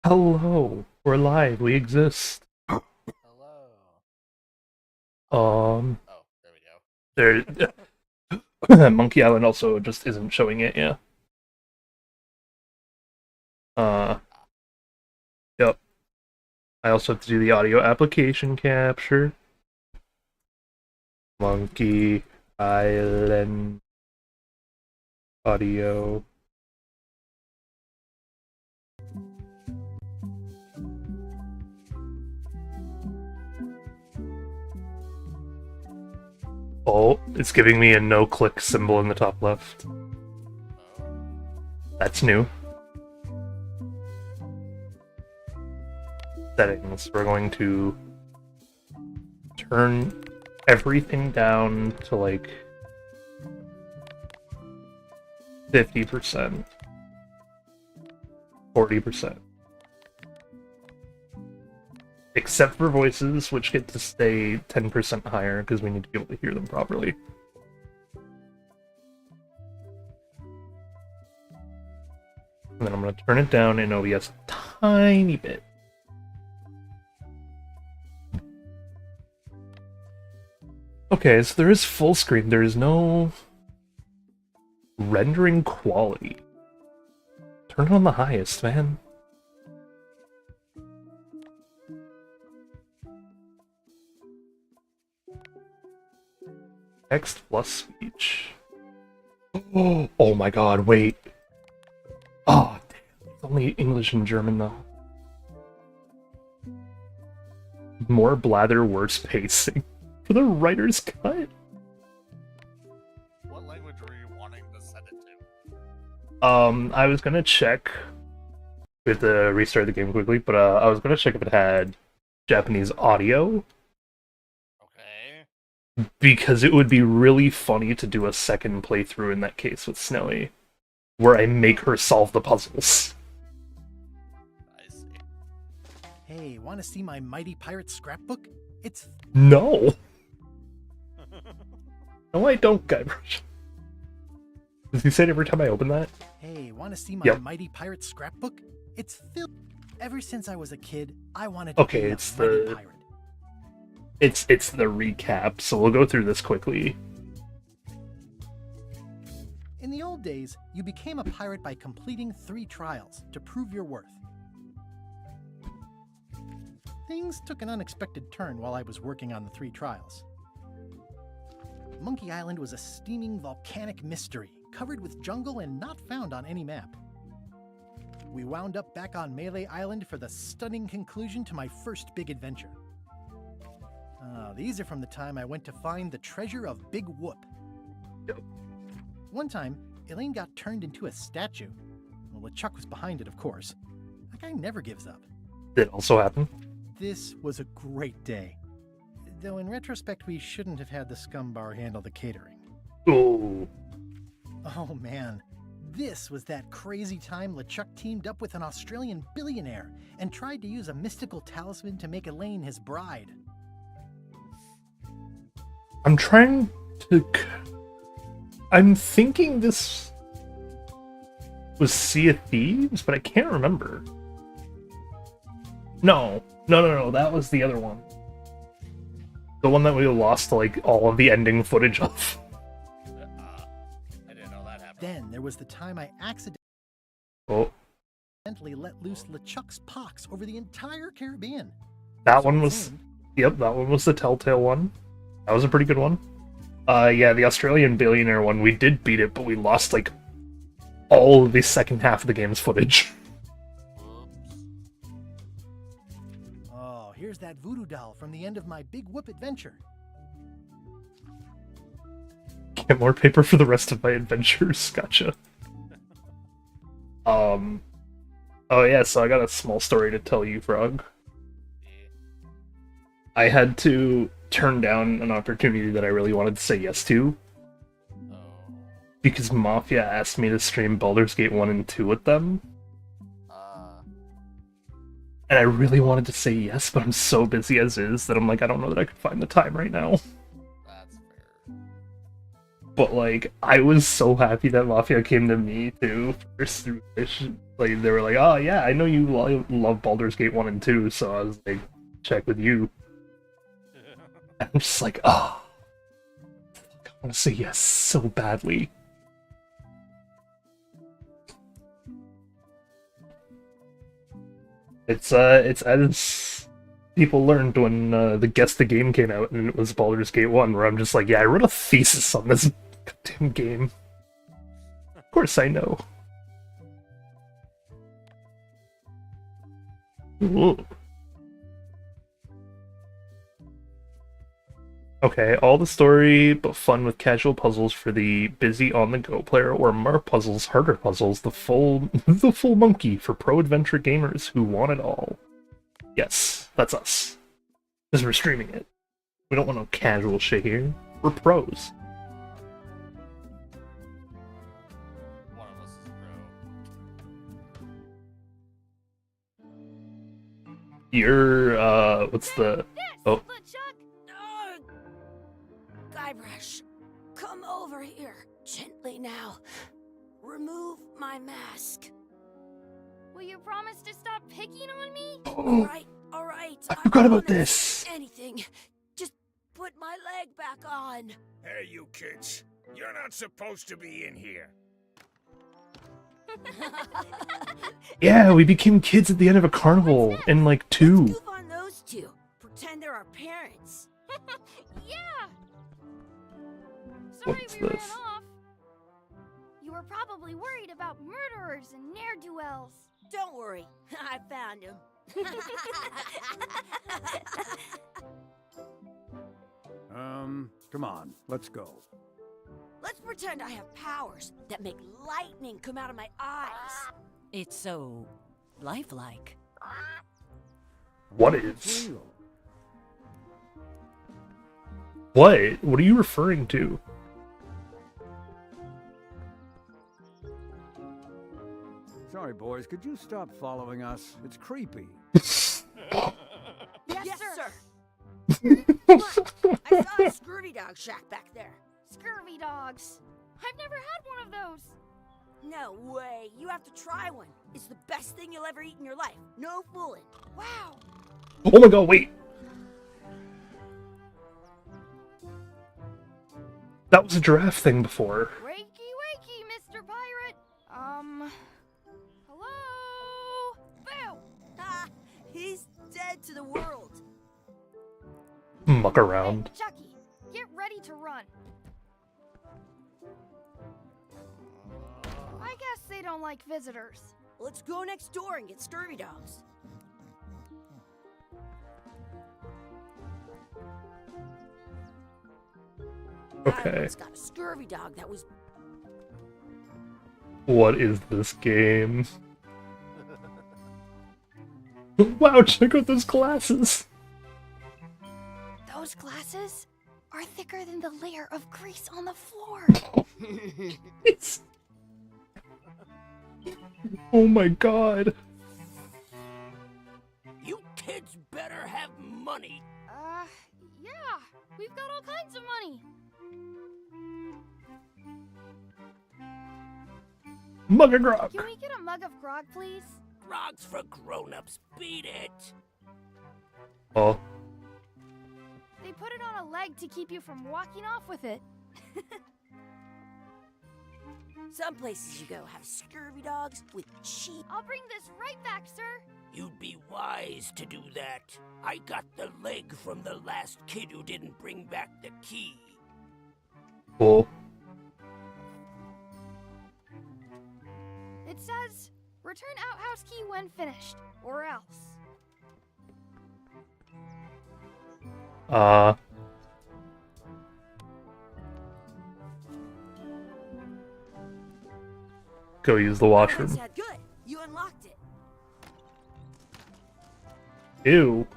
Hello, we're live. We exist. Hello. Um, Oh, there we go. there, Monkey Island also just isn't showing it. Yeah. Uh, yep. I also have to do the audio application capture. Monkey Island audio. Oh, it's giving me a no-click symbol in the top left. That's new. Settings. We're going to turn everything down to like 50%, 40%. Except for voices, which get to stay 10% higher, because we need to be able to hear them properly. And then I'm going to turn it down in OBS a tiny bit. Okay, so there is full screen. There is no rendering quality. Turn it on the highest, man. Text plus speech. Oh my god, wait. Oh, damn. It's only English and German, though. More blather, worse pacing. For the writer's cut? What language were you wanting to send it to? I was gonna check. We have to restart the game quickly, but I was gonna check if it had Japanese audio. Okay. Because it would be really funny to do a second playthrough in that case with Snowy, where I make her solve the puzzles. I see. Hey, want to see my mighty pirate scrapbook? It's No! No, I don't, Guybrush. Does he say it every time I open that? Hey, want to see my Yep. mighty pirate scrapbook? It's filled. Ever since I was a kid, I wanted to Okay, be a it's mighty the- pirate. It's the recap, so we'll go through this quickly. In the old days, you became a pirate by completing 3 trials to prove your worth. Things took an unexpected turn while I was working on the 3 trials. Monkey Island was a steaming volcanic mystery, covered with jungle and not found on any map. We wound up back on Melee Island for the stunning conclusion to my first big adventure. These are from the time I went to find the treasure of Big Whoop. Yep. One time, Elaine got turned into a statue. Well, LeChuck was behind it, of course. That guy never gives up. Did it also happen? This was a great day. Though in retrospect, we shouldn't have had the scum bar handle the catering. Oh. Oh man, this was that crazy time LeChuck teamed up with an Australian billionaire and tried to use a mystical talisman to make Elaine his bride. I'm trying to... I'm thinking this was Sea of Thieves, but I can't remember. No, that was the other one. The one that we lost, like, all of the ending footage of. I didn't know that happened. Then there was the time I accidentally Oh, let loose LeChuck's pox over the entire Caribbean. that So one it was... seemed. Yep, that one was the Telltale one. That was a pretty good one. Yeah, the Australian billionaire one, we did beat it, but we lost, like, all of the second half of the game's footage. Whoops. Oh, here's that voodoo doll from the end of my Big Whoop adventure. Get more paper for the rest of my adventures. Gotcha. Oh yeah, so I got a small story to tell you, Frog. Yeah. I had to turn down an opportunity that I really wanted to say yes to, Oh. because Mafia asked me to stream Baldur's Gate 1 and 2 with them, and I really wanted to say yes, but I'm so busy as is that I'm like, I don't know that I could find the time right now. That's fair. But, like, I was so happy that Mafia came to me, too, first through Lich, Like, they were like, oh yeah, I know you love Baldur's Gate 1 and 2, so I was like, check with you. And I'm just like, oh, I want to say yes so badly. It's as people learned when the Guess the Game came out and it was Baldur's Gate 1, where I'm just like, yeah, I wrote a thesis on this goddamn game. Of course I know. Ooh. Okay, all the story, but fun with casual puzzles for the busy on-the-go player, or more puzzles, harder puzzles, the full monkey for pro-adventure gamers who want it all. Yes, that's us. Because we're streaming it. We don't want no casual shit here. We're pros. One of us is pro. You're, what's the... Oh. Guybrush, come over here, gently now. Remove my mask. Will you promise to stop picking on me? Oh, All right. I forgot about this. Anything. Just put my leg back on. Hey, you kids. You're not supposed to be in here. Yeah, we became kids at the end of a carnival in, like, 2. Goof on those two. Pretend they're our parents. Yeah. Sorry What's we this? ran off. You were probably worried about murderers and ne'er-do-wells. Don't worry. I found him. Come on, let's go. Let's pretend I have powers that make lightning come out of my eyes. It's so lifelike. What is? What? What are you referring to? Sorry, boys, could you stop following us? It's creepy. Yes, sir. I saw a scurvy dog shack back there. Scurvy dogs. I've never had one of those. No way. You have to try one. It's the best thing you'll ever eat in your life. No fooling. Wow. Oh my god, wait! That was a giraffe thing before. Wakey, wakey, Mr. Pirate. Hello? Boo! Ha! He's dead to the world. Muck around. Hey, Chucky, get ready to run. I guess they don't like visitors. Let's go next door and get scurvy dogs. Okay. It's got a scurvy dog that was... What is this game? Wow, check out those glasses! Those glasses are thicker than the layer of grease on the floor. It's... Oh my god. You kids better have money. Yeah, we've got all kinds of money. Mug of grog. Can we get a mug of grog, please? Grog's for grown-ups. Beat it. Oh. They put it on a leg to keep you from walking off with it. Some places you go have scurvy dogs with cheap... I'll bring this right back, sir. You'd be wise to do that. I got the leg from the last kid who didn't bring back the key. Cool. It says, return outhouse key when finished, or else. Go use the washroom. Said good. You unlocked it. Ew.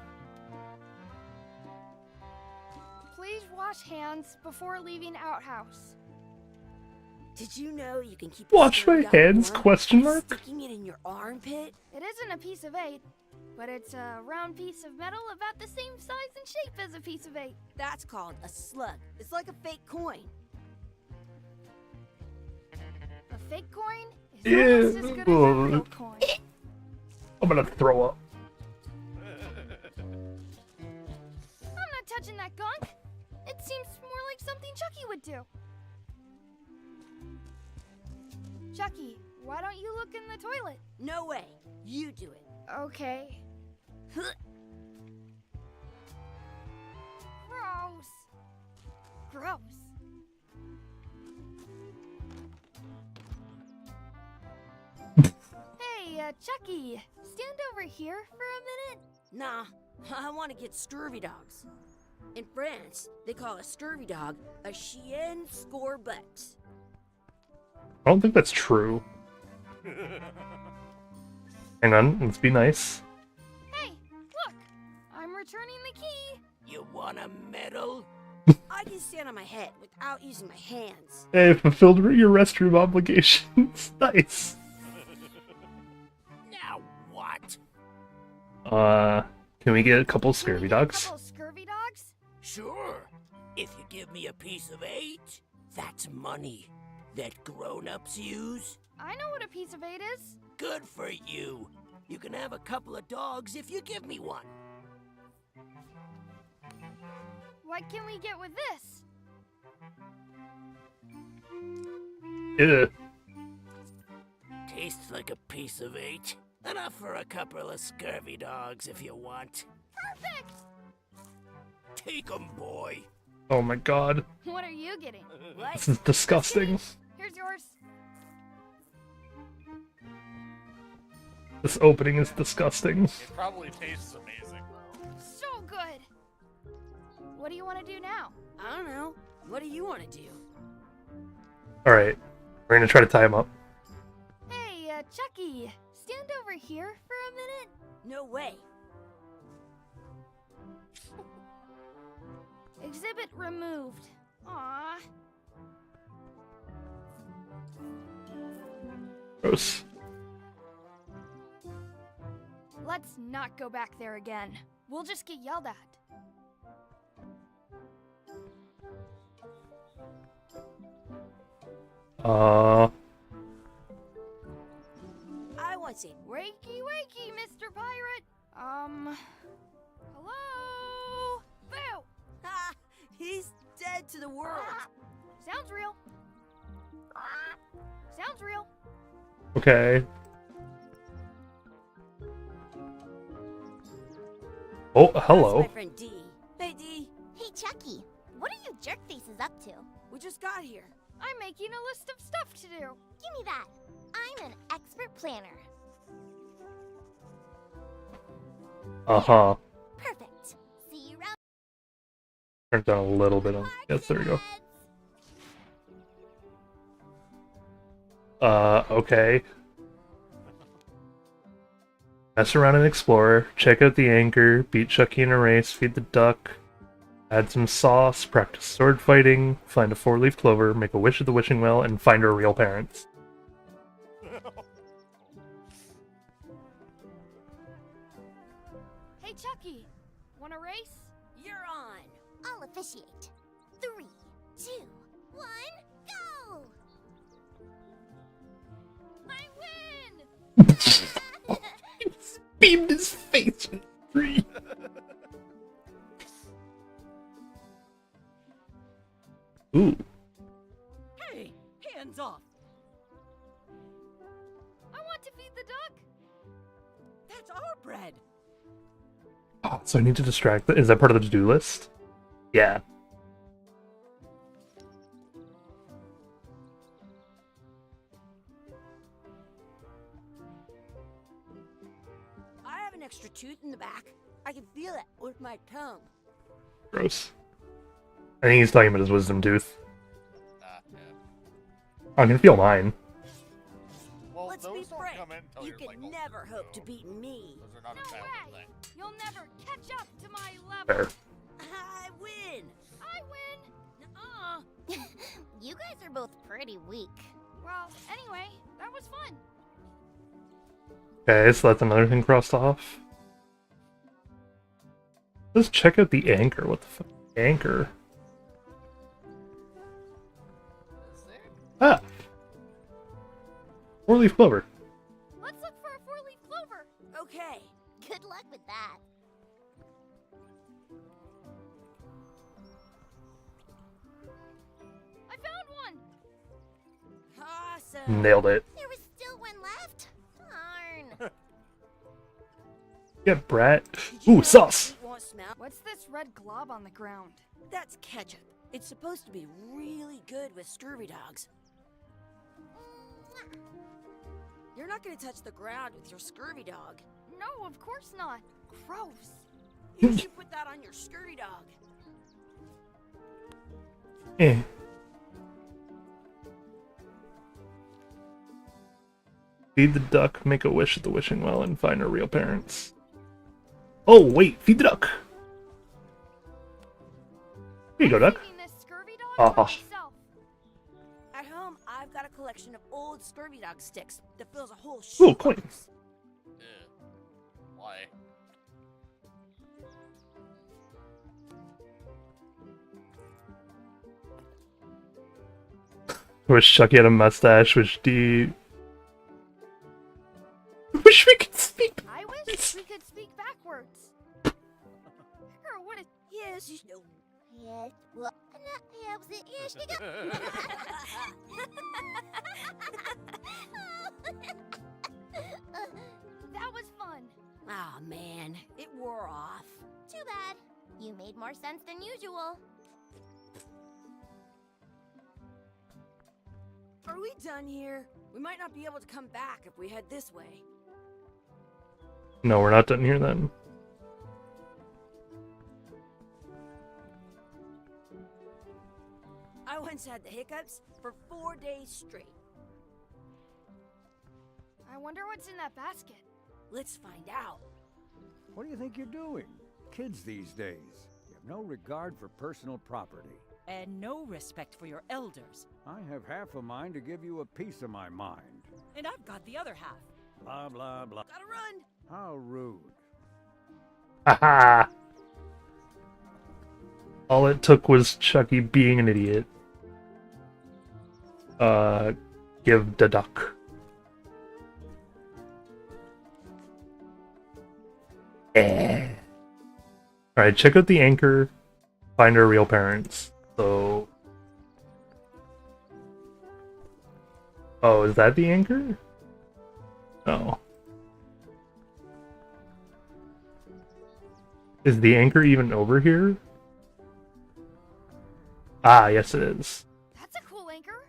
Please wash hands before leaving outhouse. Did you know you can keep... Wash my hands? Warm Question by mark? sticking it in your armpit? It isn't a piece of 8, but it's a round piece of metal about the same size and shape as a piece of 8. That's called a slug. It's like a fake coin. A fake coin It's almost as good as a real coin. I'm gonna throw up. I'm not touching that gunk. It seems more like something Chucky would do. Chucky, why don't you look in the toilet? No way. You do it. Okay. Gross. Gross. Hey, Chucky, stand over here for a minute. Nah, I want to get scurvy dogs. In France, they call a scurvy dog a chien scorbut. I don't think that's true. Hang on, let's be nice. Hey, look, I'm returning the key. You want a medal? I can stand on my head without using my hands. Hey, fulfilled your restroom obligations. Nice. Now what? Can we get a couple Can we scurvy get a dogs? couple scurvy dogs? Sure. If you give me a piece of 8, that's money that grown-ups use. I know what a piece of 8 is. Good for you. You can have a couple of dogs if you give me one. What can we get with this? Ew. Tastes like a piece of 8. Enough for a couple of scurvy dogs if you want. Perfect! Take 'em, boy. Oh my god. What are you getting? What? This is disgusting. Here's yours. This opening is disgusting. It probably tastes amazing. So good. What do you want to do now? I don't know. What do you want to do? Alright, we're gonna try to tie him up. Hey, Chucky, stand over here for a minute. No way. Exhibit removed. Aww. Gross. Let's not go back there again. We'll just get yelled at. I want to say, Wakey, wakey, Mr. Pirate. Hello? Boo! ha! He's dead to the world. Sounds real. Sounds real. Okay. Oh, hello. That's my friend D. Hey, D. Hey, Chucky, what are you jerk faces up to? We just got here. I'm making a list of stuff to do. Give me that. I'm an expert planner. Uh-huh. Perfect. See you around. Turn it down a little bit. Yes, there we go. Okay. Mess around and explore. Check out the anchor. Beat Chucky in a race. Feed the duck. Add some sauce. Practice sword fighting. Find a 4-leaf clover. Make a wish at the wishing well. And find her real parents. Hey, Chucky, want a race? You're on. I'll officiate. 3, 2, 1, go! I win! Beamed his face in 3. Ooh. Hey, hands off. I want to feed the duck. That's our bread. Oh, so I need to distract Is that part of the to-do list? Yeah. I have an extra tooth in the back. I can feel it with my tongue. Gross. I think he's talking about his wisdom tooth. Yeah. I can feel mine. Well, Let's be those don't frank. come in until You you're can like never older, hope to so beat me. Those are not No a childhood way. thing. You'll never catch up to my level. Fair. I win. I win. You guys are both pretty weak. Well, anyway, that was fun. Okay, so that's another thing crossed off. Let's check out the anchor. What the fuck? Anchor. Is there? Ah. 4-leaf clover. Let's look for a 4-leaf clover. Okay. Good luck with that. I found one. Awesome. Nailed it. There was still one left. Darn. Yeah, brat. Did you Ooh, know sauce. it won't smell? What's this red glob on the ground? That's ketchup. It's supposed to be really good with scurvy dogs. You're not gonna touch the ground with your scurvy dog. No, of course not. Gross. You should put that on your scurvy dog. Eh. Feed the duck, make a wish at the wishing well, and find her real parents. Oh, wait, feed the duck. Here you go, duck. Feeding this scurvy dog Ah. for myself. At home, I've got a collection of old scurvy dog sticks that fills a whole Ooh, shoebox. coins. Why? Wish Chucky had a mustache, wish D. Wish we could speak. I wish we could speak backwards. Or what? Yes, you know. Yes. Well, yeah, was it? Yes, you That was fun. Oh man, it wore off. Too bad. You made more sense than usual. Are we done here? We might not be able to come back if we head this way. No, we're not done here then. I once had the hiccups for 4 days straight. I wonder what's in that basket. Let's find out. What do you think you're doing? Kids these days. You have no regard for personal property. And no respect for your elders. I have half a mind to give you a piece of my mind. And I've got the other half. Blah, blah, blah. Gotta run! How rude. Haha. All it took was Chucky being an idiot. Give the duck. Alright, check out the anchor. Find her real parents. So... Oh, is that the anchor? Oh. Is the anchor even over here? Ah, yes it is. That's a cool anchor.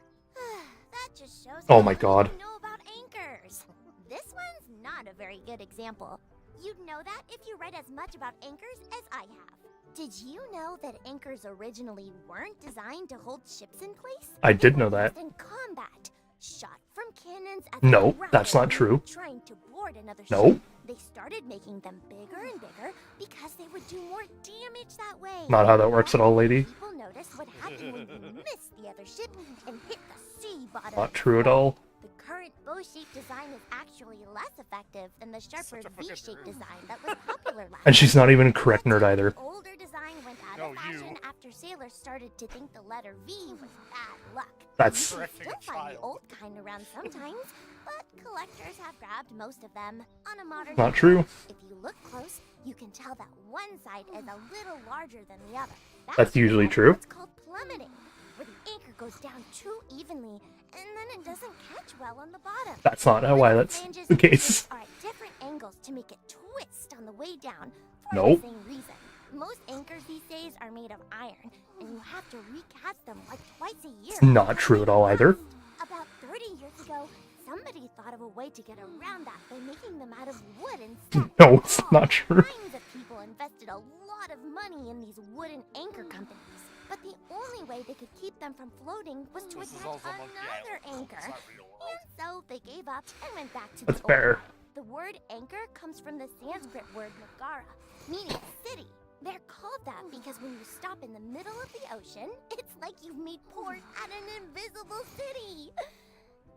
That just shows Oh how my little God. you know about anchors. This one's not a very good example. You'd know that if you read as much about anchors as I have. Did you know that anchors originally weren't designed to hold ships in place? I did They know were that. used in combat, shot from cannons as No, they that's not rapidly true. Trying to board another No. ship. They started making them bigger and bigger because they would do more damage that way. Not how that works at all, lady. People noticed what happened when you missed the other ship and hit the sea bottom. Not true at all. The current bow-shaped design is actually less effective than the sharper Such a fucking V-shaped nerd. design that was popular last And she's year. not even a correct nerd either. The older design went out No, of fashion you. after sailors started to think the letter V was bad luck. That's- You can Correcting still a find the child. old kind around sometimes, but collectors have grabbed most of them. On a modern Not anchor, true. If you look close, you can tell that one side is a little larger than the other. That's usually true. It's called plummeting, where the anchor goes down too evenly, and then it doesn't catch well on the bottom. That's not how why that's Flanges the and case. tips are at different angles to make it twist on the way down for Nope. the same reason. Most anchors these days are made of iron, and you have to recast them like twice a year. It's not true at all either. About 30 years ago, somebody thought of a way to get around that by making them out of wood instead. No, it's not true. Kinds of people invested a lot of money in these wooden anchor companies. But the only way they could keep them from floating was to This is attach also Monkey another Island. anchor. It's not real world. And so they gave up and went back to That's the fair. old way. The word anchor comes from the Sanskrit word nagara, meaning city. They're called that because when you stop in the middle of the ocean, it's like you've made port at an invisible city.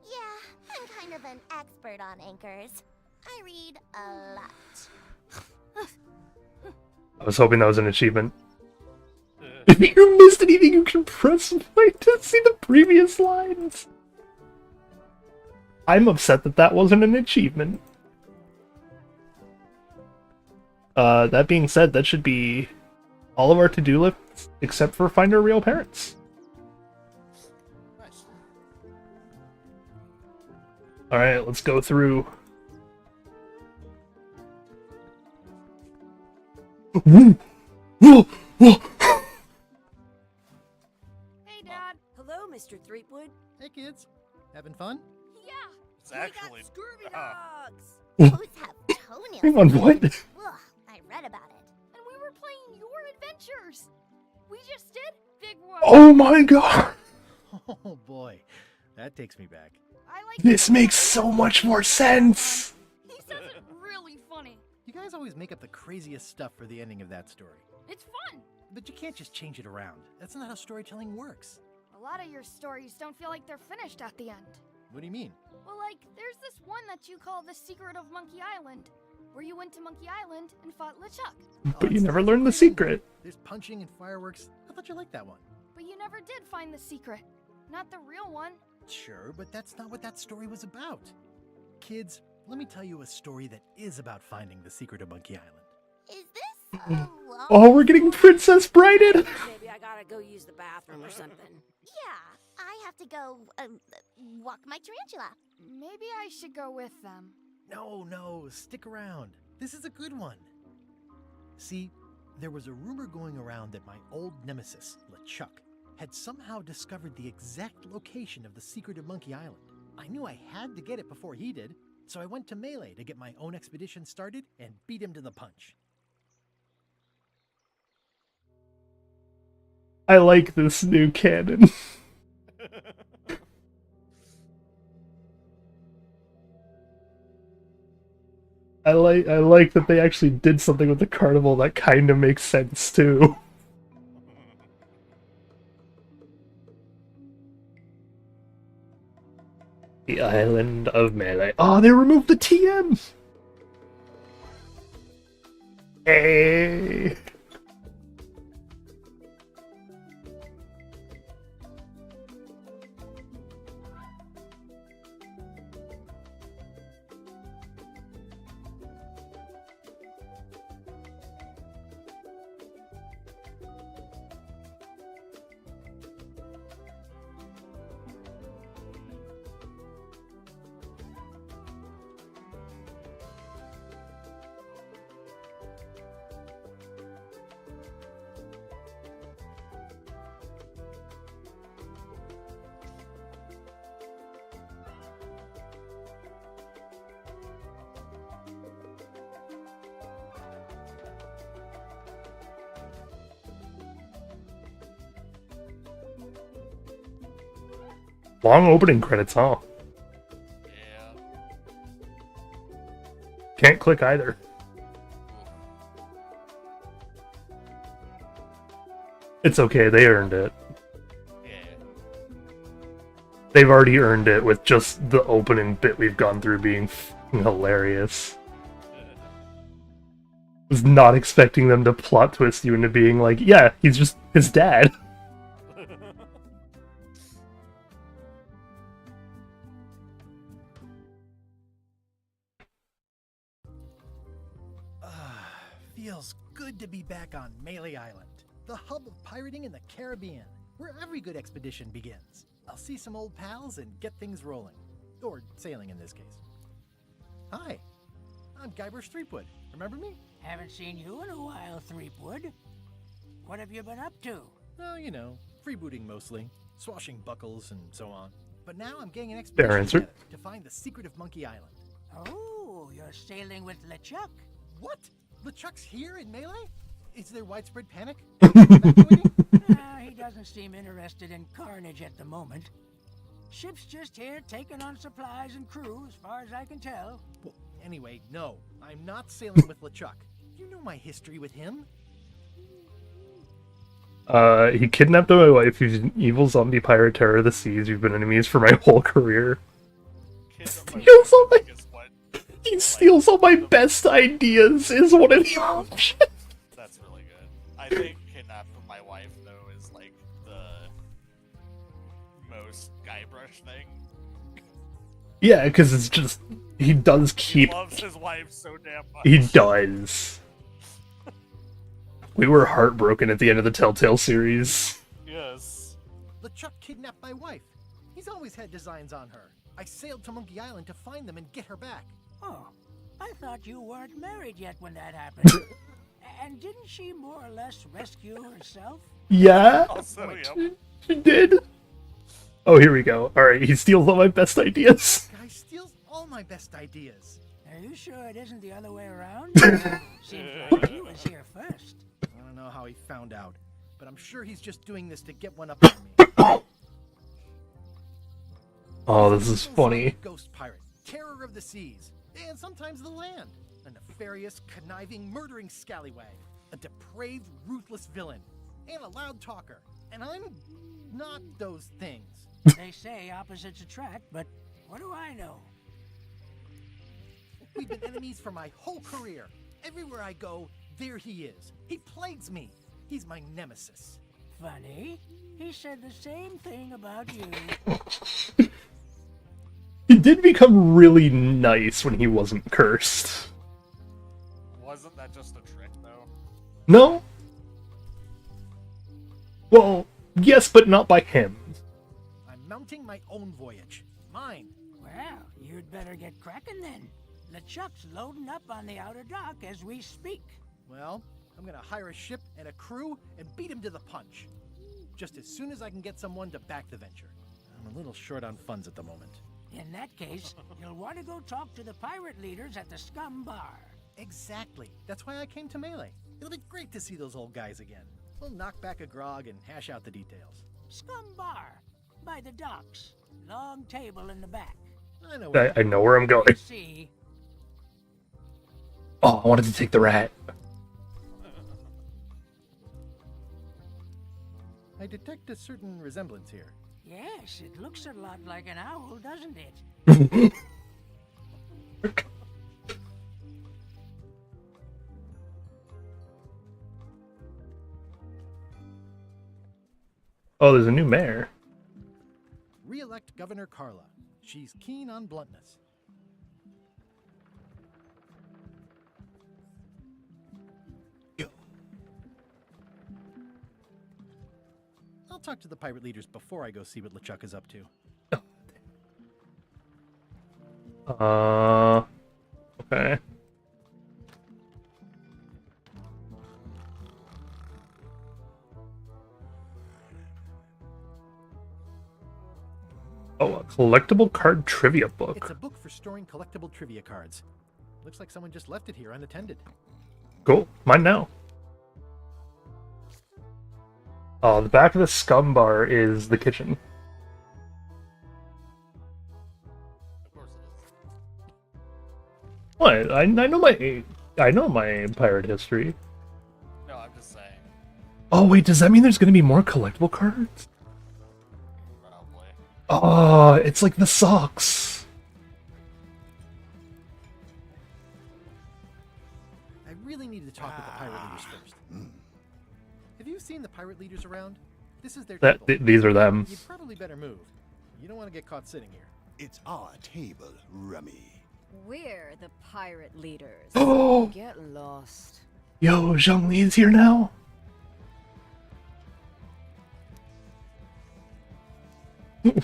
Yeah, I'm kind of an expert on anchors. I read a lot. I was hoping that was an achievement. If you missed anything, you can press play to see the previous lines. I'm upset that that wasn't an achievement. That being said, that should be all of our to-do lists except for find our real parents. Nice. Alright, let's go through. Hey, Dad. Hello, Mr. Threepwood. Hey, kids. Having fun? Yeah. It's actually. We got scurvy dogs. Those have toenails. Hang on, what? Ugh, I read about it. And we were playing your adventures. We just did Big One. Oh my god! Oh boy, that takes me back. I like This makes so much more sense! He says it really funny. You guys always make up the craziest stuff for the ending of that story. It's fun. But you can't just change it around. That's not how storytelling works. A lot of your stories don't feel like they're finished at the end. What do you mean? Well, like, there's this one that you call The Secret of Monkey Island, where you went to Monkey Island and fought LeChuck. But you never learned the secret. There's punching and fireworks. I thought you liked that one. But you never did find the secret. Not the real one. Sure, but that's not what that story was about. Kids, let me tell you a story that is about finding the secret of Monkey Island. Is this a long Oh, we're getting Princess Brided! Maybe I gotta go use the bathroom or something. Yeah, I have to go walk my tarantula. Maybe I should go with them. No, stick around. This is a good one. See, there was a rumor going around that my old nemesis, LeChuck, had somehow discovered the exact location of the secret of Monkey Island. I knew I had to get it before he did, so I went to Melee to get my own expedition started and beat him to the punch. I like this new canon. I like that they actually did something with the carnival that kind of makes sense too. The island of Melee. Oh, they removed the TM! Hey! Long opening credits, huh? Yeah. Can't click either. It's okay, they earned it. Yeah. They've already earned it with just the opening bit we've gone through being hilarious. Was not expecting them to plot twist you into being like, yeah, he's just his dad. Feels good to be back on Melee Island, the hub of pirating in the Caribbean, where every good expedition begins. I'll see some old pals and get things rolling. Or sailing in this case. Hi, I'm Guybrush Threepwood. Remember me? Haven't seen you in a while, Threepwood. What have you been up to? Oh, you know, freebooting mostly, swashing buckles and so on. But now I'm getting an Fair expedition answer. together to find the secret of Monkey Island. Oh, you're sailing with LeChuck. What? LeChuck's here in Melee? Is there widespread panic? Evacuating? He doesn't seem interested in carnage at the moment. Ship's just here taking on supplies and crew, as far as I can tell. Well, anyway, no, I'm not sailing with LeChuck. You know my history with him. He kidnapped my wife. He's an evil zombie pirate terror of the seas. We've been enemies for my whole career. Steals all my, he steals all my best ideas, is one of the options. That's really good. I think kidnapping my wife, though, is like the most Guybrush thing. Yeah, because it's just he does keep. He loves his wife so damn much. He does. We were heartbroken at the end of the Telltale series. Yes. LeChuck kidnapped my wife. He's always had designs on her. I sailed to Monkey Island to find them and get her back. Oh, I thought you weren't married yet when that happened. And didn't she more or less rescue herself? Yeah, Also, yep. she did. Oh, here we go. All right, he steals all my best ideas. Guy steals all my best ideas. Are you sure it isn't the other way around? Seems like he was here first. I don't know how he found out, but I'm sure he's just doing this to get one up on me. Oh, this is funny. Ghost pirate, terror of the seas, and sometimes the land. A nefarious, conniving, murdering scallywag. A depraved, ruthless villain. And a loud talker. And I'm not those things. They say opposites attract, but what do I know? We've been enemies for my whole career. Everywhere I go, there he is. He plagues me. He's my nemesis. Funny. He said the same thing about you. He did become really nice when he wasn't cursed. Wasn't that just a trick, though? No? Well, yes, but not by him. I'm mounting my own voyage. Mine. Well, you'd better get cracking then. LeChuck's loading up on the outer dock as we speak. Well, I'm gonna hire a ship and a crew and beat him to the punch. Just as soon as I can get someone to back the venture. I'm a little short on funds at the moment. In that case, you'll want to go talk to the pirate leaders at the Scum Bar. Exactly. That's why I came to Melee. It'll be great to see those old guys again. We'll knock back a grog and hash out the details. Scum Bar, by the docks. Long table in the back. I know. I know where I'm going. See. Oh, I wanted to take the rat. I detect a certain resemblance here. Yes, it looks a lot like an owl, doesn't it? Oh, there's a new mayor. Re-elect Governor Carla. She's keen on bluntness. I'll talk to the pirate leaders before I go see what LeChuck is up to. Okay. Oh, a collectible card trivia book. It's a book for storing collectible trivia cards. Looks like someone just left it here unattended. Cool. Mine now. Oh, the back of the Scum Bar is the kitchen. Of course it is. What? I know my pirate history. No, I'm just saying. Oh wait, does that mean there's gonna be more collectible cards? Probably. Oh, it's like the socks. I really need to talk with the pirate leaders first. Have you seen the pirate leaders around? This is their table. These are them. You'd probably better move. You don't want to get caught sitting here. It's our table, Rummy. We're the pirate leaders. Oh! Get lost. Yo, Zhongli's here now.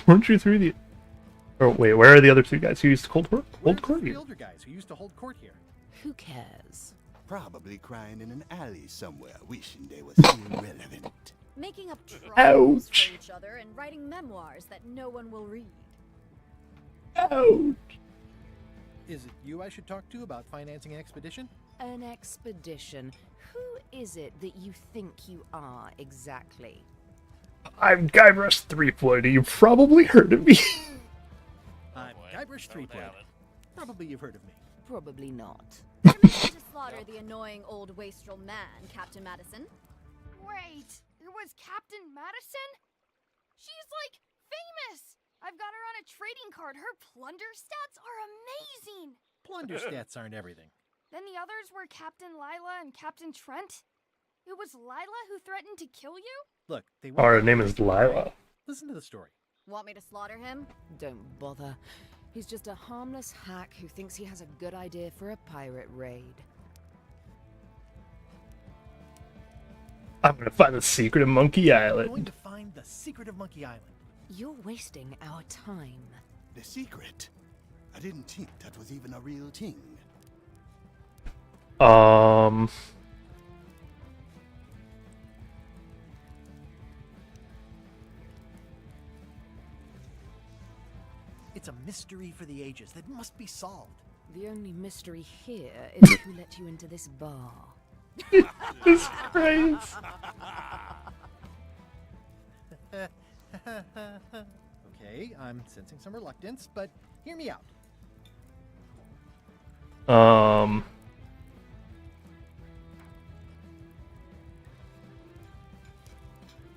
Weren't you through the... Oh, wait, where are the other two guys who used to hold court? Hold court The here? older guys who used to hold court here. Who cares? Probably crying in an alley somewhere, wishing they were still relevant. Making up trials Ouch. for each other and writing memoirs that no one will read. Ouch. Is it you I should talk to about financing an expedition? An expedition. Who is it that you think you are exactly? I'm Guybrush Threepwood. You probably heard of me. I'm Guybrush Threepwood. Probably you've heard of me. Probably not. Permission to slaughter the annoying old wastrel man, Captain Madison. Wait, it was Captain Madison? She's like famous! I've got her on a trading card. Her plunder stats are amazing! Plunder stats aren't everything. Then the others were Captain Lila and Captain Trent. It was Lila who threatened to kill you? Look, they Our name is Lila. Listen to the story. Want me to slaughter him? Don't bother. He's just a harmless hack who thinks he has a good idea for a pirate raid. I'm gonna find the secret of Monkey I'm going Island. to find the secret of Monkey Island. You're wasting our time. The secret? I didn't think that was even a real thing. It's a mystery for the ages that must be solved. The only mystery here is who let you into this bar. Jesus Christ. Okay, I'm sensing some reluctance, but hear me out.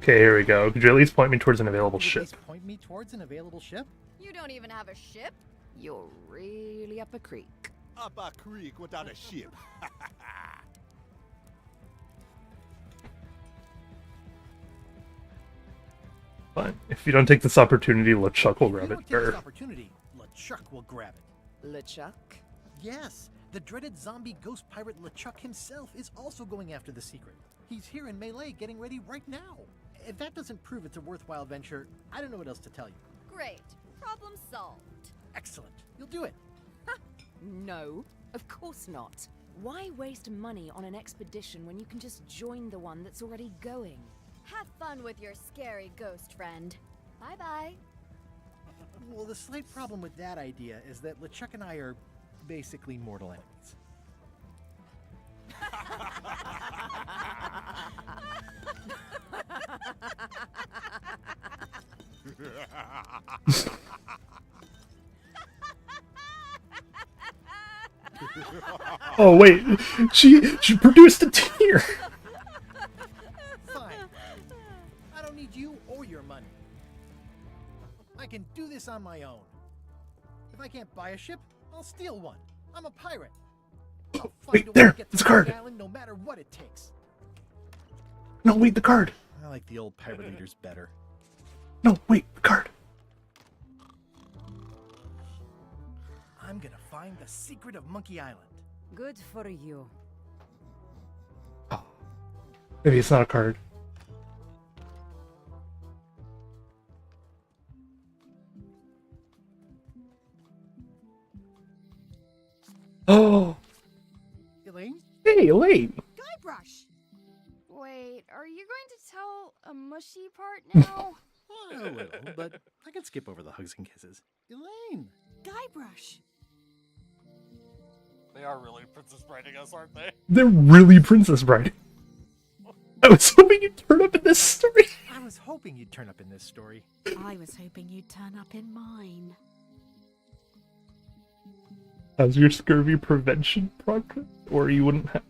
Okay, here we go. Could you at least point me towards an available Could you ship? please point me towards an available ship? You don't even have a ship? You're really up a creek. Up a creek without a ship. Fine. If you don't take this opportunity, LeChuck will If grab you it. don't take this Or, opportunity, LeChuck will grab it. LeChuck? Yes, the dreaded zombie ghost pirate LeChuck himself is also going after the secret. He's here in Melee getting ready right now. If that doesn't prove it's a worthwhile venture, I don't know what else to tell you. Great. Problem solved. Excellent. You'll do it. No, of course not. Why waste money on an expedition when you can just join the one that's already going? Have fun with your scary ghost friend. Bye-bye. Well, the slight problem with that idea is that LeChuck and I are basically mortal enemies. oh wait, she produced a tear. Fine. I don't need you or your money. I can do this on my own. If I can't buy a ship, I'll steal one. I'm a pirate. I'll find a way Wait, there, to get there's to a card. the island no matter what it takes. No, wait, the card. I like the old pirate leaders better. No, wait, the card. I'm gonna find the secret of Monkey Island. Good for you. Oh, maybe it's not a card. Oh, Elaine? hey, Elaine. Guybrush! Wait, are you going to tell a mushy part now? A little, but I can skip over the hugs and kisses. Elaine! Guybrush! They are really Princess Briding us, aren't they? They're really Princess Bride. I was hoping you'd turn up in this story. I was hoping you'd turn up in this story. I was hoping you'd turn up in mine. How's your scurvy prevention progress? Or you wouldn't have...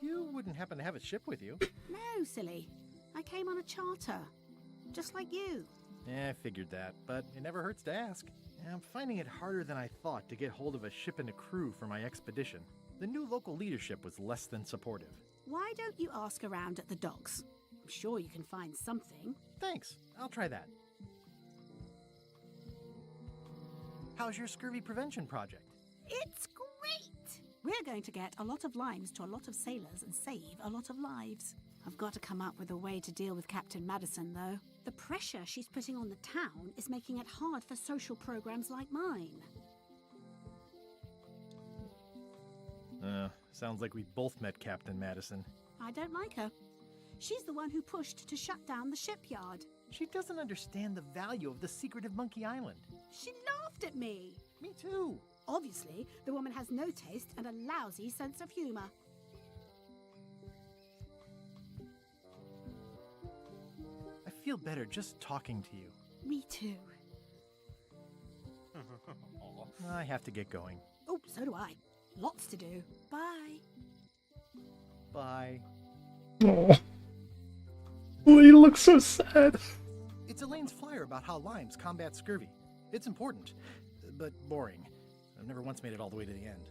You wouldn't happen to have a ship with you. No, silly. I came on a charter. Just like you. Yeah, I figured that, but it never hurts to ask. I'm finding it harder than I thought to get hold of a ship and a crew for my expedition. The new local leadership was less than supportive. Why don't you ask around at the docks? I'm sure you can find something. Thanks, I'll try that. How's your scurvy prevention project? It's great! We're going to get a lot of limes to a lot of sailors and save a lot of lives. I've got to come up with a way to deal with Captain Madison, though. The pressure she's putting on the town is making it hard for social programs like mine. Sounds like we both met Captain Madison. I don't like her. She's the one who pushed to shut down the shipyard. She doesn't understand the value of the secret of Monkey Island. She laughed at me. Me too. Obviously, the woman has no taste and a lousy sense of humor. I feel better just talking to you. Me too. I have to get going. Oh, so do I. Lots to do. Bye. Bye. Oh, he looks so sad. It's Elaine's flyer about how limes combat scurvy. It's important, but boring. I've never once made it all the way to the end.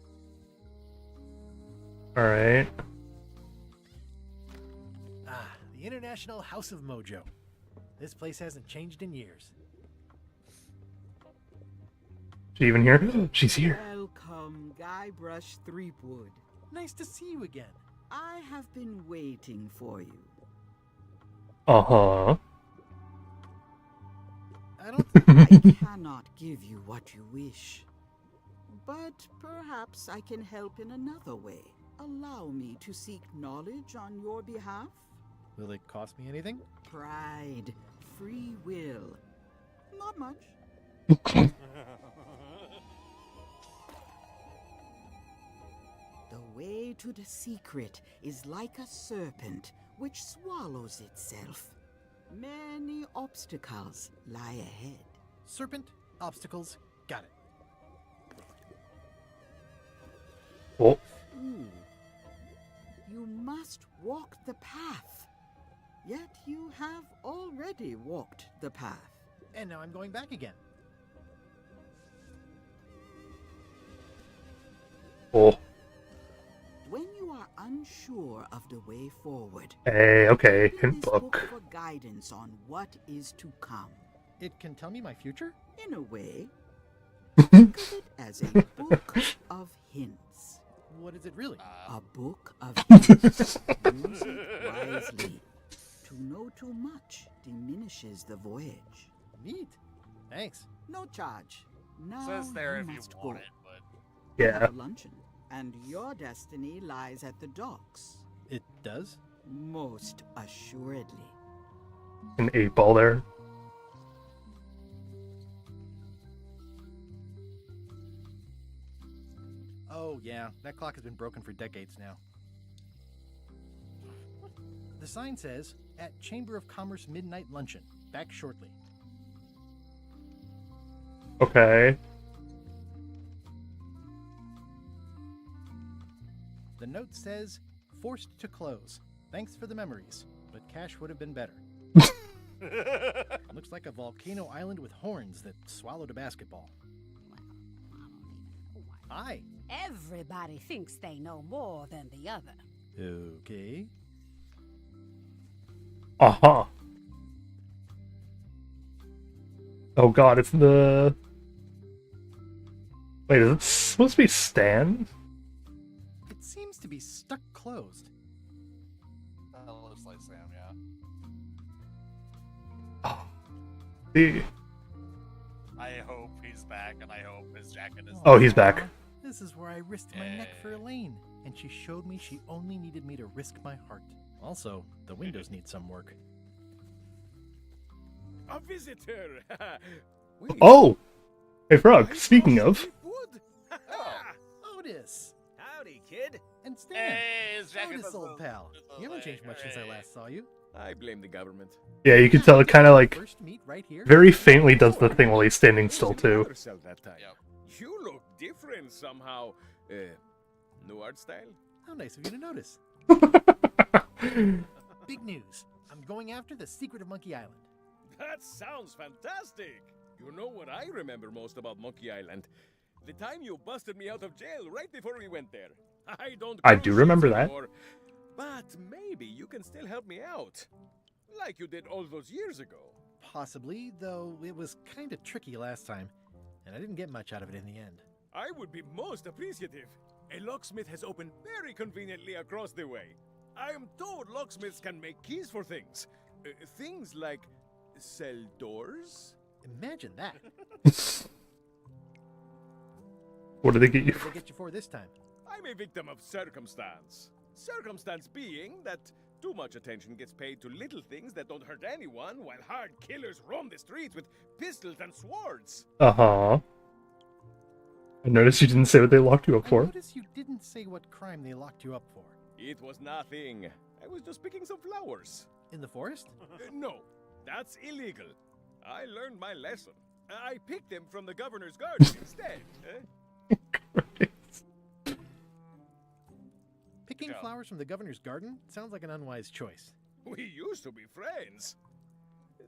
Alright. Ah, the International House of Mojo. This place hasn't changed in years. She even here? She's here. Welcome, Guybrush Threepwood. Nice to see you again. I have been waiting for you. Uh-huh. I cannot give you what you wish. But perhaps I can help in another way. Allow me to seek knowledge on your behalf? Will it cost me anything? Pride, free will. Not much. The way to the secret is like a serpent which swallows itself. Many obstacles lie ahead. Serpent, obstacles, got it. Oh. You must walk the path. Yet you have already walked the path. And now I'm going back again. Oh. When you are unsure of the way forward, Hey, okay. read Hint this book. for guidance on what is to come. It can tell me my future? In a way, think of it as a book of hints. What is it really? A book of hints. Use it wisely. To know too much diminishes the voyage. Neat. Thanks. No charge. Now Says there if you must want go. it, but Yeah. Have luncheon, and your destiny lies at the docks. It does? Most assuredly. An 8-ball there. Oh, yeah. That clock has been broken for decades now. The sign says, at Chamber of Commerce Midnight Luncheon. Back shortly. Okay. The note says, forced to close. Thanks for the memories, but cash would have been better. Looks like a volcano island with horns that swallowed a basketball. Hi. Everybody thinks they know more than the other. Okay. Uh-huh. Oh god, it's the... Wait, is it supposed to be Stan? It seems to be stuck closed. that looks like Sam, yeah. Oh. See. I hope he's back, and I hope his jacket is. Oh, he's back. This is where I risked my neck for Elaine, and she showed me she only needed me to risk my heart. Also, the windows need some work. A visitor! Oh! Hey, Frog, speaking of... Otis! Howdy, kid. And Stan! Hey, his jacket Otis, is old pal. You haven't changed much since I last saw you. I blame the government. Yeah, you can tell it kind of like... First meet right here. Very faintly does the thing while he's standing still, too. That time. You look different somehow. New art style? How nice of you to notice. Big news. I'm going after the secret of Monkey Island. That sounds fantastic! You know what I remember most about Monkey Island? The time you busted me out of jail right before we went there. I do remember that. Anymore, but maybe you can still help me out. Like you did all those years ago. Possibly, though it was kind of tricky last time, and I didn't get much out of it in the end. I would be most appreciative. A locksmith has opened very conveniently across the way. I am told locksmiths can make keys for things. Things like cell doors. Imagine that. What did they get you What for? did they get you for this time? I'm a victim of circumstance. Circumstance being that too much attention gets paid to little things that don't hurt anyone, while hard killers roam the streets with pistols and swords. Uh-huh. I noticed you didn't say what they locked you up I for. notice you didn't say what crime they locked you up for. It was nothing. I was just picking some flowers. In the forest? No, that's illegal. I learned my lesson. I picked them from the governor's garden instead. Picking flowers from the governor's garden sounds like an unwise choice. We used to be friends.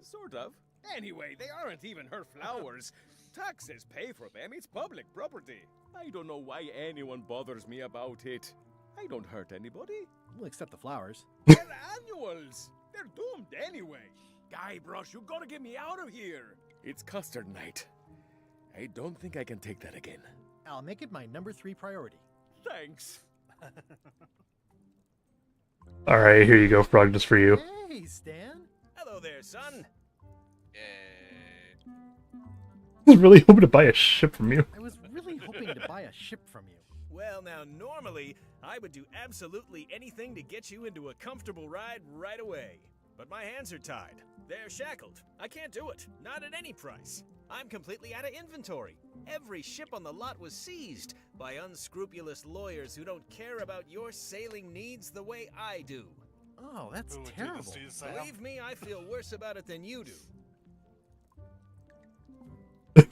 Sort of. Anyway, they aren't even her flowers. Taxes pay for them. It's public property. I don't know why anyone bothers me about it. I don't hurt anybody. We'll accept the flowers. They're annuals. They're doomed anyway. Guybrush, you gotta get me out of here. It's custard night. I don't think I can take that again. I'll make it my number 3 priority. Thanks. All right, here you go, Frog, just for you. Hey, Stan. Hello there, son. I was really hoping to buy a ship from you. I was really hoping to buy a ship from you. Well, now, normally, I would do absolutely anything to get you into a comfortable ride right away. But my hands are tied. They're shackled. I can't do it. Not at any price. I'm completely out of inventory. Every ship on the lot was seized by unscrupulous lawyers who don't care about your sailing needs the way I do. Oh, that's terrible. Believe me, I feel worse about it than you do.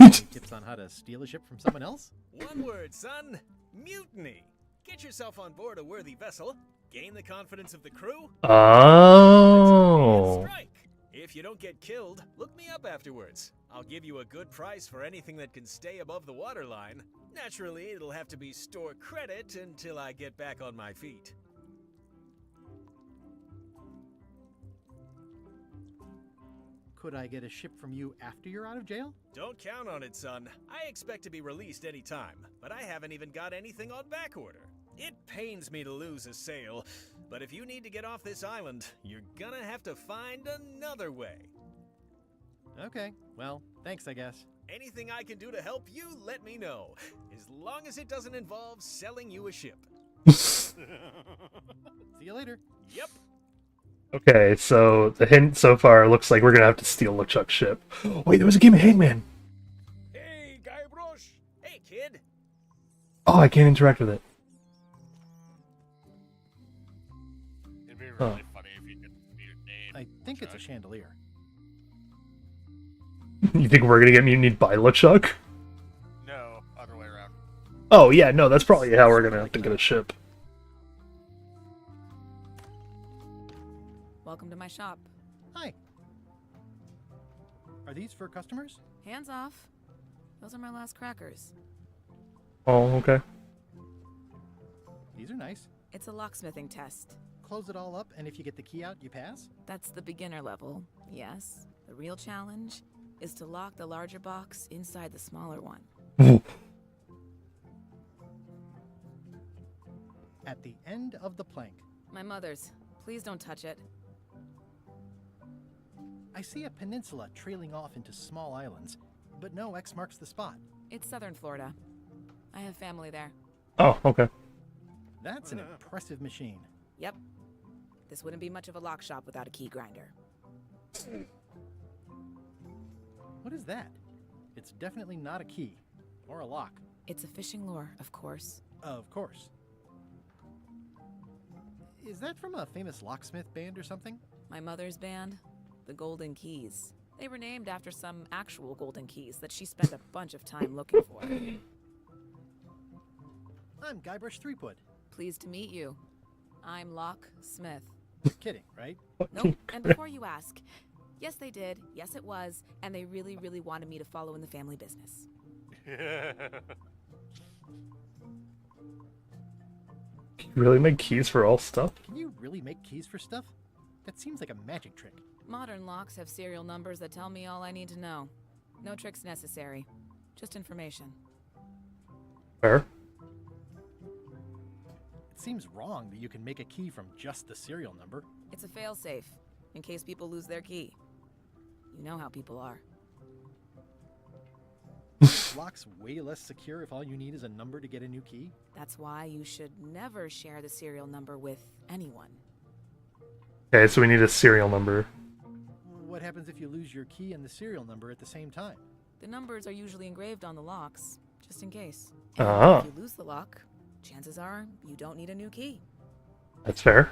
Any tips on how to steal a ship from someone else? One word, son. Mutiny. Get yourself on board a worthy vessel, gain the confidence of the crew. Oh. Strike. If you don't get killed, look me up afterwards. I'll give you a good price for anything that can stay above the waterline. Naturally, it'll have to be store credit until I get back on my feet. Could I get a ship from you after you're out of jail? Don't count on it, son. I expect to be released any time, but I haven't even got anything on back order. It pains me to lose a sail, but if you need to get off this island, you're gonna have to find another way. Okay, well, thanks, I guess. Anything I can do to help you, let me know. As long as it doesn't involve selling you a ship. See you later. Yep. Okay, so the hint so far looks like we're gonna have to steal LeChuck's ship. Wait, there was a game of Hangman. Hey, Guybrush. Hey, kid. Oh, I can't interact with it. It'd be really funny if you could name. I think it's a chandelier. You think we're gonna get mutinied by LeChuck? No, other way around. Oh yeah, no, that's probably how we're gonna have to get a ship. Welcome to my shop. Hi. Are these for customers? Hands off. Those are my last crackers. Oh, okay. These are nice. It's a locksmithing test. Close it all up, and if you get the key out, you pass? That's the beginner level, yes. The real challenge is to lock the larger box inside the smaller one. At the end of the plank. My mother's. Please don't touch it. I see a peninsula trailing off into small islands, but no X marks the spot. It's southern Florida. I have family there. Oh, okay. That's an impressive machine. Yep. This wouldn't be much of a lock shop without a key grinder. What is that? It's definitely not a key. Or a lock. It's a fishing lure, of course. Of course. Is that from a famous locksmith band or something? My mother's band, the Golden Keys. They were named after some actual golden keys that she spent a bunch of time looking for. I'm Guybrush Threepwood. Pleased to meet you. I'm Locke Smith. You're kidding, right? Nope. And before you ask, yes they did, yes it was, and they really, really wanted me to follow in the family business. Can you really make keys for all stuff? Can you really make keys for stuff? That seems like a magic trick. Modern locks have serial numbers that tell me all I need to know. No tricks necessary. Just information. Fair. It seems wrong that you can make a key from just the serial number. It's a failsafe, in case people lose their key. You know how people are. Lock's way less secure if all you need is a number to get a new key. That's why you should never share the serial number with anyone. Okay, so we need a serial number. What happens if you lose your key and the serial number at the same time? The numbers are usually engraved on the locks, just in case. Ah. If you lose the lock, chances are you don't need a new key. That's fair.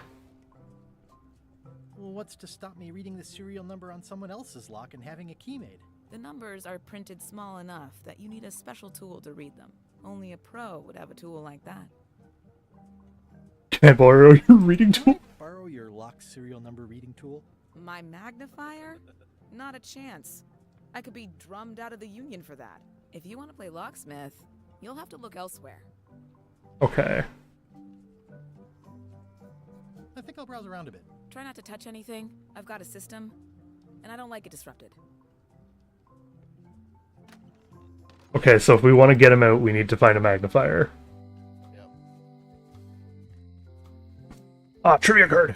Well, what's to stop me reading the serial number on someone else's lock and having a key made? The numbers are printed small enough that you need a special tool to read them. Only a pro would have a tool like that. Can I borrow your reading tool? Borrow your lock serial number reading tool? My magnifier? Not a chance. I could be drummed out of the union for that. If you want to play locksmith, you'll have to look elsewhere. Okay. I think I'll browse around a bit. Try not to touch anything. I've got a system, and I don't like it disrupted. Okay, so if we want to get him out, we need to find a magnifier. Yep. Ah, trivia card!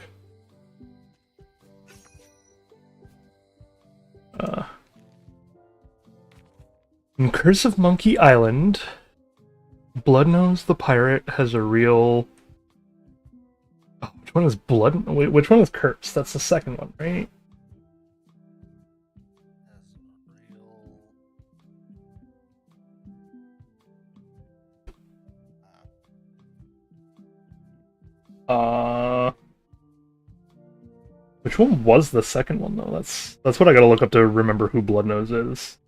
In Curse of Monkey Island, Bloodnose the pirate has a real... Oh, which one is Blood? Wait, which one is Curse? That's the second one, right? Which one was the second one though? That's what I gotta look up to remember who Bloodnose is.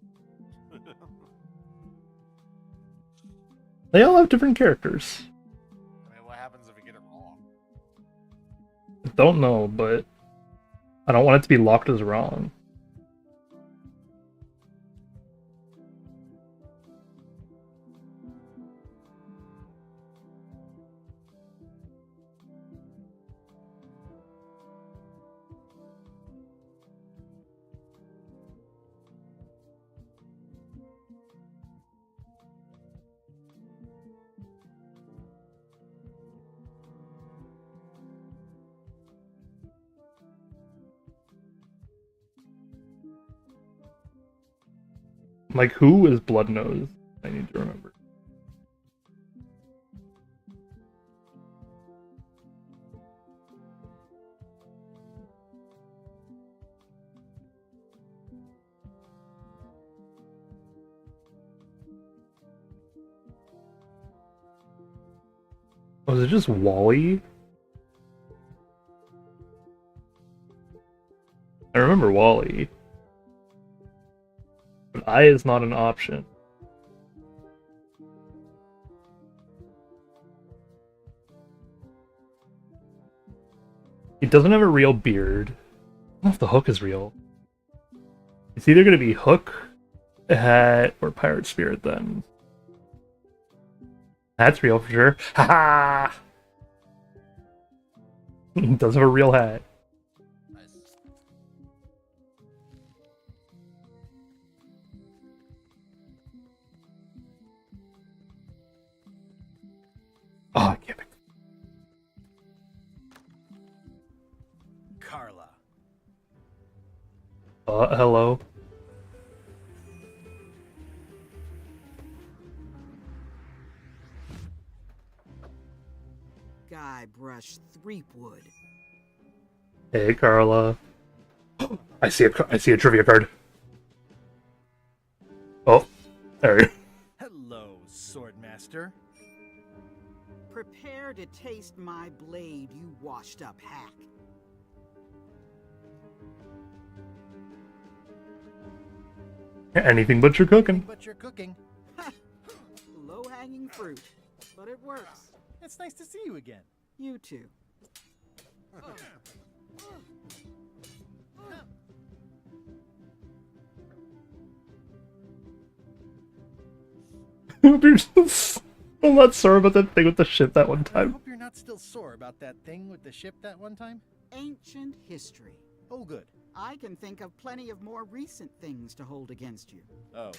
They all have different characters. I mean, what happens if we get it wrong? I don't know, but I don't want it to be locked as wrong. Like, who is Bloodnose? I need to remember. Oh, is it just Wally? I remember Wally. But I is not an option. He doesn't have a real beard. I don't know if the hook is real. It's either going to be Hook, Hat, or Pirate Spirit then. That's real for sure. Haha! He does have a real hat. Oh, I can't pick. Carla. Hello. Guybrush Threepwood. Hey, Carla. I see a trivia card. Oh, there you go. Hello, Swordmaster. Prepare to taste my blade, you washed-up hack. Anything but your cooking. But you're cooking. Low-hanging fruit, but it works. It's nice to see you again. You too. I'm not sore about that thing with the ship that one I time. hope you're not still sore about that thing with the ship that one time. Ancient history. Oh, good. I can think of plenty of more recent things to hold against you. Oh.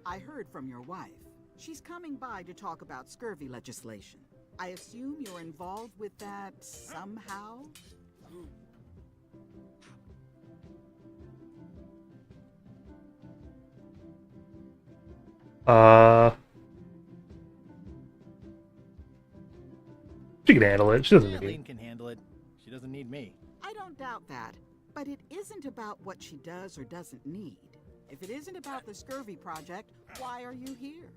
I heard from your wife. She's coming by to talk about scurvy legislation. I assume you're involved with that somehow? She can handle it. She doesn't need Eileen me. can handle it. She doesn't need me. I don't doubt that, but it isn't about what she does or doesn't need. If it isn't about the scurvy project, why are you here?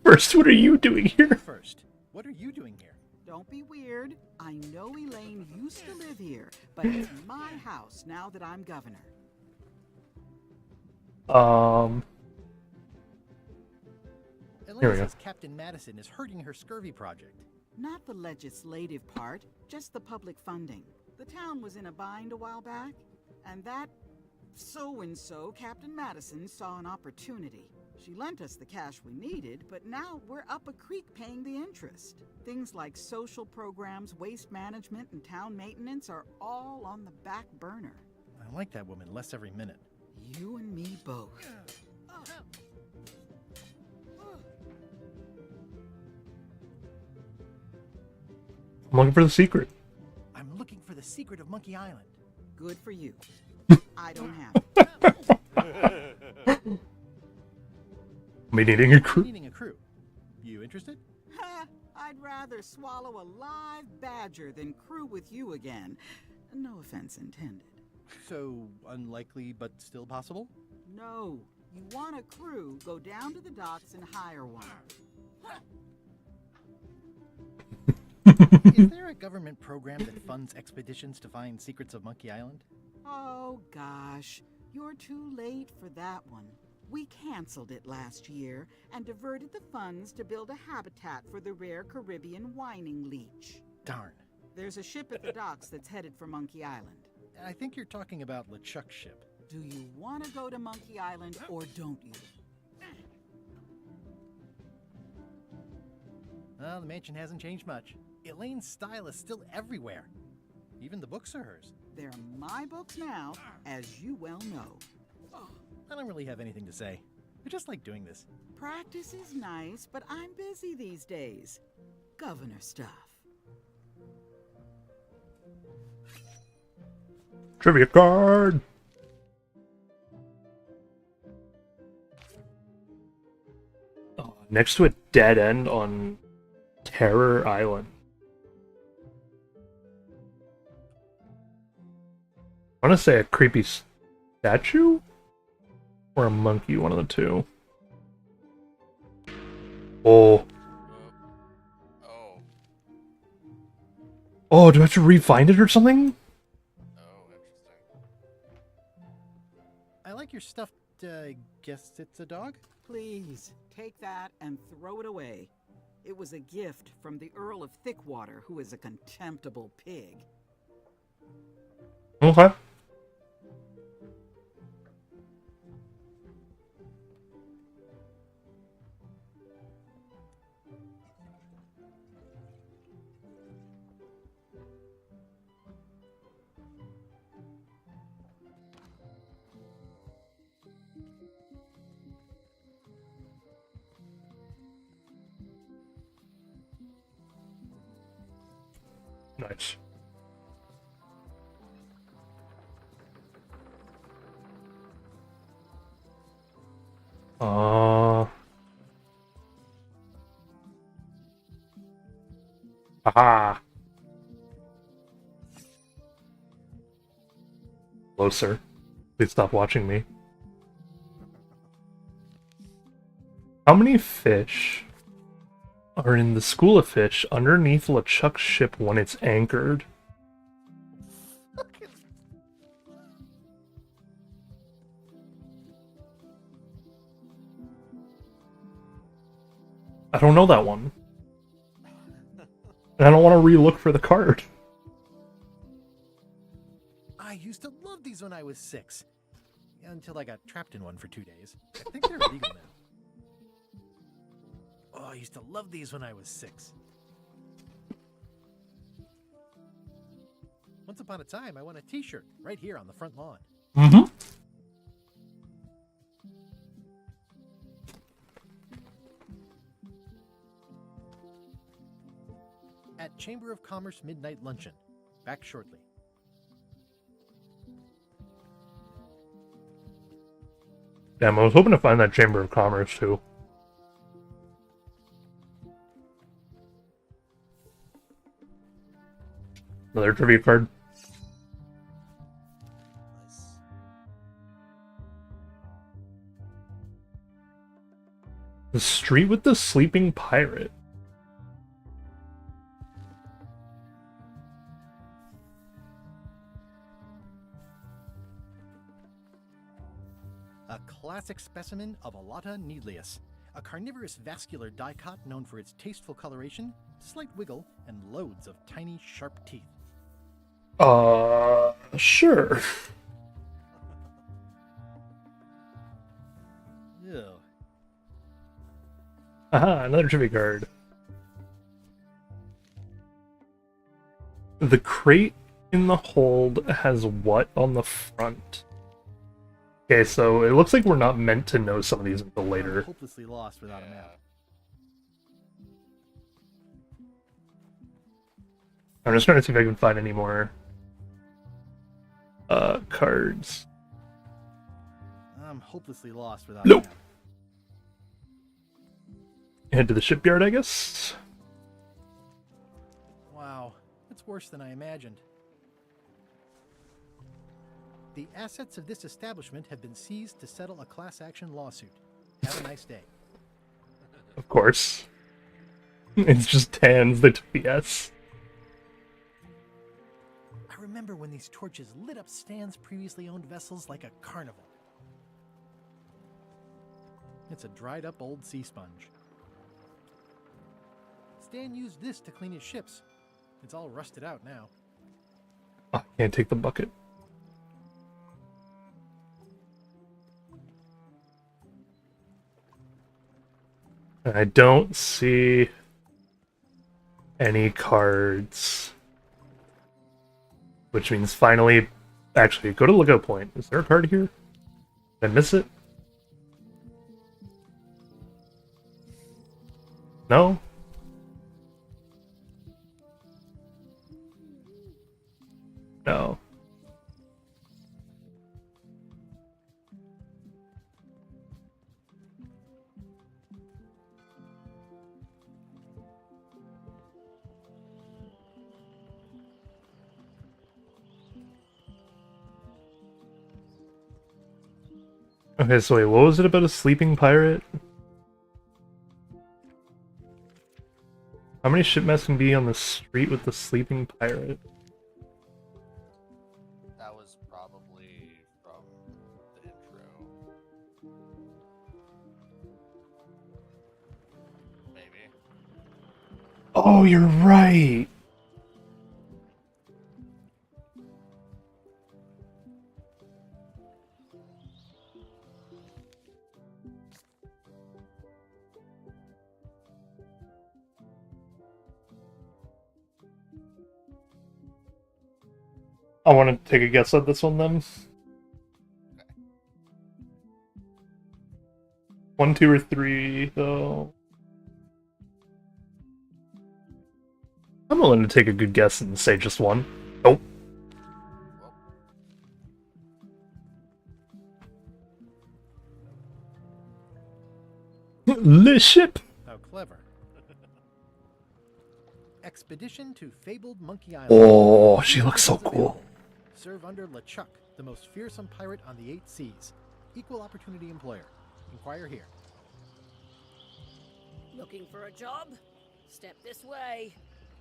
First, what are you doing here? First, what are you doing here? Don't be weird. I know Elaine used to live here, but it's my house now that I'm governor. Here we Elaine go. says Captain Madison is hurting her scurvy project. Not the legislative part, just the public funding. The town was in a bind a while back, and that so-and-so, Captain Madison, saw an opportunity. She lent us the cash we needed, but now we're up a creek paying the interest. Things like social programs, waste management, and town maintenance are all on the back burner. I like that woman less every minute. You and me both. I'm looking for the secret. I'm looking for the secret of Monkey Island. Good for you. I don't have it. Me needing a crew. Needing a crew. You interested? Ha! I'd rather swallow a live badger than crew with you again. No offense intended. So unlikely but still possible? No. You want a crew, go down to the docks and hire one. Is there a government program that funds expeditions to find secrets of Monkey Island? Oh gosh, you're too late for that one. We canceled it last year and diverted the funds to build a habitat for the rare Caribbean whining leech. Darn. There's a ship at the docks that's headed for Monkey Island. I think you're talking about LeChuck's ship. Do you want to go to Monkey Island or don't you? Well, the mansion hasn't changed much. Elaine's style is still everywhere. Even the books are hers. They're my books now, as you well know. I don't really have anything to say. I just like doing this. Practice is nice, but I'm busy these days. Governor stuff. Trivia card! Oh, next to a dead end on Terror Island. I want to say a creepy statue? Or a monkey, one of the two. Oh. Oh, do I have to re-find it or something? I like your stuffed, guess it's a dog? Please, take that and throw it away. It was a gift from the Earl of Thickwater, who is a contemptible pig. Okay. Nice. Haha. Hello, sir. Please stop watching me. How many fish are in the school of fish underneath LeChuck's ship when it's anchored? I don't know that one. And I don't want to re-look for the card. I used to love these when I was 6. Until I got trapped in one for 2 days. I think they're legal now. Oh, I used to love these when I was 6. Once upon a time, I won a t-shirt right here on the front lawn. Mm-hmm. At Chamber of Commerce Midnight Luncheon. Back shortly. Damn, I was hoping to find that Chamber of Commerce too. Another trivia card. The Street with the Sleeping Pirate. A classic specimen of Alata needlius, a carnivorous vascular dicot known for its tasteful coloration, slight wiggle, and loads of tiny, sharp teeth. Sure. Ew. Aha, another trivia card. The crate in the hold has what on the front? Okay, so it looks like we're not meant to know some of these until later. I'm hopelessly lost without a map. I'm just trying to see if I can find any more cards. I'm hopelessly lost without Nope. a map. Head to the shipyard, I guess. Wow, it's worse than I imagined. The assets of this establishment have been seized to settle a class action lawsuit. Have a nice day. Of course. It's just tans that took the S. I remember when these torches lit up Stan's previously owned vessels like a carnival. It's a dried up old sea sponge. Stan used this to clean his ships. It's all rusted out now. Oh, I can't take the bucket. I don't see any cards. Which means finally... Actually, go to Lookout Point. Is there a card here? Did I miss it? No? No. Okay, so wait, what was it about a sleeping pirate? How many shipmates can be on the street with the sleeping pirate? That was probably from the intro. Maybe. Oh, you're right! I want to take a guess at this one then. 1, 2, or 3, though. I'm willing to take a good guess and say just one. Nope. Le ship! How clever. Expedition to fabled Monkey Island. Oh, she looks so cool. Serve under LeChuck, the most fearsome pirate on the 8 seas. Equal opportunity employer. Inquire here. Looking for a job? Step this way.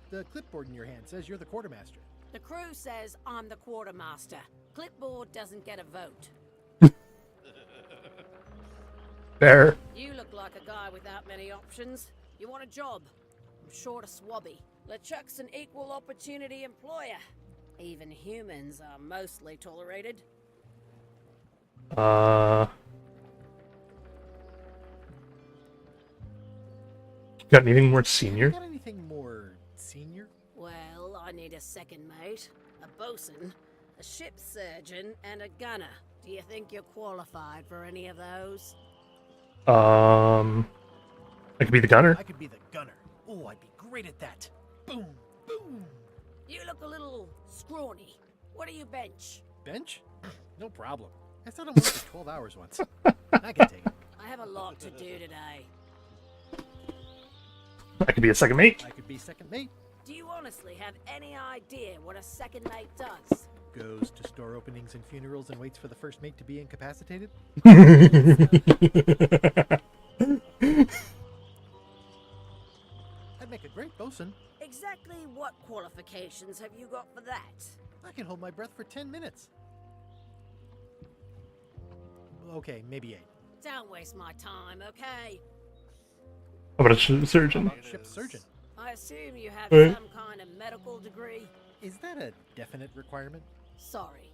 The clipboard in your hand says you're the quartermaster. The crew says I'm the quartermaster. Clipboard doesn't get a vote. Fair. You look like a guy without many options. You want a job? I'm short of swabby. LeChuck's an equal opportunity employer. Even humans are mostly tolerated. Got anything more senior? Got anything more senior? Well, I need a second mate, a bosun, a ship surgeon, and a gunner. Do you think you're qualified for any of those? I could be the gunner. I could be the gunner. Oh, I'd be great at that. Boom, boom. You look a little scrawny. What do you bench? Bench? No problem. I thought I worked for 12 hours once. I can take it. I have a lot to do today. I could be a second mate. I could be second mate. Do you honestly have any idea what a second mate does? Goes to store openings and funerals and waits for the first mate to be incapacitated. I'd make a great bosun. Exactly what qualifications have you got for that? I can hold my breath for 10 minutes. Okay, maybe 8. Don't waste my time, okay? How about a ship surgeon? Ship surgeon. I assume you have Right. some kind of medical degree? Is that a definite requirement? Sorry.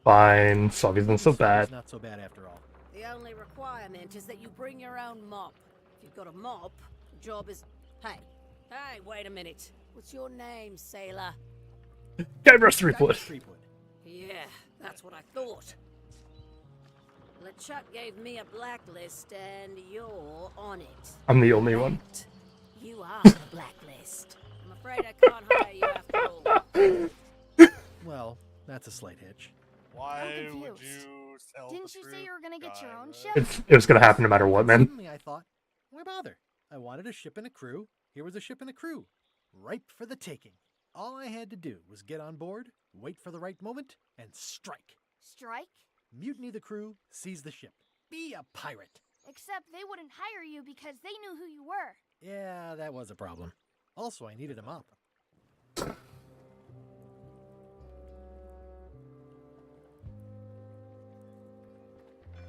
Fine, Soggy's not so bad. It's not so bad after all. The only requirement is that you bring your own mop. If you've got a mop, the job is... Hey, wait a minute. What's your name, sailor? Guybrush Threepwood. Yeah, that's what I thought. LeChuck gave me a blacklist, and you're on it. I'm the only one. You are the blacklist. I'm afraid I can't hire you after all. Well, that's a slight hitch. Why I'm would confused. you tell Didn't the you say truth, you were gonna get your own ship? It was gonna happen no matter what, man. Suddenly I thought, why bother? I wanted a ship and a crew. Here was a ship and a crew. Ripe for the taking. All I had to do was get on board, wait for the right moment, and strike. Strike? Mutiny the crew, seize the ship. Be a pirate. Except they wouldn't hire you because they knew who you were. Yeah, that was a problem. Also, I needed a mop.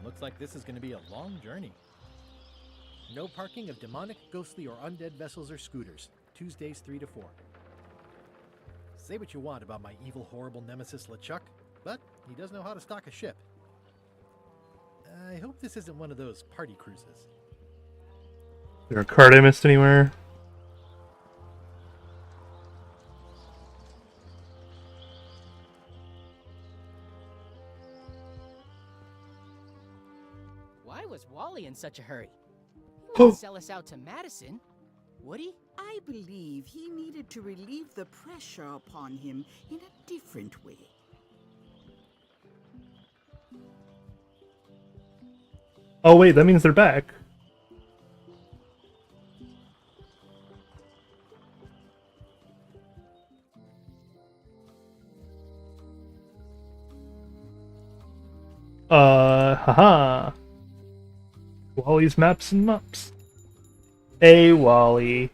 Looks like this is going to be a long journey. No parking of demonic, ghostly, or undead vessels or scooters. Tuesdays 3 to 4. Say what you want about my evil, horrible nemesis LeChuck, but he does know how to stock a ship. I hope this isn't one of those party cruises. Is there a card I missed anywhere? Why was Wally in such a hurry? He wouldn't sell us out to Madison, would he? I believe he needed to relieve the pressure upon him in a different way. Oh wait, that means they're back. Haha. Wally's maps and mops. Hey, Wally.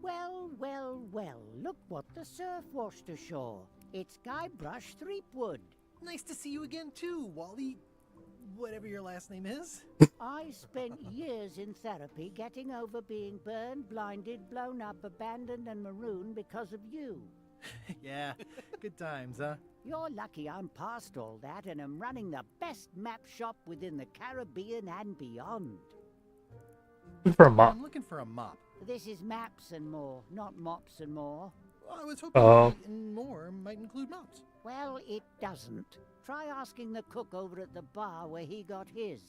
Well, well, well, look what the surf washed ashore. It's Guybrush Threepwood. Nice to see you again too, Wally. Whatever your last name is. I spent years in therapy getting over being burned, blinded, blown up, abandoned, and marooned because of you. Yeah, good times, huh? You're lucky I'm past all that and am running the best map shop within the Caribbean and beyond. Looking for a mop. I'm looking for a mop. This is maps and more, not mops and more. I was hoping Oh. and more might include mops. Well, it doesn't. Try asking the cook over at the bar where he got his.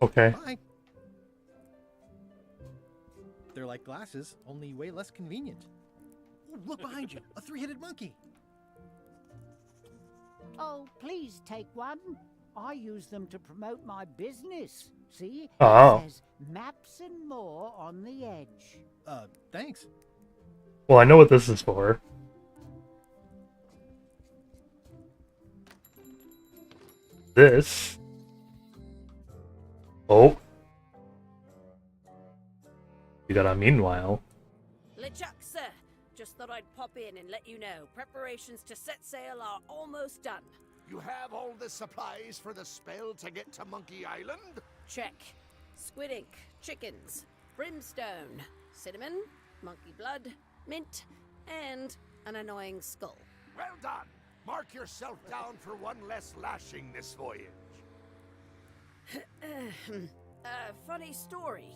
Okay. Bye. They're like glasses, only way less convenient. Oh, look behind you, a three-headed monkey. Oh, please take one. I use them to promote my business. See? Oh. It says maps and more on the edge. Thanks. Well, I know what this is for. This. Oh. You got a meanwhile. LeChuck, sir. Just thought I'd pop in and let you know. Preparations to set sail are almost done. You have all the supplies for the spell to get to Monkey Island? Check. Squid ink, chickens, brimstone, cinnamon, monkey blood, mint, and an annoying skull. Well done. Mark yourself down for one less lashing this voyage. Funny story.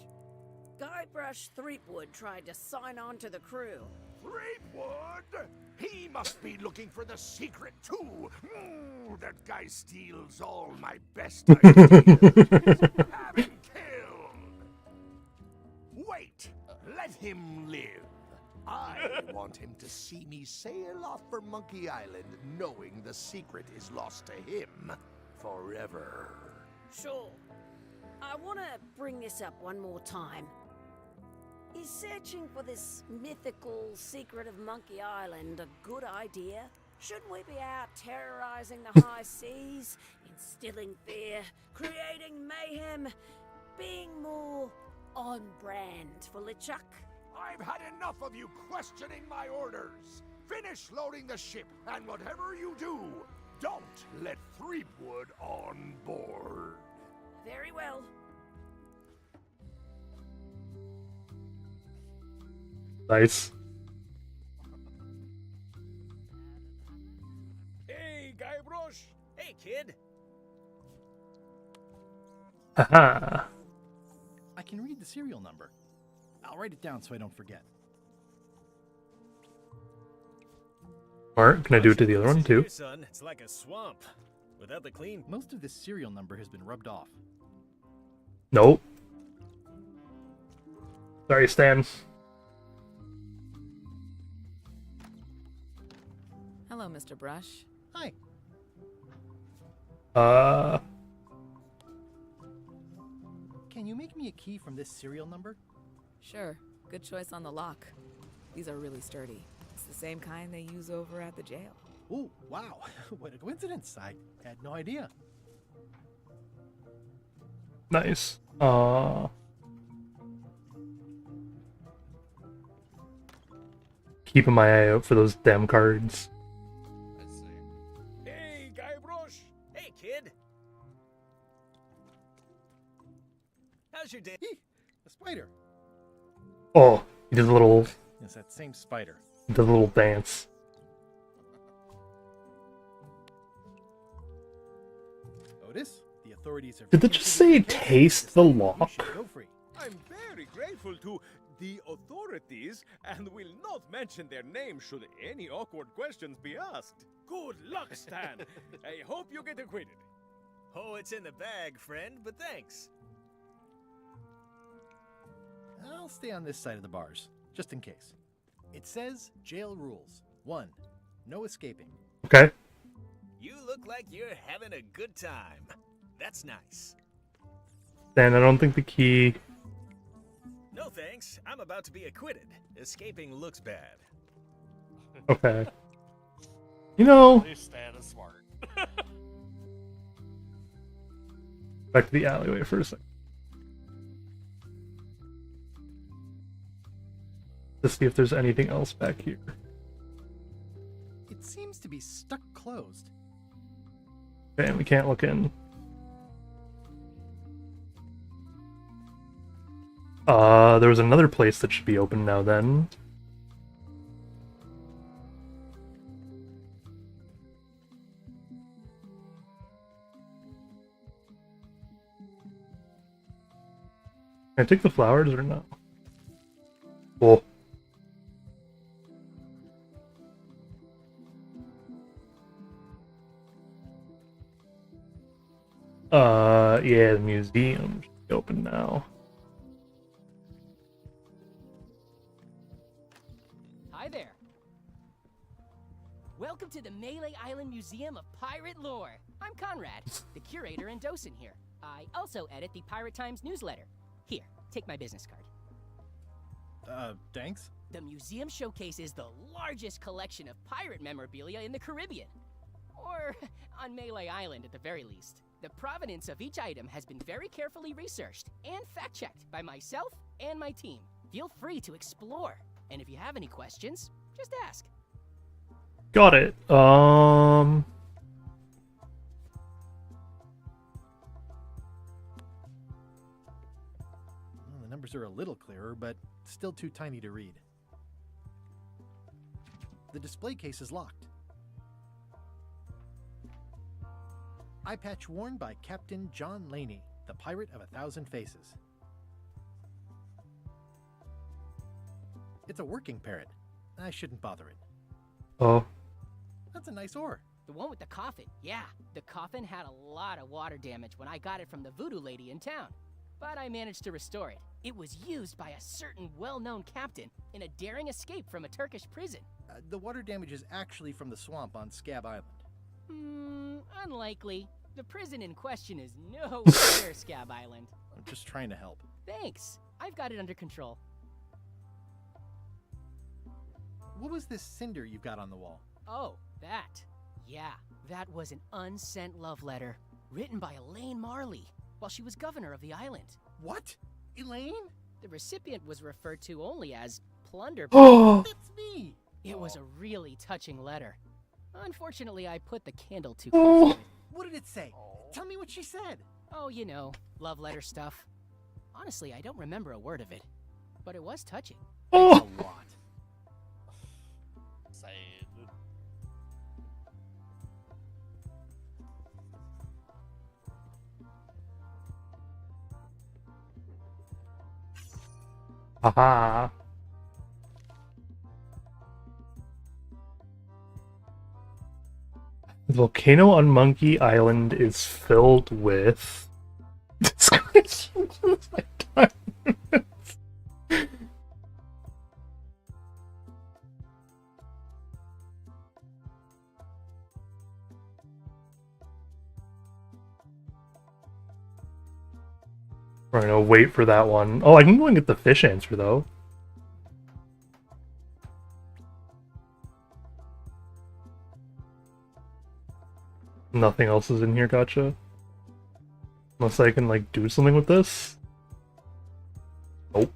Guybrush Threepwood tried to sign on to the crew. Threepwood? He must be looking for the secret too. That guy steals all my best ideas. Have him killed. Wait, let him live. I want him to see me sail off for Monkey Island knowing the secret is lost to him forever. Sure. I want to bring this up one more time. Is searching for this mythical secret of Monkey Island a good idea? Shouldn't we be out terrorizing the high seas, instilling fear, creating mayhem, being more on brand for LeChuck? I've had enough of you questioning my orders. Finish loading the ship, and whatever you do, don't let Threepwood on board. Very well. Nice. Hey, Guybrush! Hey, kid! Haha. I can read the serial number. I'll write it down so I don't forget. Alright, can I do it to the other one too? Here, son, it's like a swamp. Without the clean. Most of this serial number has been rubbed off. Nope. Sorry, Stan. Hello, Mr. Brush. Hi. Can you make me a key from this serial number? Sure. Good choice on the lock. These are really sturdy. It's the same kind they use over at the jail. Oh, wow. What a coincidence. I had no idea. Nice. Keeping my eye out for those damn cards. Hey, Guybrush! Hey, kid! How's your day? A spider. Oh, he does a little. It's that same spider. He does a little dance. Otis, the authorities are. Did it just say taste the lock? Go free. I'm very grateful to the authorities and will not mention their name should any awkward questions be asked. Good luck, Stan. I hope you get acquitted. Oh, it's in the bag, friend, but thanks. I'll stay on this side of the bars, just in case. It says jail rules. 1. No escaping. Okay. You look like you're having a good time. That's nice. Then I don't think the key. No thanks. I'm about to be acquitted. Escaping looks bad. Okay. You know. At least Stan is smart. Back to the alleyway for a second. To see if there's anything else back here. It seems to be stuck closed. Okay, and we can't look in. There was another place that should be open now then. Can I take the flowers or no? Cool. Yeah, the museum should be open now. Hi there. Welcome to the Melee Island Museum of Pirate Lore. I'm Conrad, the curator and docent here. I also edit the Pirate Times newsletter. Here, take my business card. Thanks? The museum showcases the largest collection of pirate memorabilia in the Caribbean. Or on Melee Island at the very least. The provenance of each item has been very carefully researched and fact-checked by myself and my team. Feel free to explore. And if you have any questions, just ask. Got it. Well, the numbers are a little clearer, but still too tiny to read. The display case is locked. Eye patch worn by Captain John Laney, the Pirate of 1,000 Faces. It's a working parrot. I shouldn't bother it. Oh. That's a nice ore. The one with the coffin, yeah. The coffin had a lot of water damage when I got it from the voodoo lady in town. But I managed to restore it. It was used by a certain well-known captain in a daring escape from a Turkish prison. The water damage is actually from the swamp on Scab Island. Unlikely. The prison in question is nowhere near Scab Island. I'm just trying to help. Thanks. I've got it under control. What was this cinder you've got on the wall? Oh, that. Yeah, that was an unsent love letter written by Elaine Marley while she was governor of the island. What? Elaine? The recipient was referred to only as Plunder. That's me! It was a really touching letter. Unfortunately, I put the candle too close to it. What did it say? Tell me what she said. Oh, you know, love letter stuff. Honestly, I don't remember a word of it, but it was touching. That's a lot. Sad. Haha. The volcano on Monkey Island is filled with... This question is like time. We're gonna wait for that one. Oh, I can go and get the fish answer, though. Nothing else is in here, gotcha. Unless I can, like, do something with this? Nope.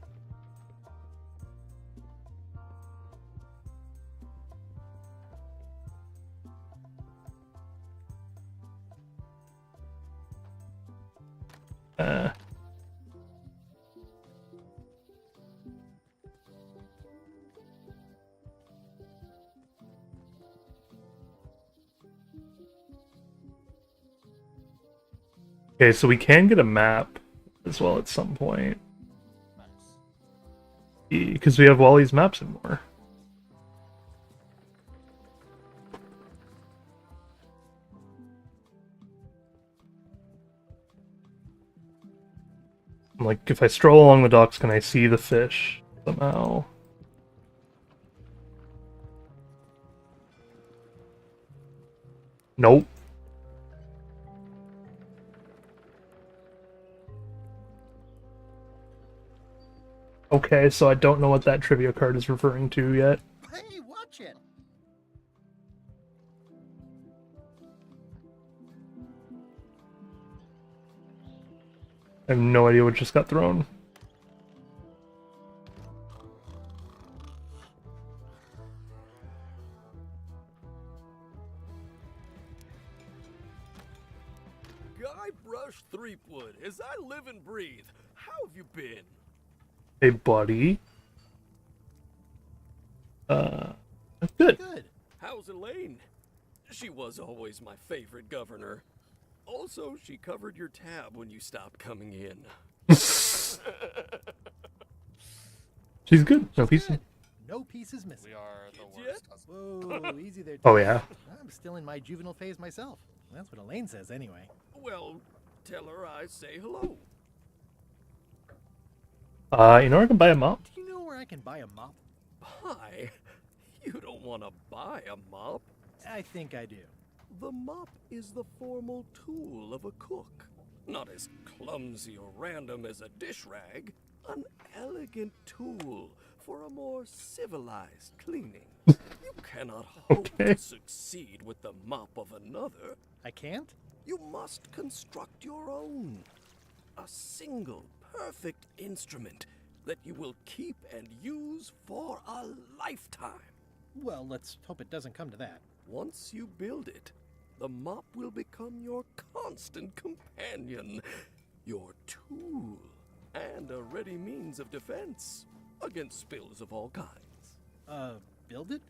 Okay, so we can get a map as well at some point. Because we have Wally's maps and more. Like, if I stroll along the docks, can I see the fish somehow? Nope. Okay, so I don't know what that trivia card is referring to yet. Hey, watch it! I have no idea what just got thrown. Guybrush Threepwood, as I live and breathe, how have you been? Hey, buddy. Good. How's Elaine? She was always my favorite governor. Also, she covered your tab when you stopped coming in. She's good. No pieces. No pieces missing. We are the worst husbands. Whoa, easy there. Oh, yeah. I'm still in my juvenile phase myself. That's what Elaine says anyway. Well, tell her I say hello. You know where I can buy a mop? Do you know where I can buy a mop? Buy? You don't want to buy a mop. I think I do. The mop is the formal tool of a cook. Not as clumsy or random as a dish rag. An elegant tool for a more civilized cleaning. You cannot hope to succeed with the mop of another. I can't? You must construct your own. A single, perfect instrument that you will keep and use for a lifetime. Well, let's hope it doesn't come to that. Once you build it, the mop will become your constant companion, your tool, and a ready means of defense against spills of all kinds. Build it?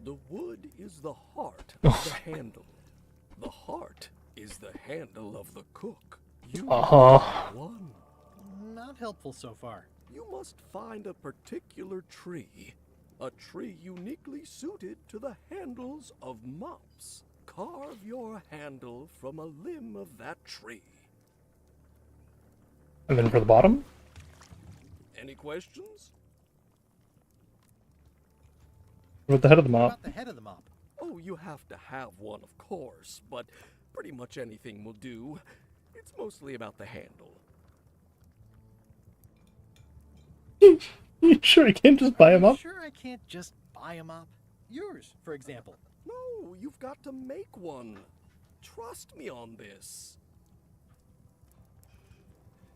The wood is the heart of the handle. The heart is the handle of the cook. You are one. Not helpful so far. You must find a particular tree. A tree uniquely suited to the handles of mops. Carve your handle from a limb of that tree. And then for the bottom? Any questions? What about the head of the What mop? about the head of the mop? Oh, you have to have one, of course, but pretty much anything will do. It's mostly about the handle. You sure I can't just buy a mop? Sure I can't just buy a mop? Yours, for example. No, you've got to make one. Trust me on this.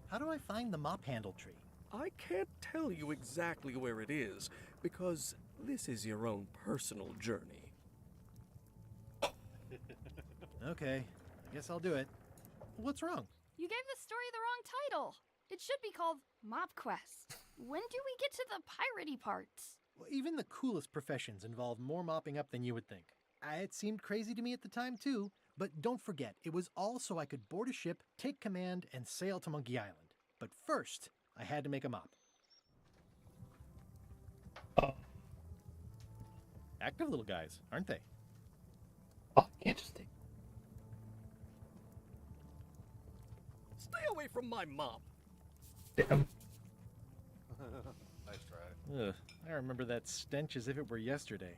How do I find the mop handle tree? I can't tell you exactly where it is, because this is your own personal journey. Okay, I guess I'll do it. What's wrong? You gave the story the wrong title. It should be called Mop Quest. When do we get to the piratey parts? Well, even the coolest professions involve more mopping up than you would think. It seemed crazy to me at the time too, but don't forget, it was all so I could board a ship, take command, and sail to Monkey Island. But first, I had to make a mop. Active little guys, aren't they? Oh, I can't just take. Stay away from my mop. Damn. Nice try. Ugh, I remember that stench as if it were yesterday.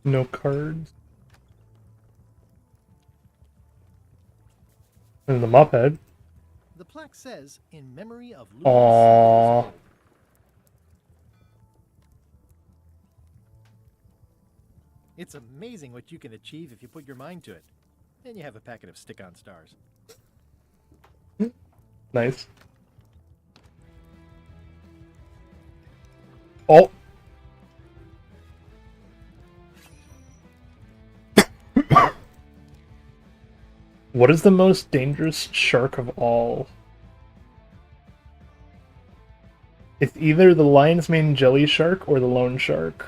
No cards. And the mop head. The plaque says, in memory of Louis. Aww. It's amazing what you can achieve if you put your mind to it. Then you have a packet of stick-on stars. Nice. Oh. What is the most dangerous shark of all? It's either the lion's mane jelly shark or the lone shark.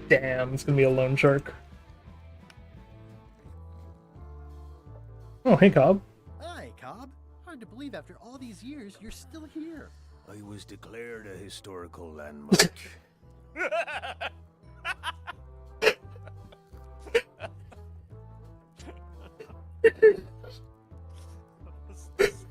Damn, it's gonna be a lone shark. Oh, hey, Cobb. Hi, Cobb. Hard to believe after all these years you're still here. I was declared a historical landmark.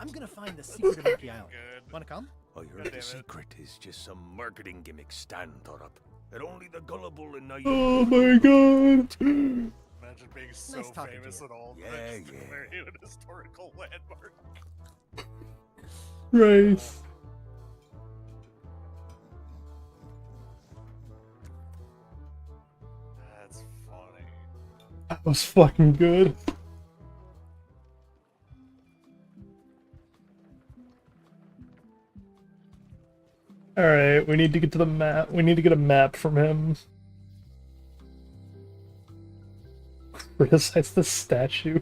I'm gonna find the secret of Monkey Island. Wanna come? I heard the secret is just some marketing gimmick Stan thought up. That only the gullible and naive. Oh my god. Imagine being so Nice talking to famous you. at all. Yeah, that just yeah. declare you an historical landmark. Right. That's funny. That was fucking good. Alright, we need to get to the map. We need to get a map from him. Criticize the statue.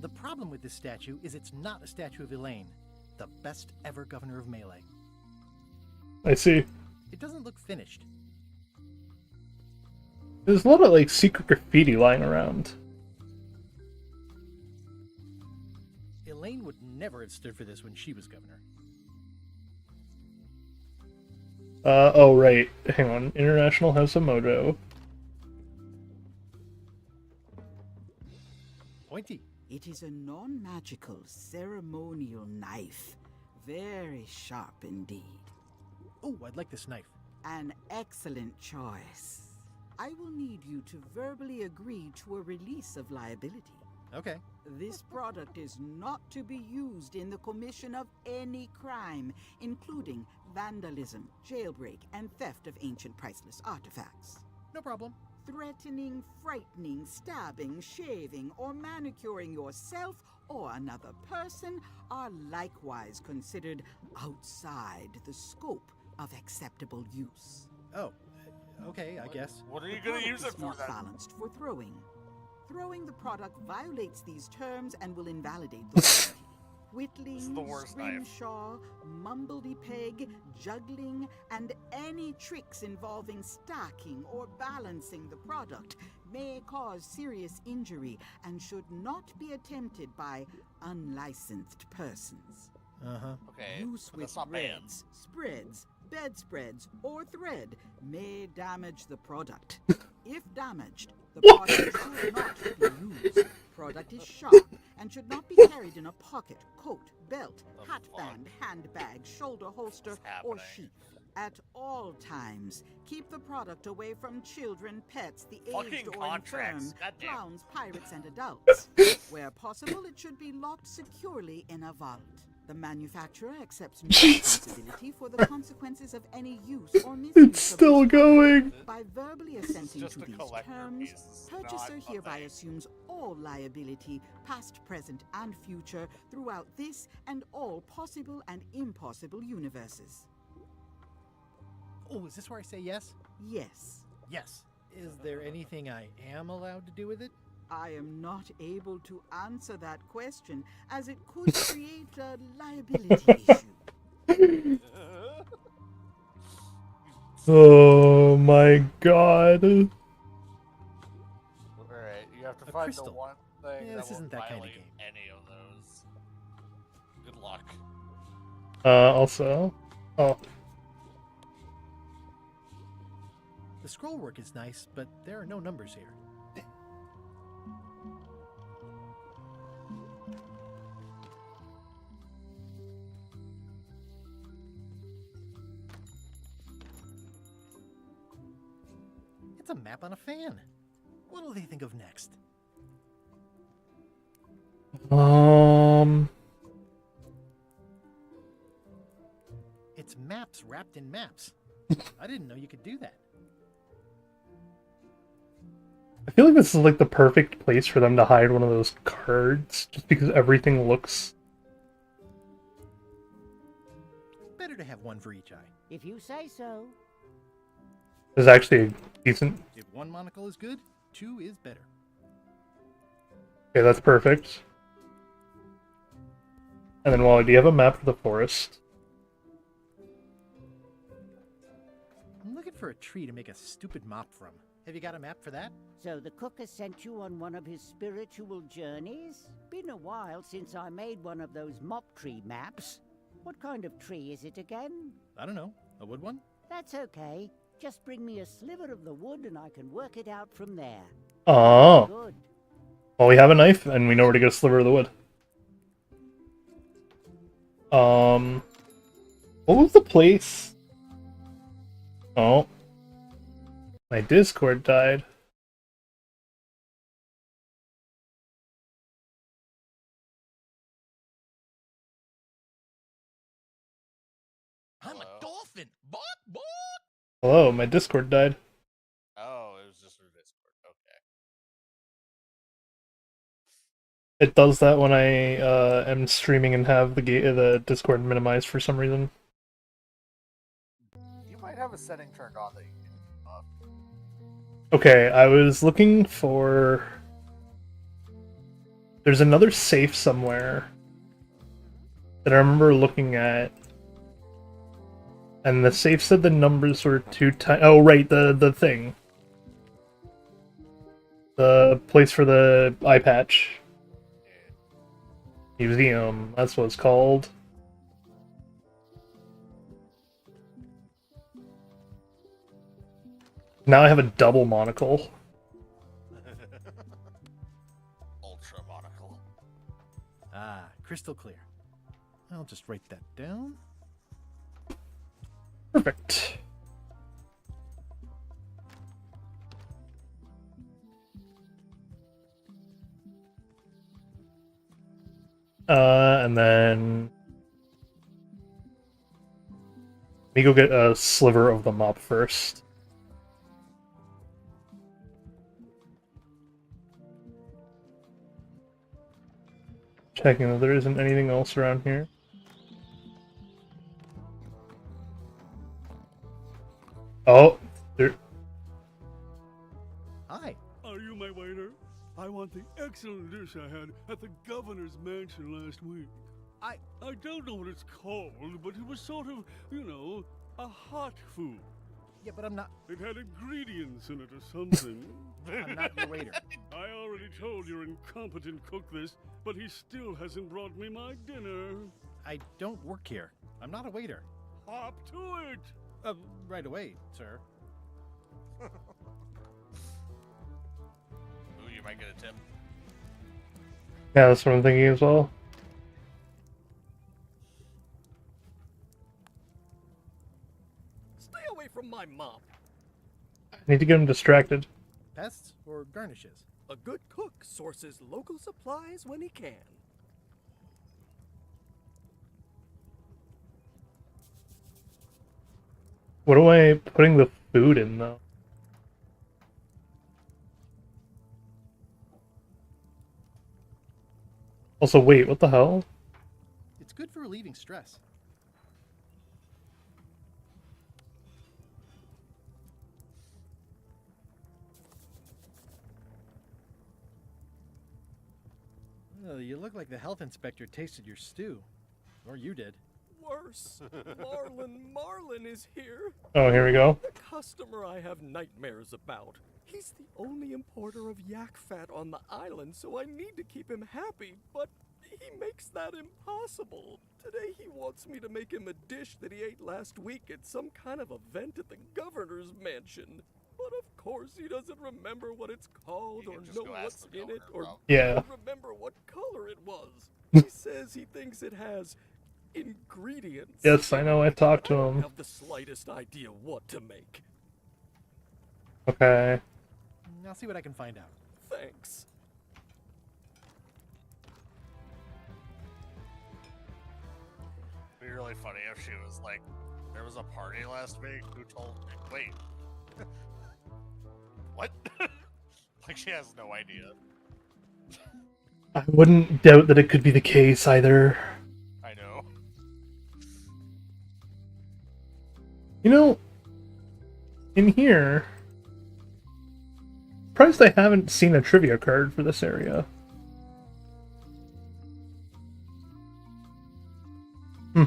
The problem with this statue is it's not a statue of Elaine, the best ever governor of Melee. I see. It doesn't look finished. There's a lot of, like, secret graffiti lying around. Elaine would never have stood for this when she was governor. Oh, right. Hang on. International House of Mojo. Pointy. It is a non-magical ceremonial knife. Very sharp indeed. Oh, I'd like this knife. An excellent choice. I will need you to verbally agree to a release of liability. Okay. This product is not to be used in the commission of any crime, including vandalism, jailbreak, and theft of ancient priceless artifacts. No problem. Threatening, frightening, stabbing, shaving, or manicuring yourself or another person are likewise considered outside the scope of acceptable use. Oh, okay, I guess. What are you The gonna product use it is for not then? balanced for throwing. Throwing the product violates these terms and will invalidate the warranty. Whittling, the worst knife. scrimshaw, mumbledy-peg, juggling, and any tricks involving stacking or balancing the product may cause serious injury and should not be attempted by unlicensed persons. Uh-huh. Okay, Use but with that's not banned. reds, spreads, bedspreads, or thread may damage the product. If damaged, the product should not be used. Product is sharp and should not be carried in a pocket, coat, belt, hatband, handbag, shoulder holster, or happening? sheath. At all times, keep the product away from children, pets, the Fucking aged or contracts, infirm, goddamn. clowns, pirates, and adults. Where possible, it should be locked securely in a vault. The manufacturer accepts no responsibility for the consequences of any use or misuse It's of still this going. product. By verbally assenting just to a these collector terms, piece, it's purchaser not a hereby thing. assumes all liability, past, present, and future, throughout this and all possible and impossible universes. Oh, is this where I say yes? Yes. Yes. Is there anything I am allowed to do with it? I am not able to answer that question, as it could create a liability issue. Oh my god. Alright, you have to A find crystal. the one thing Yeah, that this will isn't that kind of violate any of those. Good luck. Also. Oh. The scroll work is nice, but there are no numbers here. It's a map on a fan. What'll they think of next? It's maps wrapped in maps. I didn't know you could do that. I feel like this is like the perfect place for them to hide one of those cards, just because everything looks... Better to have one for each eye. If you say so. Is actually decent. If one monocle is good, two is better. Okay, that's perfect. And then, Wally, do you have a map for the forest? I'm looking for a tree to make a stupid mop from. Have you got a map for that? So the cook has sent you on one of his spiritual journeys? Been a while since I made one of those mop tree maps. What kind of tree is it again? I don't know. A wood one? That's okay. Just bring me a sliver of the wood and I can work it out from there. Oh. Good. Well, we have a knife, and we know where to get a sliver of the wood. What was the place? Oh. My Discord died. I'm a dolphin. Bark, bark. Hello, my Discord died. Oh, it was just through Discord. Okay. It does that when I am streaming and have the Discord minimized for some reason. You might have a setting turned on that you can off. Okay, I was looking for... There's another safe somewhere that I remember looking at. And the safe said the numbers were too tiny. Oh, right, the thing. The place for the eye patch. Museum, that's what it's called. Now I have a double monocle. Ultra monocle. Ah, crystal clear. I'll just write that down. Perfect. And then... Let me go get a sliver of the mop first. Checking that there isn't anything else around here. Oh, there... Hi. Are you my waiter? I want the excellent dish I had at the governor's mansion last week. I don't know what it's called, but it was sort of, you know, a hot food. Yeah, but I'm not... It had ingredients in it or something. I'm not your waiter. I already told your incompetent cook this, but he still hasn't brought me my dinner. I don't work here. I'm not a waiter. Hop to it! Right away, sir. Ooh, you might get a tip. Yeah, that's what I'm thinking as well. Stay away from my mop. I need to get him distracted. Pests or garnishes? A good cook sources local supplies when he can. What am I putting the food in, though? Also, wait, what the hell? It's good for relieving stress. Well, you look like the health inspector tasted your stew. Or you did. worse. Marlin is here. Oh, here we go. The customer I have nightmares about. He's the only importer of yak fat on the island, so I need to keep him happy, but he makes that impossible. Today he wants me to make him a dish that he ate last week at some kind of event at the governor's mansion. But of course he doesn't remember what it's called or know what's in it or Yeah. remember what color it was. He says he thinks it has ingredients. Yes, I know. I talked to I don't him. have the slightest idea what to make. Okay. I'll see what I can find out. Thanks. It'd be really funny if she was like, there was a party last week, who told me? Wait. What? Like she has no idea. I wouldn't doubt that it could be the case either. I know. You know, in here, surprised I haven't seen a trivia card for this area. Hmm.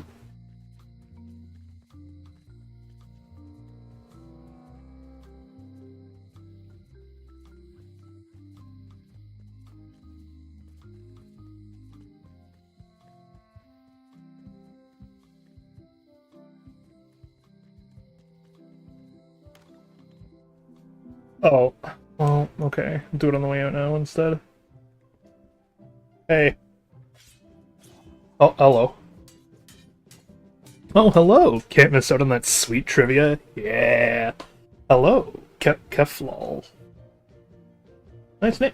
Oh, well, okay. Do it on the way out now instead. Hey. Oh, hello. Oh, hello. Can't miss out on that sweet trivia. Yeah. Hello, Keflal. Nice name.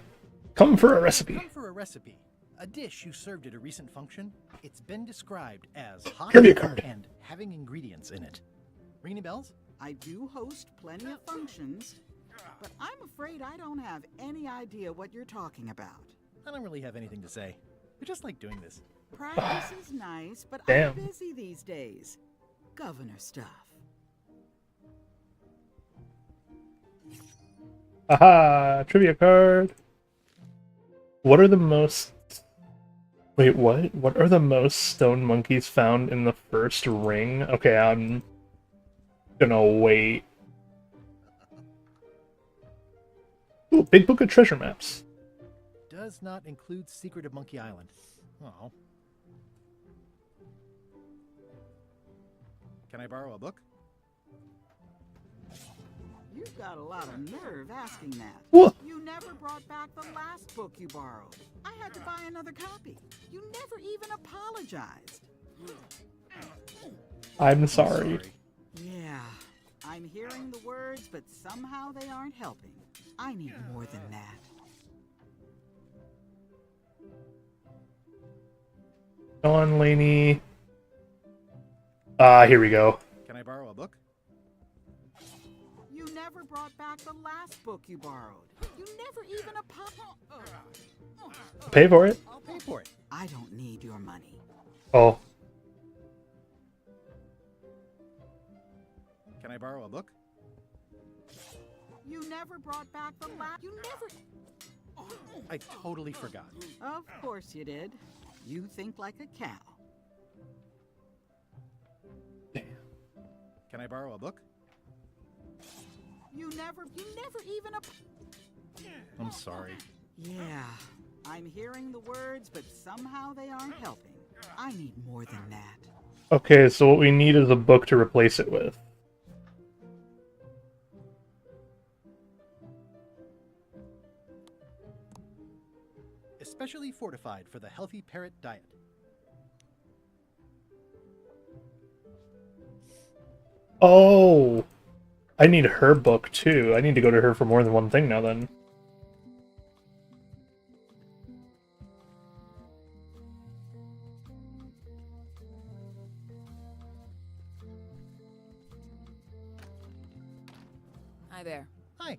Come for a recipe. Come for a recipe. A dish you served at a recent function. It's been described as hot Trivia card. and having ingredients in it. Ring any bells? I do host plenty of functions, but I'm afraid I don't have any idea what you're talking about. I don't really have anything to say. We just like doing this. Practice is nice, but Damn. I'm busy these days. Governor stuff. Aha! Trivia card. What are the most... Wait, what? What are the most stone monkeys found in the first ring? Okay, I'm gonna wait. Ooh, big book of treasure maps. Does not include Secret of Monkey Island. Oh. Can I borrow a book? You've got a lot of nerve asking that. What? You never brought back the last book you borrowed. I had to buy another copy. You never even apologized. I'm sorry. Yeah, I'm hearing the words, but somehow they aren't helping. I need more than that. Go on, Lainey. Ah, here we go. Can I borrow a book? You never brought back the last book you borrowed. You never even apologized. Pay for it. I'll pay for it. I don't need your money. Oh. Can I borrow a book? You never brought back the last. You never. I totally forgot. Of course you did. You think like a cow. Can I borrow a book? You never even I'm sorry. Yeah, I'm hearing the words, but somehow they aren't helping. I need more than that. Okay, so what we need is a book to replace it with. Especially fortified for the healthy parrot diet. Oh! I need her book, too. I need to go to her for more than one thing now, then. Hi there. Hi.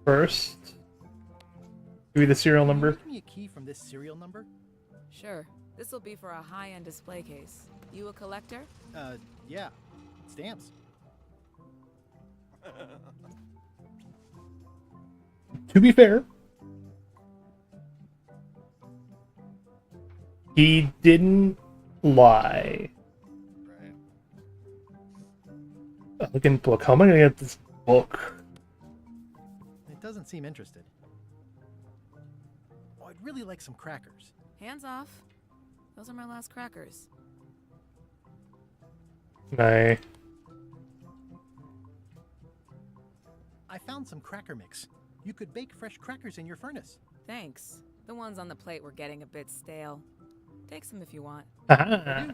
First, give me the serial number. Give me a key from this serial number. Sure. This will be for a high-end display case. You a collector? Yeah. Stamps. To be fair, he didn't lie. Elegant book. How am I gonna get this book? It doesn't seem interested. Oh, I'd really like some crackers. Hands off. Those are my last crackers. Nay. I found some cracker mix. You could bake fresh crackers in your furnace. Thanks. The ones on the plate were getting a bit stale. Take some if you want. Ah.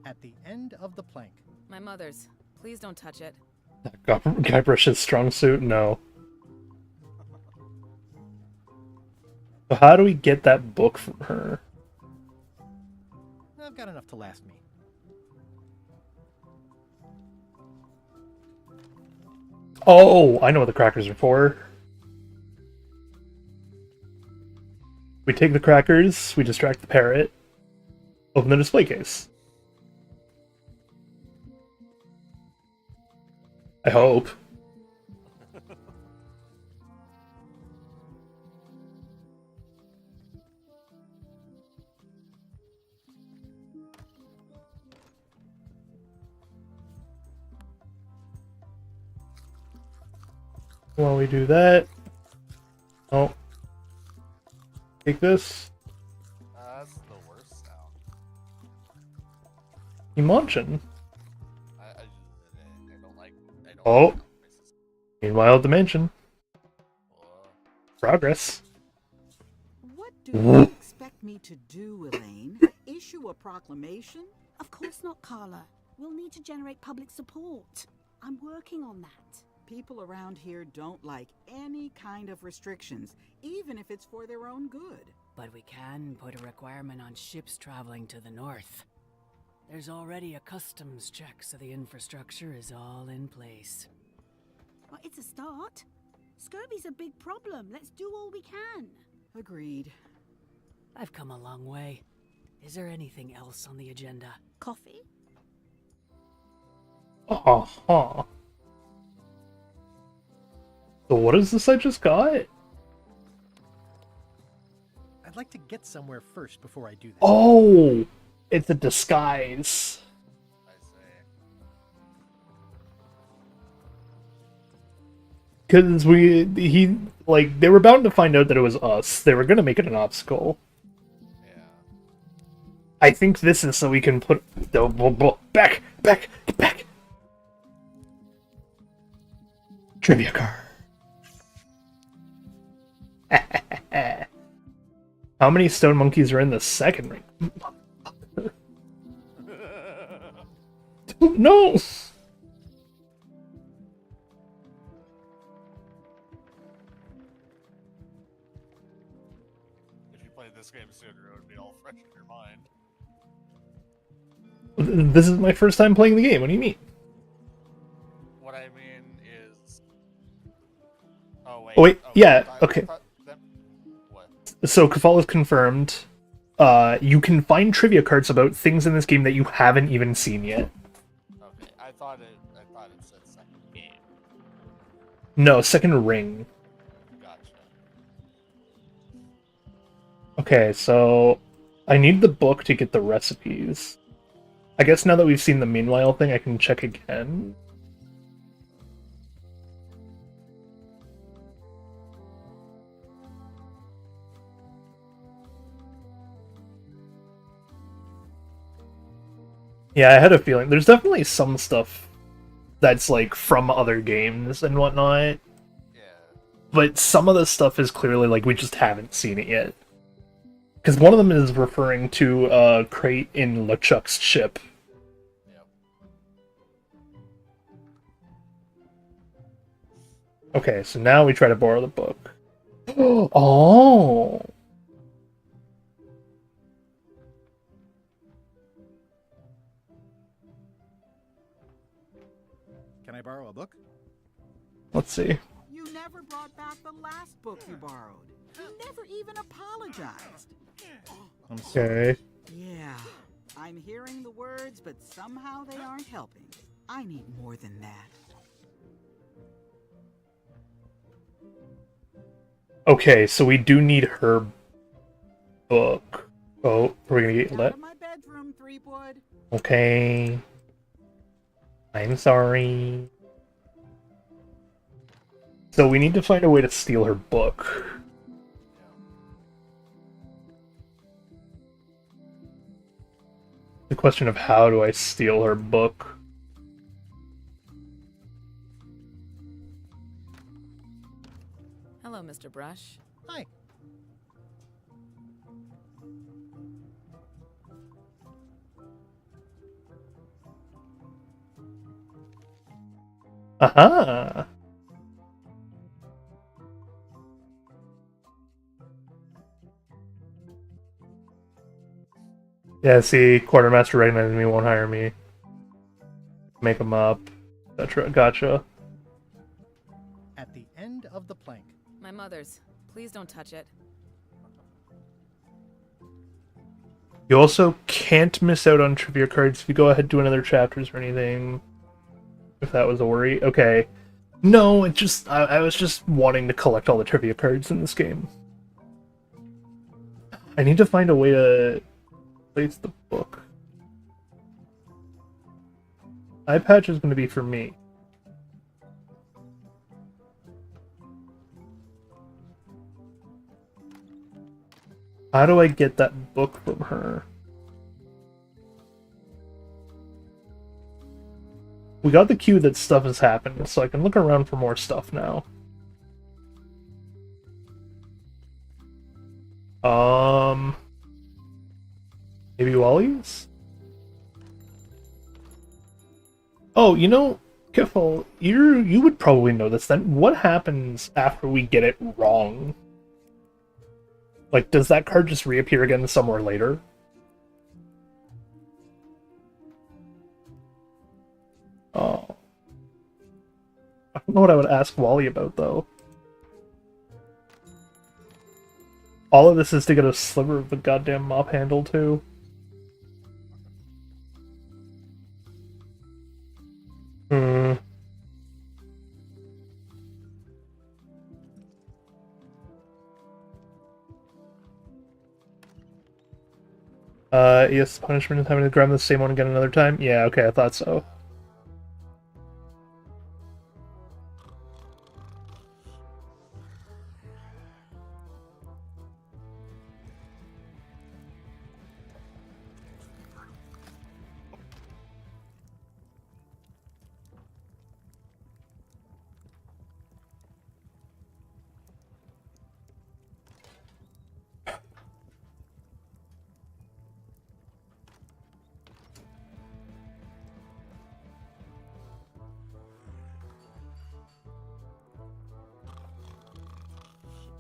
At the end of the plank. My mother's. Please don't touch it. Guybrush's strong suit? No. So how do we get that book from her? I've got enough to last me. Oh, I know what the crackers are for. We take the crackers, we distract the parrot, open the display case. I hope. While we do that, oh, take this. That's the worst sound. You munching? I don't like. Oh, meanwhile, dimension. Progress. What do you expect me to do, Elaine? Issue a proclamation? Of course not, Carla. We'll need to generate public support. I'm working on that. People around here don't like any kind of restrictions, even if it's for their own good. But we can put a requirement on ships traveling to the north. There's already a customs check, so the infrastructure is all in place. Well, it's a start. Scurvy's a big problem. Let's do all we can. Agreed. I've come a long way. Is there anything else on the agenda? Coffee? Uh-huh. So what is this I just got? I'd like to get somewhere first before I do this. Oh! It's a disguise. Because they were bound to find out that it was us. They were gonna make it an obstacle. Yeah. I think this is so we can put back, get back. Trivia card. How many stone monkeys are in the second ring? No! If you played this game sooner, it would be all fresh in your mind. This is my first time playing the game. What do you mean? What I mean is... Oh, wait. Oh, wait. Yeah, I okay. thought that... What? So, Kafal is confirmed. You can find trivia cards about things in this game that you haven't even seen yet. Okay, I thought it said second game. No, second ring. Gotcha. Okay, so I need the book to get the recipes. I guess now that we've seen the meanwhile thing, I can check again. Yeah, I had a feeling. There's definitely some stuff that's, like, from other games and whatnot. Yeah. But some of the stuff is clearly, like, we just haven't seen it yet. Because one of them is referring to a crate in LeChuck's ship. Yep. Okay, so now we try to borrow the book. Oh! Can I borrow a book? Let's see. You never brought back the last book you borrowed. You never even apologized. I'm sorry. Yeah, I'm hearing the words, but somehow they aren't helping. I need more than that. Okay, so we do need her book. Oh, we're gonna get let. My bedroom, Threepwood. Okay. I'm sorry. So we need to find a way to steal her book. The question of how do I steal her book? Hello, Mr. Brush. Hi. Aha! Yeah, see, Quartermaster recognizes me, won't hire me. Make him up. Etc. Gotcha. At the end of the plank. My mother's. Please don't touch it. You also can't miss out on trivia cards if you go ahead and do another chapters or anything. If that was a worry. Okay. No, it just I was just wanting to collect all the trivia cards in this game. I need to find a way to place the book. Eye patch is going to be for me. How do I get that book from her? We got the cue that stuff has happened, so I can look around for more stuff now. Maybe Wally's? Oh, you know, Kiffle, you would probably know this then. What happens after we get it wrong? Like, does that card just reappear again somewhere later? Oh. I don't know what I would ask Wally about, though. All of this is to get a sliver of the goddamn mop handle, too. Hmm. Yes, punishment is having to grab the same one again another time? Yeah, okay, I thought so.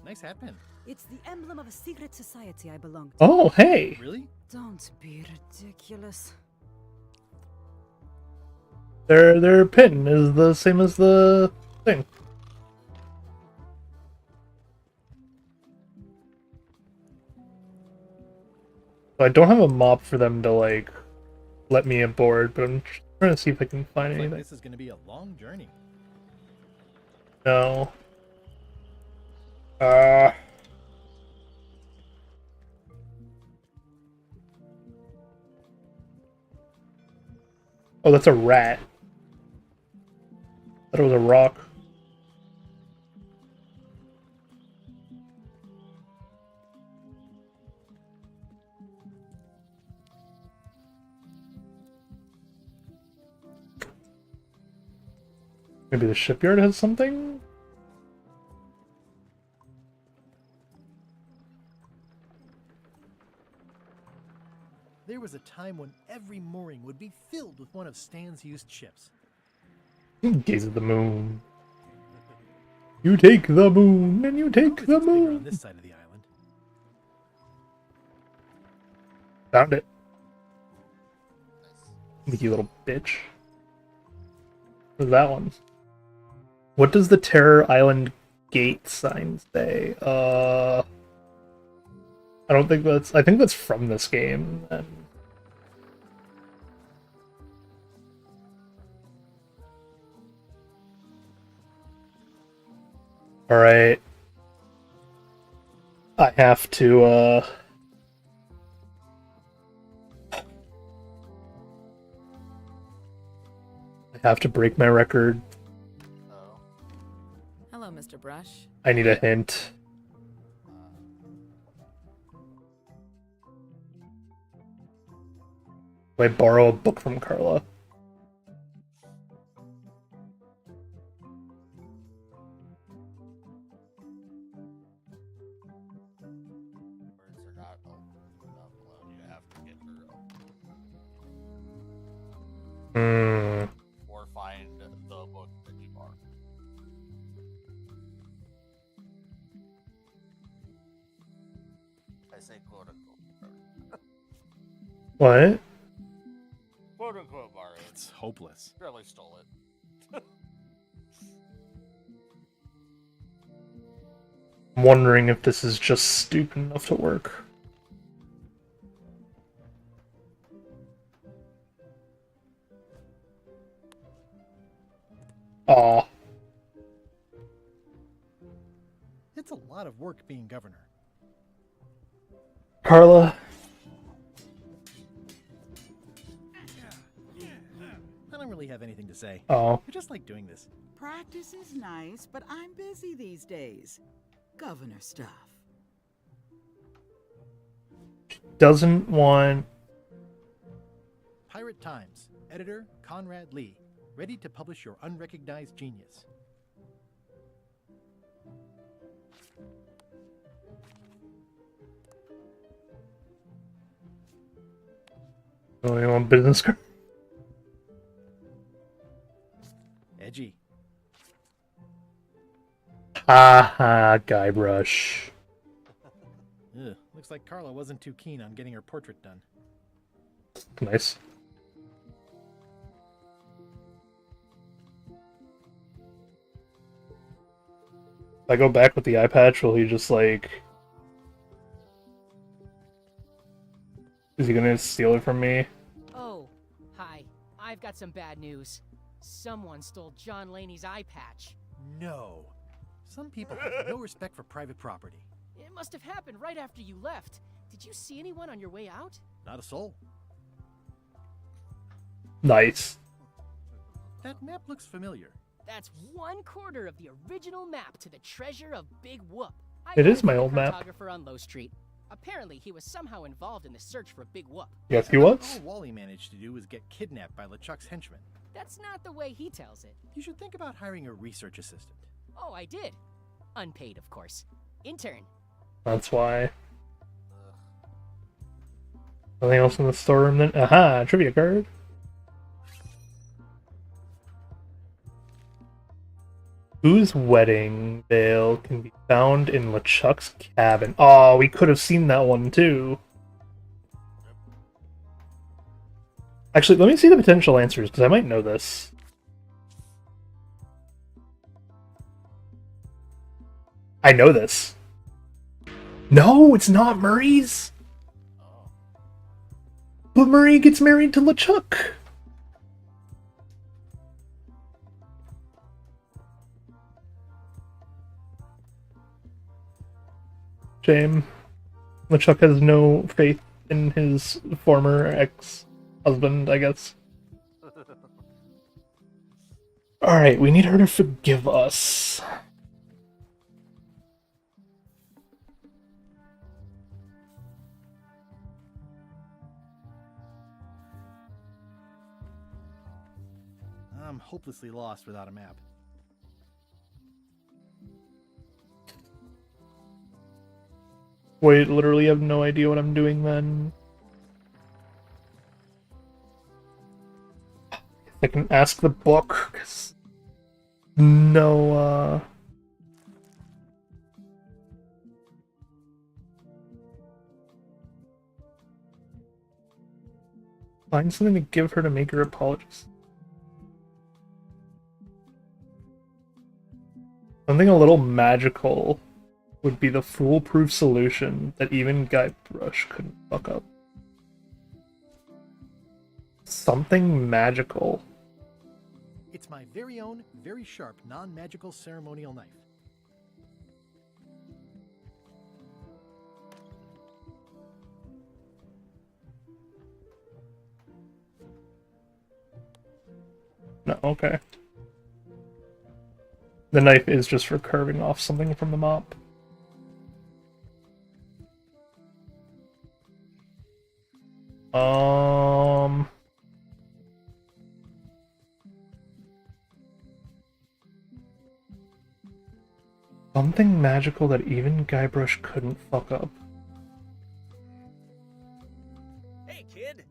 Nice hat pin. It's the emblem of a secret society I belong to. Oh, hey! Really? Don't be ridiculous. Their pin is the same as the thing. So I don't have a mop for them to, like, let me aboard, but I'm trying to see if I can find Looks anything. like this is going to be a long journey. No. Oh, that's a rat. Thought it was a rock. Maybe the shipyard has something? There was a time when every mooring would be filled with one of Stan's used ships. Gaze at the moon. You take the moon, and you take the It's bigger on moon. this side of the island. Found it. You little bitch. What's that one? What does the Terror Island gate sign say? I don't think that's... I think that's from this game, then. Alright. I have to, I have to break my record. Hello, Mr. Brush. I need a hint. Do I borrow a book from Carla? Words are not upload. You have to get her up. Or find the book that you are. I say quote unquote. What? Quote unquote borrowed. It's hopeless. Barely stole it. I'm wondering if this is just stupid enough to work. Aw. It's a lot of work being governor. Carla. I don't really have anything to say. Oh. I just like doing this. Practice is nice, but I'm busy these days. Governor stuff. Doesn't want... Pirate Times. Editor Conrad Lee. Ready to publish your unrecognized genius. Oh, you want business card? Edgy. Haha, Guybrush. Ugh, looks like Carla wasn't too keen on getting her portrait done. Nice. If I go back with the eye patch, will he just like... Is he gonna steal it from me? Oh, hi. I've got some bad news. Someone stole John Laney's eye patch. No. Some people have no respect for private property. It must have happened right after you left. Did you see anyone on your way out? Not a soul. Nice. That map looks familiar. That's 1/4 of the original map to the treasure of Big Whoop. It is my old map. Cartographer on Low Street. Apparently, he was somehow involved in the search for Big Whoop. Yes, he was. All Wally managed to do was get kidnapped by LeChuck's henchmen. That's not the way he tells it. You should think about hiring a research assistant. Oh, I did. Unpaid, of course. Intern. That's why. Nothing else in the storeroom then? Aha! Trivia card. Whose wedding veil can be found in LeChuck's cabin? Oh, we could have seen that one too. Actually, let me see the potential answers, because I might know this. I know this. No, it's not Murray's. But Murray gets married to LeChuck. Shame. LeChuck has no faith in his former ex-husband, I guess. Alright, we need her to forgive us. I'm hopelessly lost without a map. Wait, literally have no idea what I'm doing then. I can ask the book, 'cause no, find something to give her to make her apologies. Something a little magical would be the foolproof solution that even Guybrush couldn't fuck up. Something magical. It's my very own, very sharp, non-magical ceremonial knife. No. okay. The knife is just for carving off something from the mop. Something magical that even Guybrush couldn't fuck up. Hey, kid.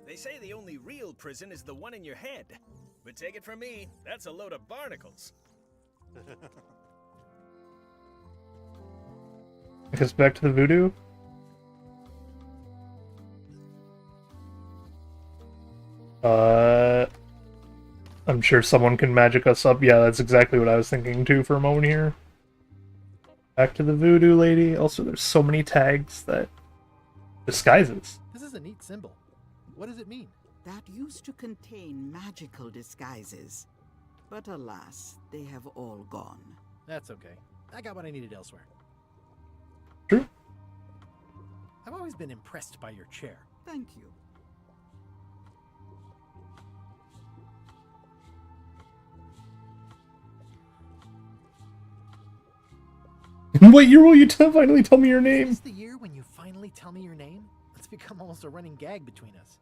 They say the only real prison is the one in your head. But take it from me, that's a load of barnacles. I guess back to the voodoo. I'm sure someone can magic us up. Yeah, that's exactly what I was thinking too for a moment here. Back to the voodoo lady. Also, there's so many tags that disguises. This is a neat symbol. What does it mean? That used to contain magical disguises. But alas, they have all gone. That's okay. I got what I needed elsewhere. True. I've always been impressed by your chair. Thank you. What year will you finally tell me your name? Is this the year when you finally tell me your name? It's become almost a running gag between us.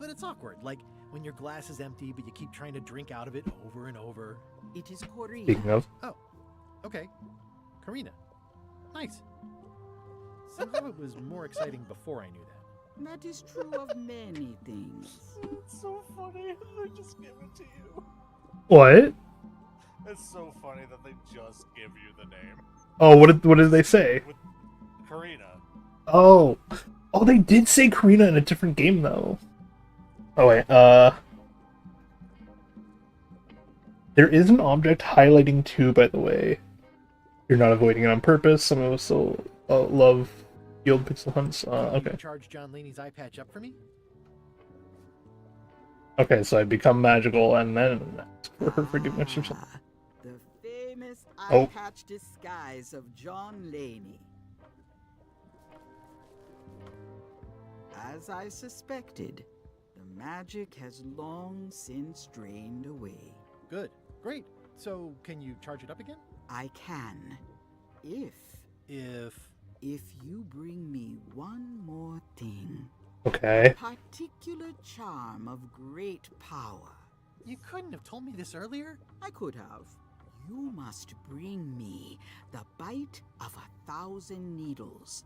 But it's awkward, like when your glass is empty but you keep trying to drink out of it over and over. It is Corina. Speaking of. Oh, okay. Karina. Nice. Somehow it was more exciting before I knew that. That is true of many things. It's so funny. They just give it to you. What? It's so funny that they just give you the name. Oh, what did they say? With Karina. Oh, they did say Karina in a different game though. Oh wait, there is an object highlighting too, by the way. You're not avoiding it on purpose. Some of us still love the old pixel hunts. Okay. Can you charge John Laney's eye patch up for me? Okay, so I become magical and then ask for her forgiveness or something. The famous Oh. eye patch disguise of John Laney. As I suspected, the magic has long since drained away. Good. Great. So, can you charge it up again? I can. If you bring me one more thing. Okay. A particular charm of great power. You couldn't have told me this earlier? I could have. You must bring me the bite of 1,000 needles.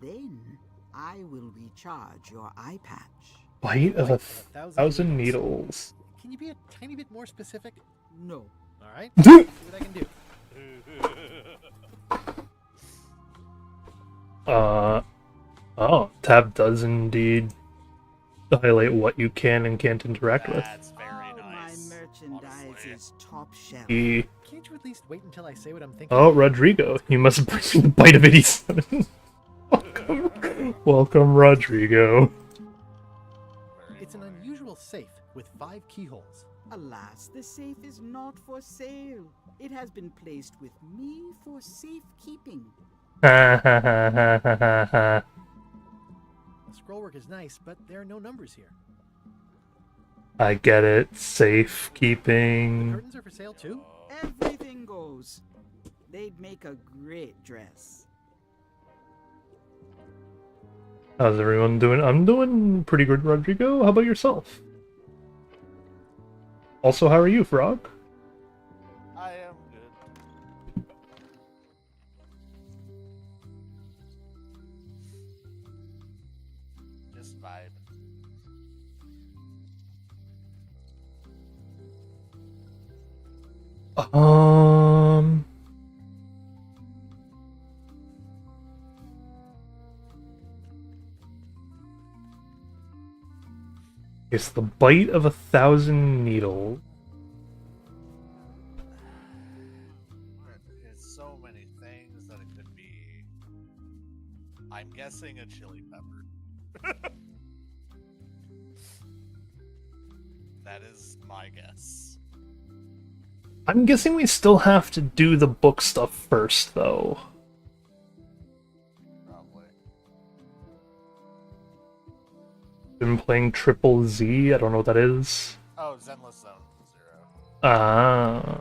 Then I will recharge your eye patch. Bite of 1,000 needles. Can you be a tiny bit more specific? No. All right. See what I can do. Oh, tab does indeed highlight what you can and can't interact with. That's very nice. My merchandise is top shelf. Can't you at least wait until I say what I'm thinking? Oh, Rodrigo, you must bring me the bite of 87. Welcome, Rodrigo. It's an unusual safe with 5 keyholes. Alas, the safe is not for sale. It has been placed with me for safekeeping. Ha ha ha ha ha ha. The scrollwork is nice, but there are no numbers here. I get it. The Safekeeping. curtains are for sale too? Everything goes. They'd make a great dress. How's everyone doing? I'm doing pretty good, Rodrigo. How about yourself? Also, how are you, Frog? I am good. Just vibe. It's the bite of 1,000 needles. It's so many things that it could be. I'm guessing a chili pepper. That is my guess. I'm guessing we still have to do the book stuff first, though. Probably. Been playing Triple Z. I don't know what that is. Oh, Zenless Zone 0. Ah.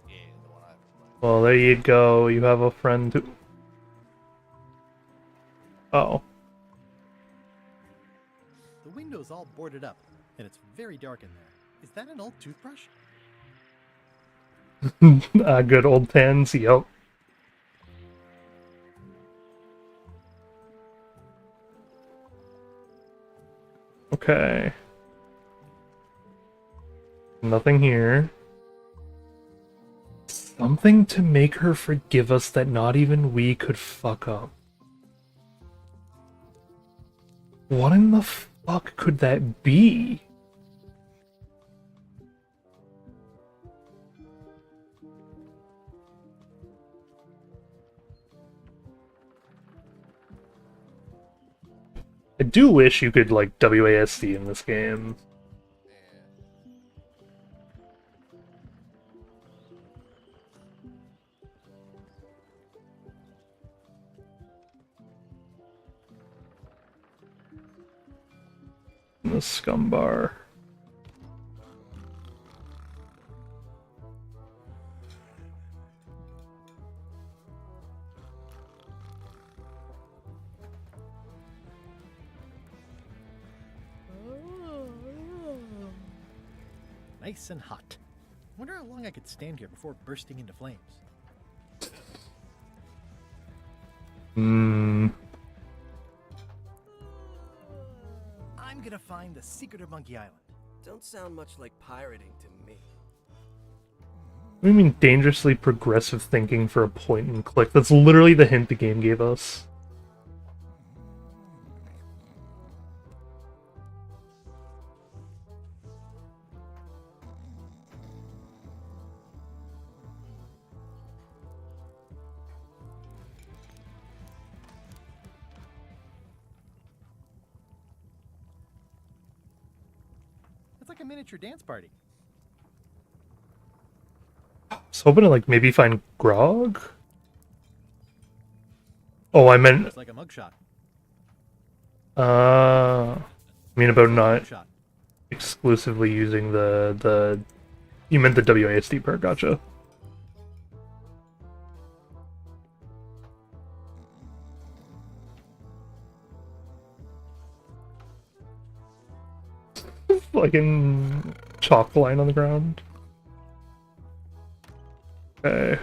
Yeah, the one I've been playing. Well, there you go. You have a friend who... Oh. The window's all boarded up, and it's very dark in there. Is that an old toothbrush? Good old Tans, yep. Okay. Nothing here. Something to make her forgive us that not even we could fuck up. What in the fuck could that be? I do wish you could, like, WASD in this game. The scum bar. Nice and hot. Wonder how long I could stand here before bursting into flames. Hmm. I'm gonna find the secret of Monkey Island. Don't sound much like pirating to me. What do you mean dangerously progressive thinking for a point and click? That's literally the hint the game gave us. It's like a miniature dance party. I was hoping to, like, maybe find grog? Oh, I meant... It's like a mugshot. I mean about not exclusively using the... You meant the WASD part, gotcha. Fucking chalk line on the ground. Okay.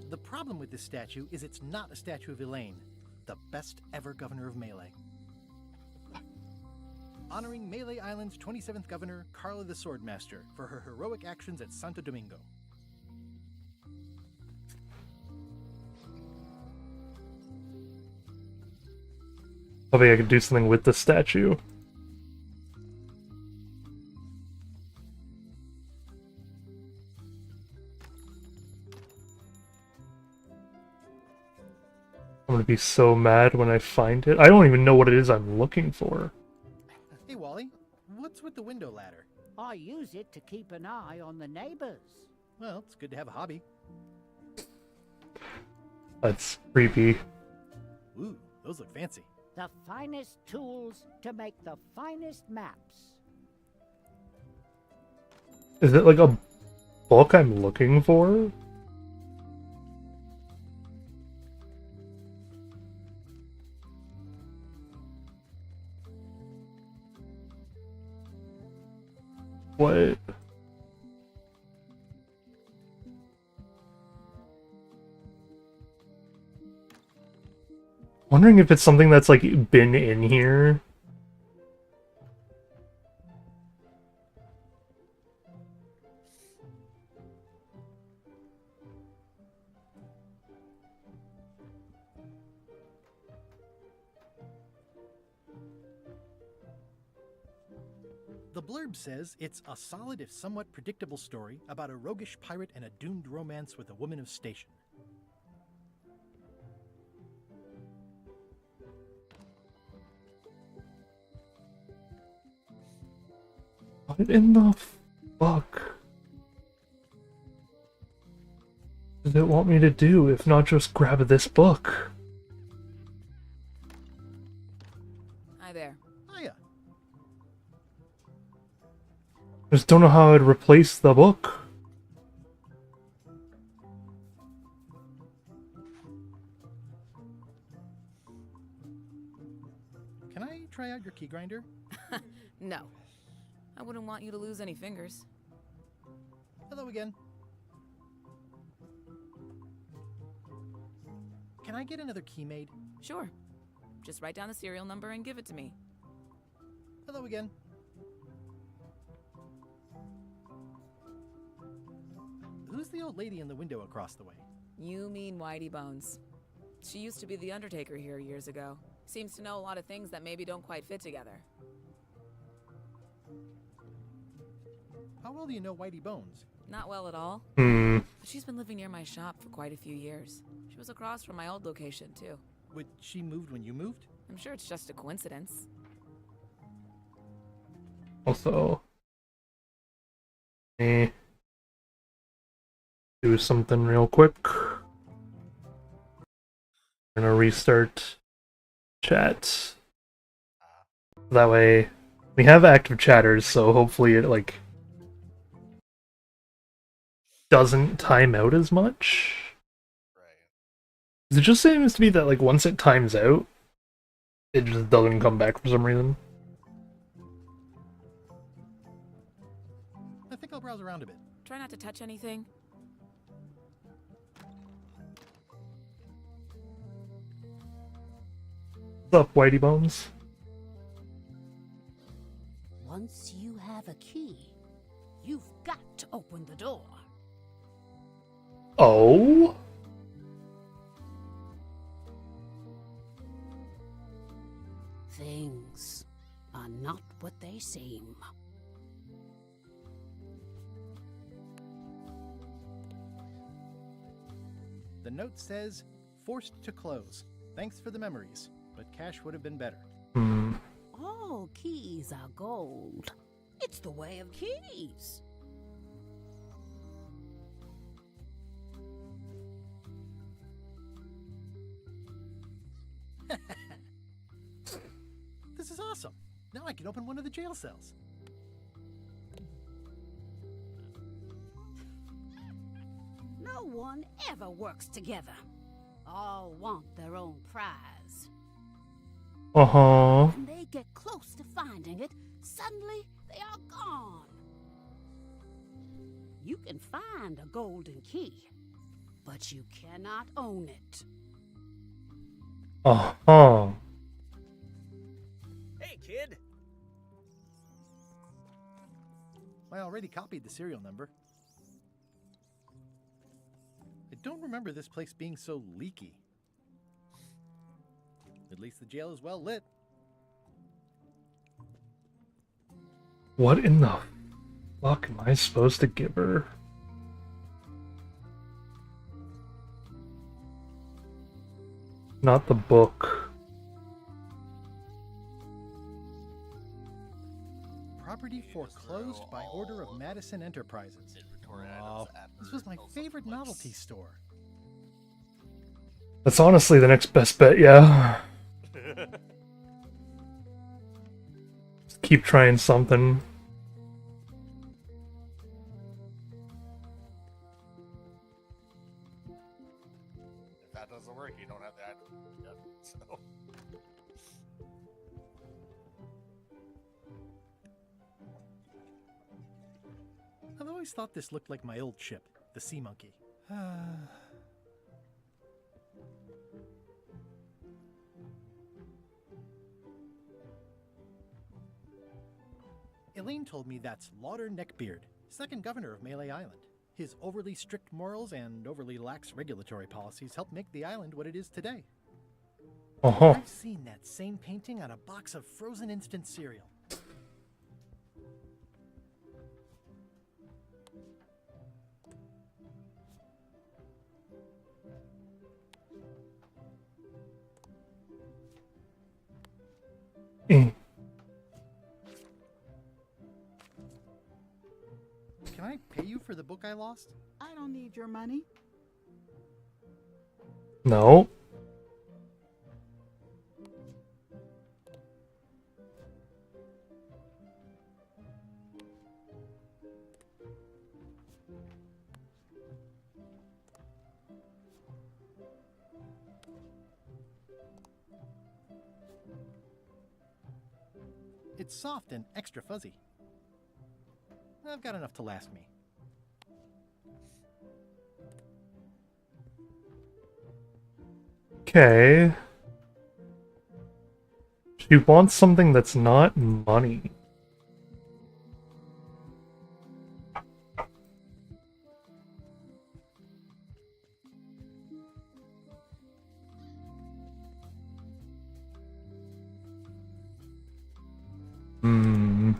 The problem with this statue is it's not a statue of Elaine, the best ever governor of Melee. Honoring Melee Island's 27th governor, Carla the Swordmaster, for her heroic actions at Santo Domingo. Hoping I could do something with the statue. I'm gonna be so mad when I find it. I don't even know what it is I'm looking for. Hey, Wally, what's with the window ladder? I use it to keep an eye on the neighbors. Well, it's good to have a hobby. That's creepy. Ooh, those look fancy. The finest tools to make the finest maps. Is it like a book I'm looking for? What? Wondering if it's something that's like been in here. The blurb says it's a solid if somewhat predictable story about a roguish pirate and a doomed romance with a woman of station. What in the fuck does it want me to do if not just grab this book? Hi there. Hiya. Just don't know how I'd replace the book. Can I try out your key grinder? No. I wouldn't want you to lose any fingers. Hello again. Can I get another key made? Sure. Just write down the serial number and give it to me. Hello again. Who's the old lady in the window across the way? You mean Whitey Bones. She used to be the Undertaker here years ago. Seems to know a lot of things that maybe don't quite fit together. How well do you know Whitey Bones? Not well at all. Hmm. But she's been living near my shop for quite a few years. She was across from my old location, too. Wait, she moved when you moved? I'm sure it's just a coincidence. Also, me do something real quick. I'm gonna restart chat. That way, we have active chatters, so hopefully it like doesn't time out as much. It just seems to be that like once it times out, it just doesn't come back for some reason. I think I'll browse around a bit. Try not to touch anything. What's up, Whitey Bones? Once you have a key, you've got to open the door. Oh? Things are not what they seem. The note says, forced to close. Thanks for the memories, but cash would have been better. Hmm. All keys are gold. It's the way of keys. This is awesome. Now I can open one of the jail cells. No one ever works together. All want their own prize. Uh-huh. When they get close to finding it, suddenly they are gone. You can find a golden key, but you cannot own it. Uh-huh. Hey, kid. I already copied the serial number. I don't remember this place being so leaky. At least the jail is well lit. What in the fuck am I supposed to give her? Not the book. Property foreclosed by order of Madison Enterprises. Wow, this was my favorite novelty store. That's honestly the next best bet, yeah. Just keep trying something. If that doesn't work, you don't have the item yet, so. I've always thought this looked like my old ship, the Sea Monkey. Elaine told me that's Lauder Neckbeard, second governor of Melee Island. His overly strict morals and overly lax regulatory policies helped make the island what it is today. Uh-huh. I've seen that same painting on a box of frozen instant cereal. for the book I lost? I don't need your money. No. It's soft and extra fuzzy. I've got enough to last me. Okay. She wants something that's not money. Hmm.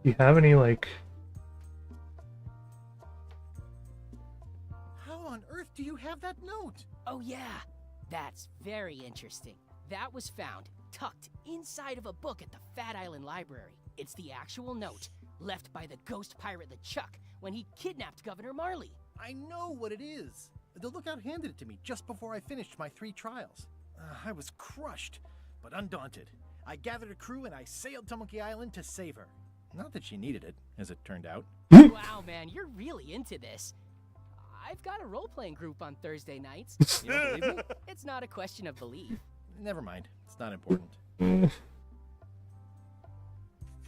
Do you have any, like... How on earth do you have that note? Oh yeah, that's very interesting. That was found tucked inside of a book at the Fat Island Library. It's the actual note left by the ghost pirate LeChuck when he kidnapped Governor Marley. I know what it is. The lookout handed it to me just before I finished my 3 trials. I was crushed, but undaunted. I gathered a crew and I sailed to Monkey Island to save her. Not that she needed it, as it turned out. Wow, man, you're really into this. I've got a role-playing group on Thursday nights. You don't believe me? It's not a question of belief. Never mind. It's not important.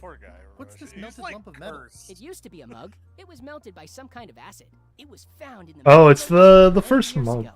Poor guy. What's this He's melted like lump of metal? cursed. It used to be a mug. It was melted by some kind of acid. It was found in the Oh, it's the 20 first years mug. ago,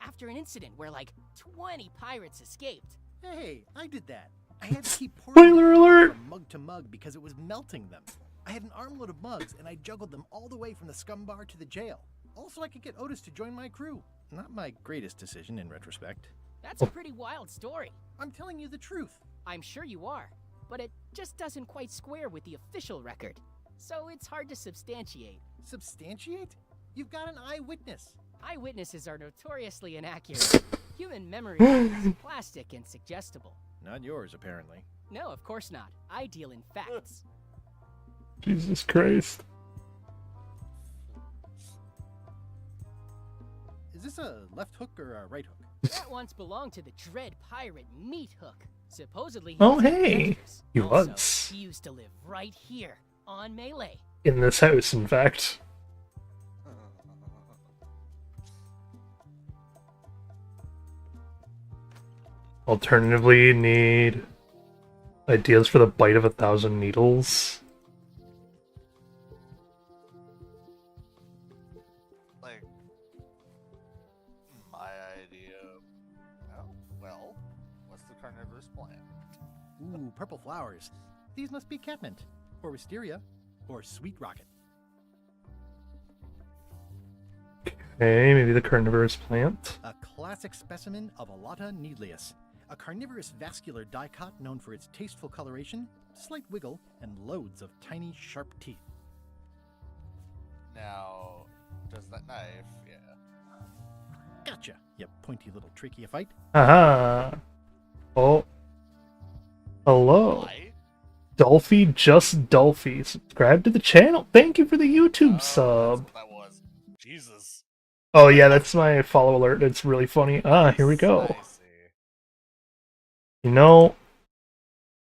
after an incident where like 20 pirates escaped. Hey, I did that. I had to keep pouring Spoiler it alert! from mug to mug because it was melting them. I had an armload of mugs and I juggled them all the way from the scum bar to the jail. Also, I could get Otis to join my crew. Not my greatest decision in retrospect. That's a pretty wild story. I'm telling you the truth. I'm sure you are, but it just doesn't quite square with the official record. So it's hard to substantiate. Substantiate? You've got an eyewitness. Eyewitnesses are notoriously inaccurate. Human memory is plastic and suggestible. Not yours, apparently. No, of course not. I deal in facts. Jesus Christ. Is this a left hook or a right hook? That once belonged to the dread pirate Meat Hook. Supposedly he Oh, was hey. adventurous. He Also, was. he used to live right here on Melee. In this house, in fact. Alternatively, you need ideas for the bite of 1,000 needles. Like, my idea. Oh, well, what's the carnivorous plan? Ooh, purple flowers. These must be catmint, or wisteria, or sweet rocket. Okay, maybe the carnivorous plant. A classic specimen of Alata needleus, a carnivorous vascular dicot known for its tasteful coloration, slight wiggle, and loads of tiny, sharp teeth. Now, does that knife? Yeah. Gotcha, you pointy little tracheophyte. Aha! Oh. Hello. Why? Dolphy, just Dolphy. Subscribe to the channel. Thank you for the YouTube sub. That's what that was. Jesus. Oh yeah, that's my follow alert. It's really funny. Ah, here we go. You know,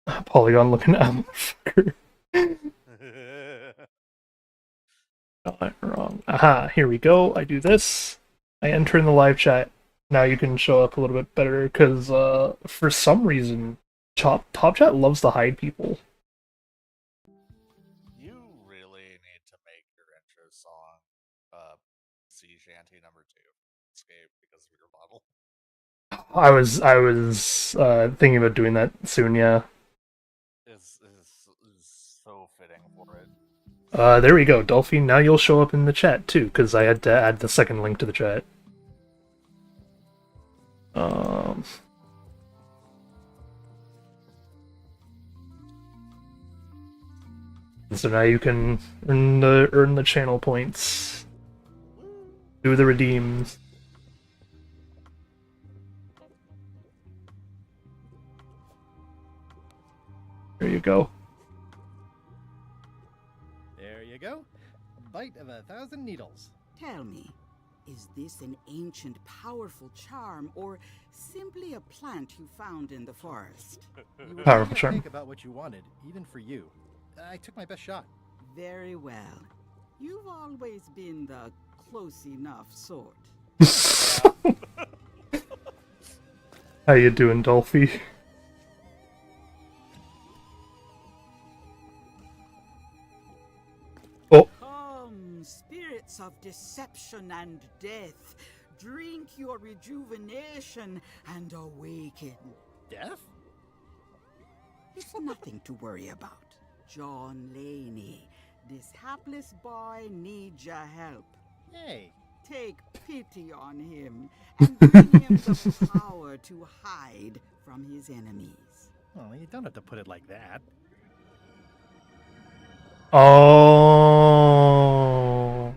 Polygon looking at motherfucker. Not wrong. Aha, here we go. I do this. I enter in the live chat. Now you can show up a little bit better because for some reason, Top Chat loves to hide people. You really need to make your intro song Sea Shanty #2. Escape because of your bottle. I was thinking about doing that soon, yeah. Is so fitting for it. There we go, Dolphy. Now you'll show up in the chat too, because I had to add the second link to the chat. So now you can earn the channel points. Do the redeems. There you go. There you go. Bite of 1,000 needles. Tell me, is this an ancient, powerful charm, or simply a plant you found in the forest? You were Powerful very charm. opaque about what you wanted, even for you. I took my best shot. Very well. You've always been the close enough sort. How you doing, Dolphy? Oh. Come, spirits of deception and death, drink your rejuvenation and awaken. Death? It's nothing to worry about. John Laney, this hapless boy needs your help. Hey. Take pity on him and bring him the power to hide from his enemies. Well, you don't have to put it like that. Oh.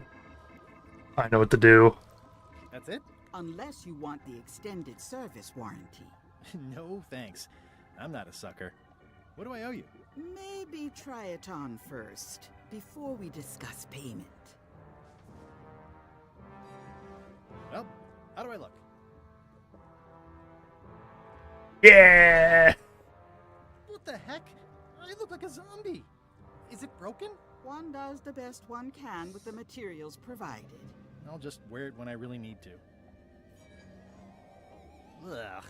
I know what to do. That's it? Unless you want the extended service warranty. No, thanks. I'm not a sucker. What do I owe you? Maybe try it on first, before we discuss payment. Well, how do I look? Yeah! What the heck? I look like a zombie. Is it broken? One does the best one can with the materials provided. I'll just wear it when I really need to. Ugh.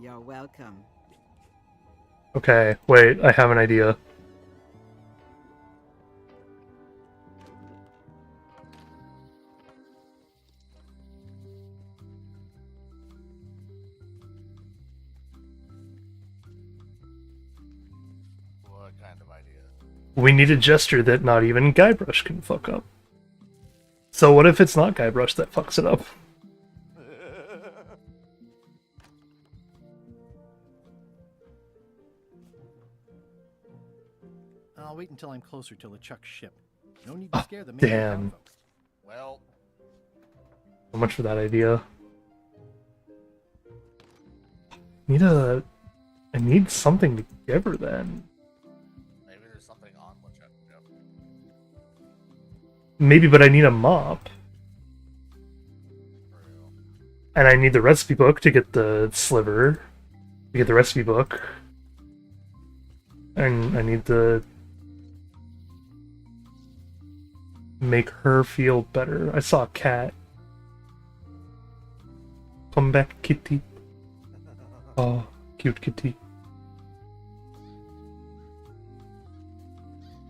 You're welcome. Okay, wait, I have an idea. What kind of idea? We need a gesture that not even Guybrush can fuck up. So what if it's not Guybrush that fucks it up? I'll wait until I'm closer to LeChuck's ship. No need to scare the main Damn. town folks. Well, So much for that idea. I need something to give her then. maybe there's something on which I yep. Maybe, but I need a mop. And I need the recipe book to get the sliver. To get the recipe book. And I need to make her feel better. I saw a cat. Come back, kitty. Oh, cute kitty.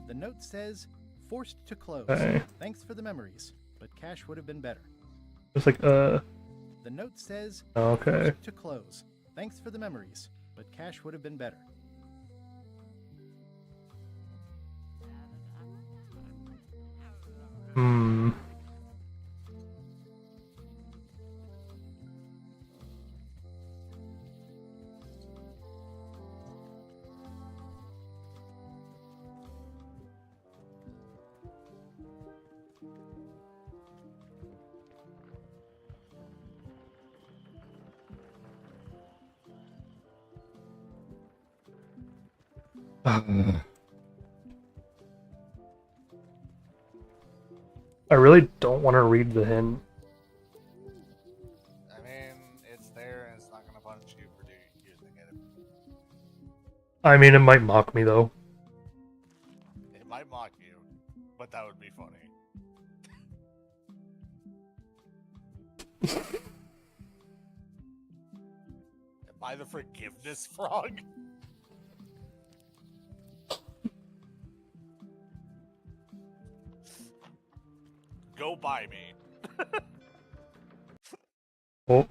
The note says, forced to close. Okay. Thanks for the memories, but cash would have been better. It's like, The note says, Okay. forced to close. Thanks for the memories, but cash would have been better. Hmm. I really don't want to read the hint. I mean, it's there and it's not gonna punish you for using it. I mean, it might mock me though. It might mock you, but that would be funny. Am I the forgiveness frog? Go by me. Oh.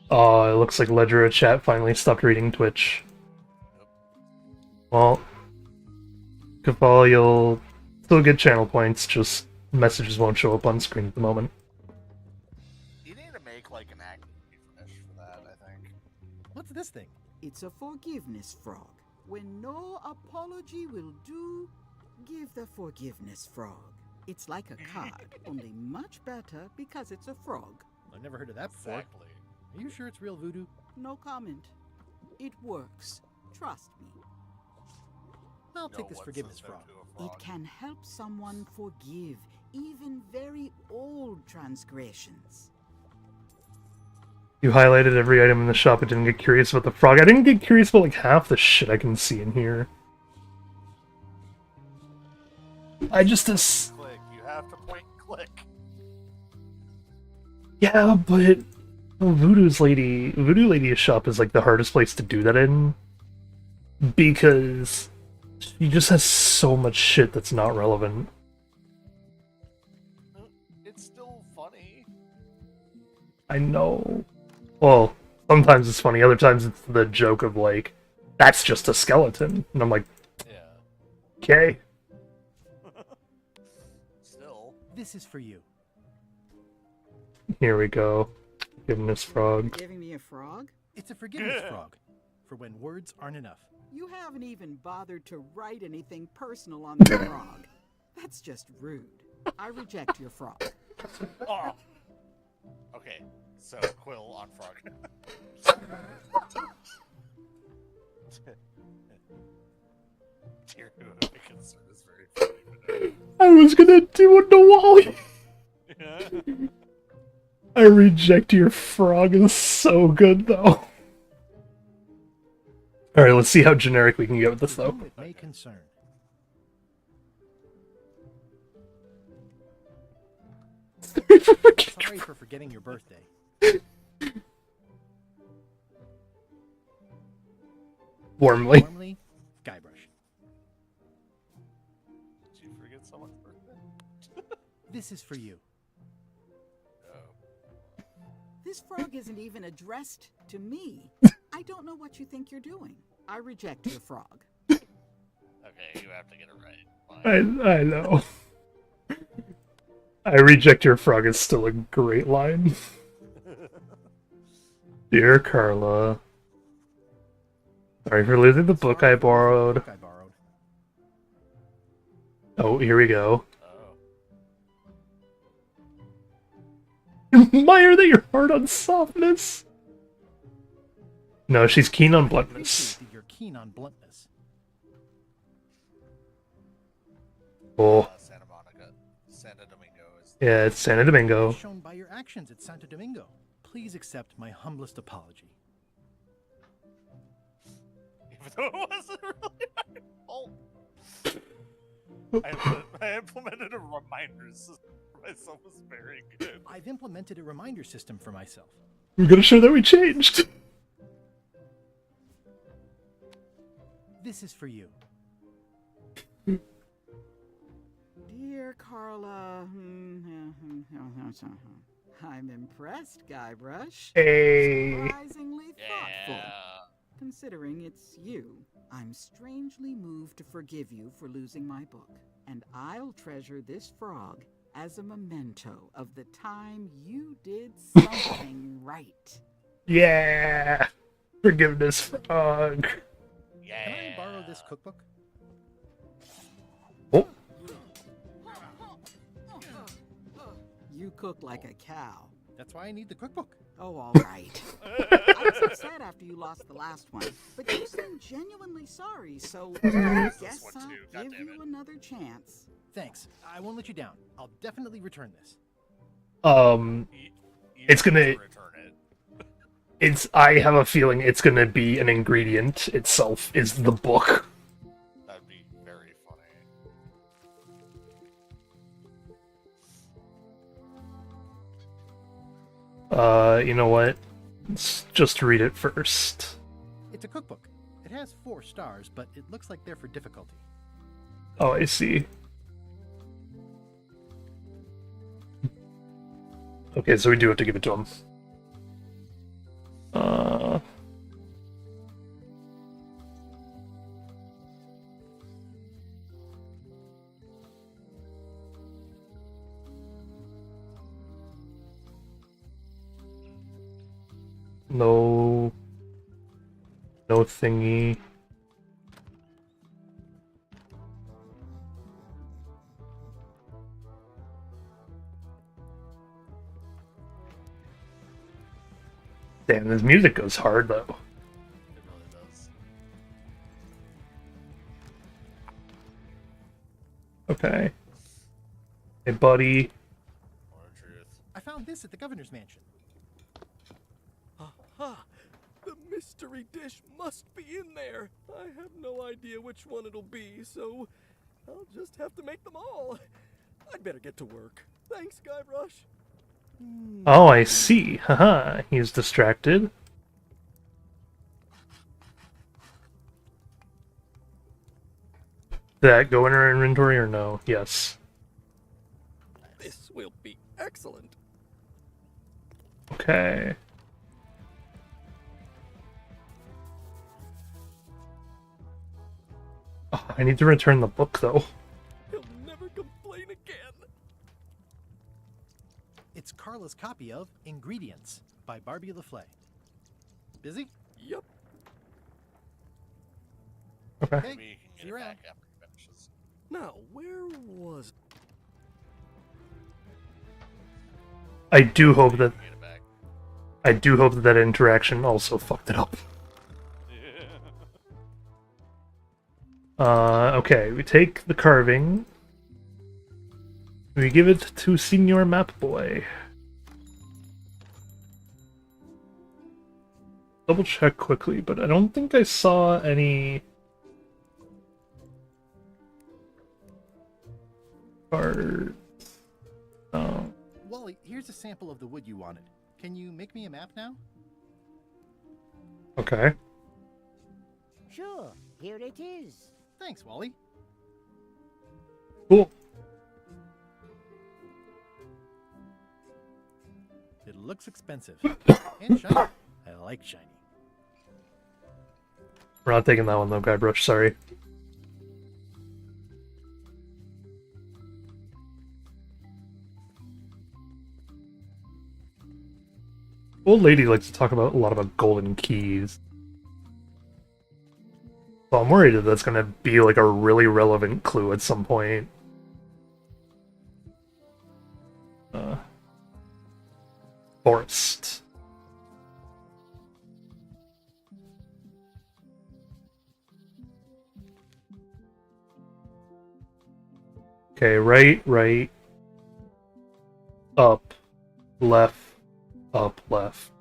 Oh, it looks like Ledger of Chat finally stopped reading Twitch. Well, Kafal, you'll still get channel points, just Messages won't show up on screen at the moment. You need to make like an active refresh for that, I think. What's this thing? It's a forgiveness frog. When no apology will do, give the forgiveness frog. It's like a card, only much better because it's a frog. I've never heard of that before. Exactly. Are you sure it's real voodoo? No comment. It works. Trust me. I'll take this forgiveness frog. It can help someone forgive even very old transgressions. You highlighted every item in the shop, but didn't get curious about the frog. I didn't get curious about like half the shit I can see in here. I just Click. You have to point and click. Yeah, but Voodoo Lady's shop is like the hardest place to do that in, because she just has so much shit that's not relevant. It's still funny. I know. Well, sometimes it's funny, other times it's the joke of like, that's just a skeleton. And I'm like, yeah. Okay. Still. This is for you. Here we go. Forgiveness frog. Giving me a frog? It's a forgiveness frog. For when words aren't enough. You haven't even bothered to write anything personal on the frog. That's just rude. I reject your frog. Oh. Okay, so Quill on frog. Dear who my concern is very funny. I was gonna do a Wally. Yeah. I reject your frog is so good though. Alright, let's see how generic we can get with this though. It may concern. Sorry for forgetting your birthday. Warmly. Warmly, Guybrush. Did you forget someone's birthday? This is for you. This frog isn't even addressed to me. I don't know what you think you're doing. I reject your frog. Okay, you have to get it right. Fine. I know. I reject your frog is still a great line. Dear Carla. Sorry for losing the book I borrowed. Oh, here we go. Admire that you're hard on softness. No, she's keen on bluntness. You're keen on bluntness. Oh. Santa Monica. Santa Domingo is... Yeah, it's Santa Domingo. Shown by your actions at Santo Domingo. Please accept my humblest apology. Even though it wasn't really my fault. I implemented a reminder system for myself. Was very good. I've implemented a reminder system for myself. We're gonna show that we changed. This is for you. Dear Carla, I'm impressed, Guybrush. Hey. Surprisingly thoughtful. Considering it's you, I'm strangely moved to forgive you for losing my book, and I'll treasure this frog as a memento of the time you did something right. Yeah. Forgiveness frog. Yeah. Can I borrow this cookbook? Oh. You cook like a cow. That's why I need the cookbook. Oh, all right. I was upset after you lost the last one, but you seemed genuinely sorry, so I guess I'll give you another chance. Thanks. I won't let you down. I'll definitely return this. It's gonna... I have a feeling it's gonna be an ingredient itself, is the book. That'd be very funny. You know what? Let's just read it first. It's a cookbook. It has 4 stars, but it looks like they're for difficulty. Oh, I see. Okay, so we do have to give it to him. No thingy. Damn, this music goes hard though. It really does. Okay. Hey, buddy. More truth. I found this at the governor's mansion. Aha! The mystery dish must be in there. I have no idea which one it'll be, so I'll just have to make them all. I'd better get to work. Thanks, Guybrush. Oh, I see. Haha, he's distracted. Did that go in our inventory or no? Yes. This will be excellent. Okay. Oh, I need to return the book though. He'll never complain again. It's Carla's copy of Ingredients by Barbie LaFlay. Busy? Yep. Okay. Okay, Maybe you can see get you it around. back after he finishes. Now, where was... I do hope that Get it back. that interaction also fucked it up. Okay, we take the carving. We give it to Senior Map Boy. Double check quickly, but I don't think I saw any cards. No. Wally, here's a sample of the wood you wanted. Can you make me a map now? Okay. Sure, here it is. Thanks, Wally. Cool. It looks expensive. And shiny. I like shiny. We're not taking that one though, Guybrush, sorry. Old lady likes to talk about a lot about golden keys. So I'm worried that that's gonna be like a really relevant clue at some point. Forest. Okay, right, up, left, up, left.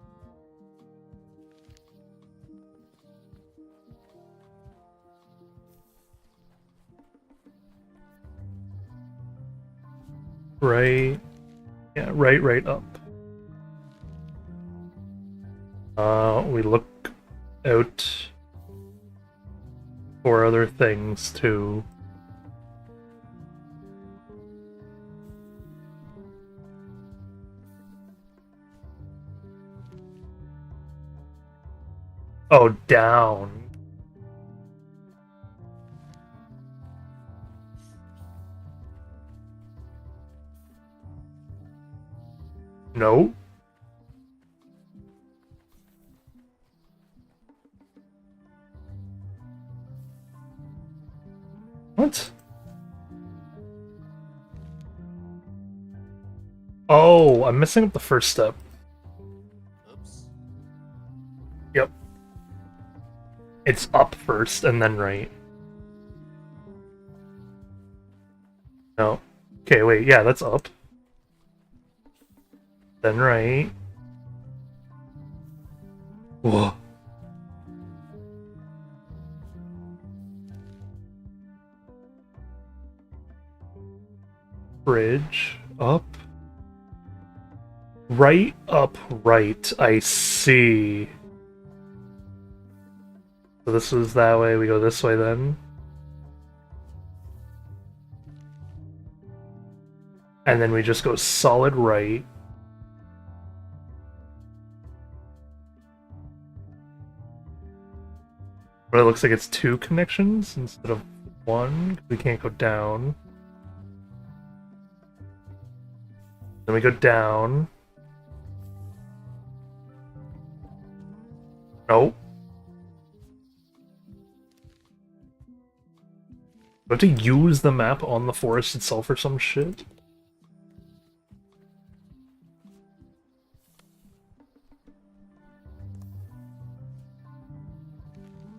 Right, yeah, right, up. We look out for other things too. Oh, down. No. What? Oh, I'm messing up the first step. Oops. Yep. It's up first and then right. No. Okay, wait, yeah, that's up. Then right. Whoa. Bridge. Up. Right, up, right. I see. So this was that way, we go this way then. And then we just go solid right. But it looks like it's two connections instead of one. We can't go down. Then we go down. Nope. I have to use the map on the forest itself or some shit?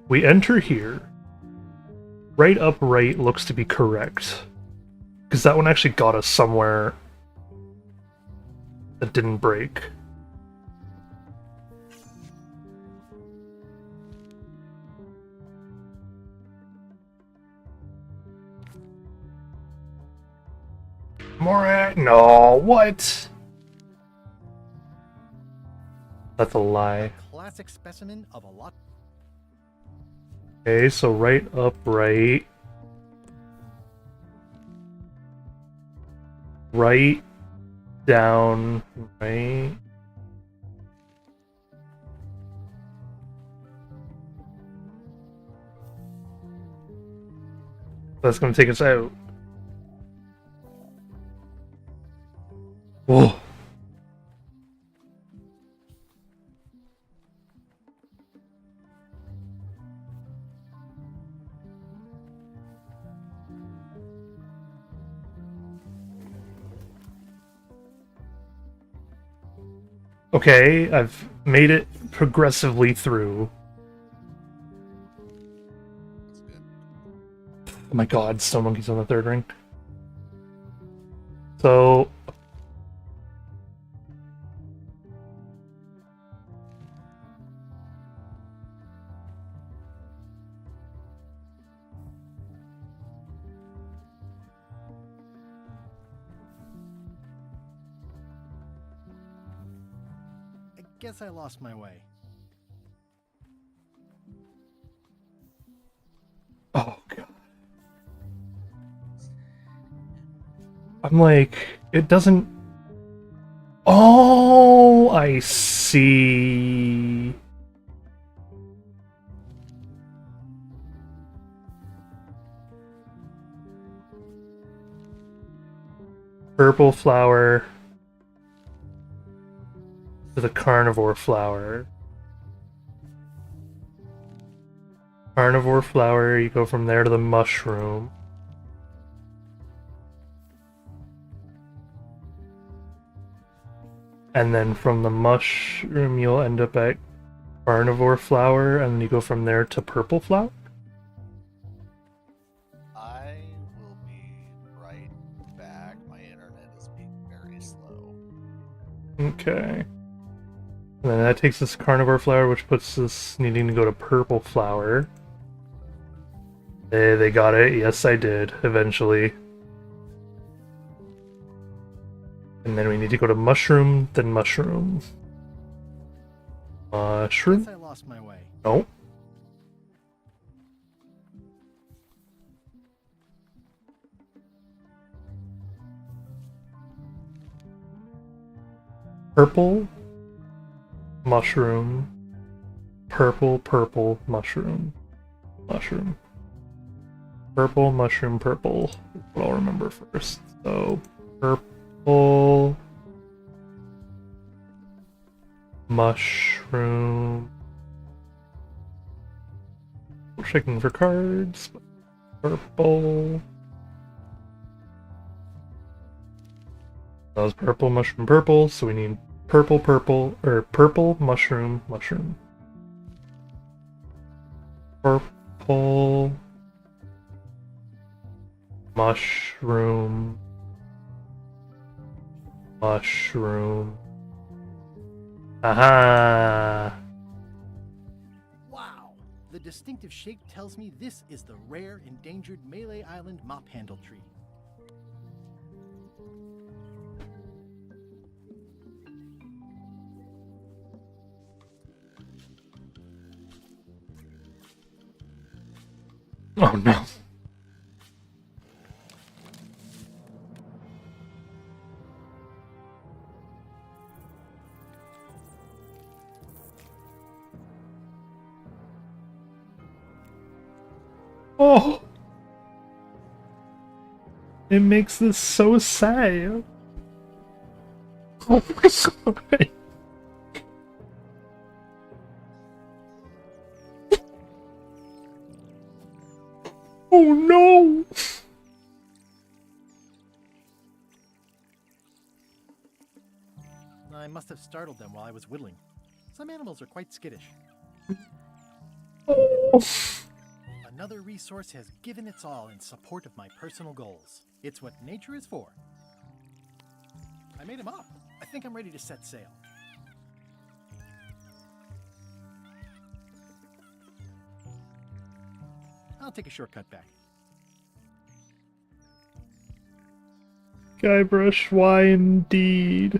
We enter here. Right up right looks to be correct. Because that one actually got us somewhere that didn't break. More? No, what? That's a lie. Classic specimen of a lot. Okay, so right up right. Right down right. That's gonna take us out. Whoa. Okay, I've made it progressively through. Oh my god, Stone Monkey's on the third ring. So... I guess I lost my way. Oh god. I'm like, it doesn't... Oh, I see. Purple flower to the carnivore flower. Carnivore flower, you go from there to the mushroom. And then from the mushroom, you'll end up at carnivore flower, and then you go from there to purple flower? I will be right back. My internet is being very slow. Okay. And then that takes us to carnivore flower, which puts us needing to go to purple flower. Hey, they got it. Yes, I did, eventually. And then we need to go to mushroom, then mushroom. Mushroom? Guess I lost my way. No. Purple, mushroom, purple, purple, mushroom, mushroom. Purple, mushroom, purple. That's what I'll remember first. So, purple, mushroom. We're checking for cards. Purple. That was purple, mushroom, purple. So we need purple, purple, or purple, mushroom, mushroom. Purple. Mushroom. Mushroom. Aha! Wow! The distinctive shape tells me this is the rare, endangered Melee Island mop handle tree. Oh no. Oh! It makes this so sad. Oh my god. Oh no! I must have startled them while I was whittling. Some animals are quite skittish. Oh. Another resource has given its all in support of my personal goals. It's what nature is for. I made him up. I think I'm ready to set sail. I'll take a shortcut back. Guybrush, why indeed?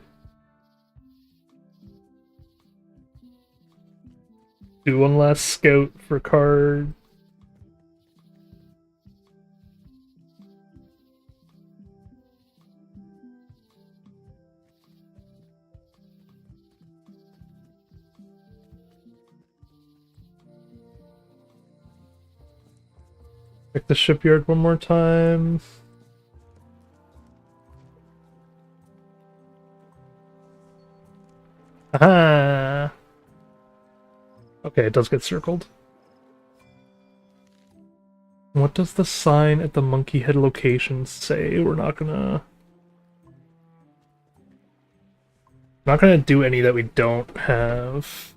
Do one last scout for card. Check the shipyard one more time. Aha! Okay, it does get circled. What does the sign at the monkey head location say? We're not gonna do any that we don't have.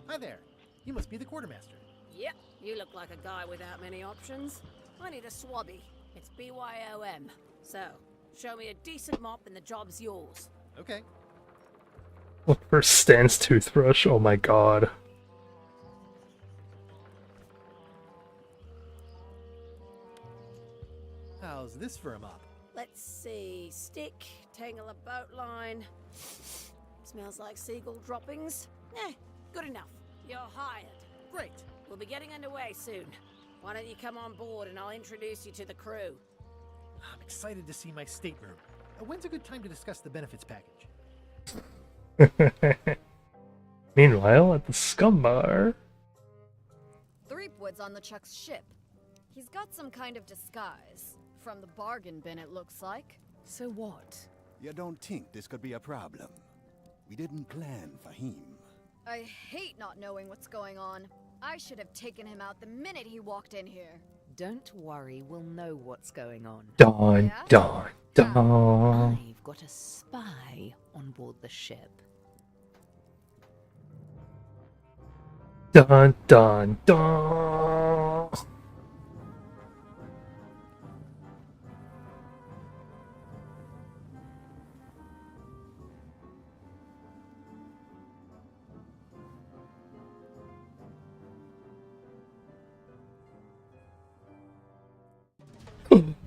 Hi there. You must be the quartermaster. Yep, you look like a guy without many options. I need a swabby. It's BYOM. So, show me a decent mop and the job's yours. Okay. Look for Stan's toothbrush. Oh my god. How's this for a mop? Let's see. Stick, tangle a boat line. Smells like seagull droppings. Good enough. You're hired. Great. We'll be getting underway soon. Why don't you come on board and I'll introduce you to the crew. I'm excited to see my stateroom. When's a good time to discuss the benefits package? Meanwhile, at the scum bar... Threepwood's on the Chuck's ship. He's got some kind of disguise. From the bargain bin, it looks like. So what? You don't think this could be a problem? We didn't plan for him. I hate not knowing what's going on. I should have taken him out the minute he walked in here. Don't worry, we'll know what's going on. Dun, Yeah? dun, dun. I've got a spy on board the ship. Dun, dun, dun.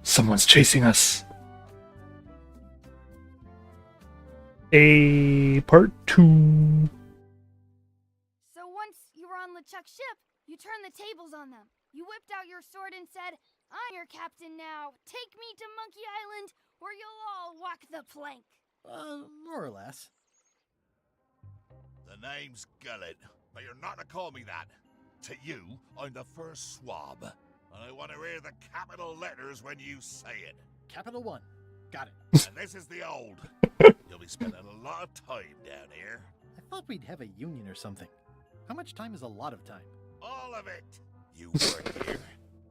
Someone's chasing us. Part 2. So once you were on LeChuck's ship, you turned the tables on them. You whipped out your sword and said, I'm your captain now. Take me to Monkey Island, or you'll all walk the plank. More or less. The name's Gullet, but you're not to call me that. To you, I'm the first swab. And I want to hear the capital letters when you say it. Capital 1. Got it. And this is the old. You'll be spending a lot of time down here. I thought we'd have a union or something. How much time is a lot of time? All of it. You work here.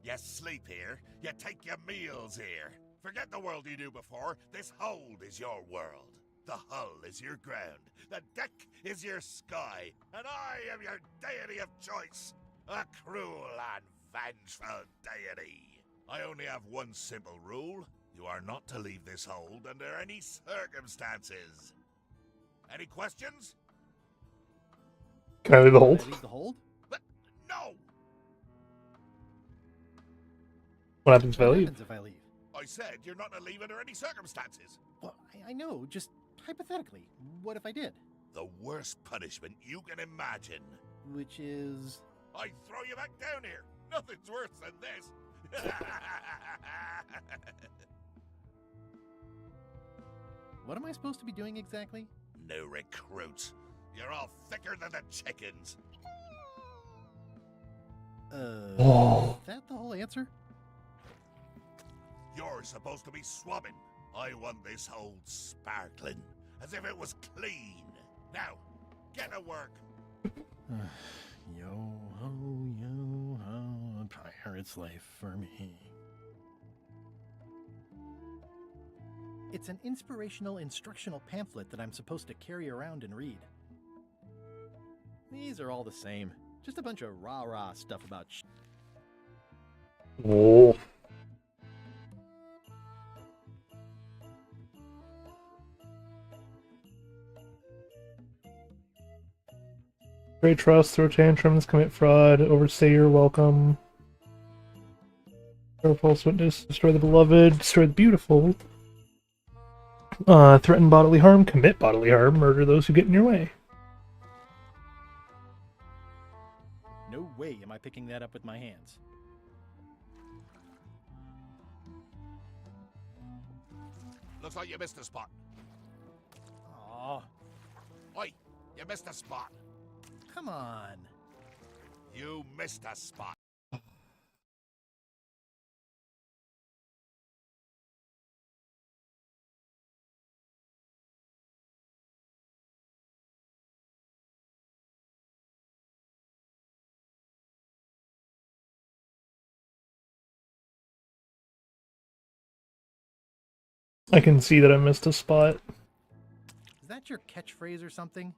You sleep here. You take your meals here. Forget the world you knew before. This hold is your world. The hull is your ground. The deck is your sky. And I am your deity of choice. A cruel and vengeful deity. I only have one simple rule. You are not to leave this hold under any circumstances. Any questions? Can I leave the hold? Can I leave the hold? No! What happens if I What leave? happens if I leave? I said you're not to leave under any circumstances. Well, I know, just hypothetically. What if I did? The worst punishment you can imagine. Which is... I throw you back down here. Nothing's worse than this. What am I supposed to be doing exactly? No recruits. You're all thicker than the chickens. Oh. Is that the whole answer? You're supposed to be swabbing. I want this hold sparkling, as if it was clean. Now, get to work. Yo ho, a pirate's life for me. It's an inspirational instructional pamphlet that I'm supposed to carry around and read. These are all the same. Just a bunch of rah-rah stuff about Oh. Trade trust, throw tantrums, commit fraud, overstay your welcome. Throw false witness, destroy the beloved, destroy the beautiful. Threaten bodily harm, commit bodily harm, murder those who get in your way. No way am I picking that up with my hands. Looks like you missed a spot. Aw, Oi, you missed a spot. come on. You missed a spot. I can see that I missed a spot. Is that your catchphrase or something?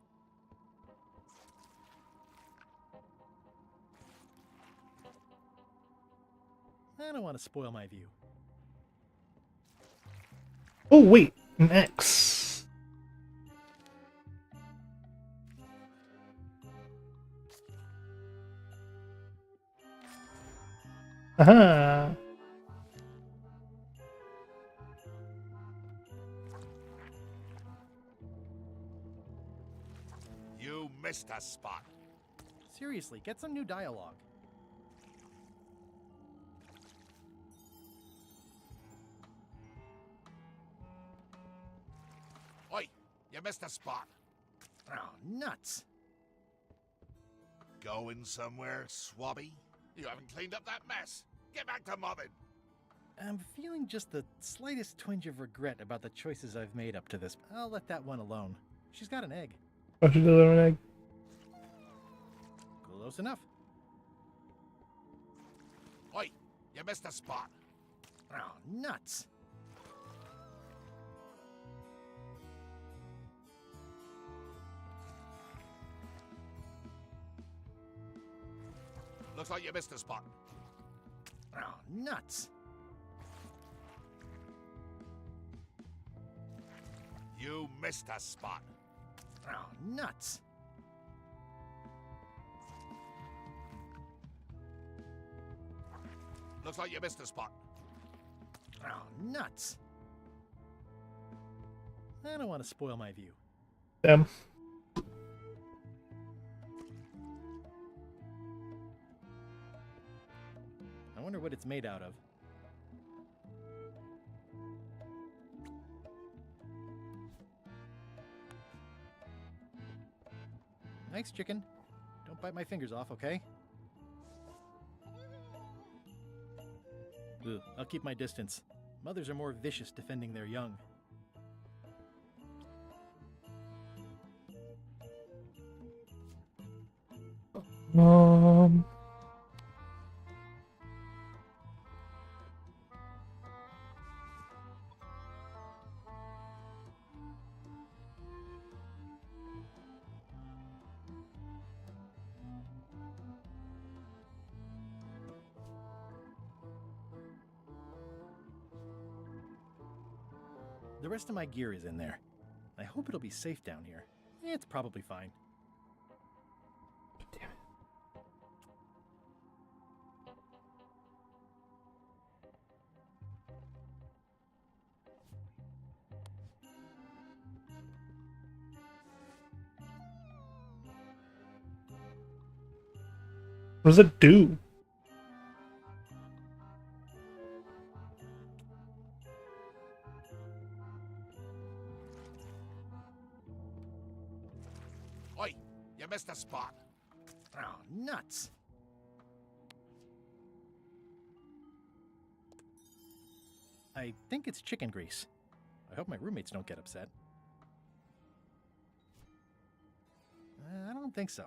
I don't want to spoil my view. Oh wait, an X. Aha! You missed a spot. Seriously, get some new dialogue. Oi, you missed a spot. Oh, nuts. Going somewhere, swabby? You haven't cleaned up that mess. Get back to mobbing. I'm feeling just the slightest twinge of regret about the choices I've made up to this. I'll let that one alone. She's got an egg. Oh, she did an egg. Close enough. Oi, you missed a spot. Oh, nuts. Looks like you missed a spot. Oh, nuts. You missed a spot. Oh, nuts. Looks like you missed a spot. Oh, nuts. I don't want to spoil my view. Damn. I wonder what it's made out of. Thanks, chicken. Don't bite my fingers off, okay? Ugh, I'll keep my distance. Mothers are more vicious defending their young. The rest of my gear is in there. I hope it'll be safe down here. It's probably fine. Damn it. What does it do? Oi, you missed a spot. Oh, nuts. I think it's chicken grease. I hope my roommates don't get upset. I don't think so.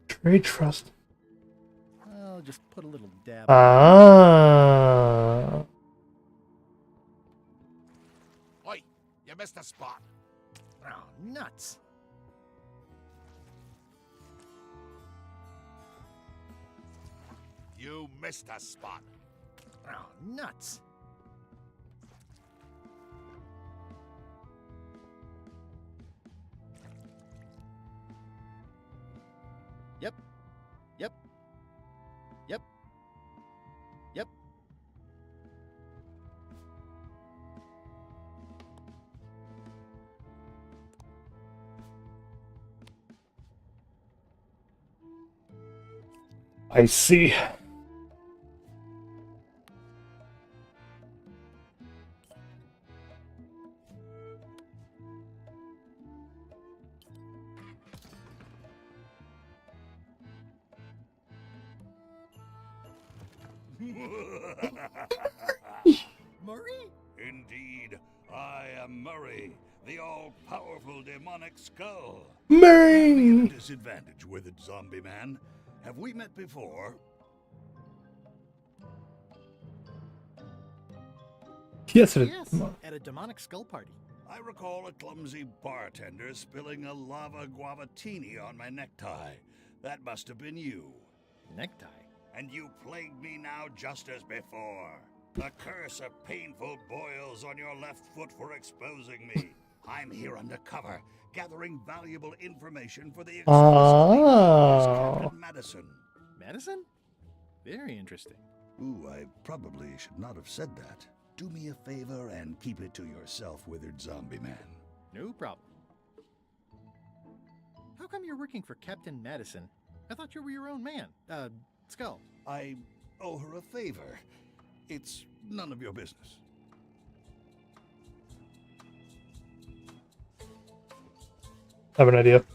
Trade trust. I'll just put a little dab. Ah. Oi, you missed a spot. Oh, nuts. You missed a spot. Oh, nuts. Yep. Yep. Yep. Yep. I see. Murray? Indeed, I am Murray, the all-powerful demonic skull. Murray! Am I at a disadvantage with it, zombie man? Have we met before? Yes, it Yes, is. at a demonic skull party. I recall a clumsy bartender spilling a lava guavatini on my necktie. That must have been you. Necktie? And you plague me now just as before. A curse of painful boils on your left foot for exposing me. I'm here undercover, gathering valuable information for the Oh. Captain Madison. Madison? Very interesting. Ooh, I probably should not have said that. Do me a favor and keep it to yourself, withered zombie man. No problem. How come you're working for Captain Madison? I thought you were your own man. Skull. I owe her a favor. It's none of your business. I have an idea.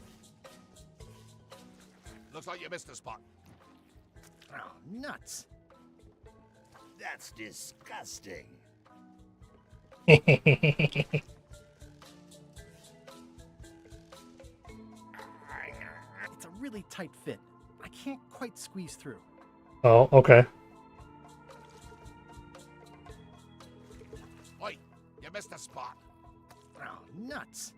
Looks like you missed a spot. Oh, nuts. That's disgusting. It's a really tight fit. I can't quite squeeze through. Oh, okay. Oi, you missed a spot. Oh, nuts.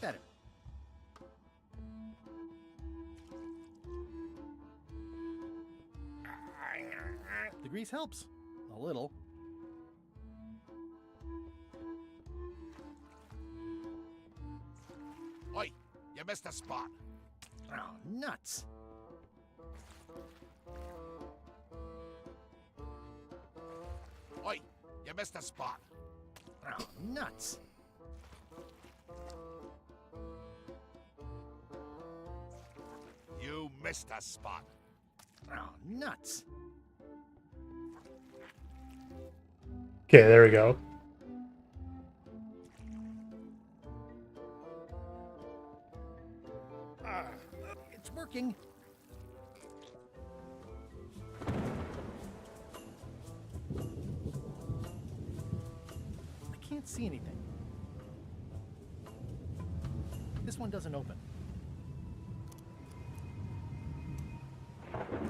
Better. The grease helps. A little. Oi, you missed a spot. Oh, nuts. Oi, you missed a spot. Oh, nuts. You missed a spot. Oh, nuts. Okay, there we go. It's working. I can't see anything. This one doesn't open.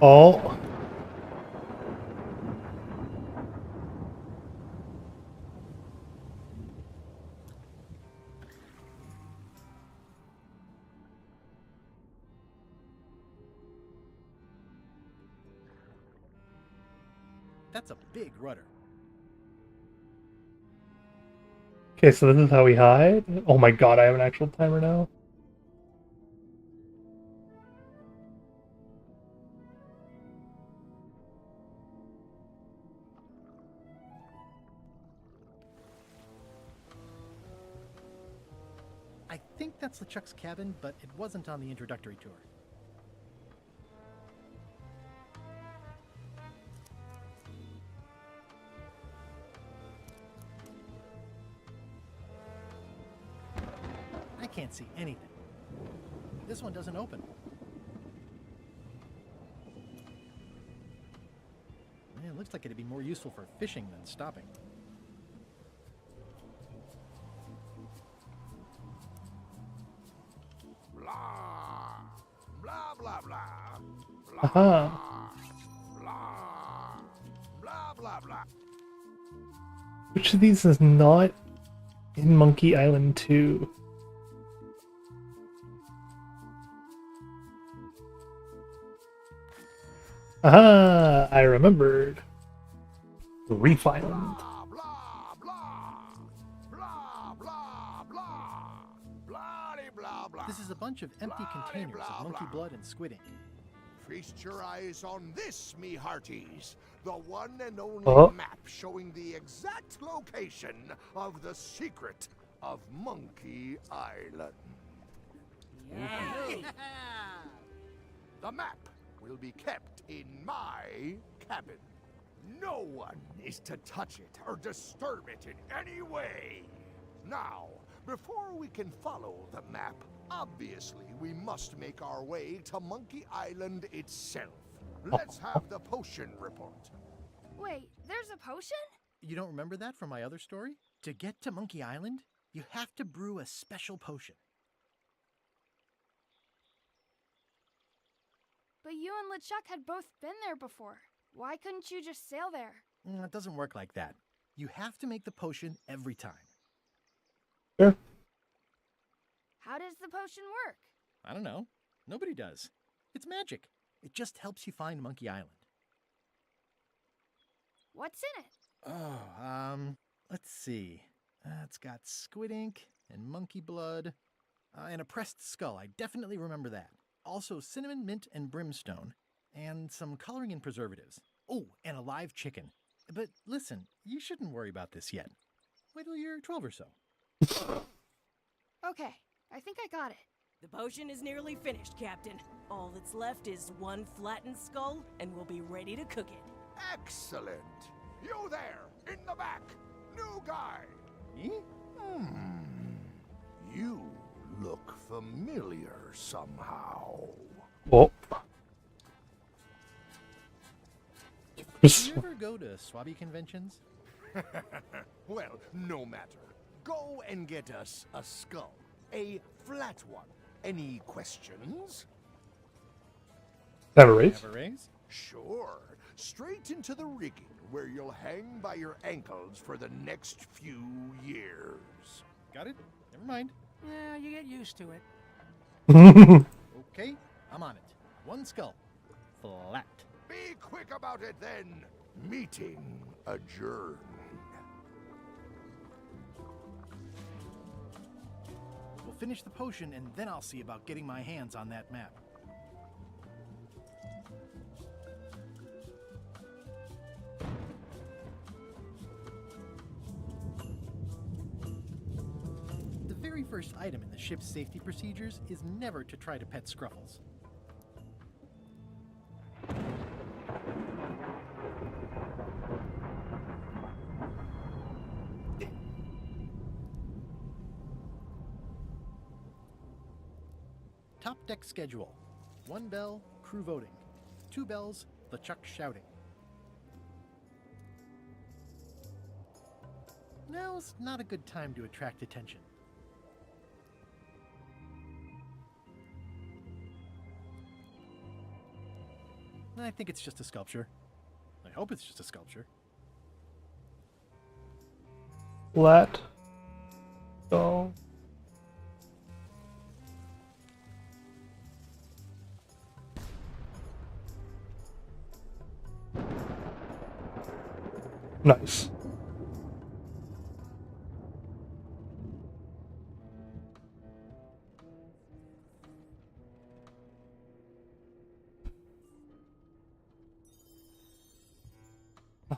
Oh. That's a big rudder. Okay, so this is how we hide? Oh my god, I have an actual timer now. I think that's LeChuck's cabin, but it wasn't on the introductory tour. can't see anything. This one doesn't open. Man, it looks like it'd be more useful for fishing than stopping. Blah, blah, blah, blah. Aha. Blah, blah, blah. Which of these is not in Monkey Island 2? Aha! I remembered. Reef Island. This is a bunch of empty containers of monkey blood and squid ink. Feast your eyes on this, me hearties. The one and only map showing the exact location of the secret of Monkey Island. The map will be kept in my cabin. No one is to touch it or disturb it in any way. Now, before we can follow the map, obviously we must make our way to Monkey Island itself. Let's have the potion report. Wait, there's a potion? You don't remember that from my other story? To get to Monkey Island, you have to brew a special potion. But you and LeChuck had both been there before. Why couldn't you just sail there? It doesn't work like that. You have to make the potion every time. Sure. How does the potion work? I don't know. Nobody does. It's magic. It just helps you find Monkey Island. What's in it? Oh, let's see. It's got squid ink and monkey blood and a pressed skull. I definitely remember that. Also cinnamon, mint, and brimstone, and some coloring and preservatives. Oh, and a live chicken. But listen, you shouldn't worry about this yet. Wait till you're 12 or so. Okay, I think I got it. The potion is nearly finished, Captain. All that's left is one flattened skull, and we'll be ready to cook it. Excellent. You there, in the back. New guy. Me? You look familiar somehow. Oh. Do you ever go to Swabby conventions? Well, no matter. Go and get us a skull. A flat one. Any questions? Have a raise? Have a raise? Sure. Straight into the rigging, where you'll hang by your ankles for the next few years. Got it? Never mind. Yeah, you get used to it. Okay, I'm on it. One skull. Flat. Be quick about it then. Meeting adjourned. We'll finish the potion and then I'll see about getting my hands on that map. The very first item in the ship's safety procedures is never to try to pet Scruffles. Top deck schedule. 1 bell, crew voting. 2 bells, LeChuck shouting. Now's not a good time to attract attention. I think it's just a sculpture. I hope it's just a sculpture. Flat. Skull. Nice.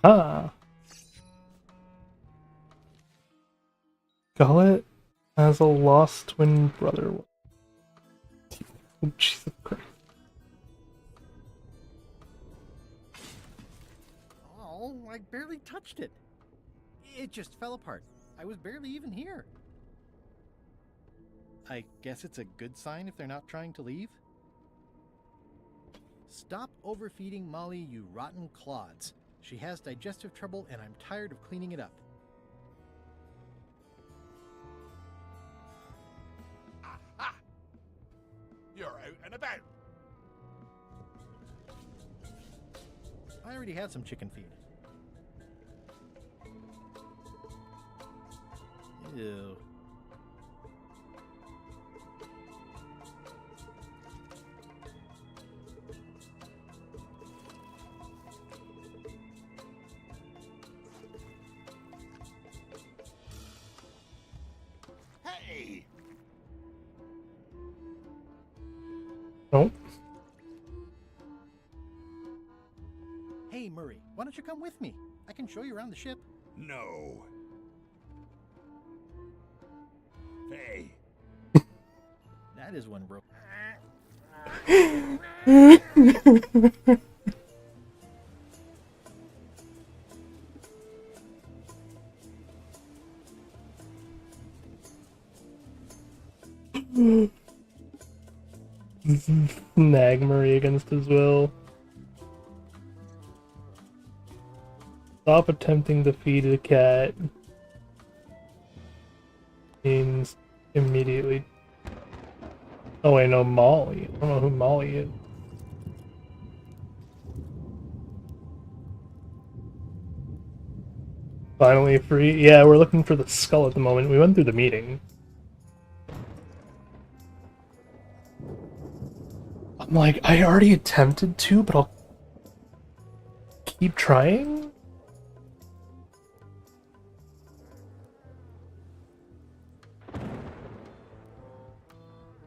Aha. Gullet has a lost twin brother. Oh, Jesus Christ. Oh, I barely touched it. It just fell apart. I was barely even here. I guess it's a good sign if they're not trying to leave. Stop overfeeding Molly, you rotten clods. She has digestive trouble and I'm tired of cleaning it up. Aha! You're out and about. I already had some chicken feed. Ew. Hey! Nope. Hey, Murray, why don't you come with me? I can show you around the ship. No. Hey. That is one broke. Nag Murray against his will. Stop attempting to feed a cat. Means immediately. Oh wait, no, Molly. I don't know who Molly is. Finally free? Yeah, we're looking for the skull at the moment. We went through the meeting. I'm like, I already attempted to, but I'll keep trying?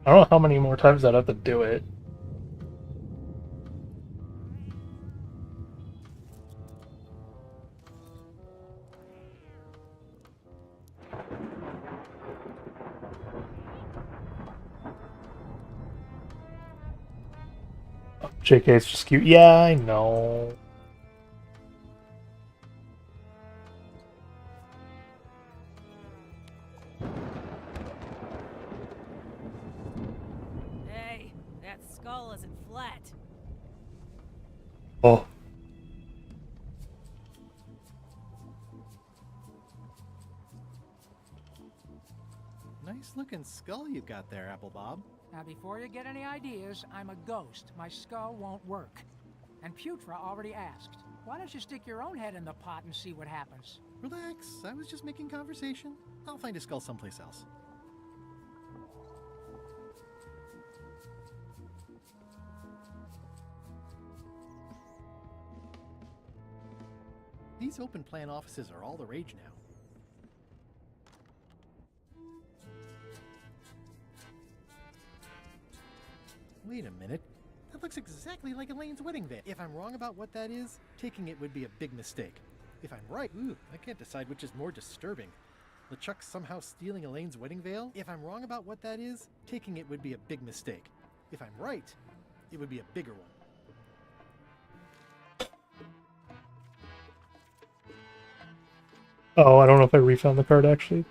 I don't know how many more times I'd have to do it. JK, it's just cute. Yeah, I know. Hey, that skull isn't flat. Oh. Nice looking skull you got there, Apple Bob. Now, before you get any ideas, I'm a ghost. My skull won't work. And Putra already asked. Why don't you stick your own head in the pot and see what happens? Relax, I was just making conversation. I'll find a skull someplace else. These open plan offices are all the rage now. Wait a minute. That looks exactly like Elaine's wedding veil. If I'm wrong about what that is, taking it would be a big mistake. If I'm right, I can't decide which is more disturbing. LeChuck somehow stealing Elaine's wedding veil? If I'm wrong about what that is, taking it would be a big mistake. If I'm right, it would be a bigger one. Oh, I don't know if I refound the card actually.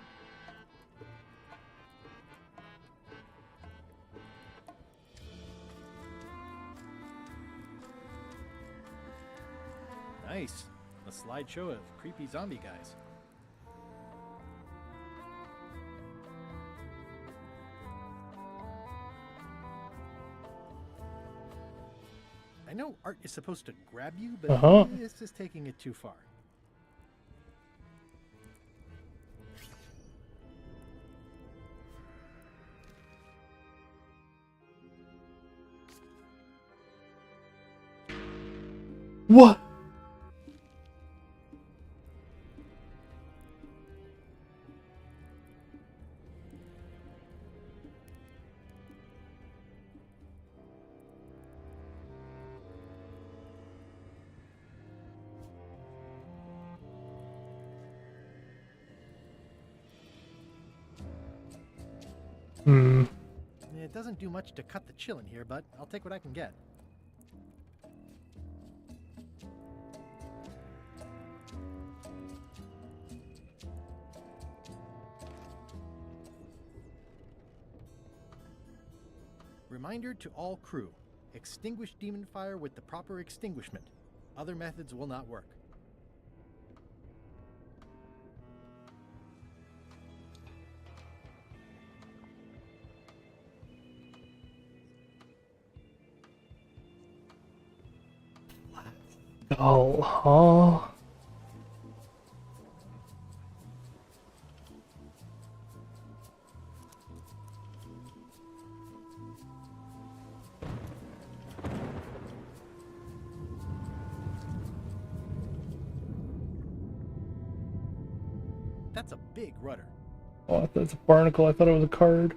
Nice. A slideshow of creepy zombie guys. I know art is supposed to grab you, but this is taking it too far. What? It doesn't do much to cut the chill in here, but I'll take what I can get. Reminder to all crew. Extinguish demon fire with the proper extinguishment. Other methods will not work. Oh, huh? That's a big rudder. Oh, I thought it's a barnacle. I thought it was a card.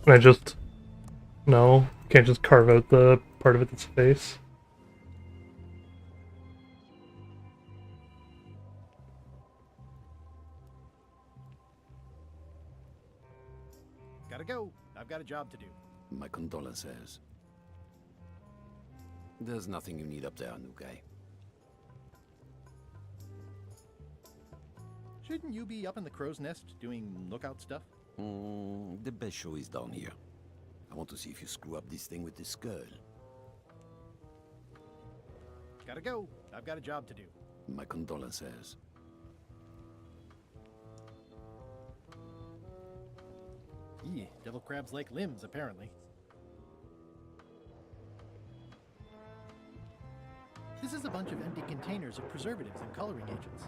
Can I just... No, can't just carve out the part of it that's face. Gotta go. I've got a job to do. My condolences. There's nothing you need up there, new guy. Shouldn't you be up in the crow's nest doing lookout stuff? The best show is down here. I want to see if you screw up this thing with this girl. Gotta go. I've got a job to do. My condolences. Yeah, devil crabs like limbs, apparently. This is a bunch of empty containers of preservatives and coloring agents.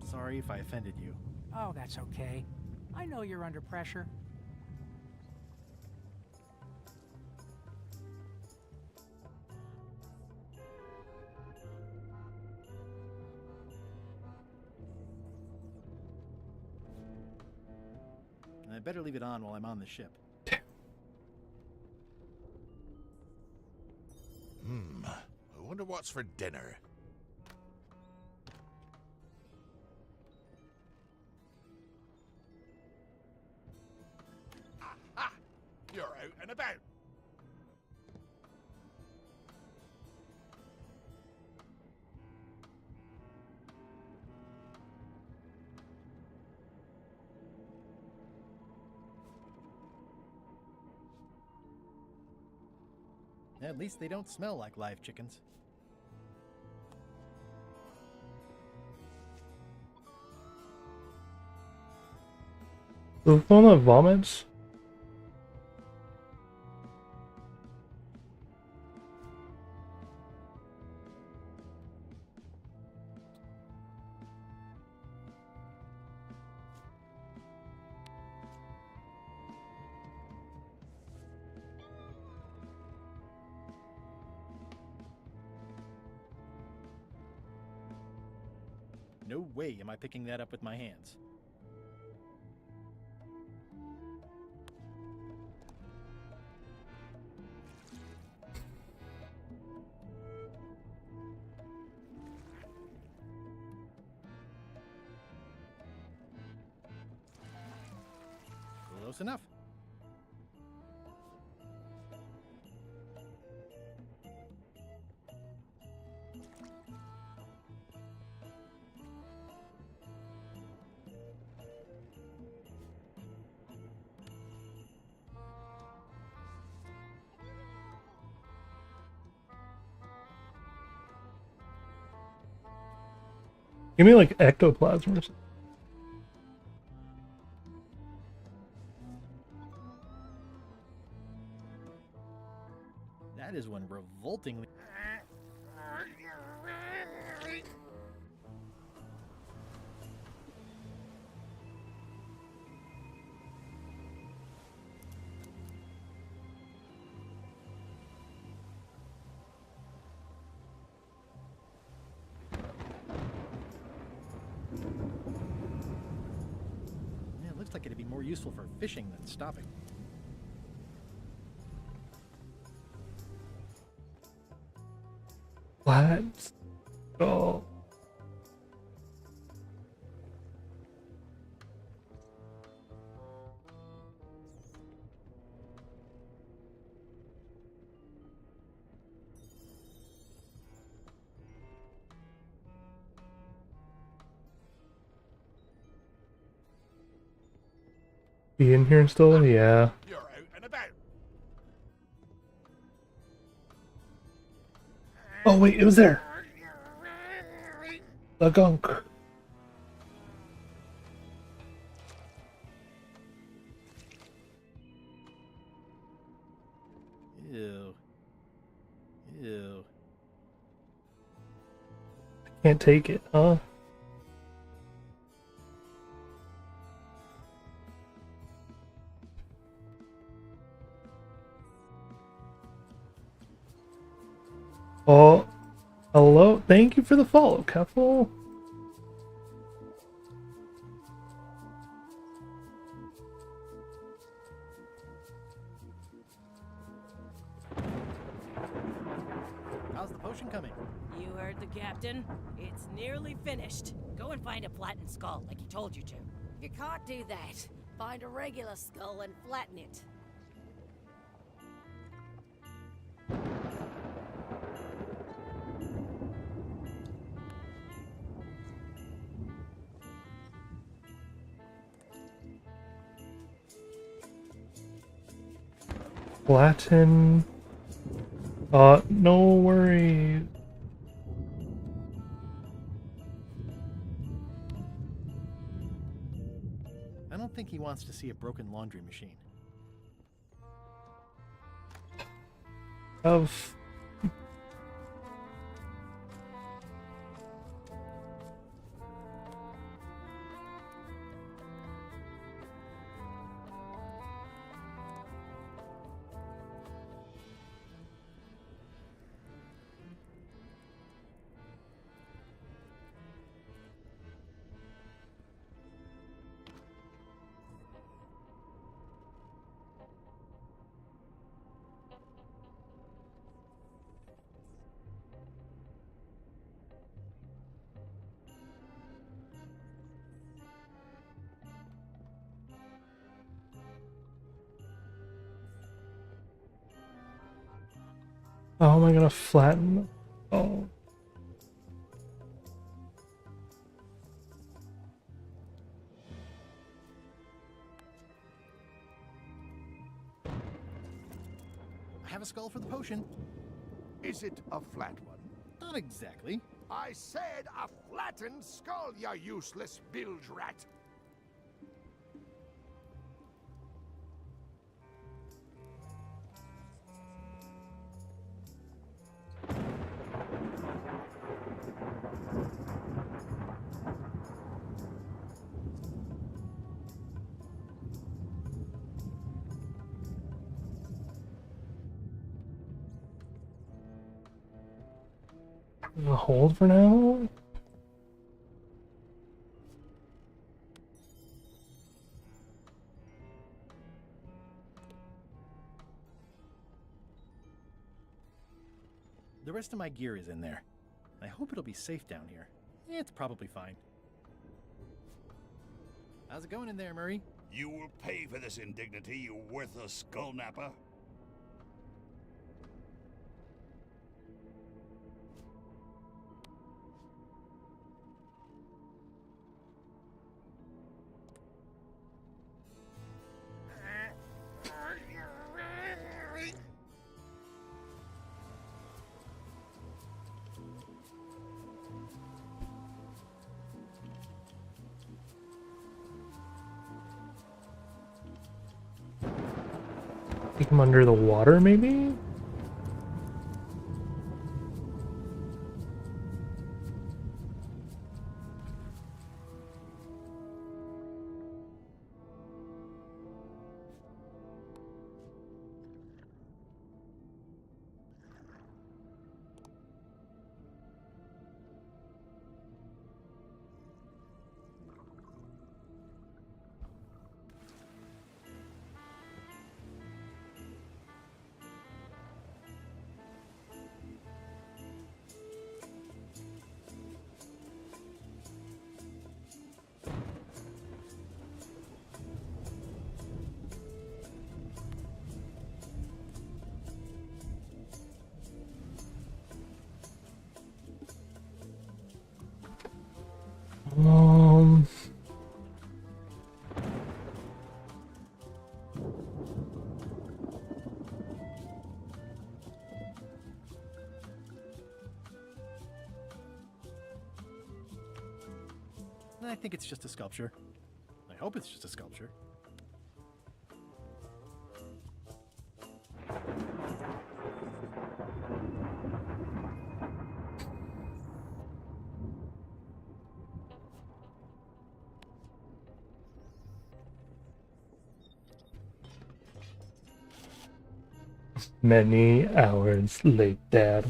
Sorry if I offended you. Oh, that's okay. I know you're under pressure. I better leave it on while I'm on the ship. I wonder what's for dinner. Aha! You're out and about. At least they don't smell like live chickens. The one that vomits? No way am I picking that up with my hands. Close enough. Give me like ectoplasm or something. That is one revoltingly. Yeah, it looks like it'd be more useful for fishing than stopping. Flat skull. Be in here still? Yeah. You're out and about. Oh wait, it was there. The gunk. Ew. Ew. Can't take it, huh? Oh, hello. Thank you for the follow, Keffel. How's the potion coming? You heard the captain. It's nearly finished. Go and find a flattened skull like he told you to. You can't do that. Find a regular skull and flatten it. Flatten. No worries. I don't think he wants to see a broken laundry machine. Of. How am I gonna flatten? Oh. I have a skull for the potion. Is it a flat one? Not exactly. I said a flattened skull, you useless bilge rat. Hold for now. The rest of my gear is in there. I hope it'll be safe down here. It's probably fine. How's it going in there, Murray? You will pay for this indignity, you worthless skull napper. Take him under the water, maybe? I think it's just a sculpture. I hope it's just a sculpture. Many hours later.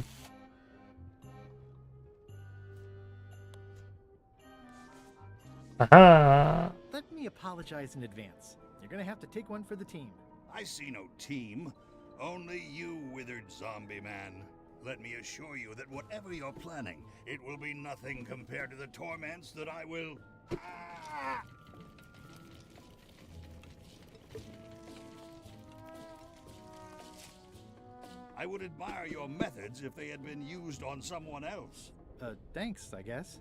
Aha! Let me apologize in advance. You're gonna have to take one for the team. I see no team. Only you, withered zombie man. Let me assure you that whatever you're planning, it will be nothing compared to the torments that I will... Ah! I would admire your methods if they had been used on someone else. Thanks, I guess.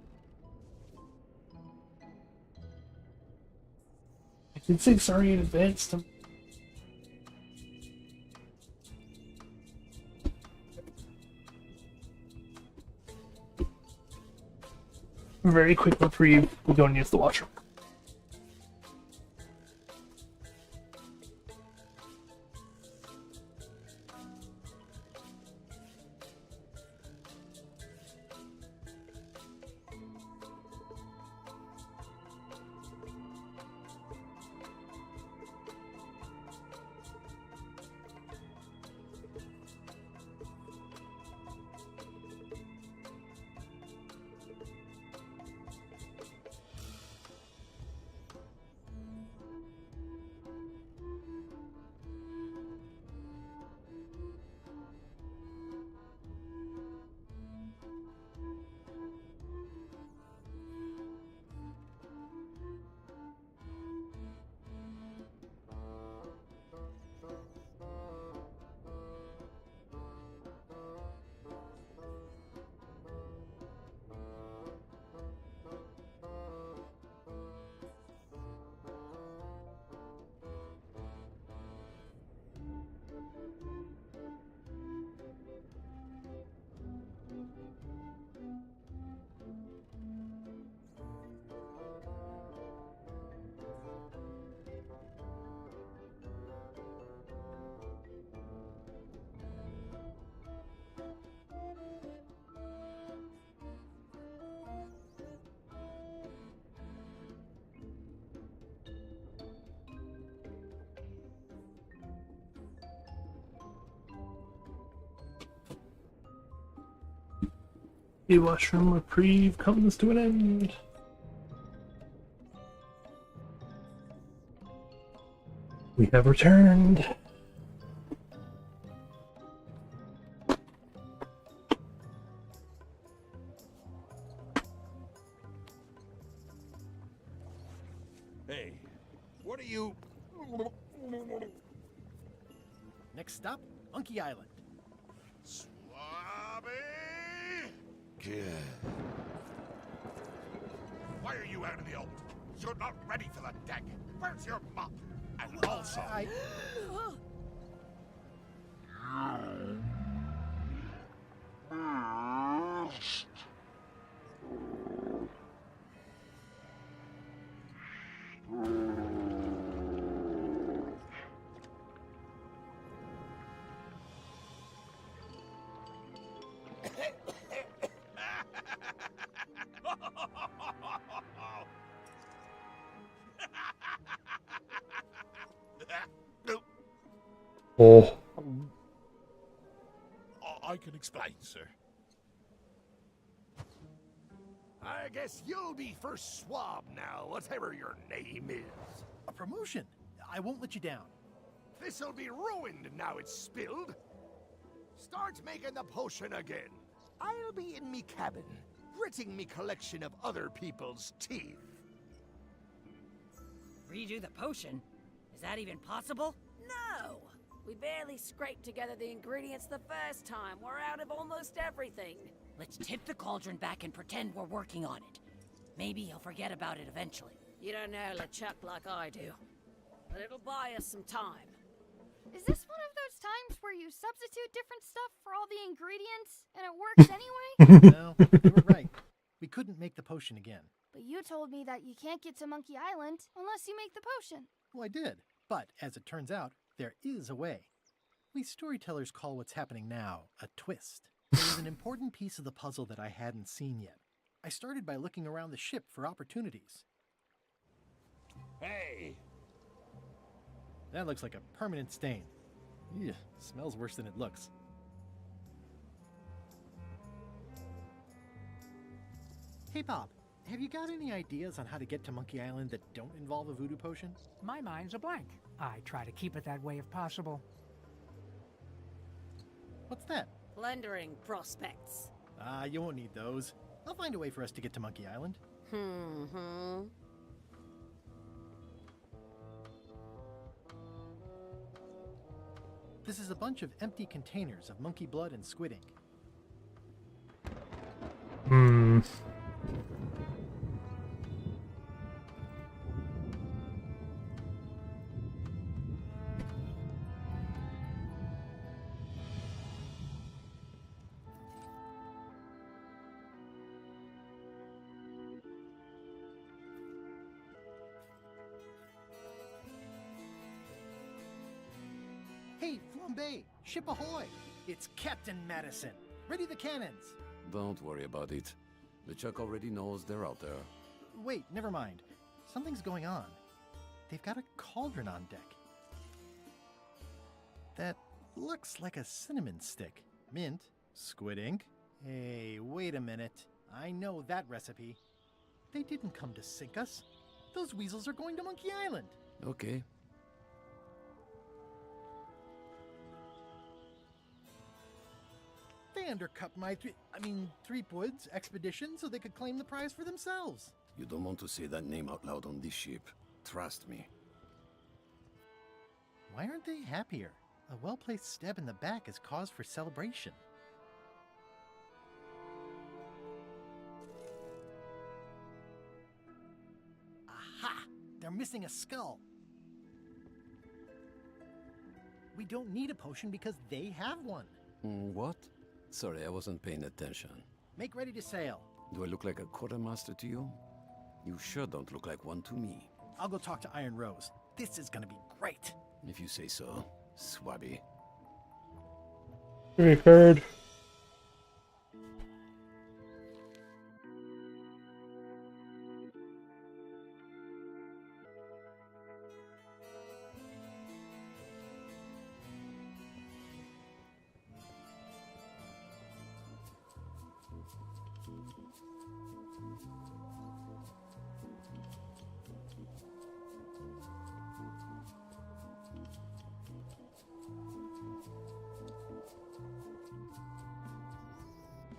I did say sorry in advance to... Very quick reprieve. We don't use the washroom. The washroom reprieve comes to an end. We have returned. Hey, what are of you... Next stop, Monkey Island. Swabby! Why are you out of the old? You're not ready for the deck. Where's your mop? And also... Oh. I can explain, sir. I guess you'll be first swab now, whatever your name is. A promotion. I won't let you down. This'll be ruined now it's spilled. Start making the potion again. I'll be in me cabin, gritting me collection of other people's teeth. Redo the potion? Is that even possible? No! We barely scraped together the ingredients the first time. We're out of almost everything. Let's tip the cauldron back and pretend we're working on it. Maybe he'll forget about it eventually. You don't know LeChuck like I do. But it'll buy us some time. Is this one of those times where you substitute different stuff for all the ingredients and it works anyway? No, you were right. We couldn't make the potion again. But you told me that you can't get to Monkey Island unless you make the potion. Well, I did. But as it turns out, there is a way. We storytellers call what's happening now a twist. There was an important piece of the puzzle that I hadn't seen yet. I started by looking around the ship for opportunities. Hey! That looks like a permanent stain. Ew, smells worse than it looks. Hey Bob, have you got any ideas on how to get to Monkey Island that don't involve a voodoo potion? My mind's a blank. I try to keep it that way if possible. What's that? Plundering prospects. You won't need those. I'll find a way for us to get to Monkey Island. This is a bunch of empty containers of monkey blood and squid ink. Hey, Flambe! Ship ahoy! It's Captain Madison! Ready the cannons! Don't worry about it. LeChuck already knows they're out there. Wait, never mind. Something's going on. They've got a cauldron on deck. That looks like a cinnamon stick. Mint, squid ink. Hey, wait a minute. I know that recipe. They didn't come to sink us. Those weasels are going to Monkey Island. Okay. They undercut my Threepwood's expedition so they could claim the prize for themselves. You don't want to say that name out loud on this ship. Trust me. Why aren't they happier? A well-placed stab in the back is cause for celebration. Aha! They're missing a skull. We don't need a potion because they have one. What? Sorry, I wasn't paying attention. Make ready to sail. Do I look like a quartermaster to you? You sure don't look like one to me. I'll go talk to Iron Rose. This is gonna be great. If you say so, Swabby. Very hard.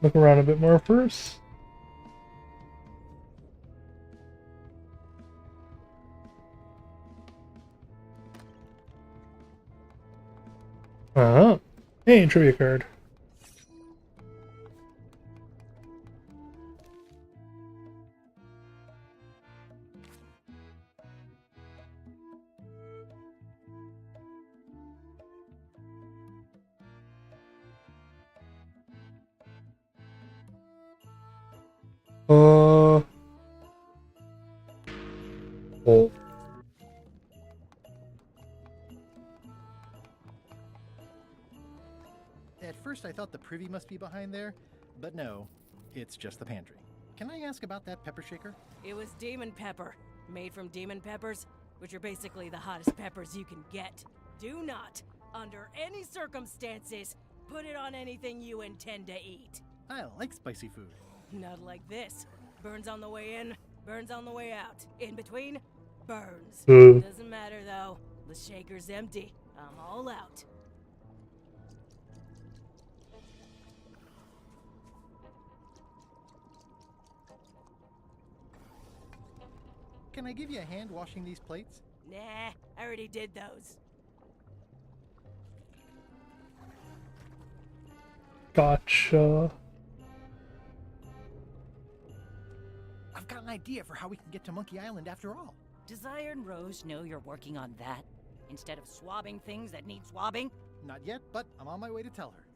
Look around a bit more first. Uh-huh. Hey, trivia card. Oh. At first I thought the privy must be behind there, but no, it's just the pantry. Can I ask about that pepper shaker? It was demon pepper, made from demon peppers, which are basically the hottest peppers you can get. Do not, under any circumstances, put it on anything you intend to eat. I like spicy food. Not like this. Burns on the way in, burns on the way out. In between, burns. Doesn't matter though. The shaker's empty. I'm all out. Can I give you a hand washing these plates? Nah, I already did those. Gotcha. I've got an idea for how we can get to Monkey Island after all. Does Iron Rose know you're working on that, instead of swabbing things that need swabbing? Not yet, but I'm on my way to tell her.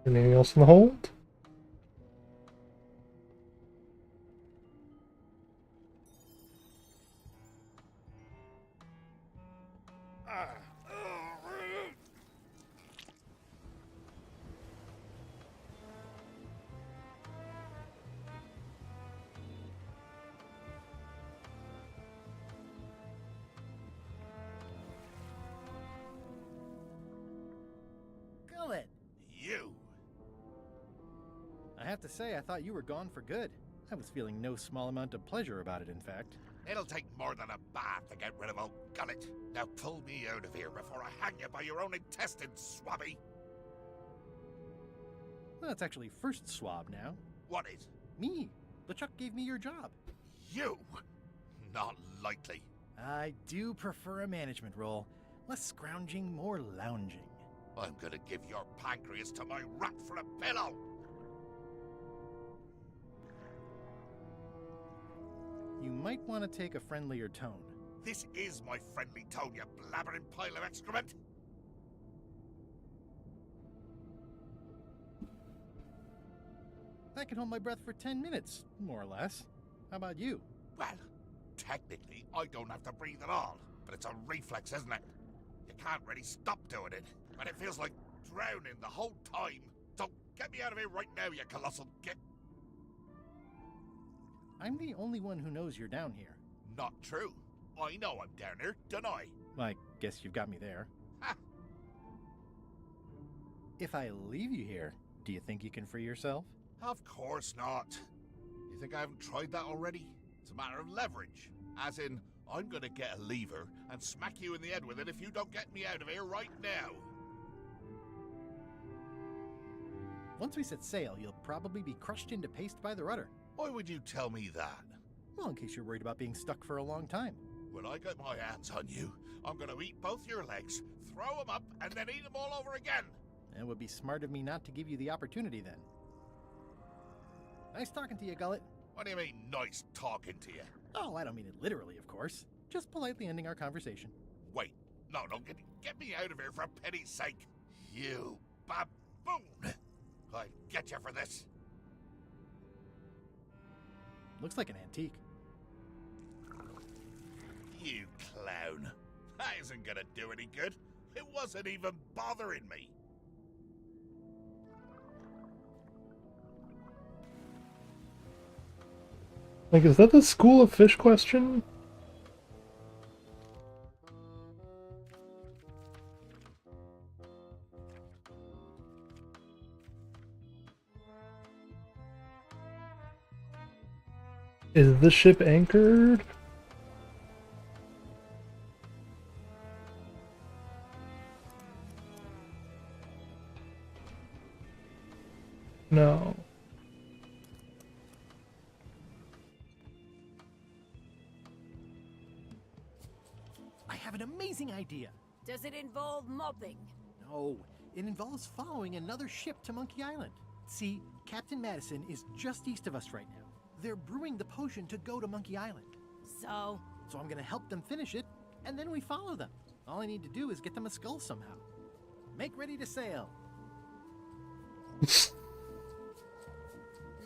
Anything else in the hold? Gullet! You! I have to say, I thought you were gone for good. I was feeling no small amount of pleasure about it, in fact. It'll take more than a bath to get rid of old Gullet. Now pull me out of here before I hang you by your own intestines, swabby! Well, it's actually first swab now. What is? Me. LeChuck gave me your job. You? Not likely. I do prefer a management role. Less scrounging, more lounging. I'm gonna give your pancreas to my rat for a pillow! You might want to take a friendlier tone. This is my friendly tone, you blabbering pile of excrement! I can hold my breath for 10 minutes, more or less. How about you? Well, technically, I don't have to breathe at all, but it's a reflex, isn't it? You can't really stop doing it, and it feels like drowning the whole time. So get me out of here right now, you colossal git! I'm the only one who knows you're down here. Not true. I know I'm down here, don't I? I guess you've got me there. Ha! If I leave you here, do you think you can free yourself? Of course not. You think I haven't tried that already? It's a matter of leverage. As in, I'm gonna get a lever and smack you in the head with it if you don't get me out of here right now. Once we set sail, you'll probably be crushed into paste by the rudder. Why would you tell me that? Well, in case you're worried about being stuck for a long time. When I get my hands on you, I'm gonna eat both your legs, throw them up, and then eat them all over again. It would be smart of me not to give you the opportunity then. Nice talking to you, Gullet. What do you mean, nice talking to you? Oh, I don't mean it literally, of course. Just politely ending our conversation. Wait, no, get me out of here for pity's sake. You baboon! I'll get you for this. Looks like an antique. You clown. That isn't gonna do any good. It wasn't even bothering me. Like, is that the School of Fish question? Is the ship anchored? No. I have an amazing idea. Does it involve mobbing? No, it involves following another ship to Monkey Island. See, Captain Madison is just east of us right now. They're brewing the potion to go to Monkey Island. So I'm gonna help them finish it, and then we follow them. All I need to do is get them a skull somehow. Make ready to sail.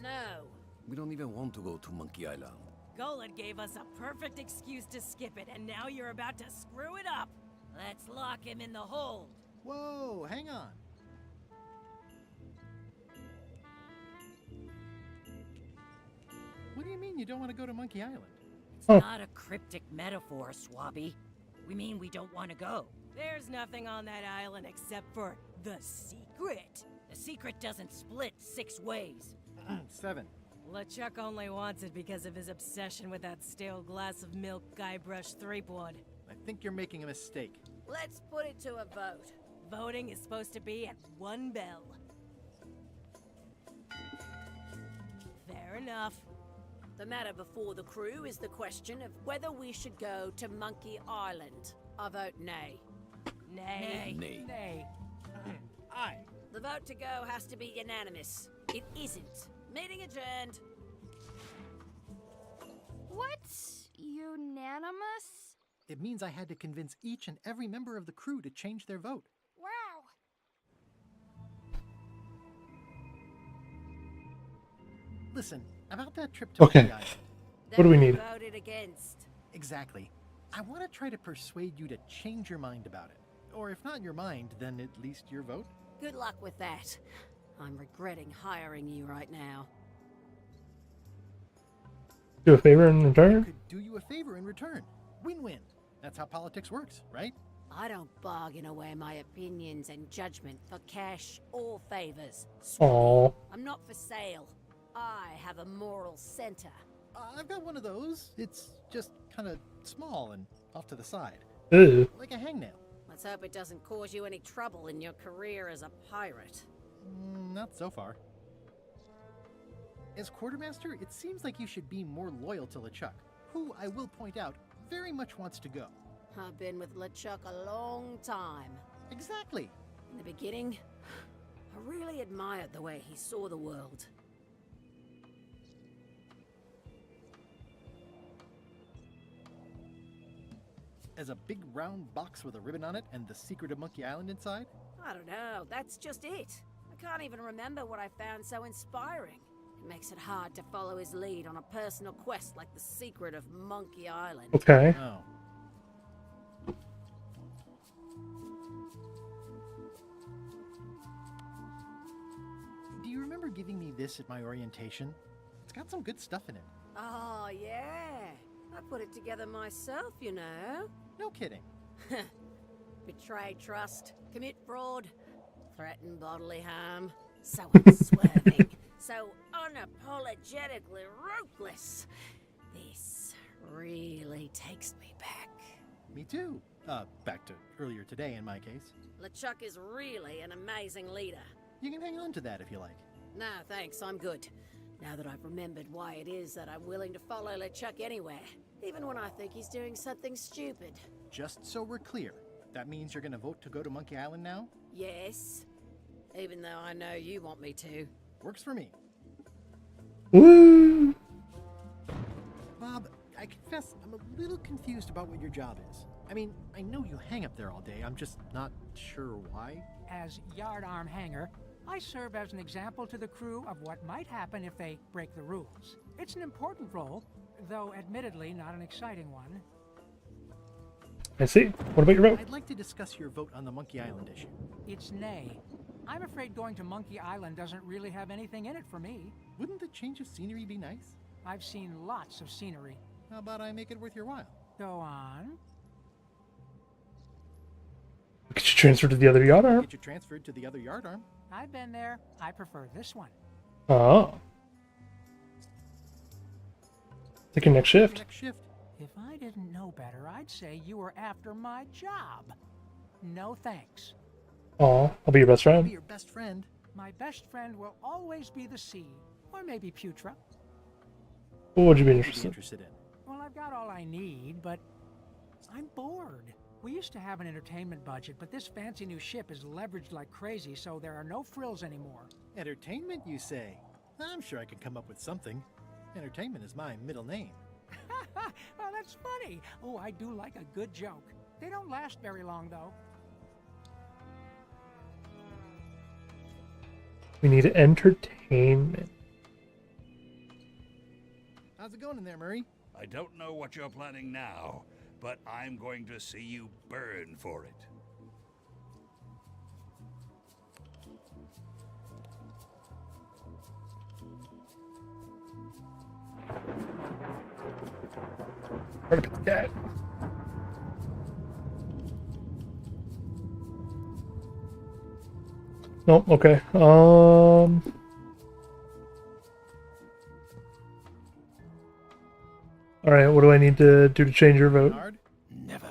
No. We don't even want to go to Monkey Island. Golan gave us a perfect excuse to skip it, and now you're about to screw it up. Let's lock him in the hold. Whoa, hang on. What do you mean you don't want to go to Monkey Island? It's not a cryptic metaphor, Swabby. We mean we don't want to go. There's nothing on that island except for the secret. The secret doesn't split 6 ways. 7. LeChuck only wants it because of his obsession with that stale glass of milk Guybrush Threepwood. I think you're making a mistake. Let's put it to a vote. Voting is supposed to be at 1 bell. Fair enough. The matter before the crew is the question of whether we should go to Monkey Island. I vote nay. Nay. Nay. Nay. Aye. The vote to go has to be unanimous. It isn't. Meeting adjourned. What? Unanimous? It means I had to convince each and every member of the crew to change their vote. Wow. Listen, about that trip to Okay. Monkey Island. What do we need? Voted against. Exactly. I want to try to persuade you to change your mind about it. Or if not your mind, then at least your vote. Good luck with that. I'm regretting hiring you right now. Do a favor in return? Could do you a favor in return. Win-win. That's how politics works, right? I don't bargain away my opinions and judgment for cash or favors. Aww. I'm not for sale. I have a moral center. I've got one of those. It's just kind of small and off to the side. Ew. Like a hangnail. Let's hope it doesn't cause you any trouble in your career as a pirate. Not so far. As quartermaster, it seems like you should be more loyal to LeChuck, who, I will point out, very much wants to go. I've been with LeChuck a long time. Exactly. In the beginning, I really admired the way he saw the world. As a big round box with a ribbon on it and the secret of Monkey Island inside? I don't know, that's just it. I can't even remember what I found so inspiring. It makes it hard to follow his lead on a personal quest like the secret of Monkey Island. Okay. Oh. Do you remember giving me this at my orientation? It's got some good stuff in it. Oh, yeah. I put it together myself, you know. No kidding. Betray trust, commit fraud, threaten bodily harm. So unswerving, so unapologetically ruthless. This really takes me back. Me too. Back to earlier today in my case. LeChuck is really an amazing leader. You can hang on to that if you like. No, thanks, I'm good. Now that I've remembered why it is that I'm willing to follow LeChuck anywhere, even when I think he's doing something stupid. Just so we're clear, that means you're gonna vote to go to Monkey Island now? Yes, even though I know you want me to. Works for me. Woo! Bob, I confess I'm a little confused about what your job is. I mean, I know you hang up there all day, I'm just not sure why. As yardarm hanger, I serve as an example to the crew of what might happen if they break the rules. It's an important role, though admittedly not an exciting one. I see. What about your vote? I'd like to discuss your vote on the Monkey Island issue. It's nay. I'm afraid going to Monkey Island doesn't really have anything in it for me. Wouldn't the change of scenery be nice? I've seen lots of scenery. How about I make it worth your while? Go on. Get you transferred to the other yacht arm. Get you transferred to the other yardarm. I've been there. I prefer this one. Oh. Take your next shift. Next shift. If I didn't know better, I'd say you were after my job. No thanks. Aw, I'll be your best I'll friend. be your best friend. My best friend will always be the sea, or maybe Putra. What would you be What would you interested? in? Well, I've got all I need, but I'm bored. We used to have an entertainment budget, but this fancy new ship is leveraged like crazy, so there are no frills anymore. Entertainment, you say? I'm sure I could come up with something. Entertainment is my middle name. Well, that's funny. Oh, I do like a good joke. They don't last very long, though. We need entertainment. How's it going in there, Murray? I don't know what you're planning now, but I'm going to see you burn for it. Where to put the cat? Nope, okay. Alright, what do I need to do to change your vote? Never.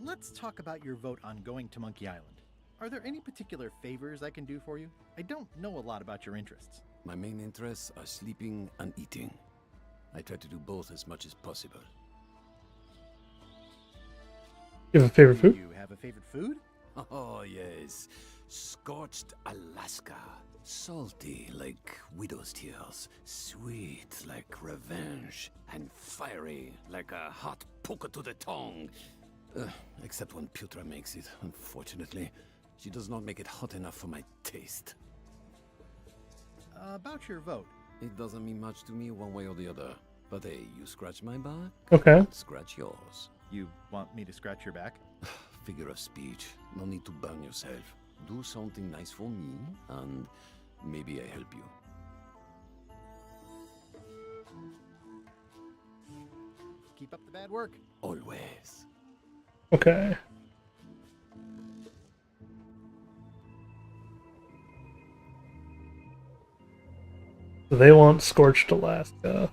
Let's talk about your vote on going to Monkey Island. Are there any particular favors I can do for you? I don't know a lot about your interests. My main interests are sleeping and eating. I try to do both as much as possible. You have a favorite food? You have a favorite food? Oh, yes. Scorched Alaska. Salty like widow's tears. Sweet like revenge. And fiery like a hot poker to the tongue. Except when Putra makes it, unfortunately. She does not make it hot enough for my taste. About your vote. It doesn't mean much to me one way or the other. But hey, you scratch my back, Okay. I'll scratch yours. You want me to scratch your back? Figure of speech. No need to burn yourself. Do something nice for me, and maybe I help you. Keep up the bad work. Always. Okay. So they want Scorched Alaska.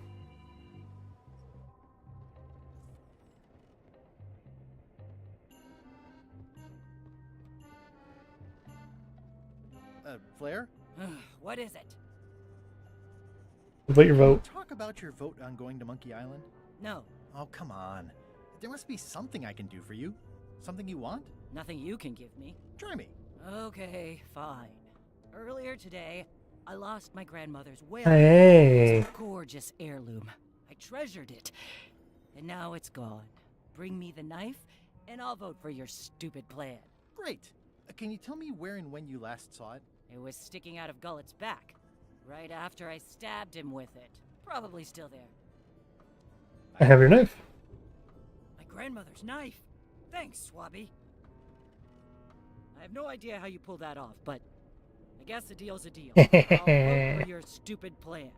Flair? What is it? What about your vote? Talk about your vote on going to Monkey Island. No. Oh, come on. There must be something I can do for you. Something you want? Nothing you can give me. Try me. Okay, fine. Earlier today, I lost my grandmother's whale. Hey. It's a gorgeous heirloom. I treasured it. And now it's gone. Bring me the knife, and I'll vote for your stupid plan. Great. Can you tell me where and when you last saw it? It was sticking out of Gullet's back, right after I stabbed him with it. Probably still there. I have your knife. My grandmother's knife. Thanks, Swabby. I have no idea how you pulled that off, but I guess a deal's a deal. I'll vote for your stupid plan.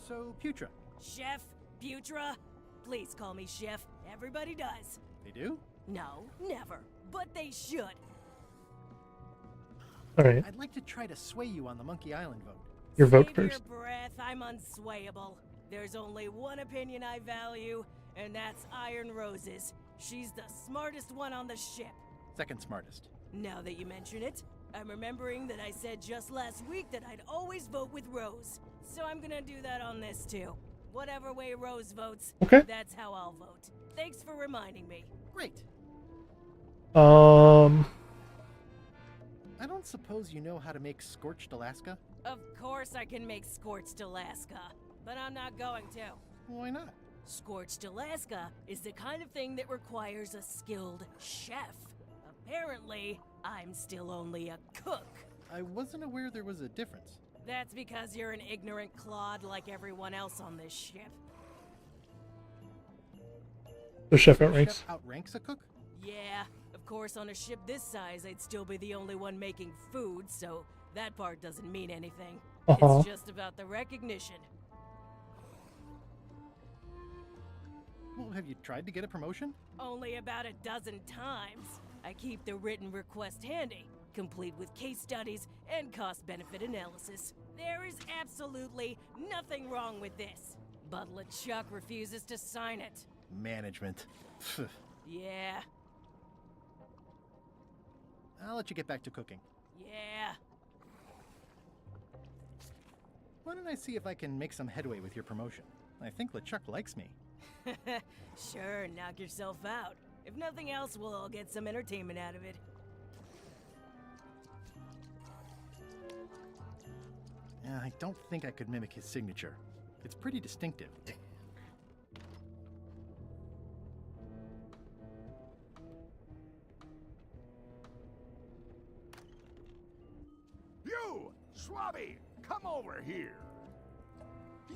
So, Putra. Chef? Putra? Please call me Chef. Everybody does. They do? No, never. But they should. Alright. I'd like to try to sway you on the Monkey Island vote. Your vote Save first. your breath. I'm unswayable. There's only one opinion I value, and that's Iron Rose's. She's the smartest one on the ship. Second smartest. Now that you mention it, I'm remembering that I said just last week that I'd always vote with Rose. So I'm gonna do that on this too. Whatever way Rose votes, Okay. that's how I'll vote. Thanks for reminding me. Great. I don't suppose you know how to make Scorched Alaska? Of course I can make Scorched Alaska, but I'm not going to. Why not? Scorched Alaska is the kind of thing that requires a skilled chef. Apparently, I'm still only a cook. I wasn't aware there was a difference. That's because you're an ignorant clod like everyone else on this ship. The chef outranks. Chef outranks a cook? Yeah, of course on a ship this size I'd still be the only one making food, so that part doesn't mean anything. Uh-huh. It's just about the recognition. Well, have you tried to get a promotion? Only about a dozen times. I keep the written request handy, complete with case studies and cost-benefit analysis. There is absolutely nothing wrong with this, but LeChuck refuses to sign it. Management. Yeah, I'll let you get back to cooking. yeah. Why don't I see if I can make some headway with your promotion? I think LeChuck likes me. Sure, knock yourself out. If nothing else, we'll all get some entertainment out of it. Yeah, I don't think I could mimic his signature. It's pretty distinctive. You, Swabby, come over here.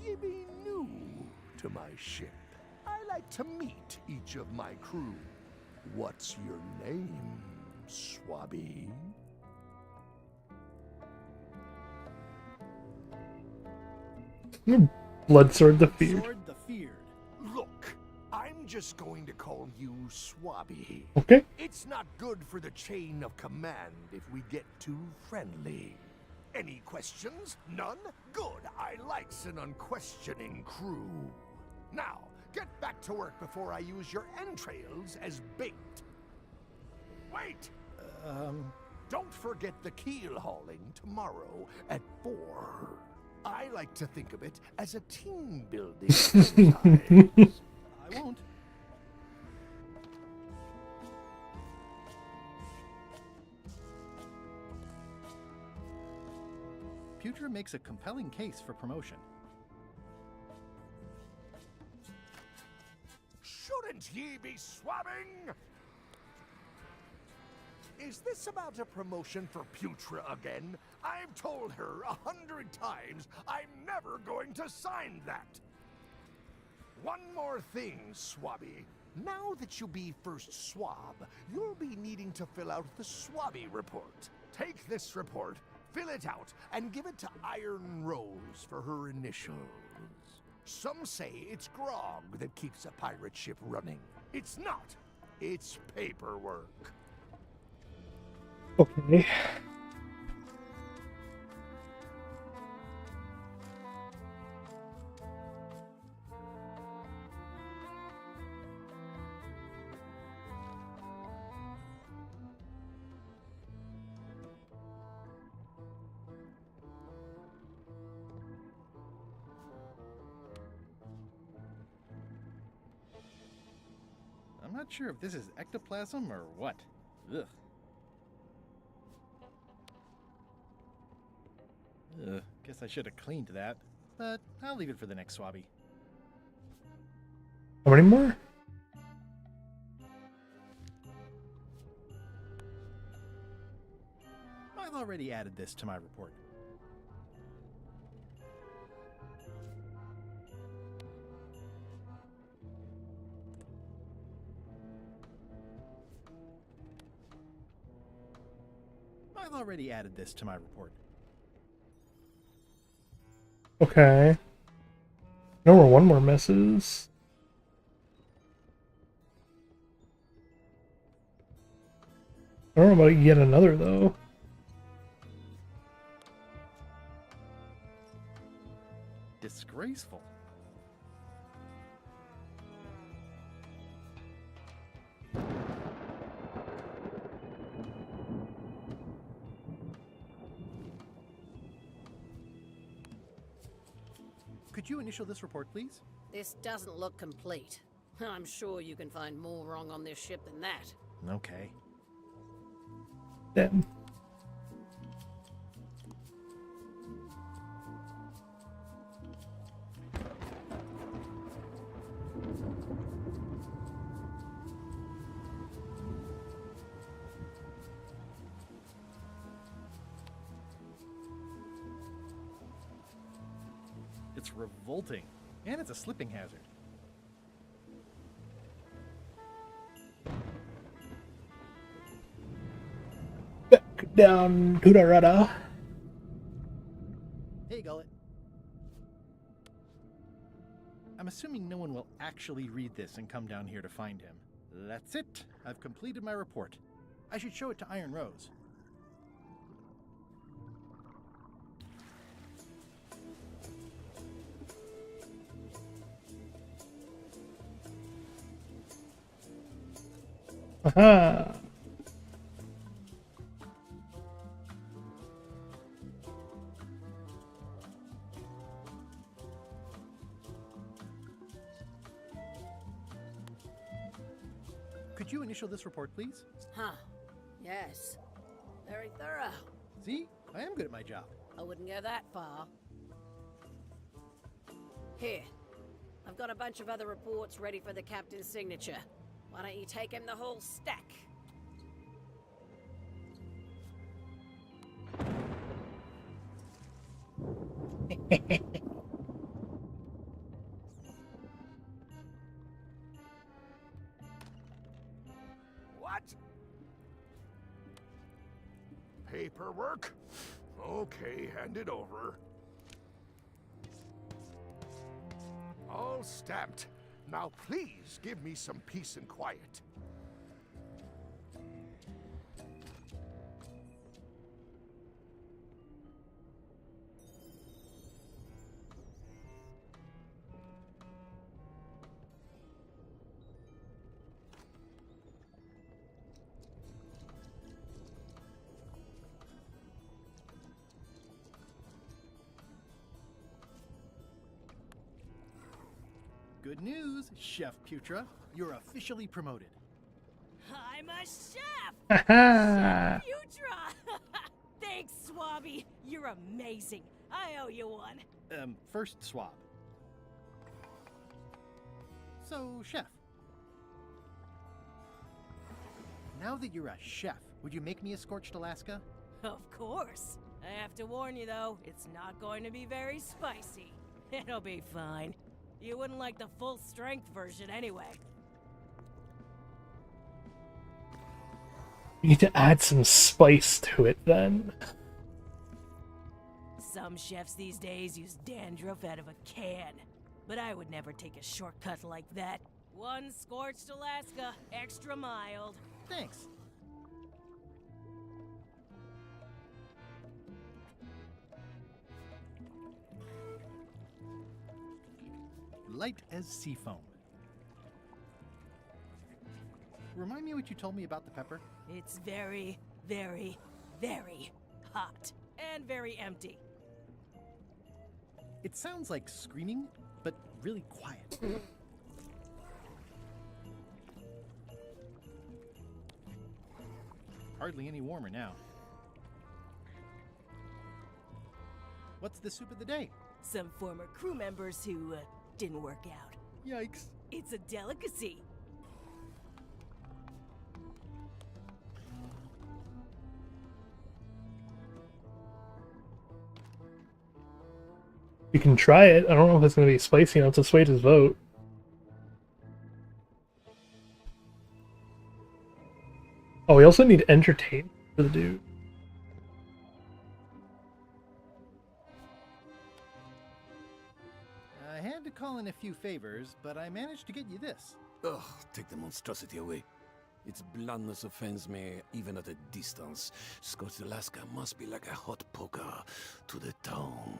Ye be new to my ship. I like to meet each of my crew. What's your name, Swabby? Bloodsword the Feared. Sword the Feared. Look, I'm just going to call you Swabby. Okay. It's not good for the chain of command if we get too friendly. Any questions? None? Good. I likes an unquestioning crew. Now, get back to work before I use your entrails as bait. Wait! Don't forget the keel hauling tomorrow at 4. I like to think of it as a team building exercise. I won't. Putra makes a compelling case for promotion. Shouldn't ye be swabbing? Is this about a promotion for Putra again? I've told her 100 times I'm never going to sign that. One more thing, Swabby. Now that you be first swab, you'll be needing to fill out the Swabby report. Take this report, fill it out, and give it to Iron Rose for her initials. Some say it's grog that keeps a pirate ship running. It's not. It's paperwork. Okay. I'm not sure if this is ectoplasm or what. Ugh. Guess I should have cleaned that, but I'll leave it for the next Swabby. How many more? I've already added this to my report. I've already added this to my report. Okay. No, where one more misses. I don't know about yet another, though. Disgraceful. Could you initial this report, please? This doesn't look complete. I'm sure you can find more wrong on this ship than that. Okay. Then. It's revolting, and it's a slipping hazard. Back down to the rudder. Hey, Gullet. I'm assuming no one will actually read this and come down here to find him. That's it. I've completed my report. I should show it to Iron Rose. Aha! Could you initial this report, please? Huh. Yes. Very thorough. See? I am good at my job. I wouldn't go that far. Here. I've got a bunch of other reports ready for the captain's signature. Why don't you take him the whole stack? What? Paperwork? Okay, hand it over. All stamped. Now please give me some peace and quiet. Good news, Chef Putra. You're officially promoted. I'm a chef! Haha. Chef Putra! Thanks, Swabby. You're amazing. I owe you one. First swab. So, Chef. Now that you're a chef, would you make me a Scorched Alaska? Of course. I have to warn you, though, it's not going to be very spicy. It'll be fine. You wouldn't like the full-strength version anyway. You need to add some spice to it then. Some chefs these days use dandruff out of a can. But I would never take a shortcut like that. One Scorched Alaska, extra mild. Thanks. Light as sea foam. Remind me what you told me about the pepper? It's very, very, very hot. And very empty. It sounds like screaming, but really quiet. Hardly any warmer now. What's the soup of the day? Some former crew members who didn't work out. Yikes. It's a delicacy. You can try it. I don't know if it's going to be spicy enough to sway his vote. Oh, we also need entertain for the dude. I had to call in a few favors, but I managed to get you this. Ugh, take the monstrosity away. Its blandness offends me, even at a distance. Scorched Alaska must be like a hot poker to the tongue.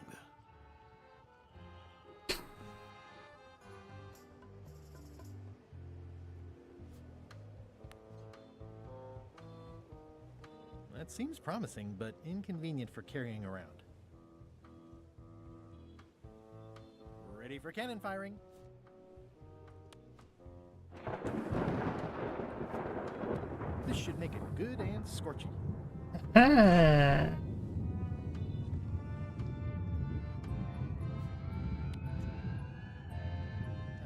That seems promising, but inconvenient for carrying around. Ready for cannon firing. This should make it good and scorchy. Ah.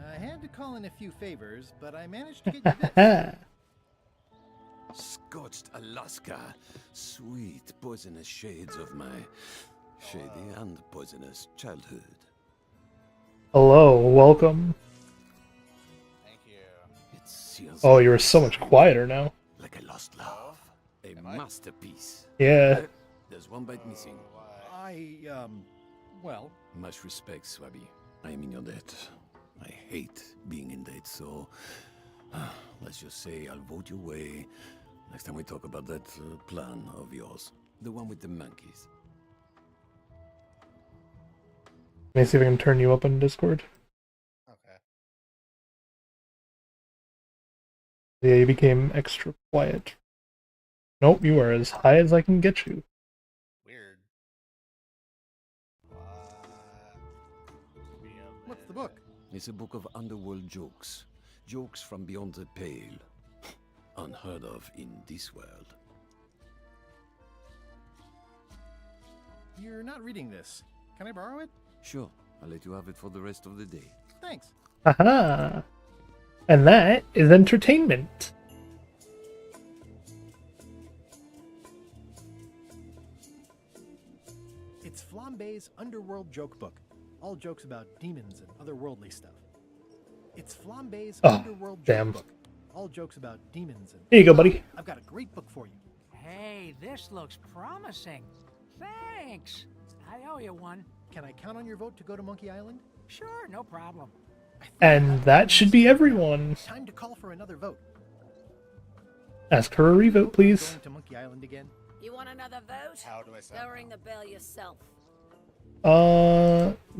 I had to call in a few favors, but I managed to get you this. Scorched Alaska, sweet poisonous shades of my shady and poisonous childhood. Hello, welcome. Thank you. It seals Oh, you're so much quieter now. like a lost love, a masterpiece. Yeah. There's one bite missing. Well. Much respect, Swabby. I am in your debt. I hate being in debt, so let's just say I'll vote your way next time we talk about that plan of yours. The one with the monkeys. Let me see if I can turn you up on Discord. Okay. Yeah, you became extra quiet. Nope, you are as high as I can get you. Weird. What's the book? It's a book of underworld jokes. Jokes from beyond the pale. unheard of in this world. You're not reading this. Can I borrow it? Sure, I'll let you have it for the rest of the day. Thanks. Haha. And that is entertainment. It's Flambe's Underworld Joke Book. All jokes about demons and otherworldly stuff. It's Flambe's Underworld Joke Book. All jokes about demons and... Here you go, buddy. I've got a great book for you. Hey, this looks promising. Thanks. I owe you one. Can I count on your vote to go to Monkey Island? Sure, no problem. And that should be everyone. Time to call for another vote. Ask for a revote, please. Going to Monkey Island again? You want another vote? How do I sound? Go ring the bell yourself.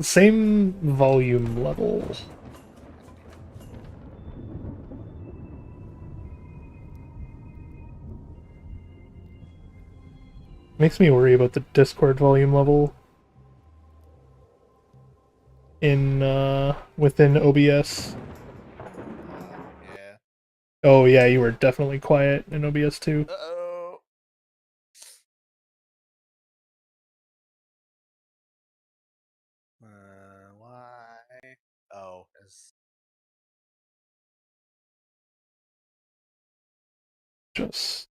Same volume level. Makes me worry about the Discord volume level in within OBS. Yeah. Oh yeah, you were definitely quiet in OBS too. Uh-oh. Why? Oh, Just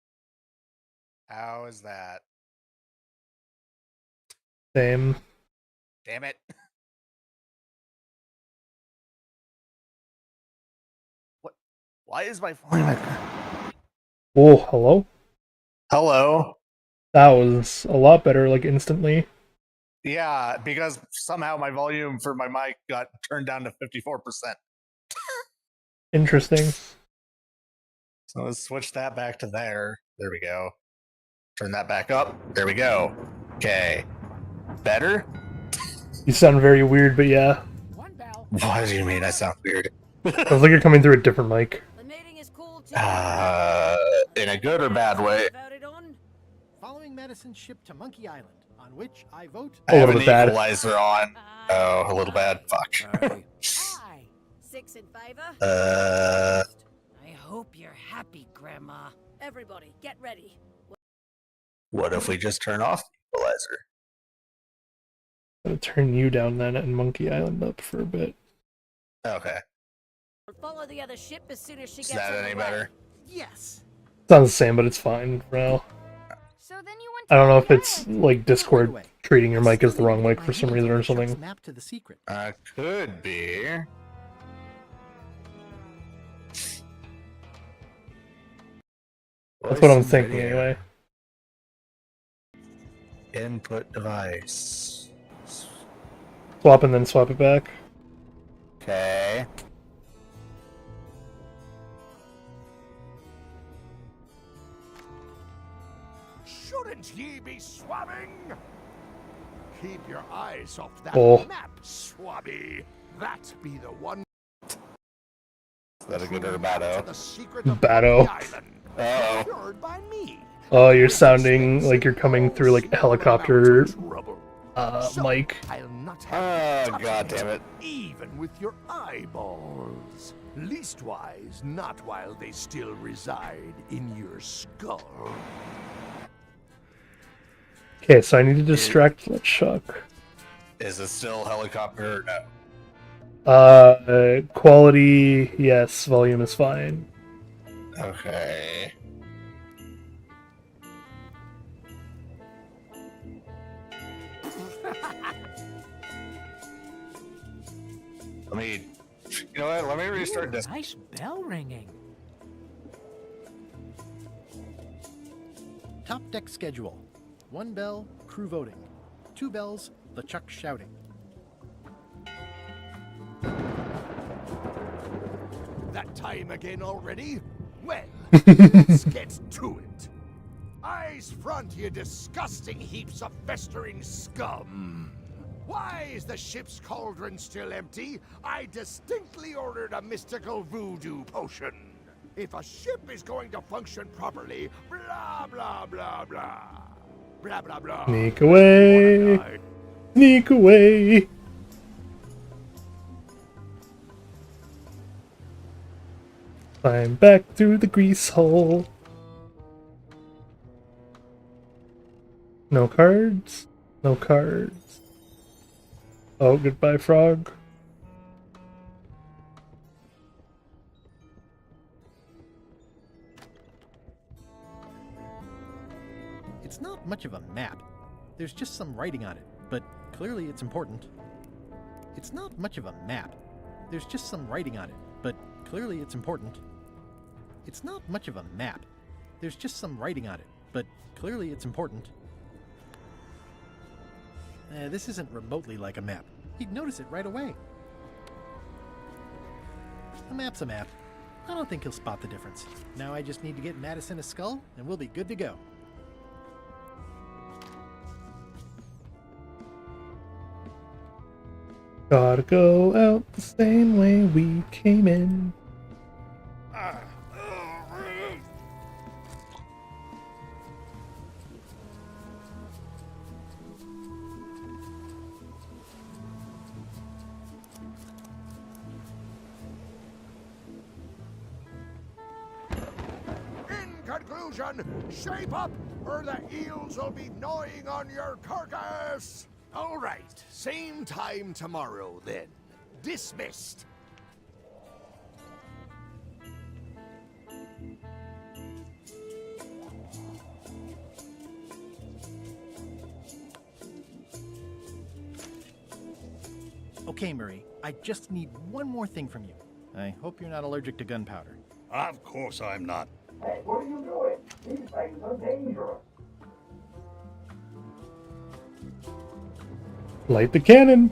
how is that? same. Damn it. What? Why is my phone? Oh, hello? Hello? That was a lot better, like instantly. Yeah, because somehow my volume for my mic got turned down to 54%. Interesting. So let's switch that back to there. There we go. Turn that back up. There we go. Okay. Better? You sound very weird, but yeah. What do you mean I sound weird? Sounds like you're coming through a different mic. In a good or bad way? Following medicine shipped to Monkey Island, on which I vote... I have an equalizer on. Oh, a little bad. Fuck. 6 in favor. I hope you're happy, Grandma. Everybody, get ready. What if we just turn off the equalizer? I'm gonna turn you down then and Monkey Island up for a bit. Okay. We'll follow the other ship as soon as she Is gets that on any the way. better? Yes. Sounds the same, but it's fine for now. So then you went I don't know if it's like Discord treating your mic as the wrong mic for some reason or something. Map to the secret. Could be. That's what I'm thinking anyway. Input device. Swap and then swap it back. Okay. Shouldn't ye be swabbing? Keep your eyes off that map, swabby. That be the one. Is that a good or a bado? Bado. Uh-oh. By me. Oh, you're sounding like you're coming through like a helicopter mic. I'll not have Oh, god damn it. even with your eyeballs. Leastwise, not while they still reside in your skull. Okay, so I need to distract LeChuck. Is it still helicopter or no? Quality, yes. Volume is fine. Okay. Let me, you know what? Let me restart this. Nice bell ringing. Top deck schedule. 1 bell, crew voting. 2 bells, LeChuck shouting. That time again already? Well, let's get to it. Eyes front, you disgusting heaps of festering scum. Why is the ship's cauldron still empty? I distinctly ordered a mystical voodoo potion. If a ship is going to function properly, blah, blah, blah, blah. Blah, blah, blah. Sneak away! Sneak away! Climb back through the grease hole. No cards? No cards. Oh, goodbye, frog. It's not much of a map. There's just some writing on it, but clearly it's important. It's not much of a map. There's just some writing on it, but clearly it's important. It's not much of a map. There's just some writing on it, but clearly it's important. This isn't remotely like a map. He'd notice it right away. A map's a map. I don't think he'll spot the difference. Now I just need to get Madison a skull, and we'll be good to go. Gotta go out the same way we came in. In conclusion, shape up or the eels will be gnawing on your carcass. All right, same time tomorrow then. Dismissed. Okay, Murray, I just need one more thing from you. I hope you're not allergic to gunpowder. Of course I'm not. Hey, what are you doing? These things are dangerous. Light the cannon!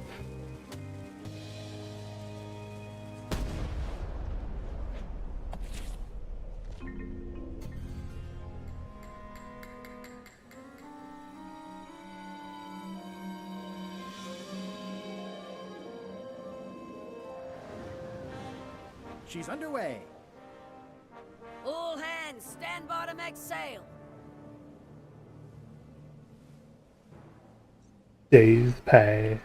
She's underway. All hands, stand by to make sail. Days pay.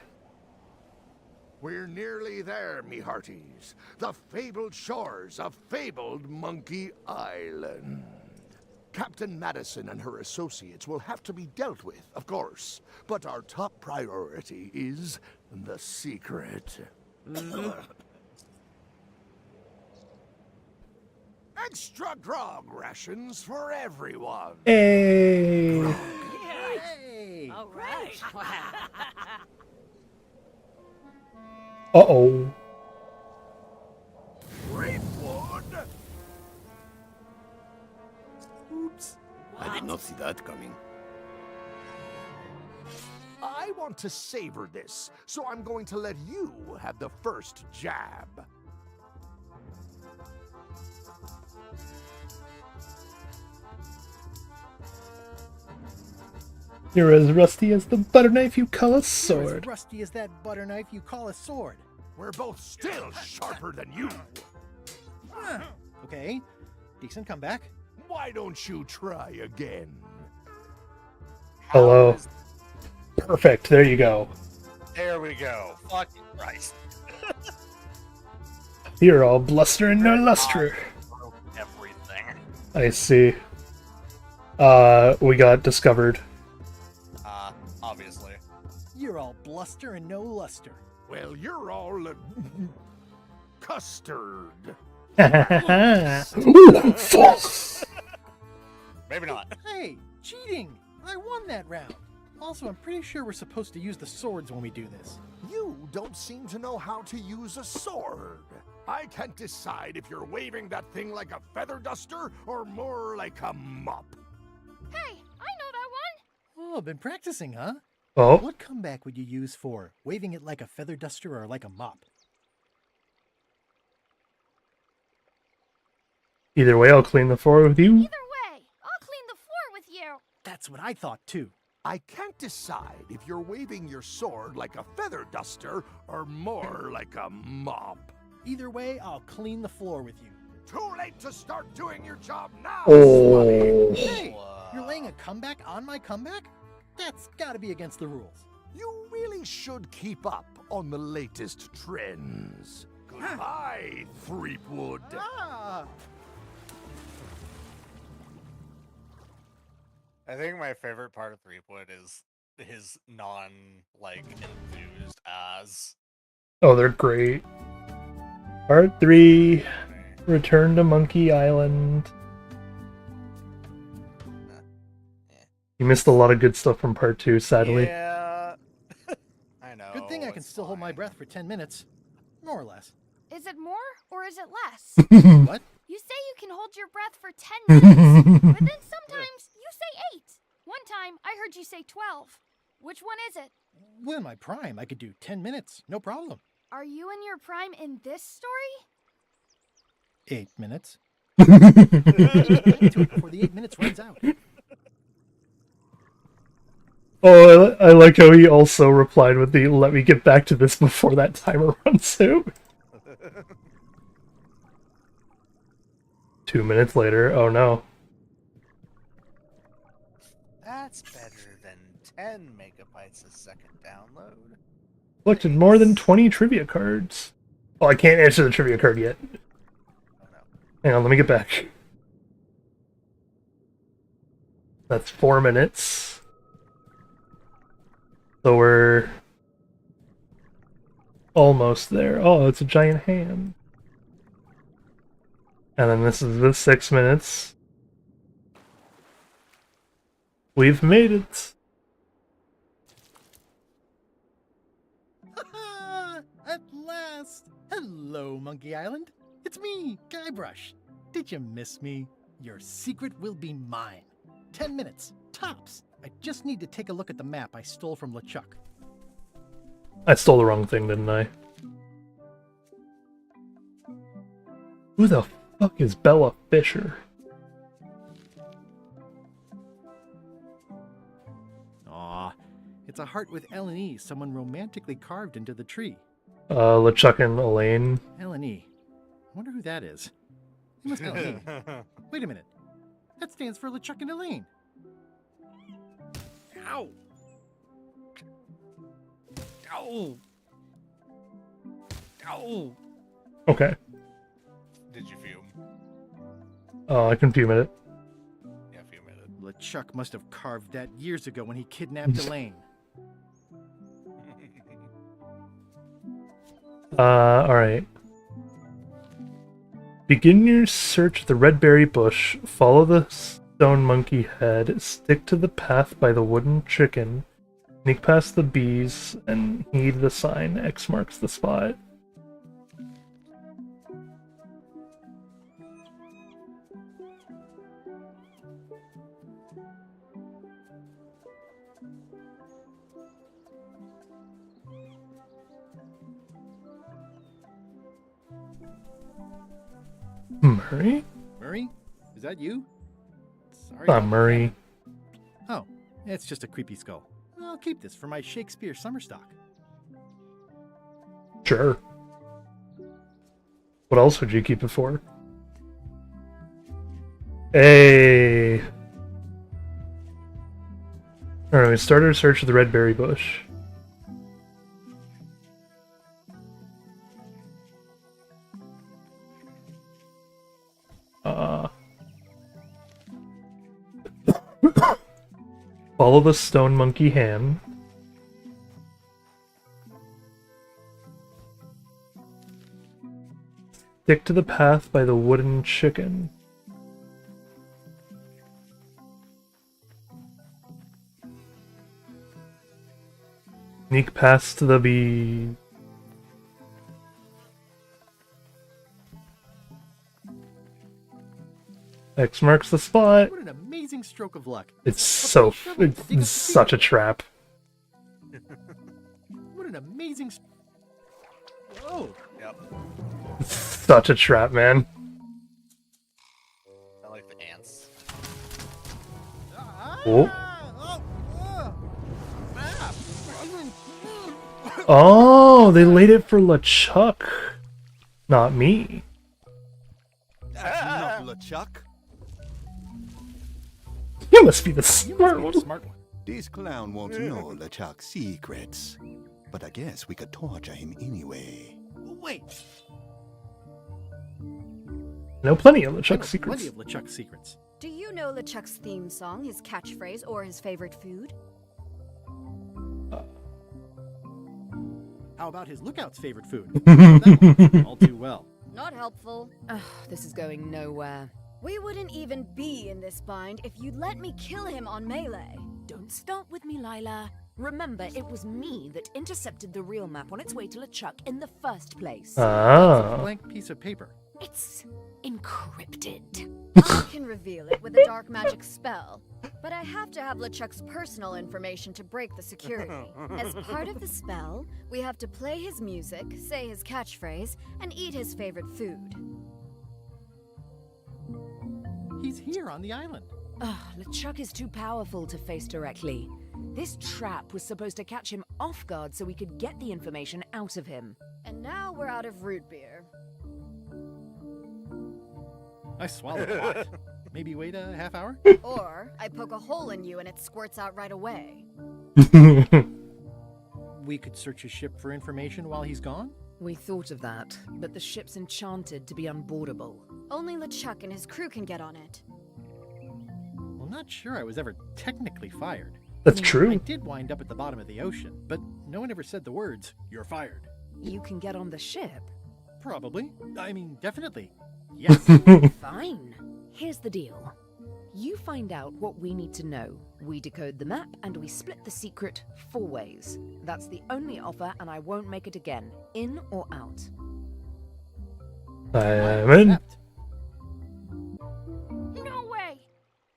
We're nearly there, me hearties. The fabled shores of fabled Monkey Island. Captain Madison and her associates will have to be dealt with, of course. But our top priority is the secret. Extra grog rations for everyone. Hey! Hey! All right. Uh-oh. Grapewood! Oops. I did not see that coming. I want to savor this, so I'm going to let you have the first jab. You're as rusty as the butter knife you call a You're as sword. rusty as that butter knife you call a sword. We're both still sharper than you. Okay, decent comeback. Why don't you try again? Hello. Perfect, there you go. There we go. Fucking Christ. You're all bluster and no luster. Everything. I see. We got discovered. Obviously. You're all bluster and no luster. Well, you're all custard. Ooh, false. Maybe not. Hey, cheating! I won that round. Also, I'm pretty sure we're supposed to use the swords when we do this. You don't seem to know how to use a sword. I can't decide if you're waving that thing like a feather duster or more like a mop. Hey, I know that one! Oh, been practicing, huh? Oh. What comeback would you use for waving it like a feather duster or like a mop? Either way, I'll clean the floor with you. Either way, I'll clean the floor with you. That's what I thought too. I can't decide if you're waving your sword like a feather duster or more like a mop. Either way, I'll clean the floor with you. Too late to start doing your job now, Oh. Hey, you're laying a comeback on my comeback? That's gotta be against the rules. You really should keep up on the latest trends. Good hi, Threepwood. I think my favorite part of Threepwood is his enthused as. Oh, they're great. Part 3, Return to Monkey Island. You missed a lot of good stuff from Part 2, sadly. Yeah. I know. Good thing I can still hold my breath for 10 minutes. More or less. Is it more or is it less? What? You say you can hold your breath for 10 minutes, but then sometimes you say 8. One time I heard you say 12. Which one is it? Well, in my prime, I could do 10 minutes. No problem. Are you in your prime in this story? 8 minutes. Get to it before the 8 minutes runs out. Oh, I like how he also replied with the "let me get back to this before that timer runs out." 2 minutes later, oh no. That's better than 10 megabytes a second download. Collected more than 20 trivia cards. Oh, I can't answer the trivia card yet. Hang on, let me get back. That's 4 minutes. So we're almost there. Oh, it's a giant hand. And then this is the 6 minutes. We've made it. At last! Hello, Monkey Island. It's me, Guybrush. Did you miss me? Your secret will be mine. 10 minutes, tops. I just need to take a look at the map I stole from LeChuck. I stole the wrong thing, didn't I? Who the fuck is Bella Fisher? Aw, it's a heart with L&E someone romantically carved into the tree. LeChuck and Elaine. L&E. I wonder who that is. It must L&E. Wait a minute. That stands for LeChuck and Elaine. Ow! Ow! Ow! Okay. Did you fume? Oh, I can fume it. Yeah, fume it. LeChuck must have carved that years ago when he kidnapped Elaine. Alright. Begin your search of the red berry bush, follow the stone monkey head, stick to the path by the wooden chicken, sneak past the bees, and heed the sign. X marks the spot. Murray? Murray? Is that you? Sorry. Not Murray. Oh, it's just a creepy skull. I'll keep this for my Shakespeare summer stock. Sure. What else would you keep it for? Hey. Alright, we started our search of the red berry bush. Follow the stone monkey hand. Stick to the path by the wooden chicken. Sneak past the bee. X marks the spot. What an amazing stroke of luck. It's such a trap. What an amazing... Whoa. Yep. It's such a trap, man. I like the ants. Oh. Oh, they laid it for LeChuck, not me. That's not LeChuck. You must be the smart one. This clown won't know LeChuck's secrets. But I guess we could torture him anyway. Wait. know plenty of I know LeChuck's secrets. Plenty of LeChuck's secrets. Do you know LeChuck's theme song, his catchphrase, or his favorite food? How about his lookout's favorite food? That one. All too well. Not helpful. Ugh, this is going nowhere. We wouldn't even be in this bind if you'd let me kill him on melee. Don't start with me, Lila. Remember, it was me that intercepted the real map on its way to LeChuck in the first place. Ah. It's a blank piece of paper. It's encrypted. I can reveal it with a dark magic spell, but I have to have LeChuck's personal information to break the security. As part of the spell, we have to play his music, say his catchphrase, and eat his favorite food. He's here on the island. Ugh, LeChuck is too powerful to face directly. This trap was supposed to catch him off guard so we could get the information out of him. And now we're out of root beer. I swallowed a lot. Maybe wait a half hour? Or I poke a hole in you and it squirts out right away. We could search his ship for information while he's gone? We thought of that, but the ship's enchanted to be unboardable. Only LeChuck and his crew can get on it. Well, not sure I was ever technically fired. That's true. I did wind up at the bottom of the ocean, but no one ever said the words, "You're fired." You can get on the ship? Probably. I mean, definitely. Yes. Fine. Here's the deal. You find out what we need to know. We decode the map, and we split the secret 4 ways. That's the only offer, and I won't make it again. In or out? I'm in. No way!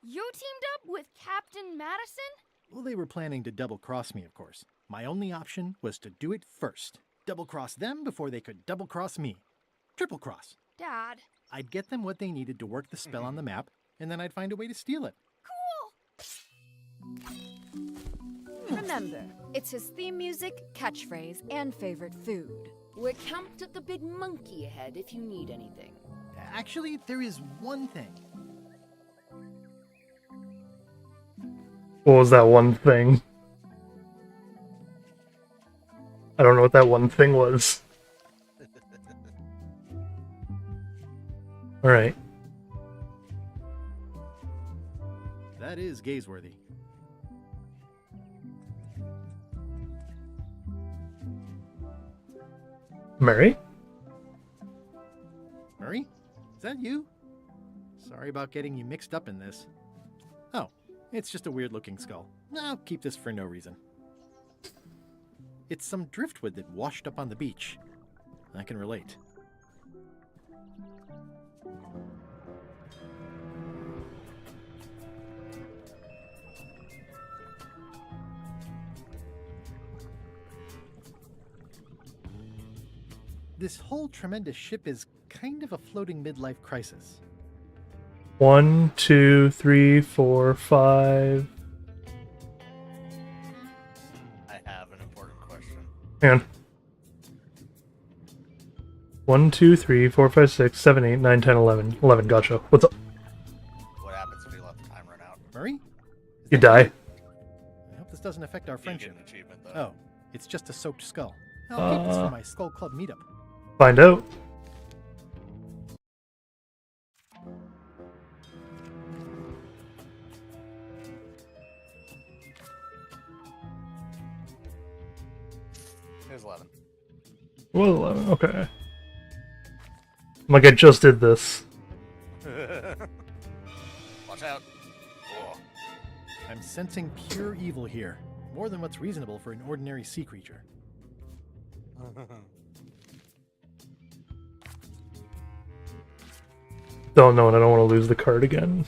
You teamed up with Captain Madison? Well, they were planning to double-cross me, of course. My only option was to do it first. Double-cross them before they could double-cross me. Triple-cross. Dad. I'd get them what they needed to work the spell on the map, and then I'd find a way to steal it. Remember, it's his theme music, catchphrase, and favorite food. We're camped at the big monkey ahead if you need anything. Actually, there is one thing. What was that one thing? I don't know what that one thing was. Alright. That is gazeworthy. Mary? Murray? Is that you? Sorry about getting you mixed up in this. Oh, it's just a weird-looking skull. I'll keep this for no reason. It's some driftwood that washed up on the beach. I can relate. This whole tremendous ship is kind of a floating midlife crisis. 1, 2, 3, 4, 5. I have an important question. Hang on. 1, 2, 3, 4, 5, 6, 7, 8, 9, 10, 11. 11, gotcha. What's up? What happens if you let the time run out? Murray? You die. I hope this doesn't affect our friendship. Get an achievement, though. Oh, it's just a soaked skull. I'll keep this for my Skull Club meetup. Find out. Here's 11. Well, 11, okay. Like I just did this. Watch out. I'm sensing pure evil here. More than what's reasonable for an ordinary sea creature. Don't know, and I don't want to lose the card again.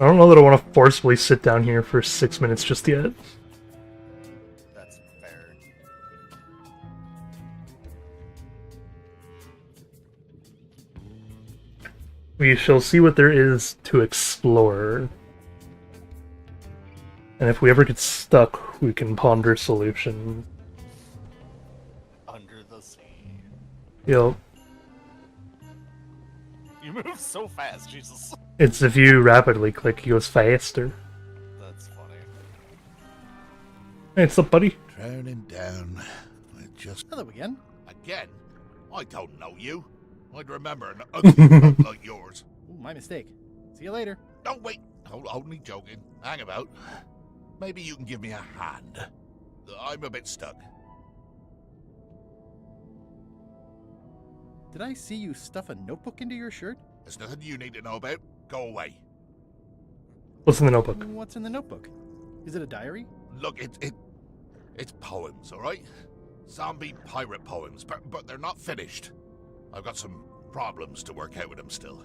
I don't know that I want to forcibly sit down here for 6 minutes just yet. That's fair. We shall see what there is to explore. And if we ever get stuck, we can ponder solutions. Under the sea. Yep. You move so fast, Jesus. It's if you rapidly click, he goes faster. That's funny. Hey, what's up, buddy? Drowning down. I just... Hello again. Again? I don't know you. I'd remember an ugly mug like yours. Ooh, my mistake. See you later. Oh, wait. Only joking. Hang about. Maybe you can give me a hand. I'm a bit stuck. Did I see you stuff a notebook into your shirt? There's nothing you need to know about. Go away. What's in the notebook? What's in the notebook? Is it a diary? Look, it's poems, all right? Zombie pirate poems, but they're not finished. I've got some problems to work out with them still.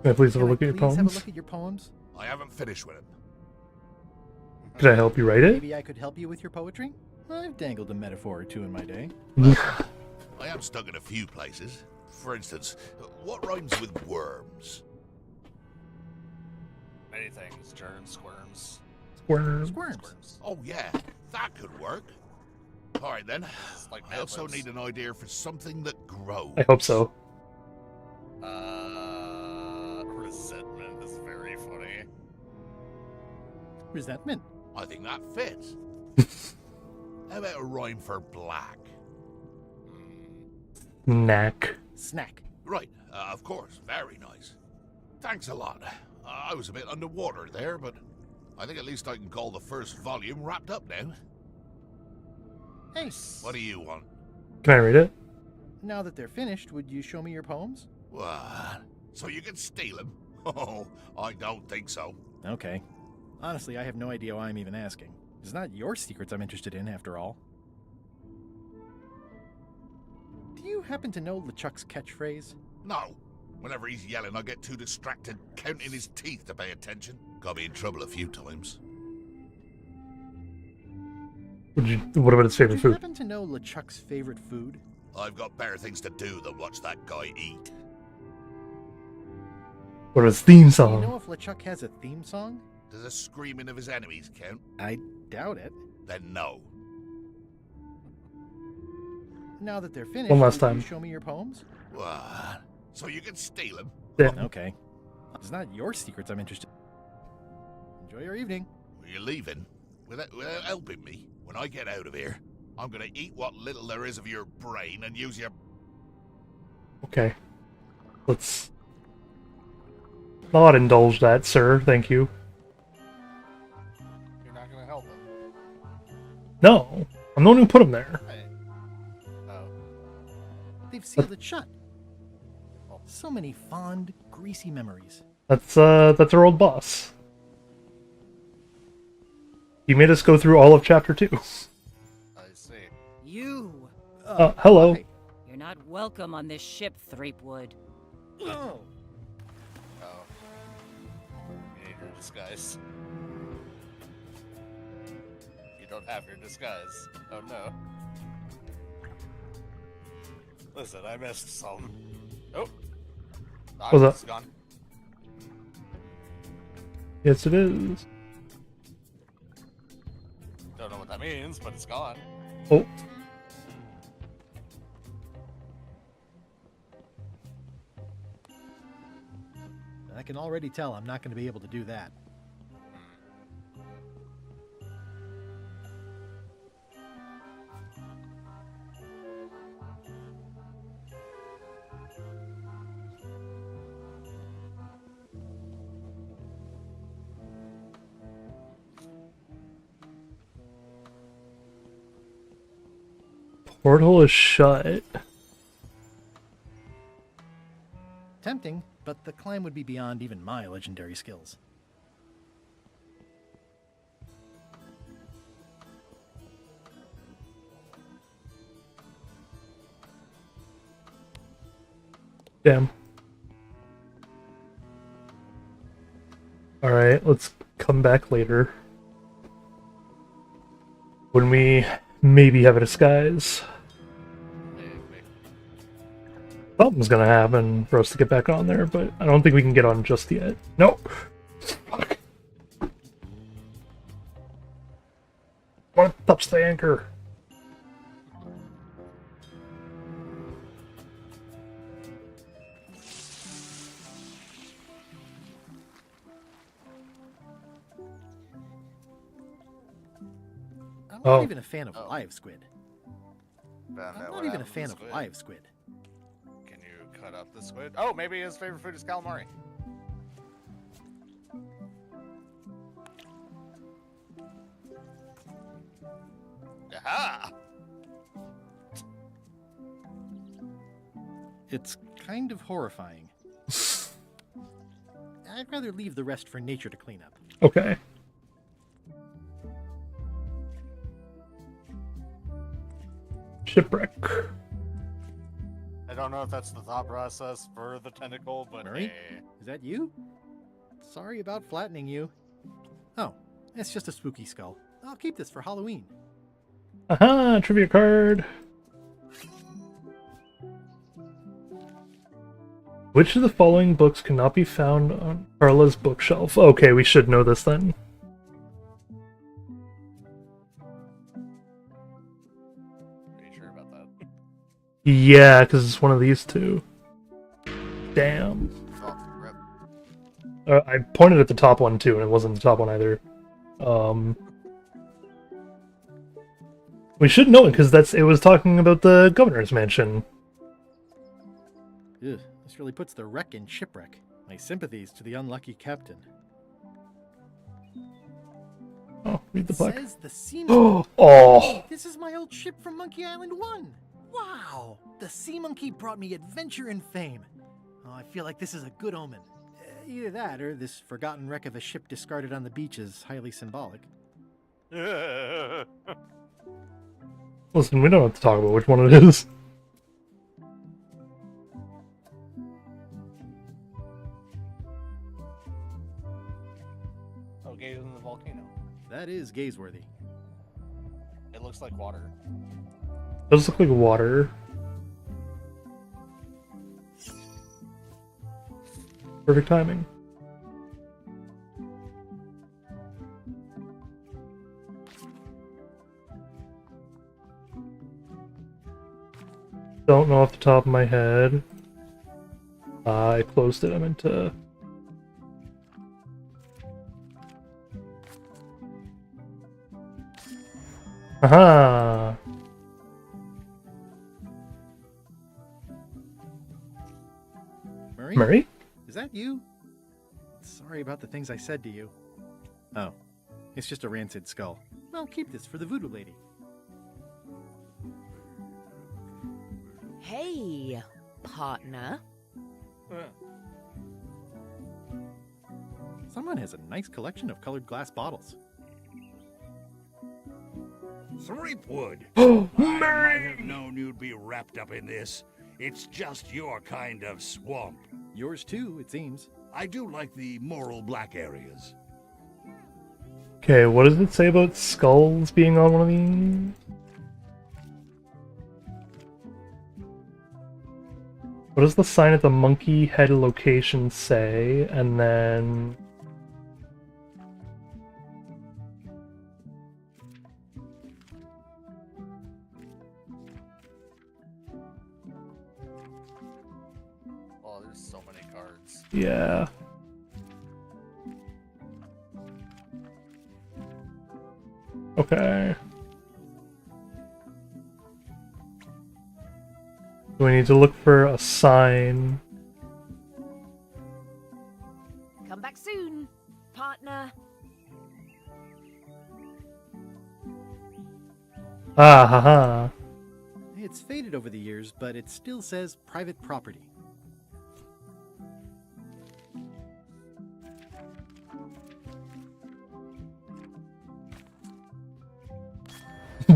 Can I please have a look at your Please have a poems? look at your poems. I haven't finished with them. Could I help you write it? Maybe I could help you with your poetry? I've dangled a metaphor or two in my day. I am stuck in a few places. For instance, what rhymes with worms? Many things. Germs, squirms. Squirms. Oh yeah, that could work. All right then. Like I also peppers. need an idea for something that grows. I hope so. Resentment is very funny. Resentment. I think that fits. How about a rhyme for black? Knack. Snack. Right, of course. Very nice. Thanks a lot. I was a bit underwater there, but I think at least I can call the first volume wrapped up now. Hey. What do you want? Can I read it? Now that they're finished, would you show me your poems? What? So you can steal them? Oh, I don't think so. Okay. Honestly, I have no idea why I'm even asking. It's not your secrets I'm interested in, after all. Do you happen to know LeChuck's catchphrase? No. Whenever he's yelling, I get too distracted counting his teeth to pay attention. Got me in trouble a few times. What about his favorite Do you food? happen to know LeChuck's favorite food? I've got better things to do than watch that guy eat. What about his theme Do you song? know if LeChuck has a theme song? Does the screaming of his enemies count? I doubt it. Then no. Now that they're finished, One last would time. you show me your poems? What? So you can steal them? Yeah. Okay. It's not your secrets I'm interested in. Enjoy your evening. You're leaving? Without helping me? When I get out of here, I'm gonna eat what little there is of your brain and use your... Okay. Let's not indulge that, sir. Thank you. You're not gonna help him. No. I'm the one who put him there. Hey. Oh. They've sealed it shut. So many fond, greasy memories. That's our old boss. He made us go through all of chapter 2. I see. You! Hello. You're not welcome on this ship, Threepwood. Oh. Oh. You need your disguise. You don't have your disguise. Oh no. Listen, I missed some. Oh. What's up? It's gone. Yes, it is. Don't know what that means, but it's gone. Oh. I can already tell I'm not going to be able to do that. Portal is shut. Tempting, but the climb would be beyond even my legendary skills. Damn. Alright, let's come back later. When we maybe have a disguise. Something's gonna happen for us to get back on there, but I don't think we can get on just yet. Nope. Fuck. Wanna touch the anchor. I'm Oh. not even a fan of live squid. I'm not even a fan of live squid. Can you cut up the squid? Oh, maybe his favorite food is calamari. Aha! It's kind of horrifying. I'd rather leave the rest for nature to clean up. Okay. Shipwreck. I don't know if that's the thought process for the tentacle, but Murray? hey. Is that you? Sorry about flattening you. Oh, it's just a spooky skull. I'll keep this for Halloween. Aha! Trivia card. Which of the following books cannot be found on Carla's bookshelf? Okay, we should know this then. Are you sure about that? Yeah, because it's one of these two. Damn. I pointed at the top one too, and it wasn't the top one either. We should know it because it was talking about the governor's mansion. Ugh, this really puts the wreck in shipwreck. My sympathies to the unlucky captain. Oh, read the plaque. Says the Sea Oh. This is my old ship from Monkey Island 1. Wow! The Sea Monkey brought me adventure and fame. Oh, I feel like this is a good omen. Either that, or this forgotten wreck of a ship discarded on the beach is highly symbolic. Listen, we don't have to talk about which one it is. Oh, gaze in the volcano. That is gazeworthy. It looks like water. Does look like water. Perfect timing. Don't know off the top of my head. I closed it. I meant to. Aha! Murray? Murray? Is that you? Sorry about the things I said to you. Oh, it's just a rancid skull. I'll keep this for the voodoo lady. Hey, partner. Someone has a nice collection of colored glass bottles. Threepwood! Oh, I might have known you'd be wrapped up in this. It's just your kind of swamp. Yours too, it seems. I do like the moral black areas. Okay, what does it say about skulls being on one of these? What does the sign at the monkey head location say? And then... Oh, there's so many cards. Yeah. Okay. We need to look for a sign. Come back soon, partner. Ah, haha. It's faded over the years, but it still says private property.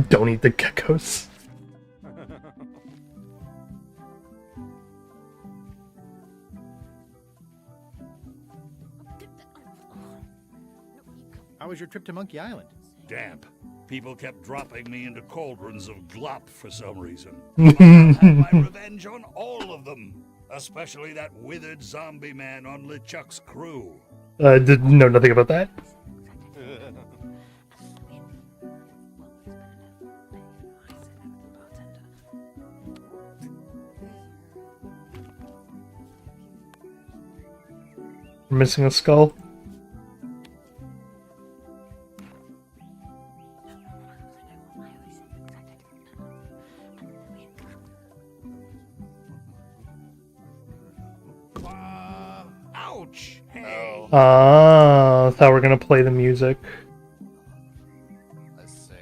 Don't eat the geckos. How was your trip to Monkey Island? Damp. People kept dropping me into cauldrons of glop for some reason. But I'll have my revenge on all of them. Especially that withered zombie man on LeChuck's crew. Did know nothing about that. We're missing a skull. Ouch! No. Ah, that's how we're gonna play the music. Let's see.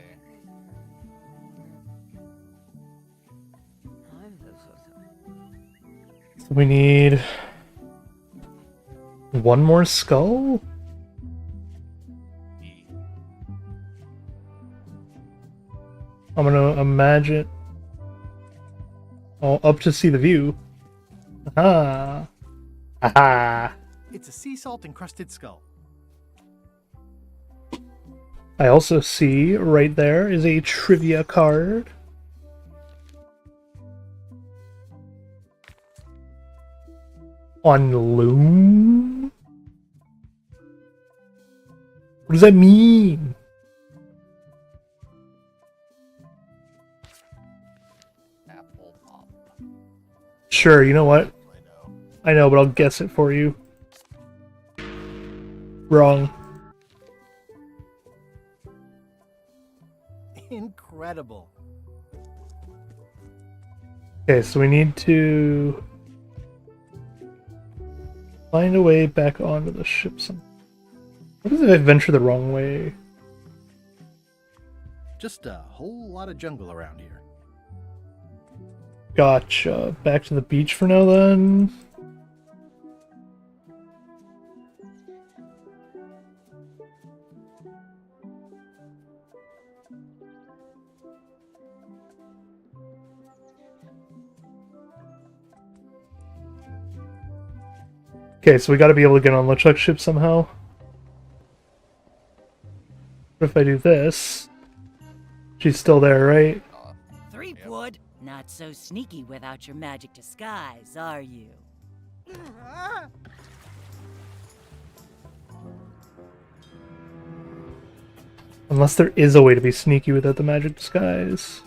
So we need one more skull? I'm gonna imagine. Oh, up to see the view. Aha! Aha! It's a sea salt encrusted skull. I also see right there is a trivia card. On Loom? What does that mean? Apple pop. Sure, you know what? I know, but I'll guess it for you. Wrong. Incredible. Okay, so we need to find a way back onto the ship. What if I venture the wrong way? Just a whole lot of jungle around here. Gotcha. Back to the beach for now, then. Okay, so we gotta be able to get on LeChuck's ship somehow. What if I do this? She's still there, right? Threepwood, not so sneaky without your magic disguise, are you? Unless there is a way to be sneaky without the magic disguise.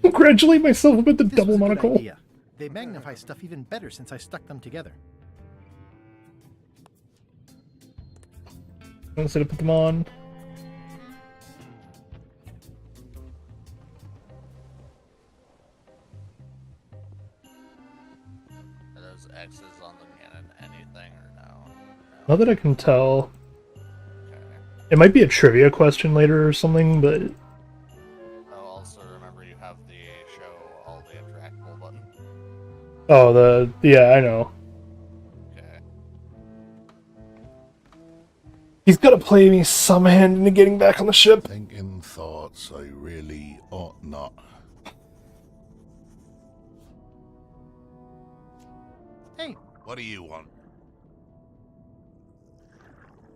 Congratulate myself about the double monocle. Idea. They magnify stuff even better since I stuck them together. I'm gonna put them on. Are those X's on the cannon anything or no? Not that I can tell. It might be a trivia question later or something, but Oh, also remember you have the show all the interactable button. oh, yeah, I know. Okay. He's gotta play me some hand into getting back on the ship. Thinking thoughts I really ought not. Hey, What do you want?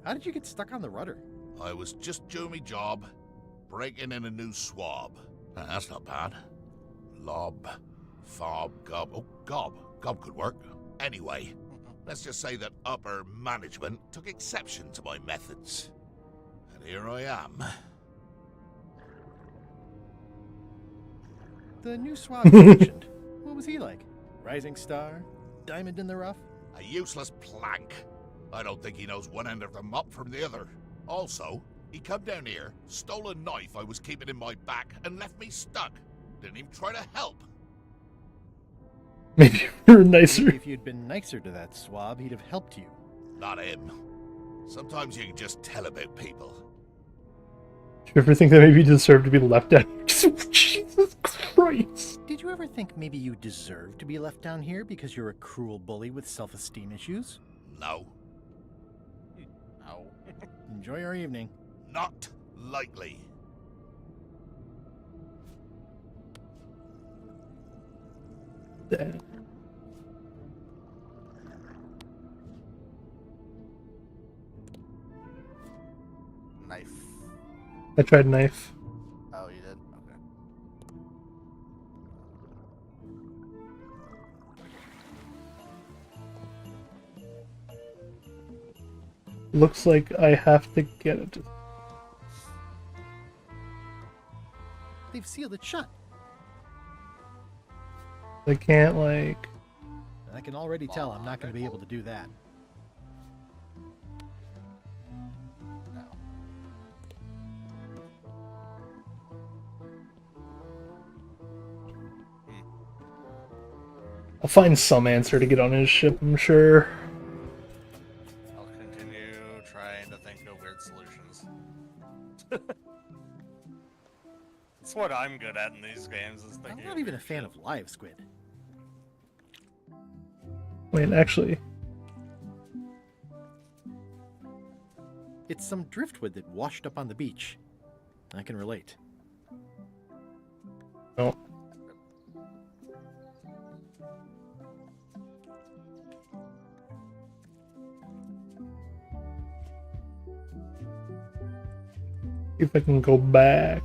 how did you get stuck on the rudder? I was just doing my job, breaking in a new swab. That's not bad. Lob, fob, gob. Oh, gob. Gob could work. Anyway, let's just say that upper management took exception to my methods. And here I am. The new swab you mentioned. What was he like? Rising star? Diamond in the rough? A useless plank. I don't think he knows one end of the mop from the other. Also, he come down here, stole a knife I was keeping in my back, and left me stuck. Didn't even try to help. Maybe if you were nicer. Maybe if you'd been nicer to that swab, he'd have helped you. Not him. Sometimes you can just tell about people. Do you ever think that maybe you deserve to be left out? Jesus Christ. Did you ever think maybe you deserve to be left down here because you're a cruel bully with self-esteem issues? No. No. Enjoy your evening. Not likely. Damn. Knife. I tried knife. Oh, you did? Okay. Looks like I have to get it. They've sealed it shut. I can't, like... I can already tell I'm not going to be able to do that. I'll find some answer to get on his ship, I'm sure. I'll continue trying to think of weird solutions. That's what I'm good at in these games. Is thinking. I'm not even a fan of live squid. Wait, actually, It's some driftwood that washed up on the beach. I can relate. no. See if I can go back.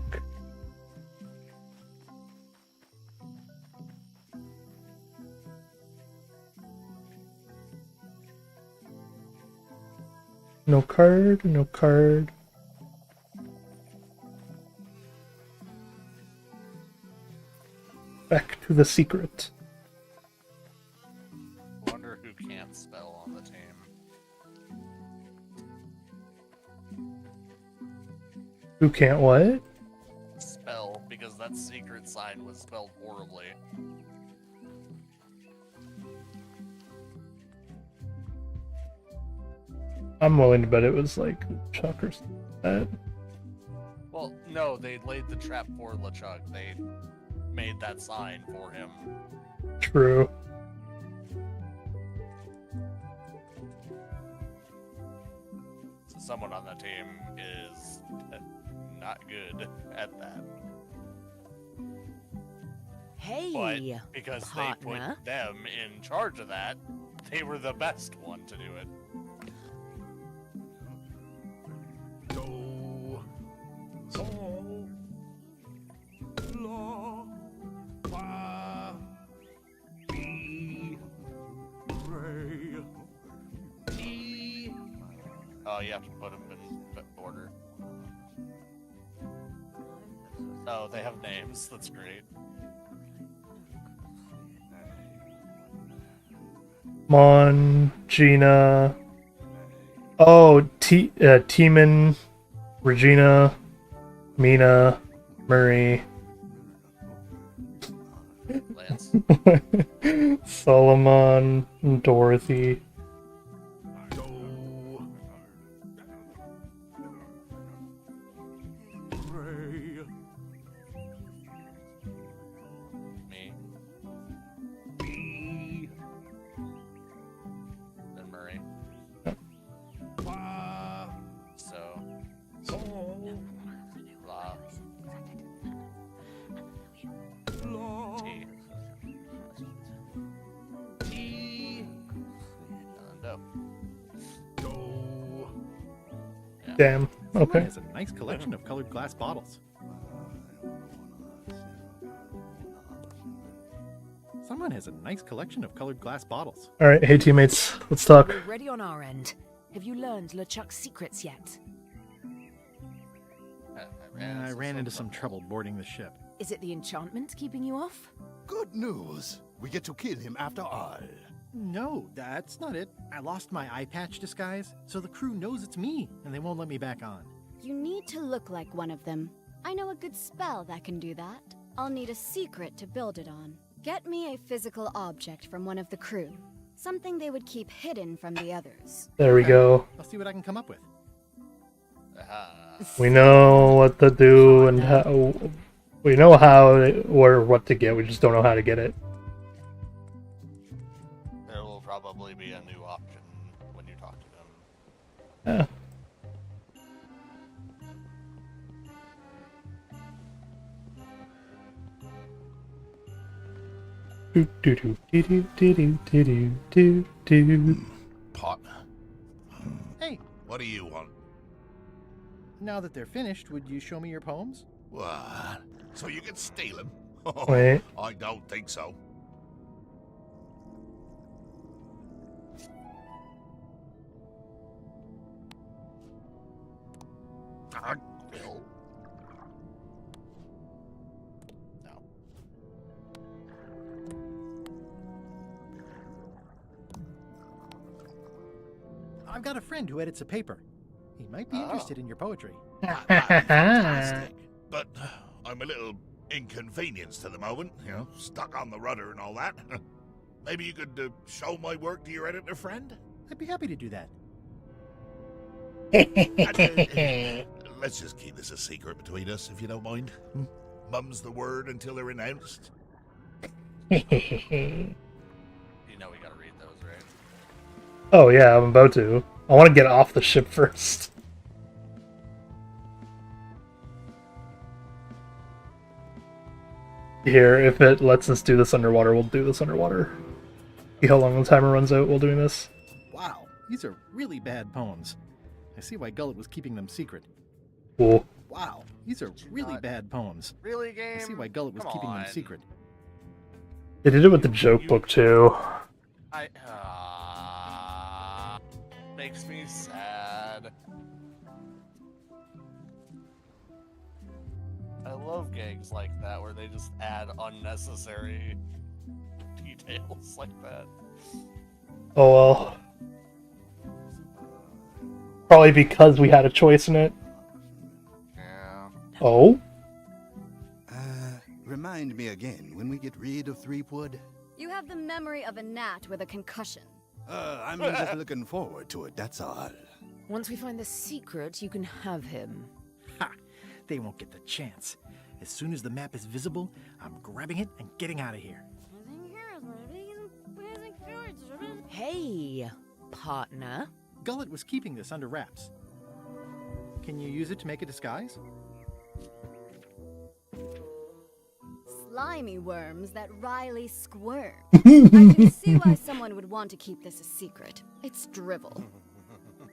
No card, no card. Back to the secret. Wonder who can't spell on the team. Who can't what? Spell, because that secret sign was spelled horribly. I'm willing to bet it was like Chuck or something like that. Well, no, they laid the trap for LeChuck. They made that sign for him. True. So someone on the team is not good at that. Hey, But because partner. they put them in charge of that, they were the best one to do it. Oh, you have to put them in order. Oh, they have names. That's great. Mon, Gina. Oh, Teeman, Regina, Mina, Murray. Lance. Solomon, Dorothy. Me. Then Murray. So. La. T. Yeah. Damn. Someone Okay. has a nice collection of colored glass bottles. Someone has a nice collection of colored glass bottles. All right. Hey, teammates. Let's talk. We're ready on our end. Have you learned LeChuck's secrets yet? I ran into some trouble boarding the ship. Is it the enchantment keeping you off? Good news. We get to kill him after all. No, that's not it. I lost my eye patch disguise, so the crew knows it's me, and they won't let me back on. You need to look like one of them. I know a good spell that can do that. I'll need a secret to build it on. Get me a physical object from one of the crew. Something they would keep hidden from the others. There we go. I'll see what I can come up with. We know what to do and how. We know how or what to get. We just don't know how to get it. There will probably be a new option when you talk to them. Yeah. Do do do do do do do do do. Partner. Hey, What do you want? now that they're finished, would you show me your poems? What? So you can steal him? Wait. I don't think so. I will. No. I've got a friend who edits a paper. He might be interested in your poetry. Fantastic. But I'm a little inconvenienced at the moment, you know, stuck on the rudder and all that. Maybe you could show my work to your editor friend? I'd be happy to do that. And, let's just keep this a secret between us, if you don't mind. Mum's the word until they're announced. You know we gotta read those, right? Oh yeah, I'm about to. I want to get off the ship first. Here, if it lets us do this underwater, we'll do this underwater. See how long the timer runs out while doing this? Wow, these are really bad poems. I see why Gullet was keeping them secret. Cool. Wow, these are really bad poems. Really, game? I see why Gullet was keeping them secret. They did it with the joke book too. Makes me sad. I love gags like that where they just add unnecessary details like that. Oh well. Probably because we had a choice in it. Yeah. Oh? Remind me again when we get rid of Threepwood. You have the memory of a gnat with a concussion. I'm just looking forward to it, that's all. Once we find the secret, you can have him. Ha! They won't get the chance. As soon as the map is visible, I'm grabbing it and getting out of here. Hey, partner. Gullet was keeping this under wraps. Can you use it to make a disguise? Slimy worms that wryly squirm. I can see why someone would want to keep this a secret. It's drivel.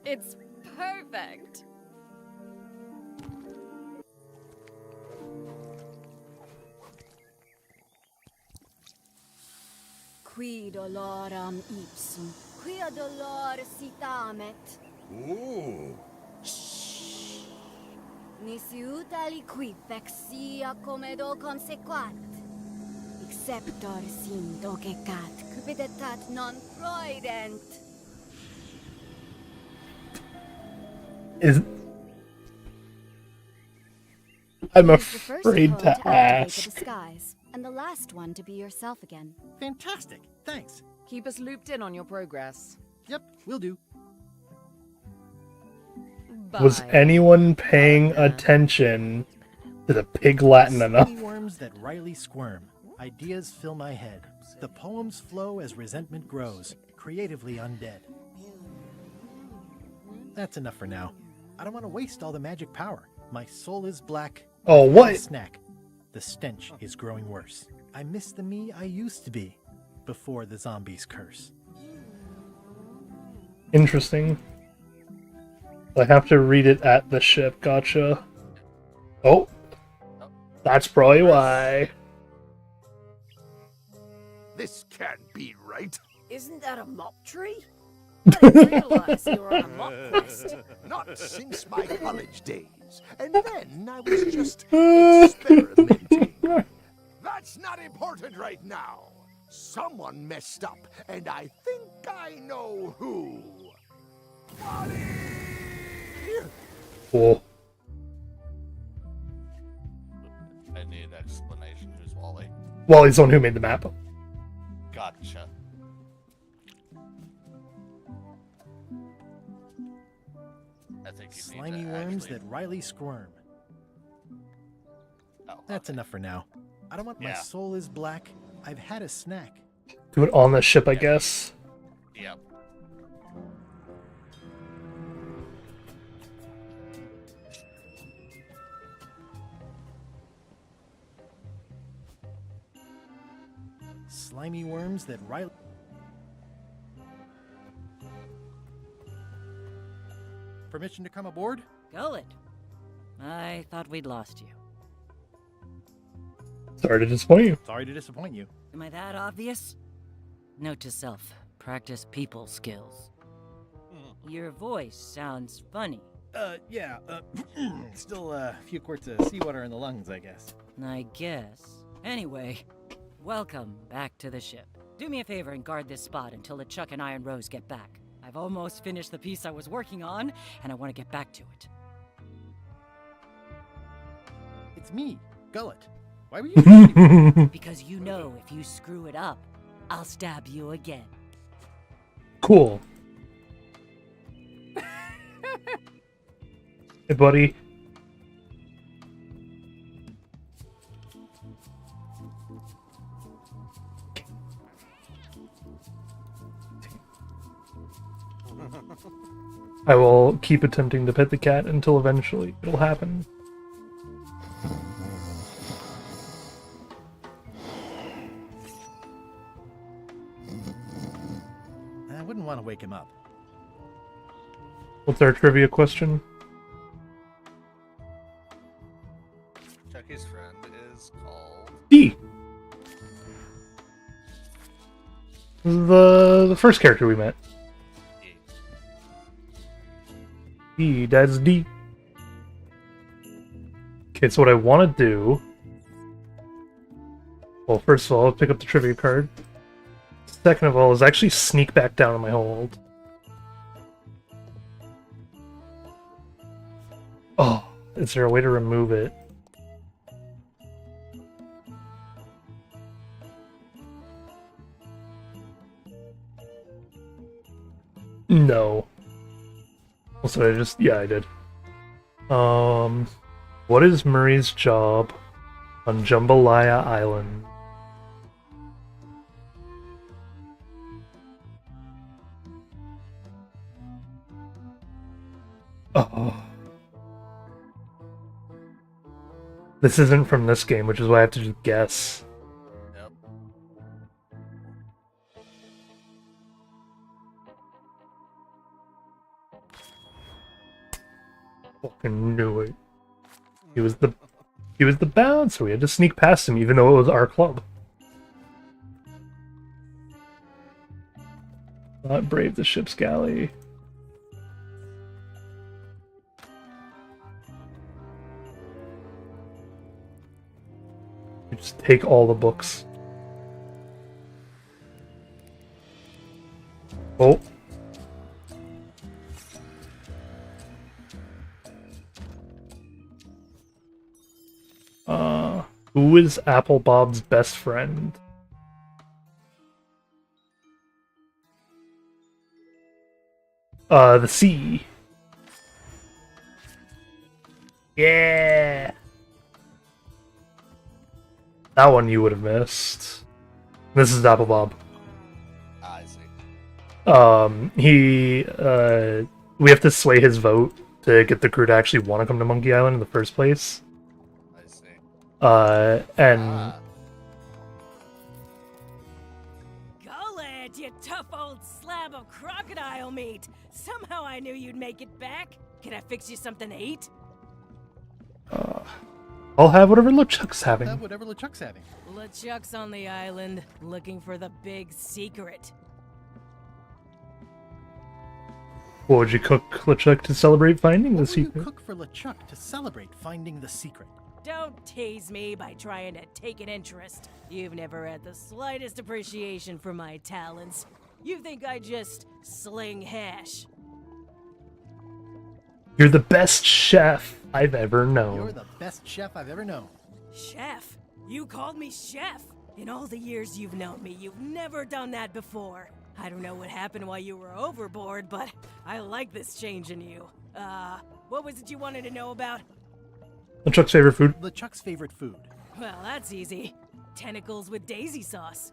It's perfect. Qui doloram ipsum, quia dolor sitamet. Ooh. Nisi utali qui vexia comedo consequat. Exceptor sim dogecat cupiditat non proident. Is I'm Use the first afraid poem to activate the ask. disguise, and the last one to be yourself again. Fantastic, thanks. Keep us looped in on your progress. Yep, will do. Was anyone paying attention to the pig Latin enough? Slimy worms that wryly squirm. Ideas fill my head. The poems flow as resentment grows, creatively undead. That's enough for now. I don't want to waste all the magic power. My soul is black. Oh, what? Snack. The stench is growing worse. I miss the me I used to be before the zombies curse. Interesting. I have to read it at the ship. Gotcha. Oh, that's probably why. This can't be right. Isn't that a mop tree? I didn't realize you were on a mop quest. Not since my college days. And then I was just experimenting. That's not important right now. Someone messed up, and I think I know who. Cool. I need an explanation. Who's Wally? Wally's the one who made the map. Gotcha. I think you Slimy need to worms actually... that wryly squirm. Oh, That's enough for now. I don't want my soul is black. I've had a snack. Do it on the ship, I guess. Yep. Slimy worms that wryly... Permission to come aboard? Gullet. I thought we'd lost you. Sorry to disappoint you. Sorry to disappoint you. Am I that obvious? Note to self, practice people skills. Your voice sounds funny. Yeah, still a few quarts of seawater in the lungs, I guess. I guess. Anyway, welcome back to the ship. Do me a favor and guard this spot until LeChuck and Iron Rose get back. I've almost finished the piece I was working on, and I want to get back to it. It's me, Gullet. Why were you? Because you know if you screw it up, I'll stab you again. Cool. Hey, buddy. I will keep attempting to pet the cat until eventually it'll happen. I wouldn't want to wake him up. What's our trivia question? Chucky's friend is called D. The first character we met. D, that's D. Okay, so what I want to do... Well, first of all, I'll pick up the trivia card. Second of all, is actually sneak back down in my hold. Oh, is there a way to remove it? No. Also, I did. What is Murray's job on Jambalaya Island? Oh. This isn't from this game, which is why I have to just guess. Yep. Fucking knew it. He was the bouncer. We had to sneak past him, even though it was our club. Not brave the ship's galley. You just take all the books. Oh. Who is Apple Bob's best friend? The sea. Yeah. That one you would have missed. This is Apple Bob. I see. We have to sway his vote to get the crew to actually want to come to Monkey Island in the first place. I see. And Golad, you tough old slab of crocodile meat! Somehow I knew you'd make it back. Can I fix you something to eat? I'll have whatever LeChuck's having. Whatever LeChuck's having. LeChuck's on the island, looking for the big secret. What would you cook LeChuck to celebrate finding the secret? What would you cook for LeChuck to celebrate finding the secret? Don't tease me by trying to take an interest. You've never had the slightest appreciation for my talents. You think I just sling hash. You're the best chef I've ever known. You're the best chef I've ever known. Chef? You called me chef? In all the years you've known me, you've never done that before. I don't know what happened while you were overboard, but I like this change in you. What was it you wanted to know about? LeChuck's favorite food? LeChuck's favorite food. Well, that's easy. Tentacles with daisy sauce.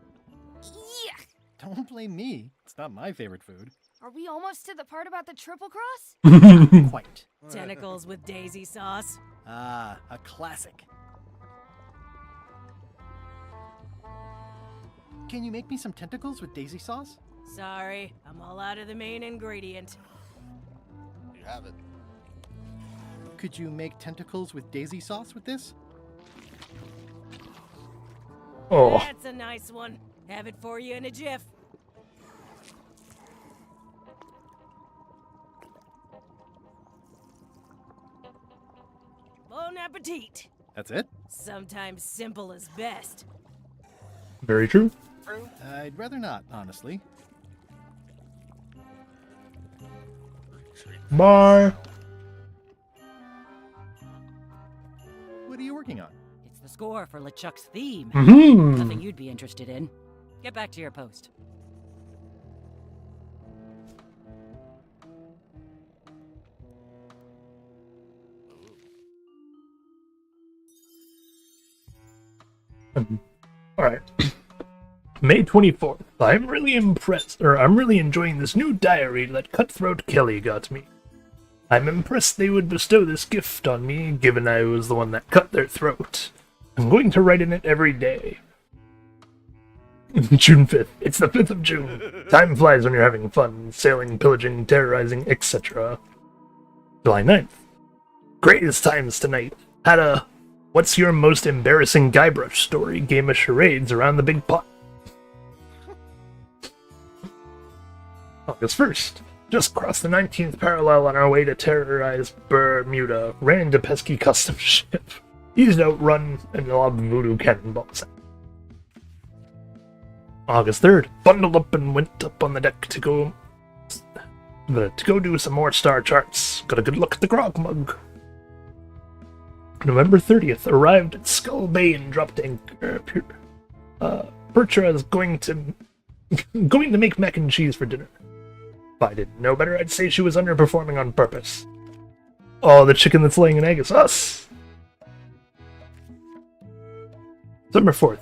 Yuck! Don't blame me. It's not my favorite food. Are we almost to the part about the triple cross? Not quite. Tentacles with daisy sauce. Ah, a classic. Can you make me some tentacles with daisy sauce? Sorry, I'm all out of the main ingredient. You have it. Could you make tentacles with daisy sauce with this? Oh. That's a nice one. Have it for you in a jiff. Bon appetit. That's it? Sometimes simple is best. Very true. I'd rather not, honestly. Bye. What are you working on? It's the score for LeChuck's theme. Mhm. Nothing you'd be interested in. Get back to your post. Alright. May 24th. I'm really impressed, or I'm really enjoying this new diary that Cutthroat Kelly got me. I'm impressed they would bestow this gift on me, given I was the one that cut their throat. I'm going to write in it every day. June 5th. It's the 5th of June. Time flies when you're having fun, sailing, pillaging, terrorizing, etc. July 9th. Greatest times tonight. Had a what's your most embarrassing Guybrush story game of charades around the big pot. August 1st. Just crossed the 19th parallel on our way to terrorize Bermuda. Ran into pesky customs ship. Used outrun and lobbed voodoo cannonballs. August 3rd. Bundled up and went up on the deck to go do some more star charts. Got a good look at the grog mug. November 30th. Arrived at Skull Bay and dropped anchor. Pertra is going to make mac and cheese for dinner. If I didn't know better, I'd say she was underperforming on purpose. Oh, the chicken that's laying an egg is us! December 4th.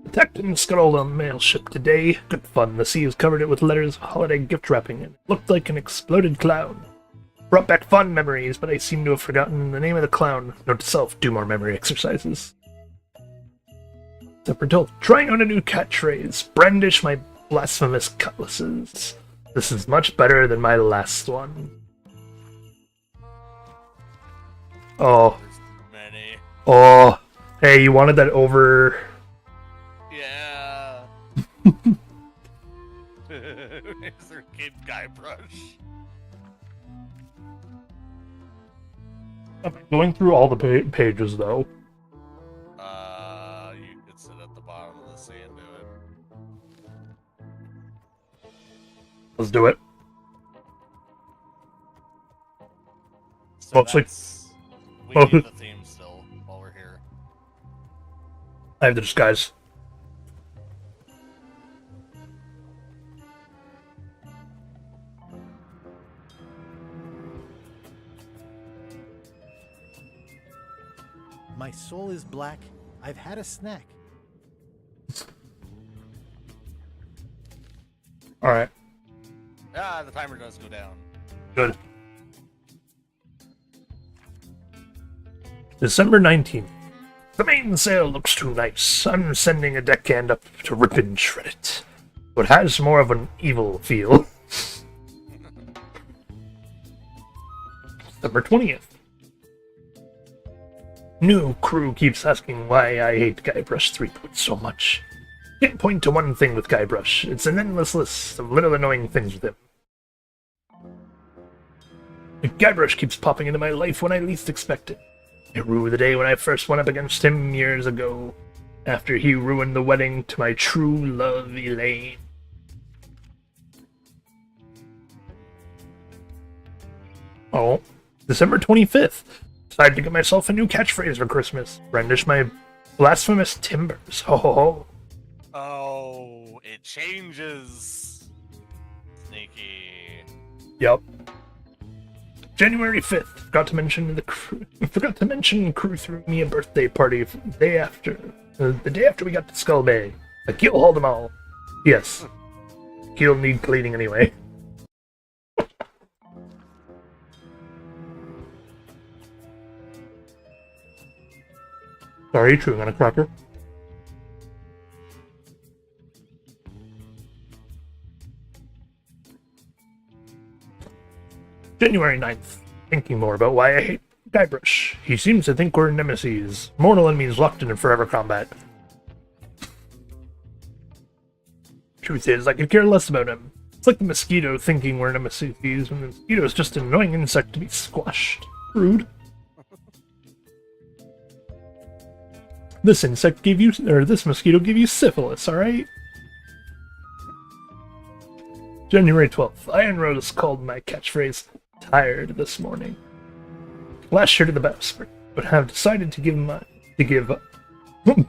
Attacked and scuttled on the mail ship today. Good fun. The sea was covered it with letters of holiday gift wrapping and it looked like an exploded clown. Brought back fond memories, but I seem to have forgotten the name of the clown. Note to self, do more memory exercises. December 12th. Trying on a new catchphrase. Brandish my blasphemous cutlasses. This is much better than my last one. Oh. Many. Oh. Hey, you wanted that over... Yeah. Is there Kid Guybrush? I'm going through all the pages, though. You could sit at the bottom of the sea and do it. Let's do it. So Mostly. We need the theme still while we're here. I have the disguise. My soul is black. I've had a snack. Alright. Ah, the timer does go down. Good. December 19th. The mainsail looks too nice. I'm sending a deckhand up to rip and shred it. But it has more of an evil feel. December 20th. New crew keeps asking why I hate Guybrush Threepwood so much. Can't point to one thing with Guybrush. It's an endless list of little annoying things with him. Guybrush keeps popping into my life when I least expect it. I rue the day when I first went up against him years ago, after he ruined the wedding to my true love, Elaine. Oh, December 25th. Decided to get myself a new catchphrase for Christmas. Brandish my blasphemous timbers. Ho ho ho. Oh, it changes. Sneaky. Yep. January 5th. Forgot to mention crew threw me a birthday party the day after we got to Skull Bay. The keel hauled them all. Yes. Keel need cleaning anyway. Sorry, chewing on a cracker. January 9th. Thinking more about why I hate Guybrush. He seems to think we're nemesis. Mortal enemies locked in forever combat. Truth is, I could care less about him. It's like the mosquito thinking we're nemesis when the mosquito is just an annoying insect to be squashed. Rude. This mosquito gave you syphilis, alright? January 12th. Iron Rose called my catchphrase tired this morning. Last year to the best, but have decided to give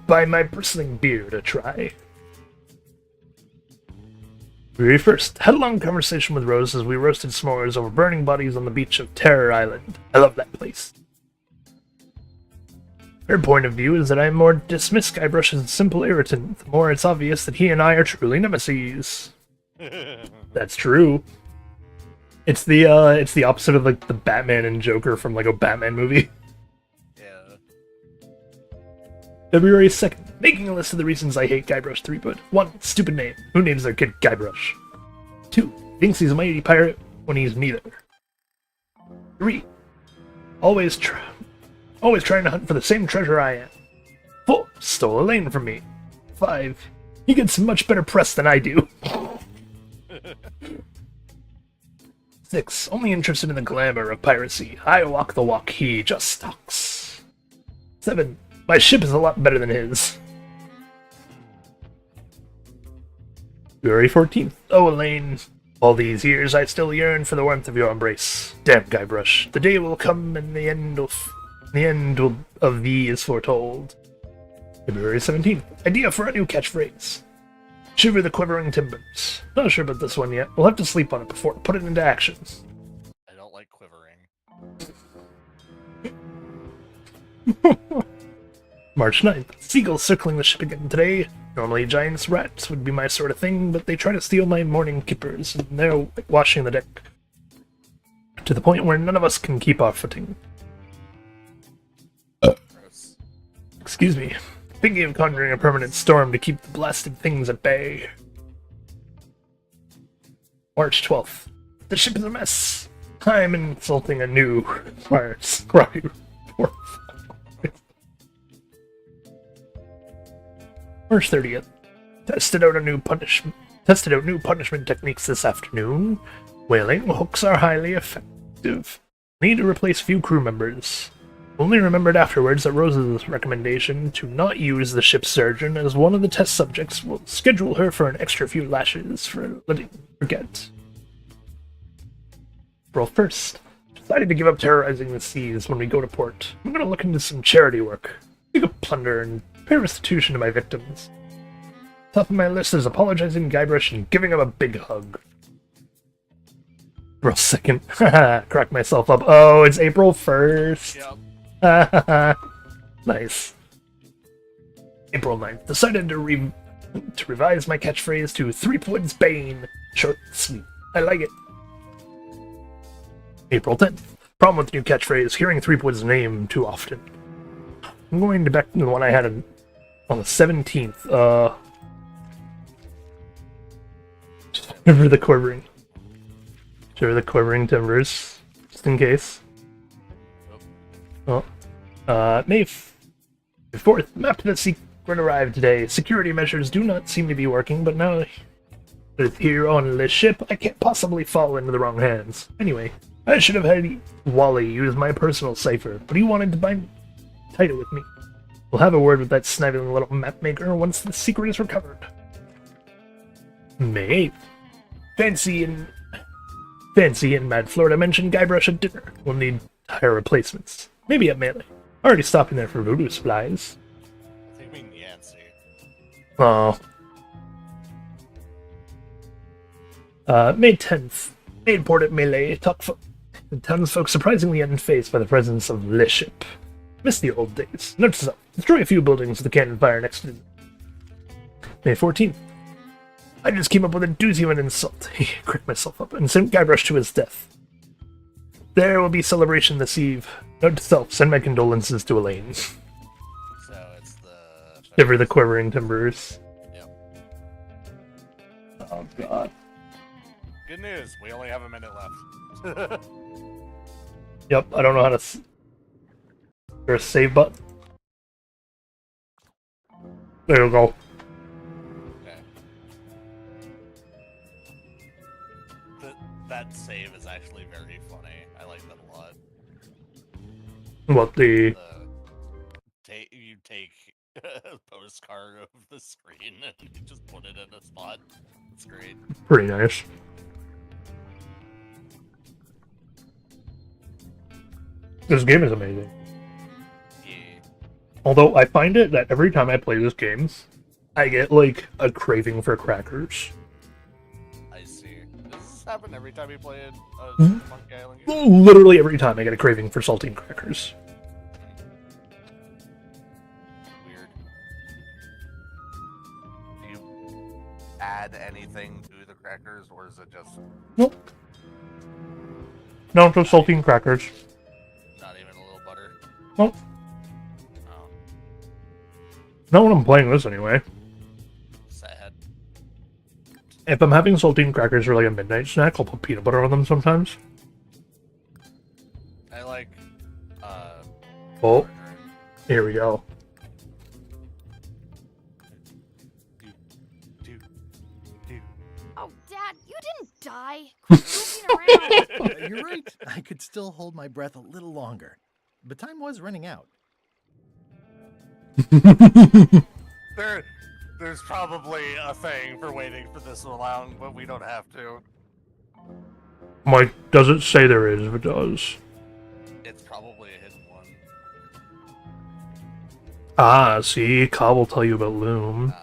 by my bristling beard a try. February 1st. Had a long conversation with Rose as we roasted s'mores over burning bodies on the beach of Terror Island. I love that place. Her point of view is that I more dismiss Guybrush as a simple irritant, the more it's obvious that he and I are truly nemesis. That's true. It's the opposite of like the Batman and Joker from like a Batman movie. Yeah. February 2nd. Making a list of the reasons I hate Guybrush Threepwood. 1. Stupid name. Who names their kid Guybrush? 2. Thinks he's a mighty pirate when he's neither. 3. Always trying to hunt for the same treasure I am. 4. Stole a lane from me. 5. He gets much better press than I do. 6. Only interested in the glamour of piracy. I walk the walk, he just stalks. 7. My ship is a lot better than his. February 14th. Oh, Elaine. All these years I still yearn for the warmth of your embrace. Damn, Guybrush. The day will come and the end of thee is foretold. February 17th. Idea for a new catchphrase. Shiver the quivering timbers. Not sure about this one yet. We'll have to sleep on it before I put it into action. I don't like quivering. March 9th. Seagulls circling the ship again today. Normally giants rats would be my sort of thing, but they try to steal my morning kippers, and they're washing the deck. To the point where none of us can keep our footing. Excuse me. Thinking of conjuring a permanent storm to keep the blasted things at bay. March 12th. The ship is a mess. I'm insulting a new fire scribe. March 30th. Tested out new punishment techniques this afternoon. Whaling hooks are highly effective. Need to replace few crew members. Only remembered afterwards that Rose's recommendation to not use the ship's surgeon as one of the test subjects will schedule her for an extra few lashes for letting forget. April 1st. Decided to give up terrorizing the seas when we go to port. I'm gonna look into some charity work. Pick up plunder and pay restitution to my victims. Top of my list is apologizing to Guybrush and giving him a big hug. April 2nd. Haha, cracked myself up. Oh, it's April 1st. Yep. Nice. April 9th. Decided to revise my catchphrase to Threepwood's Bane. Short and sweet. I like it. April 10th. Problem with the new catchphrase, hearing Threepwood's name too often. I'm going back to the one I had on the 17th. Shiver the quivering. Shiver the quivering timbers. Just in case. Oh. May 4th. Map to the secret arrived today. Security measures do not seem to be working, but now that it's here on the ship, I can't possibly fall into the wrong hands. Anyway, I should have had Wally use my personal cipher, but he wanted to bind tighter with me. We'll have a word with that sniveling little map maker once the secret is recovered. May 8th. Fancy and Mad Florida mentioned Guybrush at dinner. We'll need hire replacements. Maybe at Melee. Already stopping there for voodoo supplies. I think we mean Yancy. Oh. May 10th. Main port at Melee. The townsfolk surprisingly unfazed by the presence of Lich ship. Miss the old days. Note to self. Destroy a few buildings with a cannon fire next to them. May 14th. I just came up with a doozy of an insult. Cracked myself up and sent Guybrush to his death. There will be celebration this eve. Note to self, send my condolences to Elaine. So it's the... Shiver the quivering timbers. Yep. Oh god. Good news, we only have a minute left. Yep, I don't know how to... There's a save button. There we go. Okay. That save is actually very funny. I like that a lot. What, the... You take a postcard of the screen and you just put it in a spot. It's great. Pretty nice. This game is amazing. Yeah. Although I find it that every time I play this game, I get like a craving for crackers. this happen every time you play a Monkey Island game? Literally every time I get a craving for saltine crackers. Weird. Do you add anything to the crackers, or is it just... Nope. No, just saltine crackers. Not even a little butter? Nope. Oh. Not when I'm playing this anyway. Sad. If I'm having saltine crackers for like a midnight snack, I'll put peanut butter on them sometimes. I like, Oh, here we go. Oh, Dad, you didn't die. Quit moving around. You're right. I could still hold my breath a little longer. But time was running out. There's probably a thing for waiting for this so long, but we don't have to. Mike, does it say there is if it does? It's probably a hidden one. Ah, see, Cobb will tell you about Loom.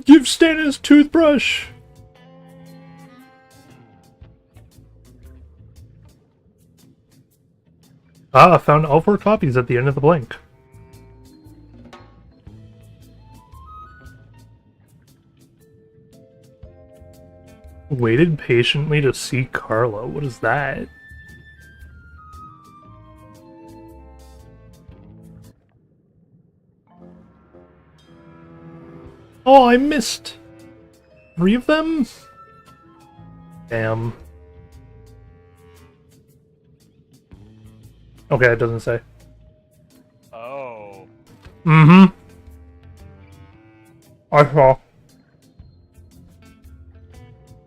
Give Stan his toothbrush! Ah, I found all 4 copies at the end of the blank. Waited patiently to see Carla. What is that? Oh, I missed 3 of them? Damn. Okay, it doesn't say. Oh. Mm-hmm. I saw.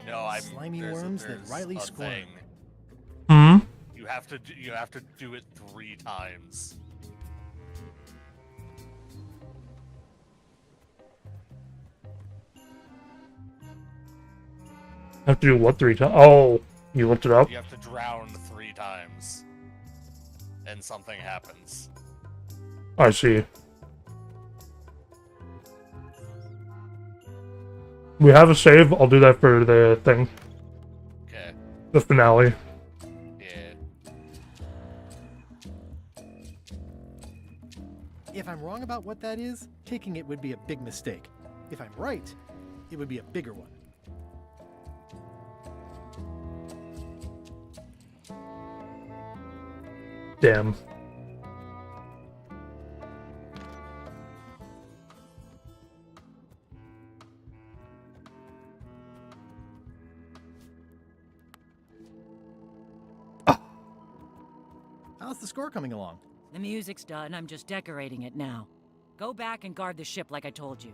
No, I'm Slimy worms that Riley scorned. Hmm? You have to do it 3 times. I have to do what 3 times? Oh, you looked it up? You have to drown 3 times. And something happens. I see. We have a save. I'll do that for the thing. Okay. The finale. Yeah. If I'm wrong about what that is, taking it would be a big mistake. If I'm right, it would be a bigger one. Damn. How's the score coming along? The music's done, I'm just decorating it now. Go back and guard the ship like I told you.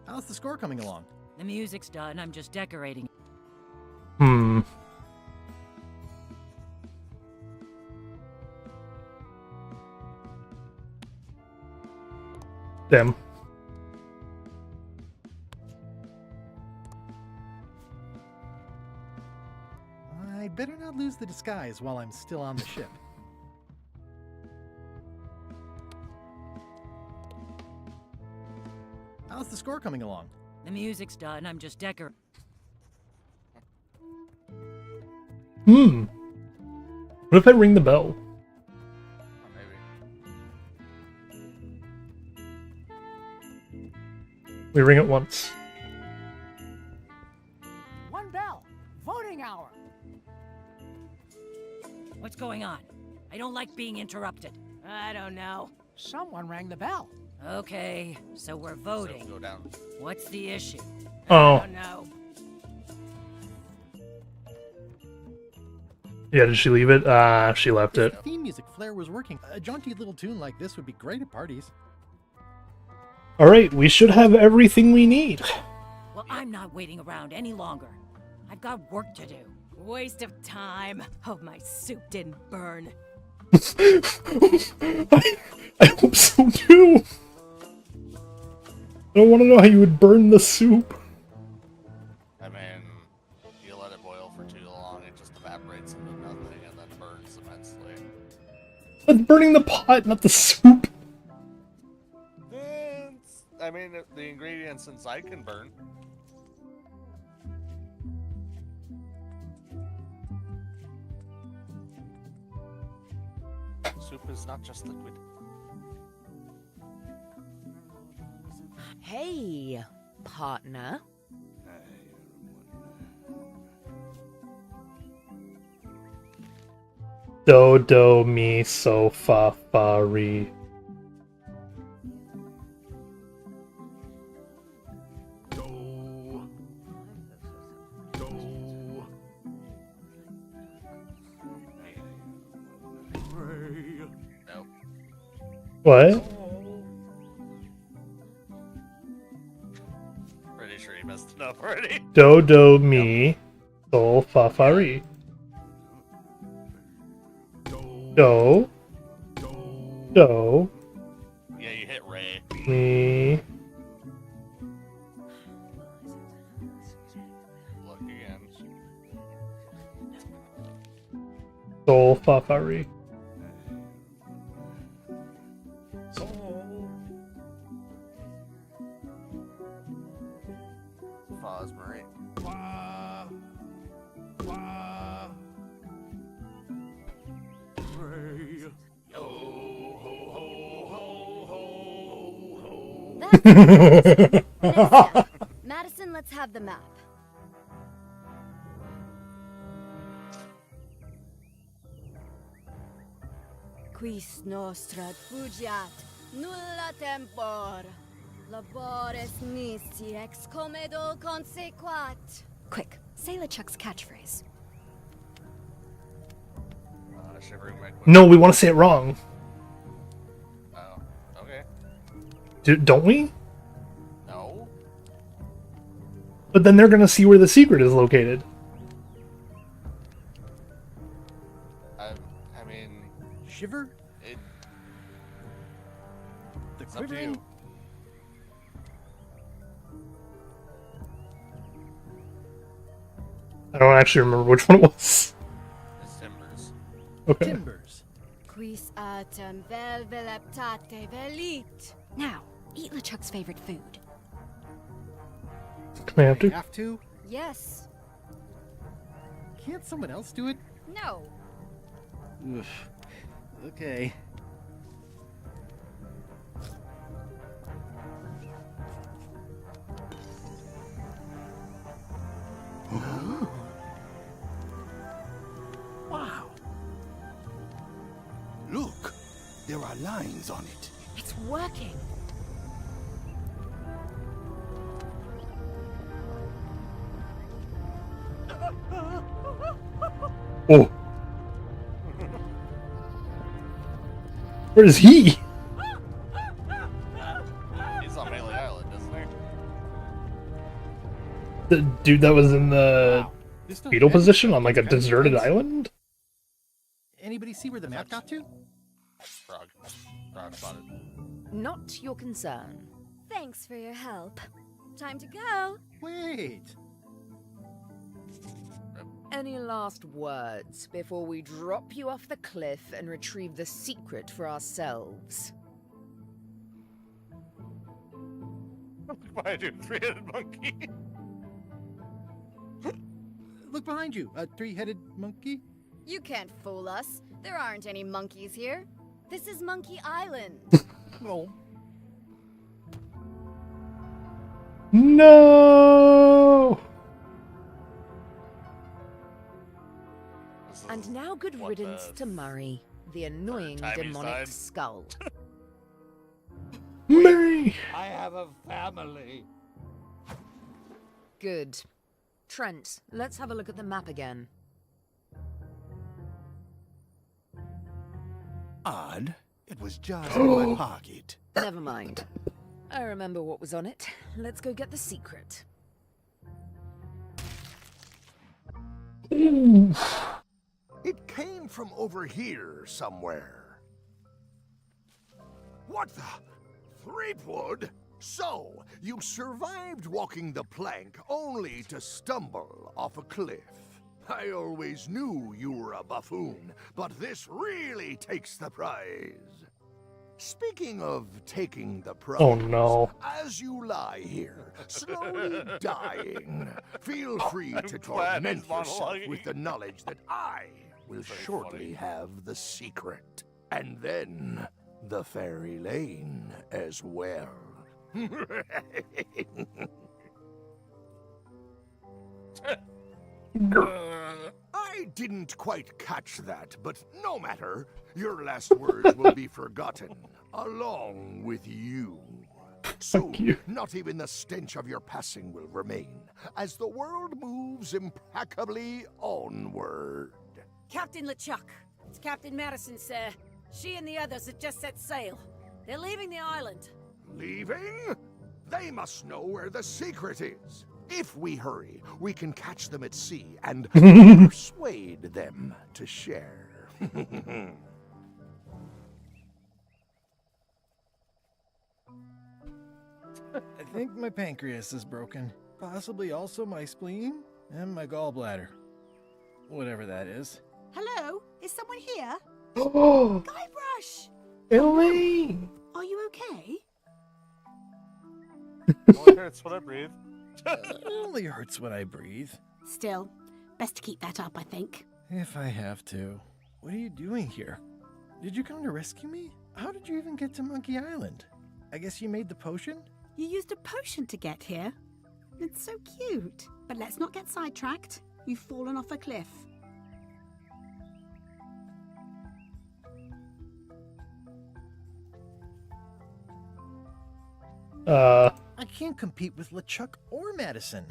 How's the score coming along? The music's done, I'm just decorating it. Hmm. Damn. I better not lose the disguise while I'm still on the ship. How's the score coming along? The music's done, I'm just decorating. Hmm. What if I ring the bell? We ring it once. 1 bell. Voting hour. What's going on? I don't like being interrupted. I don't know. Someone rang the bell. Okay, so we're voting. So go down. What's the issue? Oh. I don't know. Yeah, did she leave it? Ah, she left it. If the theme music flair was working, a jaunty little tune like this would be great at parties. Alright, we should have everything we need. Well, I'm not waiting around any longer. I've got work to do. Waste of time. Hope my soup didn't burn. I hope so too. I don't want to know how you would burn the soup. I mean, you let it boil for too long, it just evaporates into nothing and then burns immensely. That's burning the pot, not the soup. I mean, the ingredients inside can burn. Soup is not just liquid. Hey, partner. Do do mi so fa fa re. What? Pretty sure he messed it up already. Do do mi so fa fa re. Do. Do. Yeah, you hit Ray. Mi. Look again. So fa fa re. Fosbury. Madison, let's have the map. Quis nostra fugiat, nulla tempor. Labores nisi ex comedo consequat. Quick, say LeChuck's catchphrase. Shivering my No, we want to say it wrong. Oh, okay. Don't we? No. But then they're gonna see where the secret is located. I mean... Shiver? The It's up to quivering? you. I don't actually remember which one it was. It's Timbers. Okay. Timbers. Quis autem vel veleptate velit. Now, eat LeChuck's favorite food. I have to? Have to? Yes. Can't someone else do it? No. Ugh. Okay. Wow. Look, there are lines on it. It's working. Oh. Where is he? He's on Melee Island, isn't he? The dude that was in the fetal position on like a deserted island? Anybody see where the map got to? Frog. Frog spotted. Not your concern. Thanks for your help. Time to go. Wait. Any last words before we drop you off the cliff and retrieve the secret for ourselves? Why do three-headed monkey? Look behind you, a three-headed monkey. You can't fool us. There aren't any monkeys here. This is Monkey Island. Oh. No. And now good riddance to Murray, the annoying time he's demonic died. skull. Murray! I have a family. Good. Trent, let's have a look at the map again. Odd. It was just in my pocket. Never mind. I remember what was on it. Let's go get the secret. It came from over here somewhere. What the? Threepwood? So, you survived walking the plank only to stumble off a cliff. I always knew you were a buffoon, but this really takes the prize. Speaking of taking the prize, Oh no. as you lie here, slowly dying, feel free to glad he's torment yourself monologuing. with the knowledge that I will shortly have the secret. And then the fairy lane as well. I didn't quite catch that, but no matter. Your last words will be forgotten, along with you. Soon, not even the stench of your passing will remain, as the world moves impeccably onward. Captain LeChuck, it's Captain Madison, sir. She and the others have just set sail. They're leaving the island. Leaving? They must know where the secret is. If we hurry, we can catch them at sea and persuade them to share. I think my pancreas is broken. Possibly also my spleen and my gallbladder. Whatever that is. Hello? Is someone here? Oh, Guybrush! Elaine! Are you okay? Only hurts when I breathe. It only hurts when I breathe. Still, best to keep that up, I think. If I have to. What are you doing here? Did you come to rescue me? How did you even get to Monkey Island? I guess you made the potion? You used a potion to get here. It's so cute. But let's not get sidetracked. You've fallen off a cliff. I can't compete with LeChuck or Madison,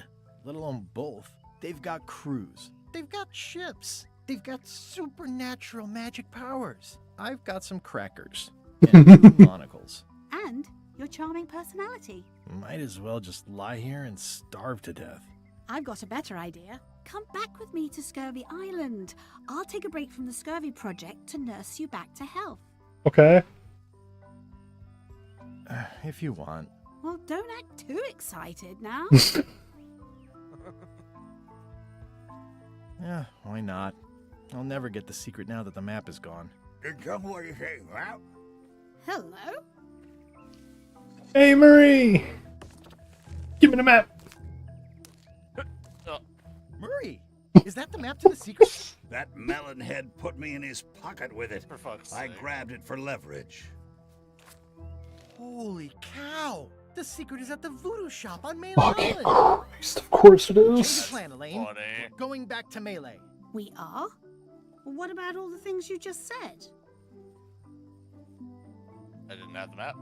let alone both. They've got crews. They've got ships. They've got supernatural magic powers. I've got some crackers and monocles. And your charming personality. Might as well just lie here and starve to death. I've got a better idea. Come back with me to Scurvy Island. I'll take a break from the Scurvy Project to nurse you back to health. Okay. If you want. Well, don't act too excited now. Yeah, why not? I'll never get the secret now that the map is gone. Tell me what you say, Ralph. Hello? Hey, Murray! Give me the map! Murray! Is that the map to the secret? That melonhead put me in his pocket with it. For fuck's I sake. grabbed it for leverage. Holy cow! The secret is at the voodoo shop on Melee Island! Christ, of course it Change is. the plan, Elaine. Funny. We're going back to Melee. We are? Well, what about all the things you just said? I didn't have the map.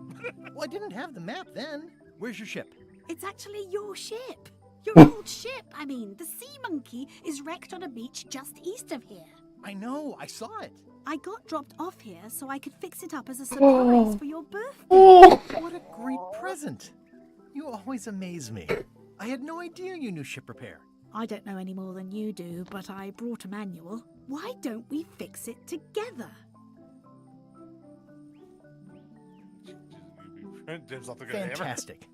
Well, I didn't have the map then. Where's your ship? It's actually your ship. Your old ship. I mean, the Sea Monkey is wrecked on a beach just east of here. I know, I saw it. I got dropped off here so I could fix it up as a surprise for your birthday. Oh. What a great present. You always amaze me. I had no idea you knew ship repair. I don't know any more than you do, but I brought a manual. Why don't we fix it together? Dibs off the good hammer. Fantastic.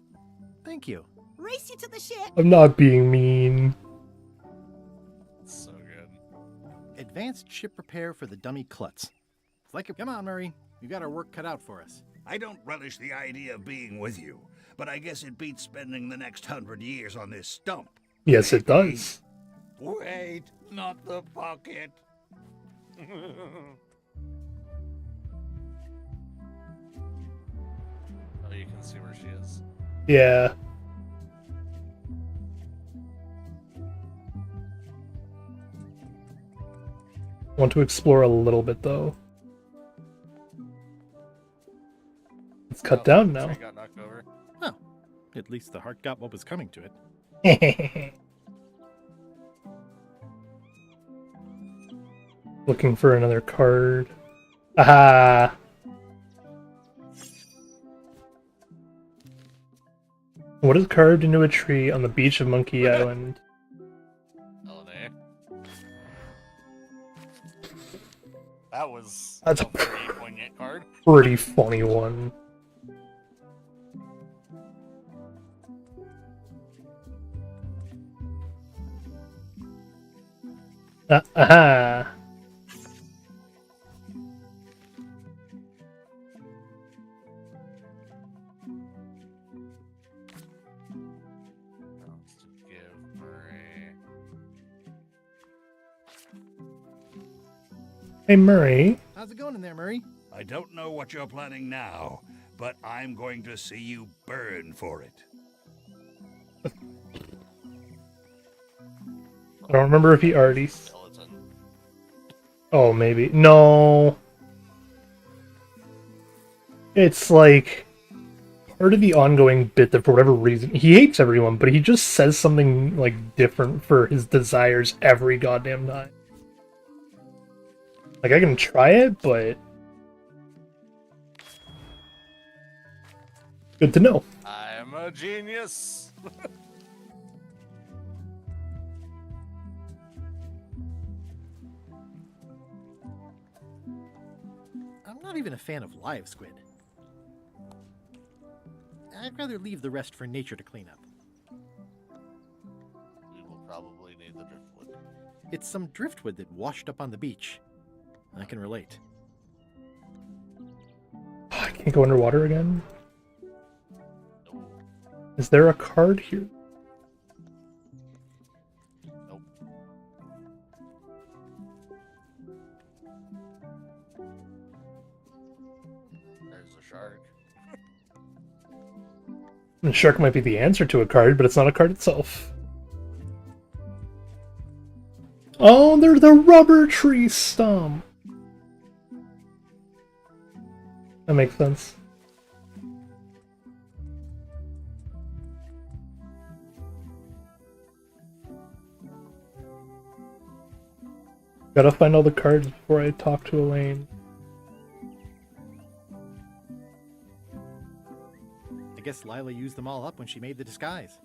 Thank you. Race you to the ship. I'm not being mean. So good. Advanced ship repair for the dummy klutz. Like it. Come on, Murray. You got our work cut out for us. I don't relish the idea of being with you, but I guess it beats spending the next 100 years on this stump. Yes, it does. Wait, not the pocket. Oh, you can see where she is. Yeah. Want to explore a little bit though. It's cut down now. Tree got knocked over. Oh, at least the heart got what was coming to it. Looking for another card. Aha! What is carved into a tree on the beach of Monkey Island? Oh, there. That was That's a very poignant card. Pretty funny one. Aha! Hey, Murray. How's it going in there, Murray? I don't know what you're planning now, but I'm going to see you burn for it. I don't remember if he already... Oh, maybe. No. It's like part of the ongoing bit that for whatever reason, he hates everyone, but he just says something like different for his desires every goddamn time. Like, I can try it, but... Good to know. I'm a genius. I'm not even a fan of live squid. I'd rather leave the rest for nature to clean up. We will probably need the driftwood. It's some driftwood that washed up on the beach. I can relate. I can't go underwater again. Is there a card here? Nope. There's a shark. The shark might be the answer to a card, but it's not a card itself. Oh, they're the rubber tree stump. That makes sense. Gotta find all the cards before I talk to Elaine. I guess Lila used them all up when she made the disguise.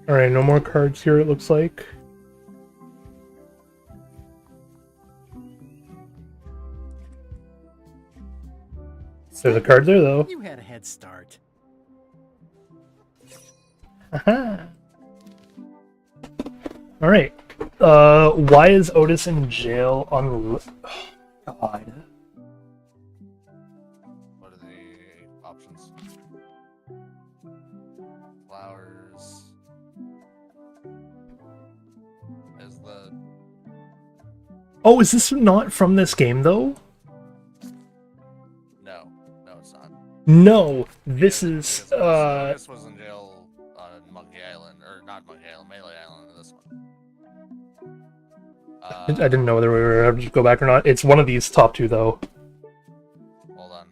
Alright, no more cards here, it looks like. There's a card there, though. You had a head start. Aha. Alright. Why is Otis in jail on... Oh, God. What are the options? Flowers. Is the... Oh, is this not from this game, though? No. No, it's not. No, this is, Otis was in jail on Monkey Island, or not Monkey Island, Melee Island, this one. I didn't know whether we were able to go back or not. It's one of these top two, though. Hold on.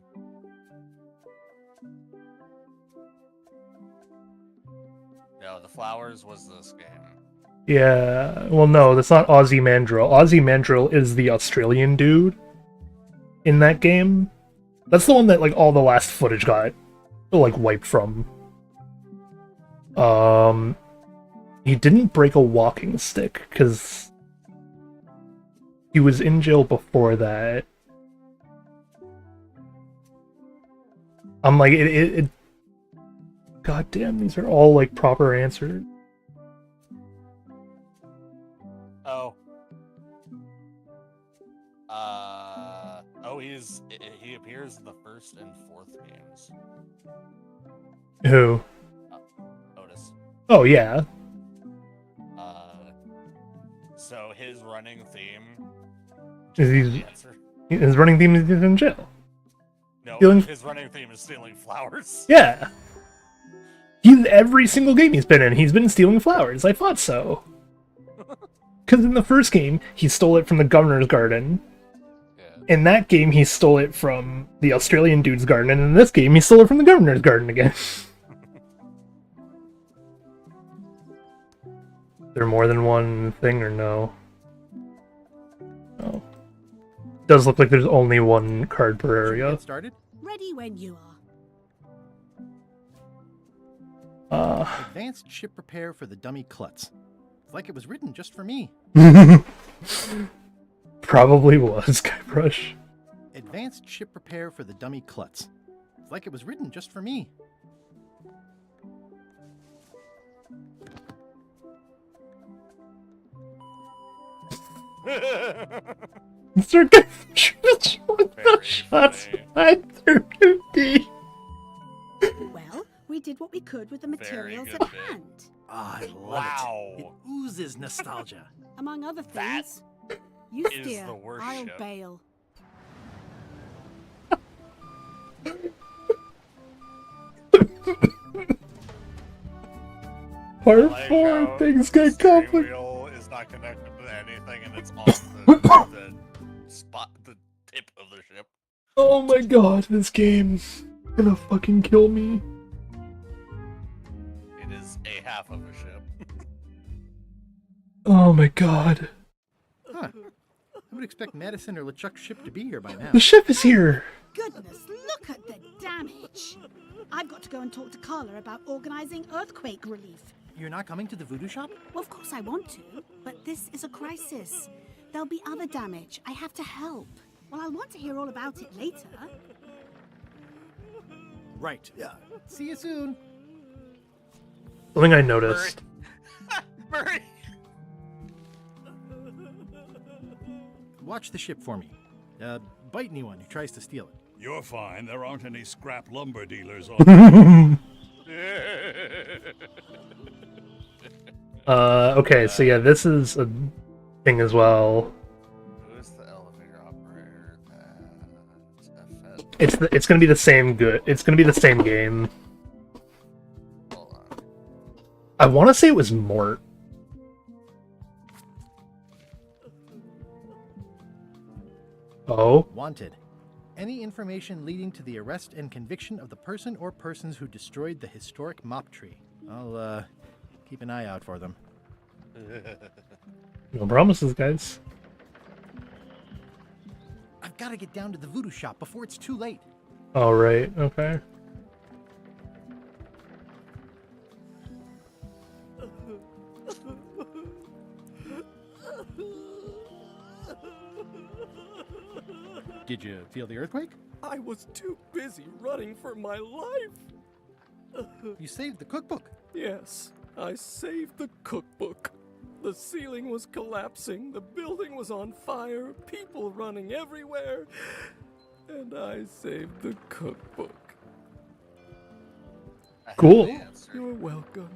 No, the flowers was this game. Yeah, well, no, that's not Ozzy Mandrill. Ozzy Mandrill is the Australian dude in that game. That's the one that, like, all the last footage got, like, wiped from. He didn't break a walking stick, because he was in jail before that. I'm like, God damn, these are all, like, proper answers. Oh. Oh, he appears in the first and fourth games. Who? Otis. Oh, yeah. So his running theme... His running theme is he's in jail. No, Stealing... his running theme is stealing flowers. Yeah. Every single game he's been stealing flowers. I thought so. Because in the first game, he stole it from the governor's garden. In that game, he stole it from the Australian dude's garden, and in this game, he stole it from the governor's garden again. There more than one thing, or no? Oh. Does look like there's only one card per area. Get started? Ready when you are. Advanced ship repair for the dummy klutz. It's like it was written just for me. Probably was, Guybrush. Advanced ship repair for the dummy klutz. It's like it was written just for me. Circa with the shots fired through 50. Well, we did what we could with the materials good at bit. hand. Ah, I love Wow. it. It oozes nostalgia. Among other That things, you is steer, the worst I'll ship. bail. Part Like 4, how things the get steering complicated. wheel is not connected to anything, and it's on the spot, the tip of the ship. Oh my god, this game's gonna fucking kill me. It is a half of a ship. Oh my god. Huh. I would expect Madison or LeChuck's ship to be here by now. The ship is here! Goodness, look at the damage. I've got to go and talk to Carla about organizing earthquake relief. You're not coming to the voodoo shop? Well, of course I want to, but this is a crisis. There'll be other damage. I have to help. Well, I'll want to hear all about it later. Right. Yeah. See you soon. Something I noticed. Murray! Watch the ship for me. Bite anyone who tries to steal it. You're fine. There aren't any scrap lumber dealers on. Okay, so yeah, this is a thing as well. Who's the elevator operator? That's FS. It's gonna be the same it's gonna be the same game. Hold on. I wanna say it was Mort. Oh? Wanted. Any information leading to the arrest and conviction of the person or persons who destroyed the historic mop tree. I'll, keep an eye out for them. No promises, guys. I've got to get down to the voodoo shop before it's too late. Alright, okay. Did you feel the earthquake? I was too busy running for my life. You saved the cookbook. Yes, I saved the cookbook. The ceiling was collapsing, the building was on fire, people running everywhere, and I saved the cookbook. Cool. You're welcome.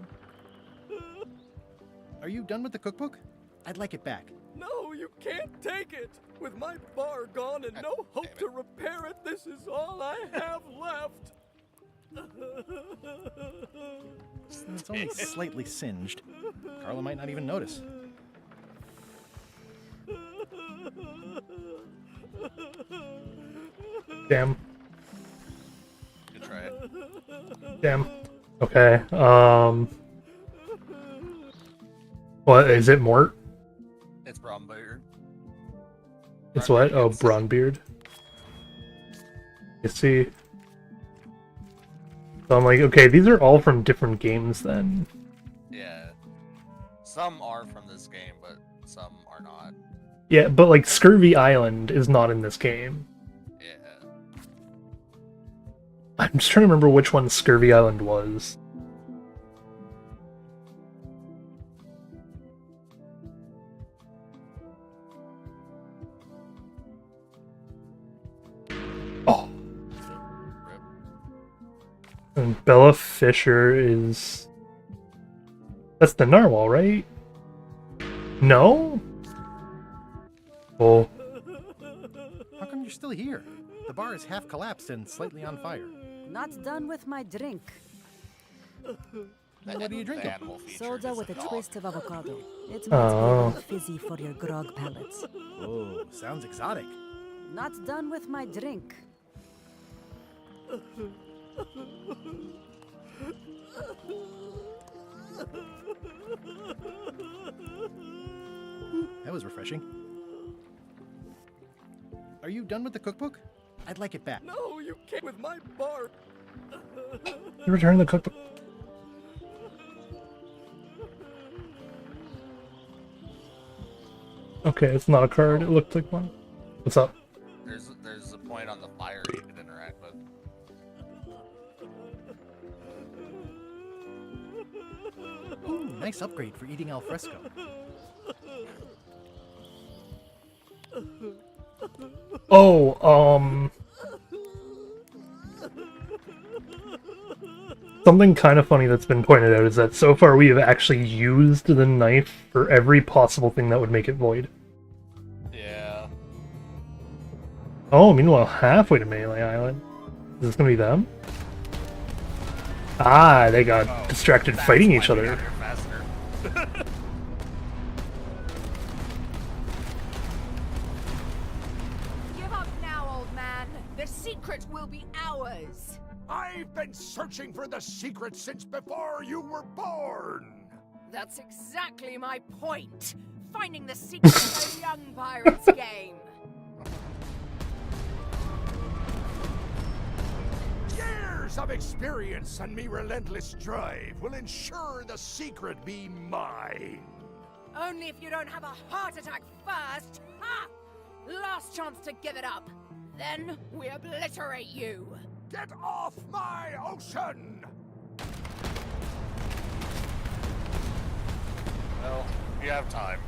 Are you done with the cookbook? I'd like it back. No, you can't take it! With my bar gone and no hope to repair it, this is all I have left! It's only slightly singed. Carla might not even notice. Damn. Good try. Damn. Okay, what, is it Mort? It's Brombeard. It's what? Oh, Bronbeard. You see. So I'm like, okay, these are all from different games then. Yeah. Some are from this game, but some are not. Yeah, but like Scurvy Island is not in this game. Yeah. I'm just trying to remember which one Scurvy Island was. Oh. And Bella Fisher is... That's the narwhal, right? No? Oh. How come you're still here? The bar is half collapsed and slightly on fire. Not done with my drink. What are you drinking? Soda with a twist of avocado. It Oh. might be a little fizzy for your grog palates. Oh, sounds exotic. Not done with my drink. That was refreshing. Are you done with the cookbook? I'd like it back. No, you can't with my bar. You return the cookbook. Okay, it's not a card. It looked like one. What's up? There's a point on the fire you can interact with. Ooh, nice upgrade for eating al fresco. Oh, something kind of funny that's been pointed out is that so far we have actually used the knife for every possible thing that would make it void. Yeah. Oh, meanwhile, halfway to Melee Island. Is this gonna be them? Ah, they got distracted fighting each other. Give up now, old man. The secret will be ours. I've been searching for the secret since before you were born! That's exactly my point. Finding the secret of a young pirate's game. Years of experience and me relentless drive will ensure the secret be mine. Only if you don't have a heart attack first. Ha! Last chance to give it up. Then we obliterate you. Get off my ocean! Well, you have time.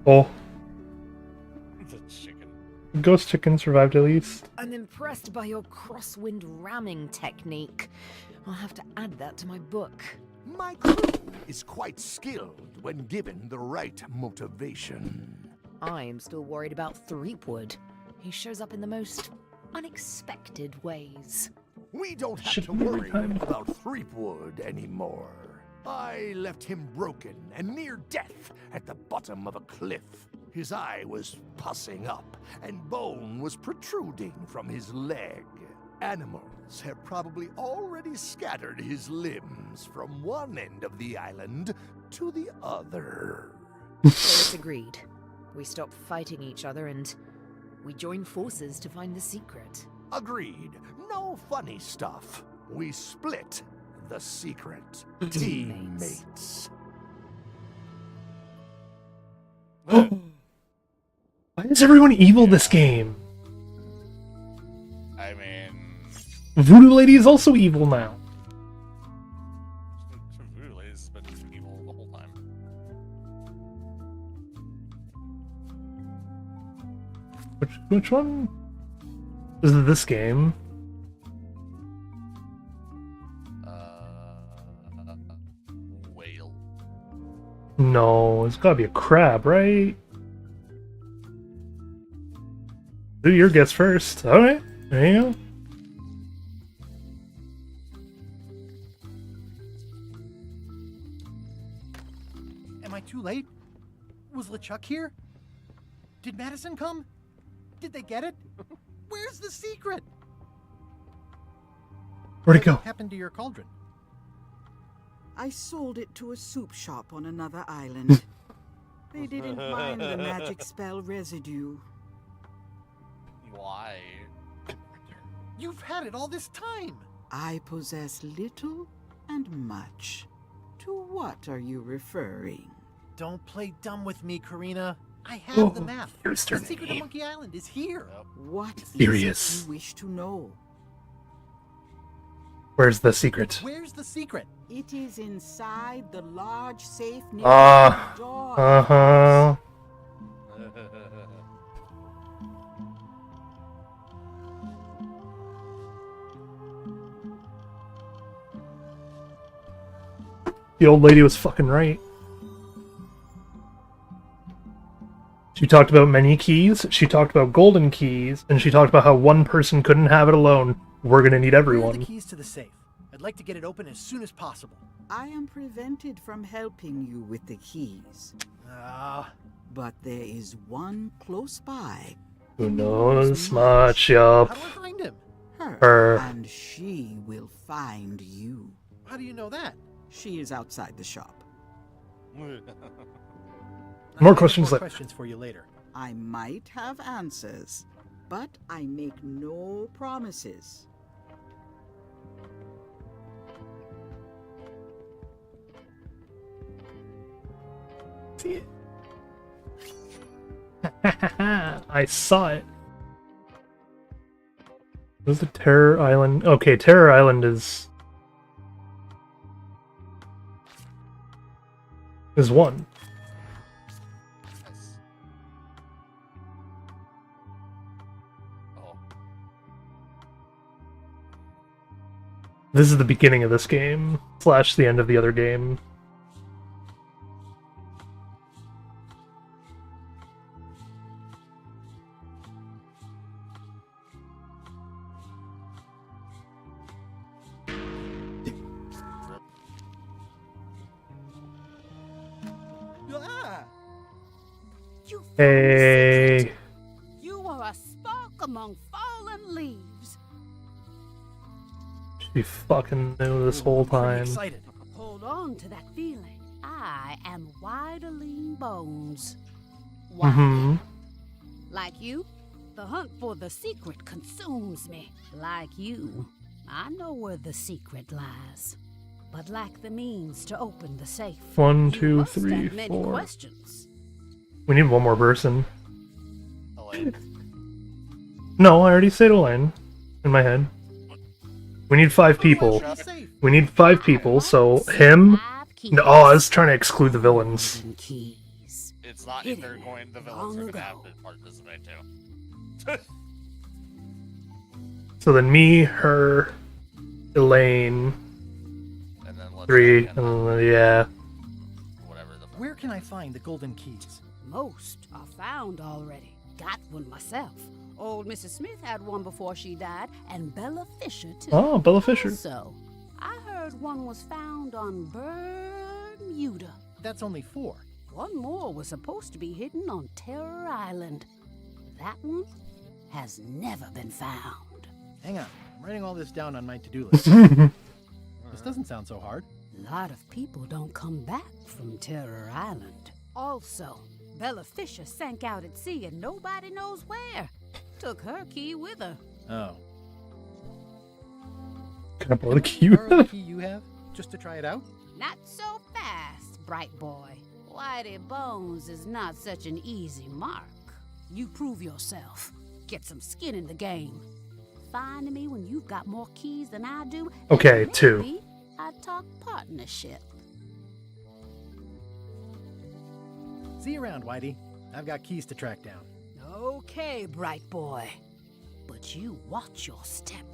Oh, The chicken. Ghost Chicken survived at least. I'm impressed by your crosswind ramming technique. I'll have to add that to my book. My crew is quite skilled when given the right motivation. I am still worried about Threepwood. He shows up in the most unexpected ways. We don't have to worry about Threepwood anymore. I left him broken and near death at the bottom of a cliff. His eye was pussing up, and bone was protruding from his leg. Animals have probably already scattered his limbs from one end of the island to the other. So it's agreed. We stop fighting each other and we join forces to find the secret. Agreed. No funny stuff. We split the secret. Teammates. Why is everyone evil this game? I mean, Voodoo Lady is also evil now. Voodoo Lady's been evil the whole time. Which one? Is it this game? Whale. No, it's gotta be a crab, right? Do your guess first. Alright, there you go. Am I too late? Was LeChuck here? Did Madison come? Did they get it? Where's the secret? Where'd it go? What happened to your cauldron? I sold it to a soup shop on another island. They didn't mind the magic spell residue. Why? You've had it all this time! I possess little and much. To what are you referring? Don't play dumb with me, Karina. I have the map. Here's her The secret of Monkey Island is here. What Furious. is it you wish to know? Where's the secret? Where's the secret? It is inside the large safe near Ah, the door. uh-huh. The old lady was fucking right. She talked about many keys, she talked about golden keys, and she talked about how one person couldn't have it alone. We're gonna need Where are the everyone. keys to the safe? I'd like to get it open as soon as possible. I am prevented from helping you with the keys. But there is one close by. Who knows much, yup. How do I find him? Her. And she will find you. How do you know that? She is outside the shop. More questions More later. questions for you later. I might have answers, but I make no promises. See it. I saw it. Was the Terror Island? Okay, Terror Island is one. This is the beginning of this game, / the end of the other game. Hey. You are a spark among fallen leaves. She fucking knew this whole time. Excited. Hold on to that feeling. I am Widerling Bones. Mm-hmm. Like you, the hunt for the secret consumes me. Like you, I know where the secret lies, but lack the means to open the safe. 1, You 2, must 3, have many 4. questions. We need one more person. Elaine. No, I already said Elaine in my head. We need 5 people. We need 5 people, so him. No, oh, I was trying to exclude the villains. It's not if they're going, the villains are gonna have to participate too. So then me, her, Elaine, And then let's 3, and then, yeah. Where can I find the golden keys? Most are found already. Got one myself. Old Mrs. Smith had one before she died, and Bella Fisher too. Oh, Bella Fisher. So, I heard one was found on Bermuda. That's only 4. One more was supposed to be hidden on Terror Island. That one has never been found. Hang on, I'm writing all this down on my to-do list. This doesn't sound so hard. A lot of people don't come back from Terror Island. Also, Bella Fisher sank out at sea and nobody knows where. Took her key with her. Oh. Can I borrow the key? Borrow the key you have? Just to try it out? Not so fast, bright boy. Whitey Bones is not such an easy mark. You prove yourself. Get some skin in the game. Find me when you've got more keys than I do. Okay, and 2. maybe I talk partnership. See you around, Whitey. I've got keys to track down. Okay, bright boy. But you watch your step.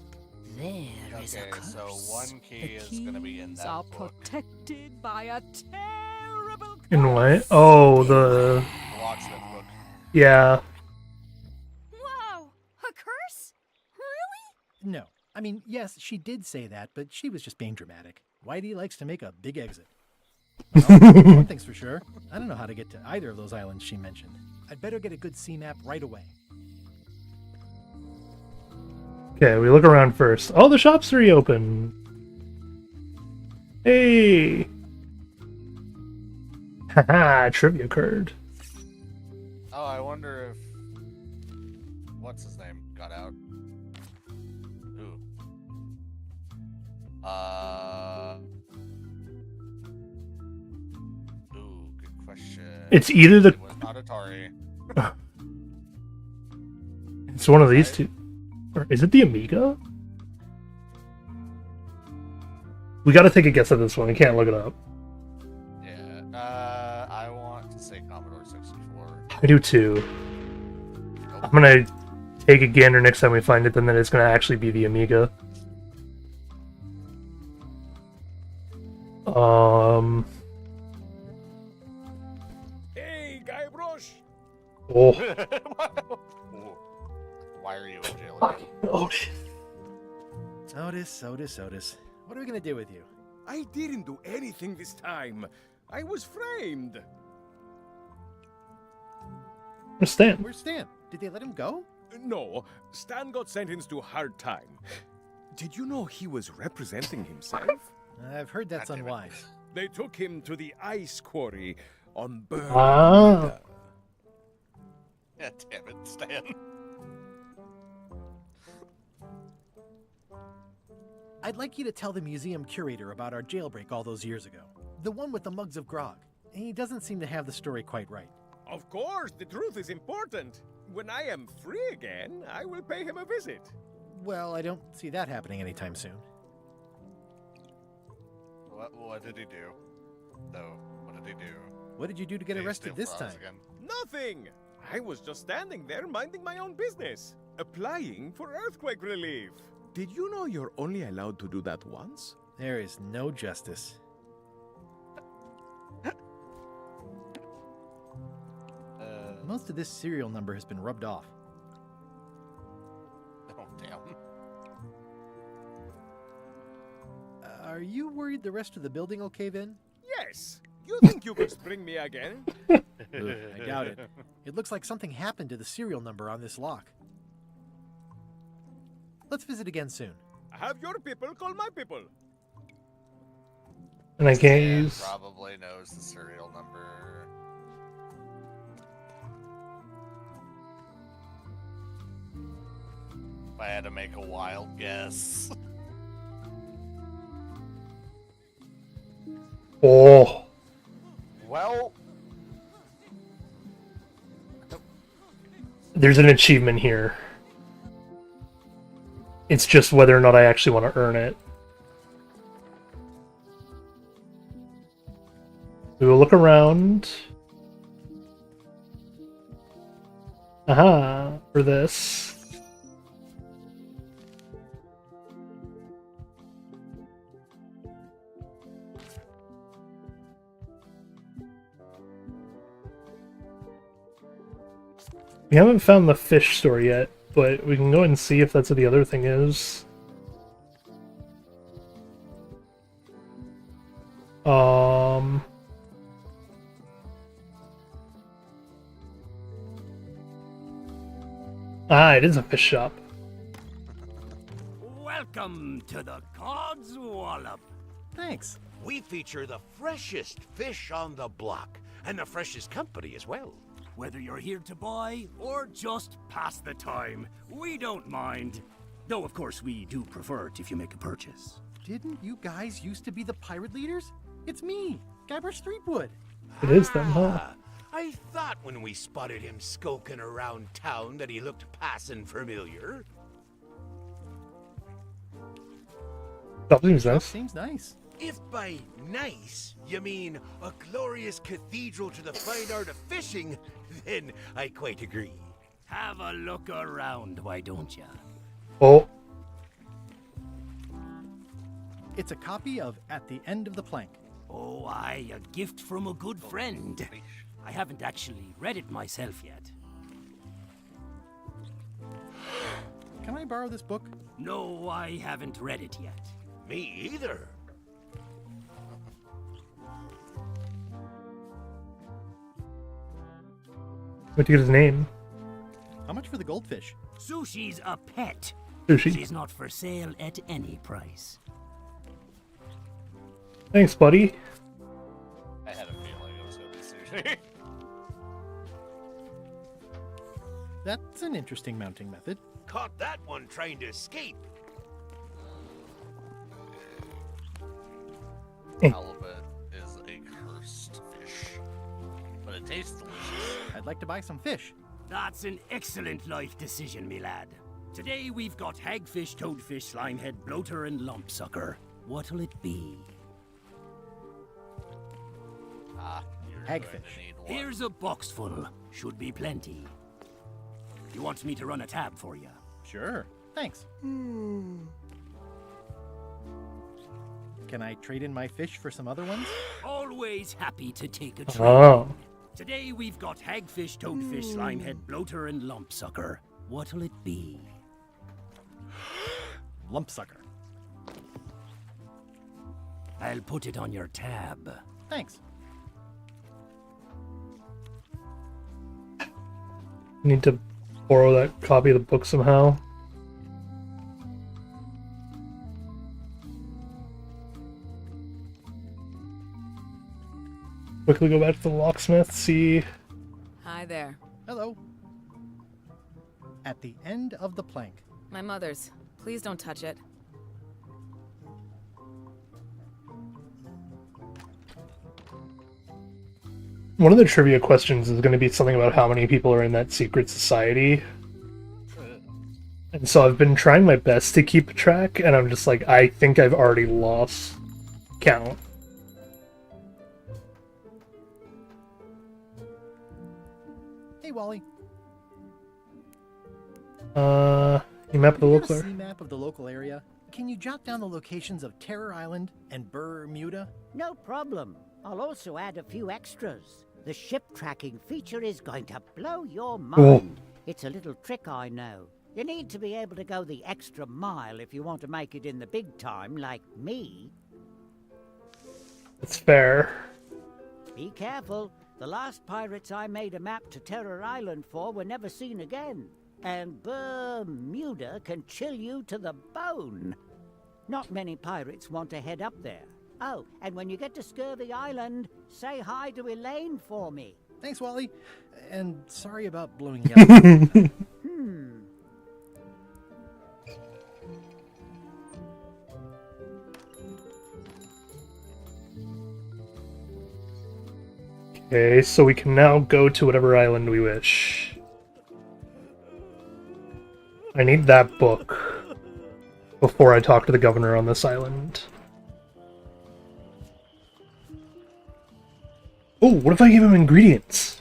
There is a curse. So one key The is gonna be in keys that are book. protected by a terrible In what? Oh, the. Locksmith book. Yeah. Whoa! A curse? Really? No. I mean, yes, she did say that, but she was just being dramatic. Whitey likes to make a big exit. Well, one thing's for sure. I don't know how to get to either of those islands she mentioned. I'd better get a good sea map right away. Okay, we look around first. Oh, the shop's reopened. Hey. Haha, trivia card. Oh, I wonder if what's his name got out. Ooh. Ooh, good question. It's either the. It was not Atari. It's one of these two. Or is it the Amiga? We gotta take a guess at this one. We can't look it up. Yeah. I want to say Commodore 64. I do too. I'm gonna take a gander next time we find it, then it's gonna actually be the Amiga. Hey, Guybrush! Oh. Why are you in jail? Otis. What are we gonna do with you? I didn't do anything this time. I was framed. Where's Stan? Where's Stan? Did they let him go? No, Stan got sentenced to hard time. Did you know he was representing himself? I've heard that's unwise. They took him to the ice quarry on Bermuda. Ah. Yeah, damn it, Stan. I'd like you to tell the museum curator about our jailbreak all those years ago. The one with the mugs of grog. He doesn't seem to have the story quite right. Of course, the truth is important. When I am free again, I will pay him a visit. Well, I don't see that happening anytime soon. What did he do? Though, what did he do? What did you do to get Did he arrested steal this frogs time? again? Nothing! I was just standing there minding my own business, applying for earthquake relief. Did you know you're only allowed to do that once? There is no justice. Most of this serial number has been rubbed off. Oh, damn. Are you worried the rest of the building will cave in? Yes. You think you could spring me again? Ugh, I doubt it. It looks like something happened to the serial number on this lock. Let's visit again soon. Have your people call my people. And I can't Dan use. probably knows the serial number. If I had to make a wild guess. Oh. Well, There's an achievement here. It's just whether or not I actually want to earn it. We will look around. Aha, for this. We haven't found the fish store yet, but we can go and see if that's what the other thing is. Ah, it is a fish shop. Welcome to the Cod's Wallop. Thanks. We feature the freshest fish on the block, and the freshest company as well. Whether you're here to buy or just pass the time, we don't mind. Though, of course, we do prefer it if you make a purchase. Didn't you guys used to be the pirate leaders? It's me, Guybrush Threepwood. It is them, huh? I thought when we spotted him skulking around town that he looked passing familiar. That seems nice. Seems nice. If by nice you mean a glorious cathedral to the fine art of fishing, then I quite agree. Have a look around, why don't ya? Oh. It's a copy of At the End of the Plank. Oh, aye, a gift from a good friend. I haven't actually read it myself yet. Can I borrow this book? No, I haven't read it yet. Me either. What'd you get his name? How much for the goldfish? Sushi's a pet. Sushi. She's not for sale at any price. Thanks, buddy. I had a feeling it was going to be sushi. That's an interesting mounting method. Caught that one trying to escape. Halibut is a cursed fish, but it tastes delicious. I'd like to buy some fish. That's an excellent life decision, me lad. Today we've got hagfish, toadfish, slimehead, bloater, and lumpsucker. What'll it be? You're Hagfish. going to need one. Here's a box full. Should be plenty. You want me to run a tab for you? Sure. Thanks. Can I trade in my fish for some other ones? Always happy to take a trade. Oh. Today we've got hagfish, toadfish, slimehead, bloater, and lumpsucker. What'll it be? Lumpsucker. I'll put it on your tab. Thanks. Need to borrow that copy of the book somehow. Quickly go back to the locksmith, see. Hi there. Hello. At the End of the Plank. My mother's. Please don't touch it. One of the trivia questions is going to be something about how many people are in that secret society. And so I've been trying my best to keep track, and I'm just like, I think I've already lost count. Hey, Wally. Map of the Have you local got a area. sea map of the local area? Can you jot down the locations of Terror Island and Bermuda? No problem. I'll also add a few extras. The ship tracking feature is going to blow your mind. It's a little trick, I know. You need to be able to go the extra mile if you want to make it in the big time, like me. It's fair. Be careful. The last pirates I made a map to Terror Island for were never seen again. And Bermuda can chill you to the bone. Not many pirates want to head up there. Oh, and when you get to Scurvy Island, say hi to Elaine for me. Thanks, Wally. And sorry about blowing you up. Okay, so we can now go to whatever island we wish. I need that book before I talk to the governor on this island. Oh, what if I give him ingredients?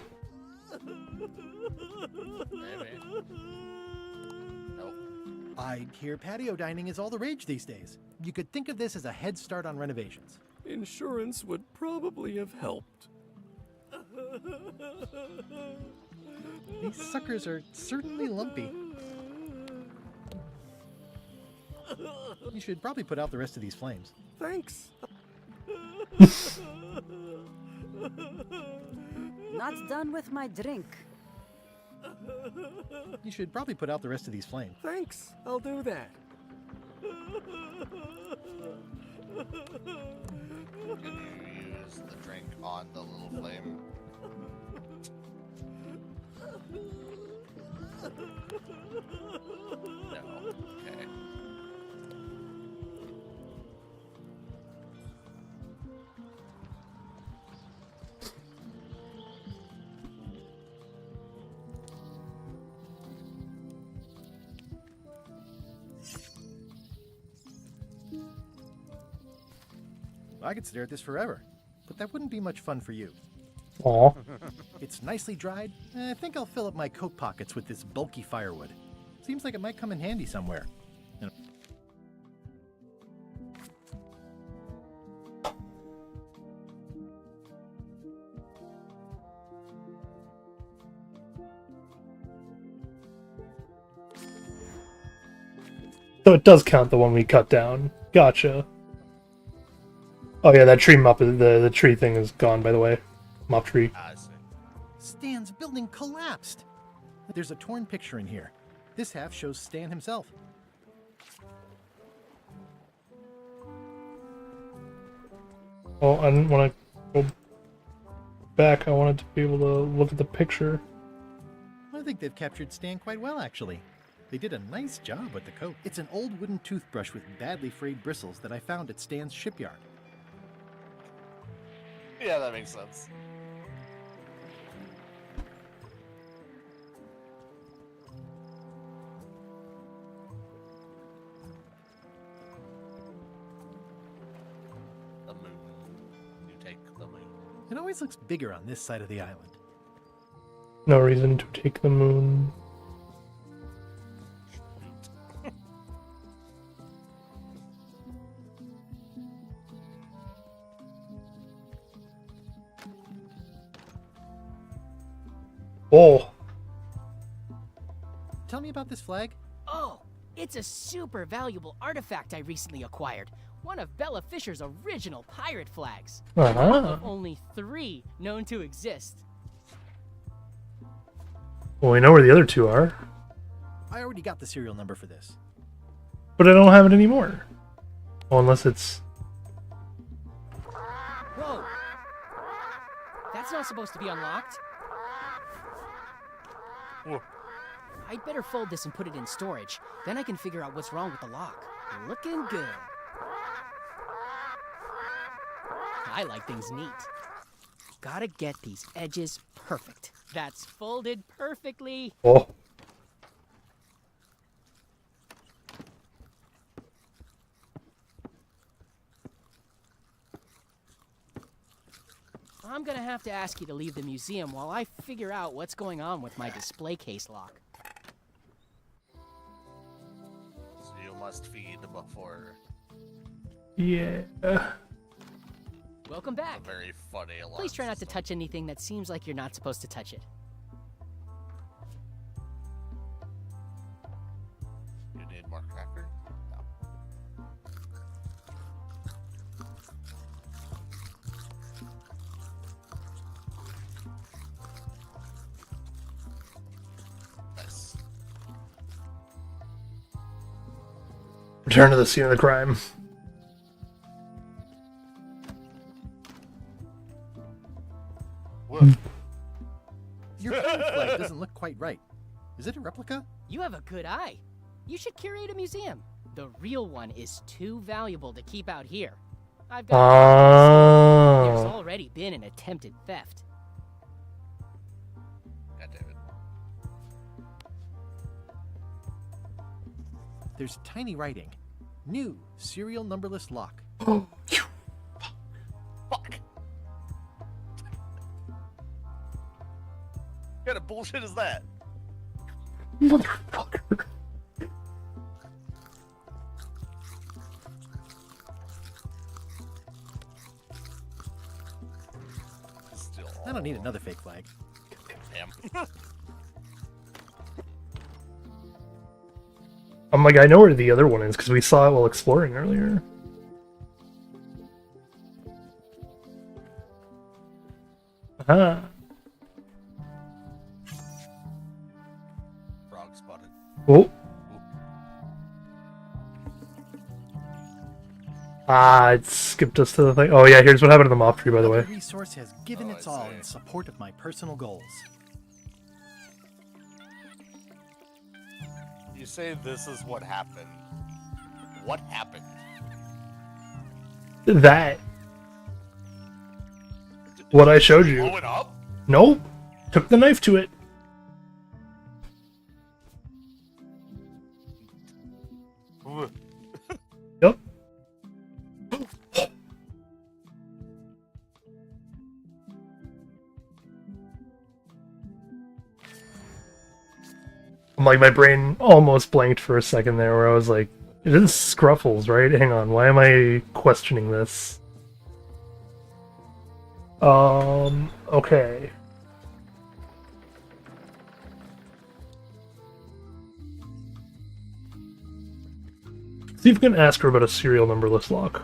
I hear patio dining is all the rage these days. You could think of this as a head start on renovations. Insurance would probably have helped. These suckers are certainly lumpy. You should probably put out the rest of these flames. Thanks. Not done with my drink. You should probably put out the rest of these flames. Thanks. I'll do that. Can you use the drink on the little flame? No. Okay. I could stare at this forever, but that wouldn't be much fun for you. Aw. It's nicely dried. I think I'll fill up my coat pockets with this bulky firewood. Seems like it might come in handy somewhere. So it does count the one we cut down. Gotcha. Oh yeah, that tree mop, the tree thing is gone, by the way. Mop tree. Stan's building collapsed. There's a torn picture in here. This half shows Stan himself. Oh, I didn't want to go back. I wanted to be able to look at the picture. I think they've captured Stan quite well, actually. They did a nice job with the coat. It's an old wooden toothbrush with badly frayed bristles that I found at Stan's shipyard. Yeah, that makes sense. The moon. You take the moon. It always looks bigger on this side of the island. No reason to take the moon. Oh. Tell me about this flag. Oh, it's a super valuable artifact I recently acquired. One of Bella Fisher's original pirate flags. One of only 3 known to exist. Well, we know where the other 2 are. I already got the serial number for this. But I don't have it anymore. Well, unless it's... Whoa! That's not supposed to be unlocked. I'd better fold this and put it in storage. Then I can figure out what's wrong with the lock. Looking good. I like things neat. Gotta get these edges perfect. That's folded perfectly. Oh. I'm gonna have to ask you to leave the museum while I figure out what's going on with my display case lock. read before. Yeah. Welcome back. A very funny alarm. Please try not to touch anything that seems like you're not supposed to touch it. You need more cracker? No. Nice. Return to the scene of the crime. Your flag doesn't look quite right. Is it a replica? You have a good eye. You should curate a museum. The real one is too valuable to keep out here. I've got There's already been an attempted theft. God damn it. There's tiny writing. New serial numberless lock. Fuck. What kind of bullshit is that? Motherfucker. I don't need another fake flag. Damn. I'm like, I know where the other one is because we saw it while exploring earlier. Ah. Frog spotted. Oh. Ah, it skipped us to the thing. Oh yeah, here's what happened to the mob tree, by the way. The resource has given its all in support of my personal goals. You say this is what happened. What happened? That. What I showed you. Blow it up? Nope. Took the knife to it. Yep. I'm like, my brain almost blanked for a second there where I was like, it is Scruffles, right? Hang on, why am I questioning this? Okay. See if you can ask her about a serial numberless lock.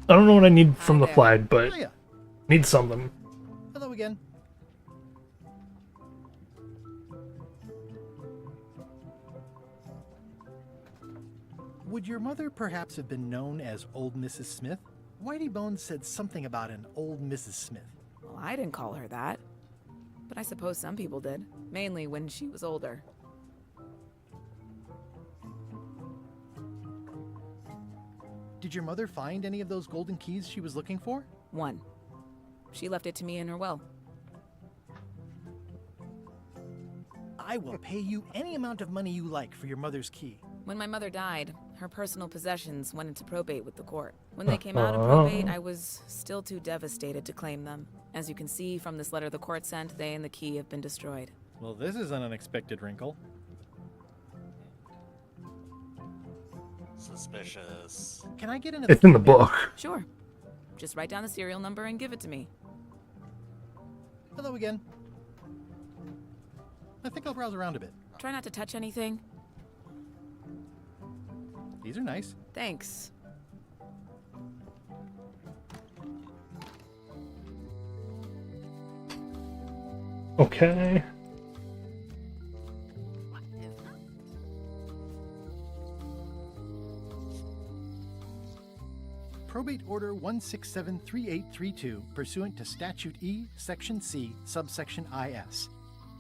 I don't know what I need from the flag, but need something. Hello again. Would your mother perhaps have been known as Old Mrs. Smith? Whitey Bones said something about an old Mrs. Smith. Well, I didn't call her that. But I suppose some people did. Mainly when she was older. Did your mother find any of those golden keys she was looking for? One. She left it to me in her will. I will pay you any amount of money you like for your mother's key. When my mother died, her personal possessions went into probate with the court. When they came out of probate, I was still too devastated to claim them. As you can see from this letter the court sent, they and the key have been destroyed. Well, this is an unexpected wrinkle. Suspicious. Can I get It's in the book. Sure. Just write down the serial number and give it to me. Hello again. I think I'll browse around a bit. Try not to touch anything. These are nice. Thanks. Okay. Probate Order 1673832, pursuant to Statute E, Section C, subsection IS.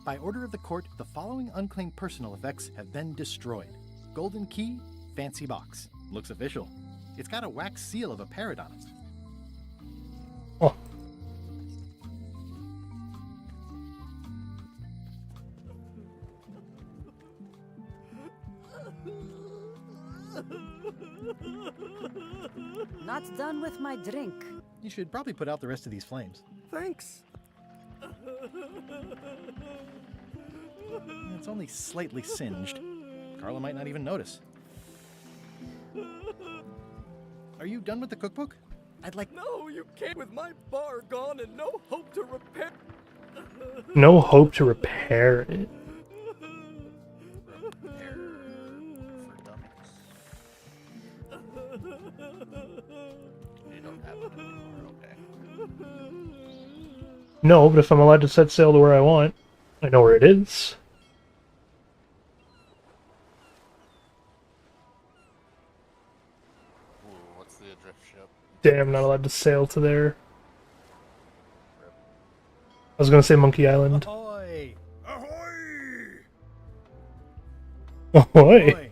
By order of the court, the following unclaimed personal effects have been destroyed. Golden key, fancy box. Looks official. It's got a wax seal of a parrot on it. Oh. Not done with my drink. You should probably put out the rest of these flames. Thanks. It's only slightly singed. Carla might not even notice. Are you done with the cookbook? I'd like... No, you can't. With my bar gone and no hope to repair... No hope to repair it. No, but if I'm allowed to set sail to where I want, I know where it is. Ooh, what's the adrift ship? Damn, not allowed to sail to there. I was gonna say Monkey Island. Ahoy! Ahoy! Ahoy!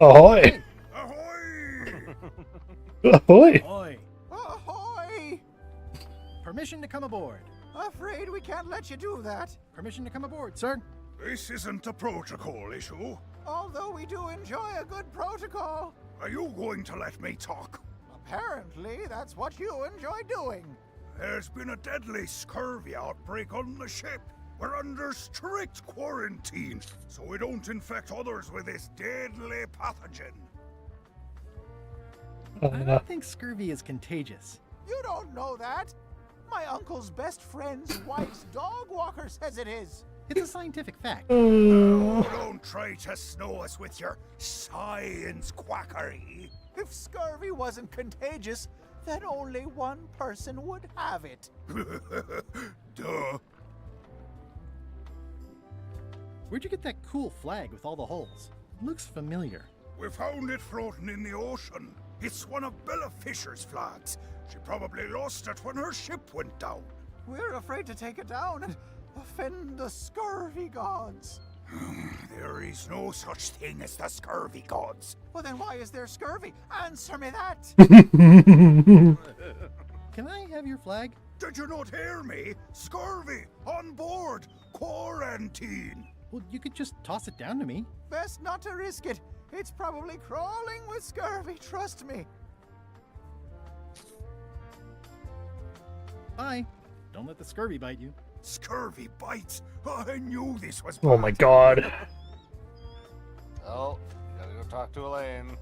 Ahoy! Ahoy! Ahoy! Permission to come aboard. Afraid we can't let you do that. Permission to come aboard, sir. This isn't a protocol issue. Although we do enjoy a good protocol. Are you going to let me talk? Apparently, that's what you enjoy doing. There's been a deadly scurvy outbreak on the ship. We're under strict quarantine, so we don't infect others with this deadly pathogen. I don't think scurvy is contagious. You don't know that. My uncle's best friend's wife's dog walker says it is. It's a scientific fact. Oh, don't try to snow us with your science quackery. If scurvy wasn't contagious, then only one person would have it. Duh. Where'd you get that cool flag with all the holes? It looks familiar. We found it floating in the ocean. It's one of Bella Fisher's flags. She probably lost it when her ship went down. We're afraid to take it down and offend the scurvy gods. There is no such thing as the scurvy gods. Well, then why is there scurvy? Answer me that. Can I have your flag? Did you not hear me? Scurvy, on board, quarantine. Well, you could just toss it down to me. Best not to risk it. It's probably crawling with scurvy, trust me. Bye. Don't let the scurvy bite you. Scurvy bites? I knew this was Oh my god. Oh, gotta go talk to Elaine.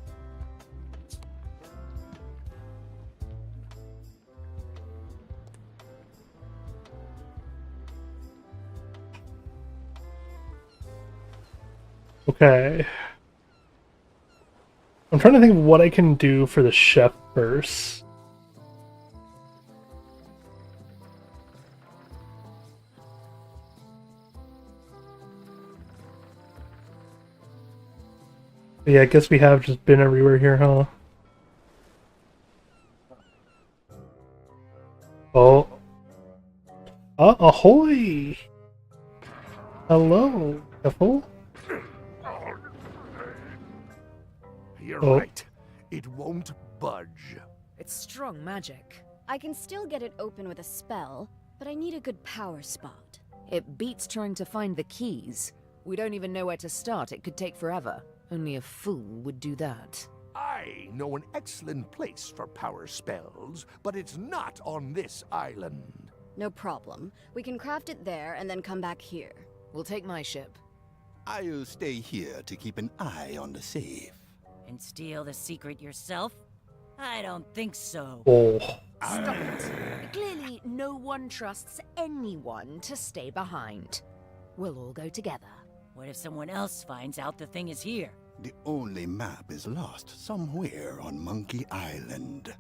Okay. I'm trying to think of what I can do for the chef first. Yeah, I guess we have just been everywhere here, huh? Oh. Ahoy! Hello, Ethel? You're Oh. right. It won't budge. It's strong magic. I can still get it open with a spell, but I need a good power spot. It beats trying to find the keys. We don't even know where to start. It could take forever. Only a fool would do that. I know an excellent place for power spells, but it's not on this island. No problem. We can craft it there and then come back here. We'll take my ship. I'll stay here to keep an eye on the safe. And steal the secret yourself? I don't think so. Oh. Stop it. Clearly, no one trusts anyone to stay behind. We'll all go together. What if someone else finds out the thing is here? The only map is lost somewhere on Monkey Island.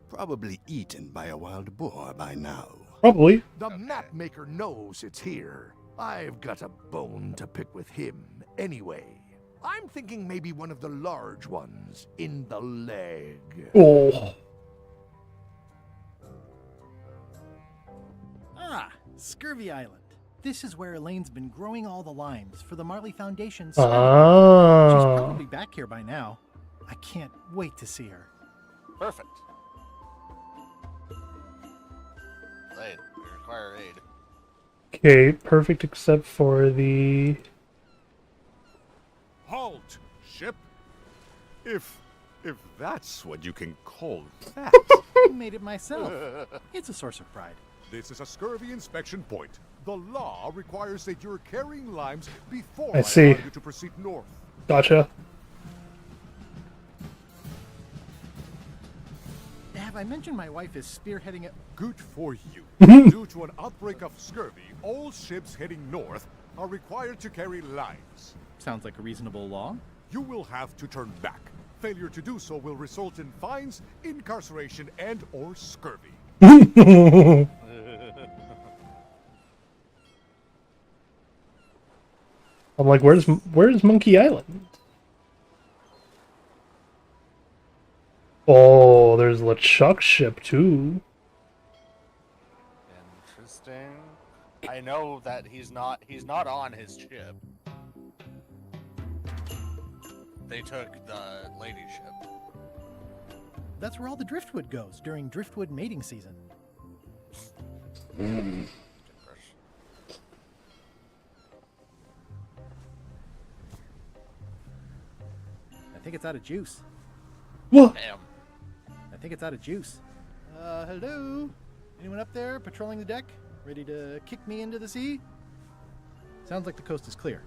Probably eaten by a wild boar by now. Probably. The map maker knows it's here. I've got a bone to pick with him anyway. I'm thinking maybe one of the large ones in the leg. Oh. Ah, Scurvy Island. This is where Elaine's been growing all the limes for the Marley Foundation's. Ah. She's probably back here by now. I can't wait to see her. Perfect. Aid. We require aid. Okay, perfect except for the... Halt, ship. If that's what you can call that. I made it myself. It's a source of pride. This is a scurvy inspection point. The law requires that you're carrying limes before I see. allow you to proceed north. Gotcha. Have I mentioned my wife is spearheading it? Good for you. Due to an outbreak of scurvy, all ships heading north are required to carry limes. Sounds like a reasonable law. You will have to turn back. Failure to do so will result in fines, incarceration, and or scurvy. I'm like, where's Monkey Island? Oh, there's LeChuck's ship too. Interesting. I know that he's not on his ship. They took the lady ship. That's where all the driftwood goes during driftwood mating season. I think it's out of juice. What? Damn. I think it's out of juice. Hello? Anyone up there patrolling the deck? Ready to kick me into the sea? Sounds like the coast is clear.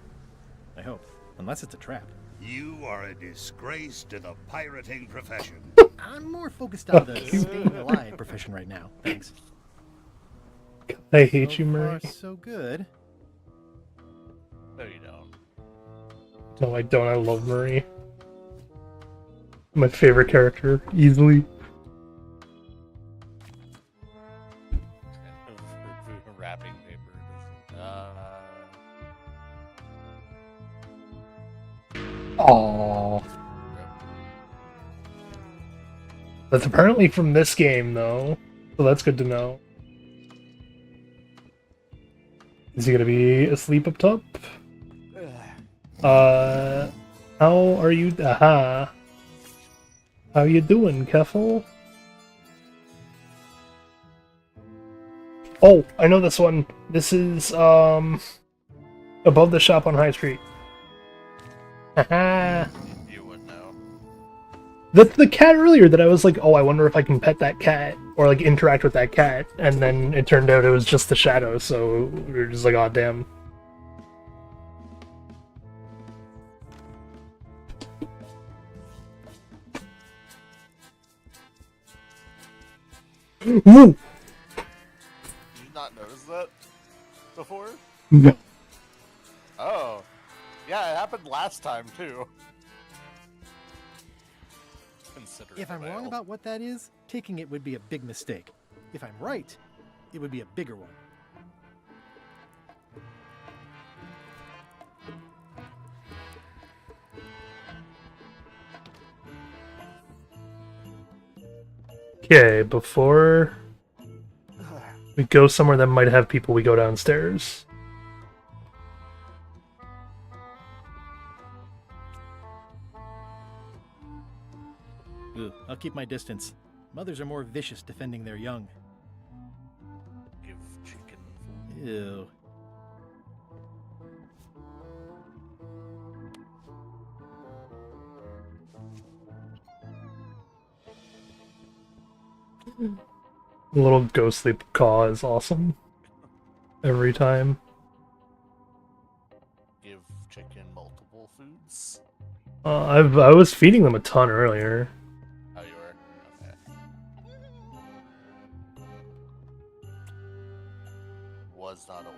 I hope. Unless it's a trap. You are a disgrace to the pirating profession. I'm more focused on the staying alive profession right now. Thanks. I hate you, Murray. So far, so good. No, you don't. No, I don't. I love Murray. My favorite character, easily. Wrapping paper. Aww. That's apparently from this game, though. So that's good to know. Is he gonna be asleep up top? How are you? Aha. How you doing, Keffel? Oh, I know this one. This is, above the shop on High Street. Haha. You would know. That's the cat earlier that I was like, oh, I wonder if I can pet that cat or like interact with that cat, and then it turned out it was just the shadow, so we were just like, oh damn. Woo! Did you not notice that before? No. Oh. Yeah, it happened last time too. If I'm wrong about what that is, taking it would be a big mistake. If I'm right, it would be a bigger one. Okay, before we go somewhere that might have people, we go downstairs. Ugh, I'll keep my distance. Mothers are more vicious defending their young. Give chicken. Ew. The little ghostly caw is awesome. Every time. Give chicken multiple foods. I was feeding them a ton earlier. Oh, you were? Okay. Was not aware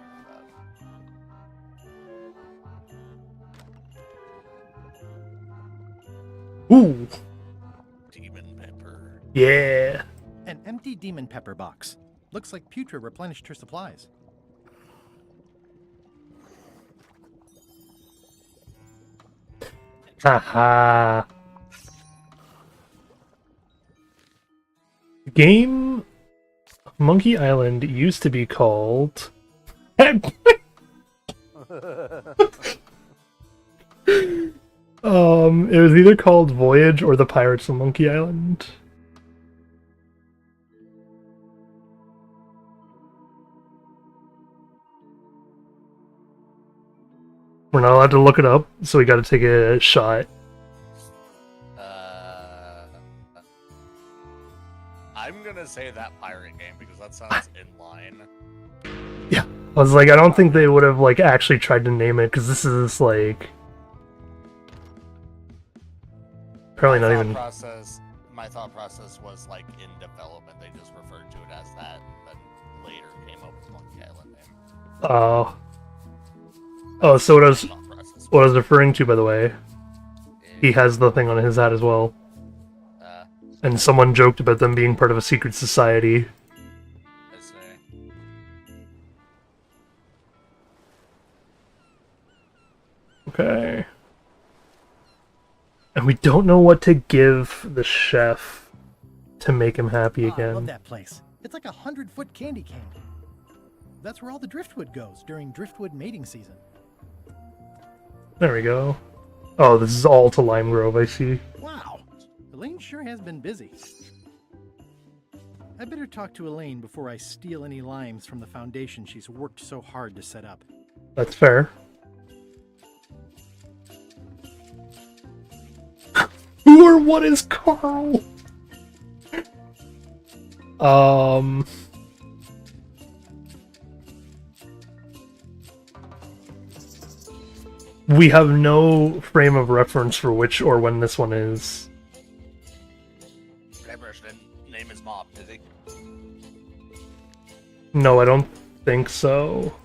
of that. Ooh! Demon pepper. Yeah! An empty demon pepper box. Looks like Putra replenished her supplies. Haha. The game Monkey Island used to be called it was either called Voyage or The Pirates of Monkey Island. We're not allowed to look it up, so we gotta take a shot. I'm gonna gonna say that pirate game because that sounds in line. Yeah, I was like, I don't think they would have like actually tried to name it because this is like apparently not even. My thought process was like in development, they just referred to it as that, and then later came up with Monkey Island name. Oh, so what I was referring to, by the way, he has the thing on his hat as well. And someone joked about them being part of a secret society. I see. Okay. And we don't know what to give the chef to make him happy I again. love that place. It's like a 100-foot candy cane. That's where all the driftwood goes during driftwood mating season. There we go. Oh, this is all to Lime Grove, I see. Wow, Elaine sure has been busy. I better talk to Elaine before I steal any limes from the foundation she's worked so hard to set up. That's fair. Who or what is Carl? We have no frame of reference for which or when this one is. Name is Mob, is he? No, I don't think so.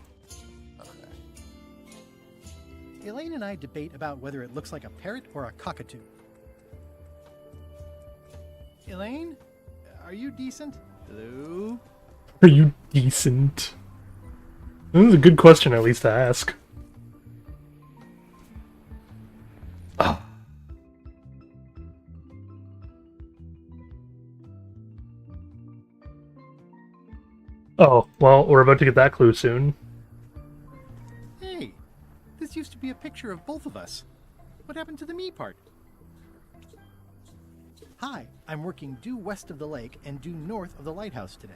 Elaine and I debate about whether it looks like a parrot or a cockatoo. Elaine, are you decent? Hello? Are you decent? This is a good question, at least, to ask. Oh, well, we're about to get that clue soon. Hey, this used to be a picture of both of us. What happened to the me part? Hi, I'm working due west of the lake and due north of the lighthouse today.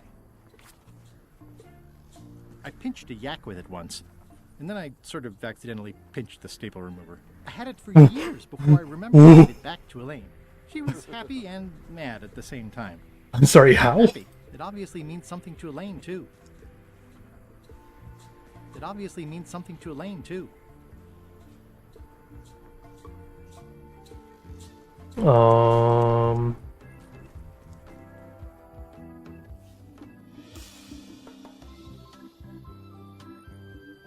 I pinched a yak with it once, and then I sort of accidentally pinched the staple remover. I had it for years before I remembered to get it back to Elaine. She was happy and mad at the same time. I'm sorry, how? Happy. It obviously means something to Elaine, too. It obviously means something to Elaine, too.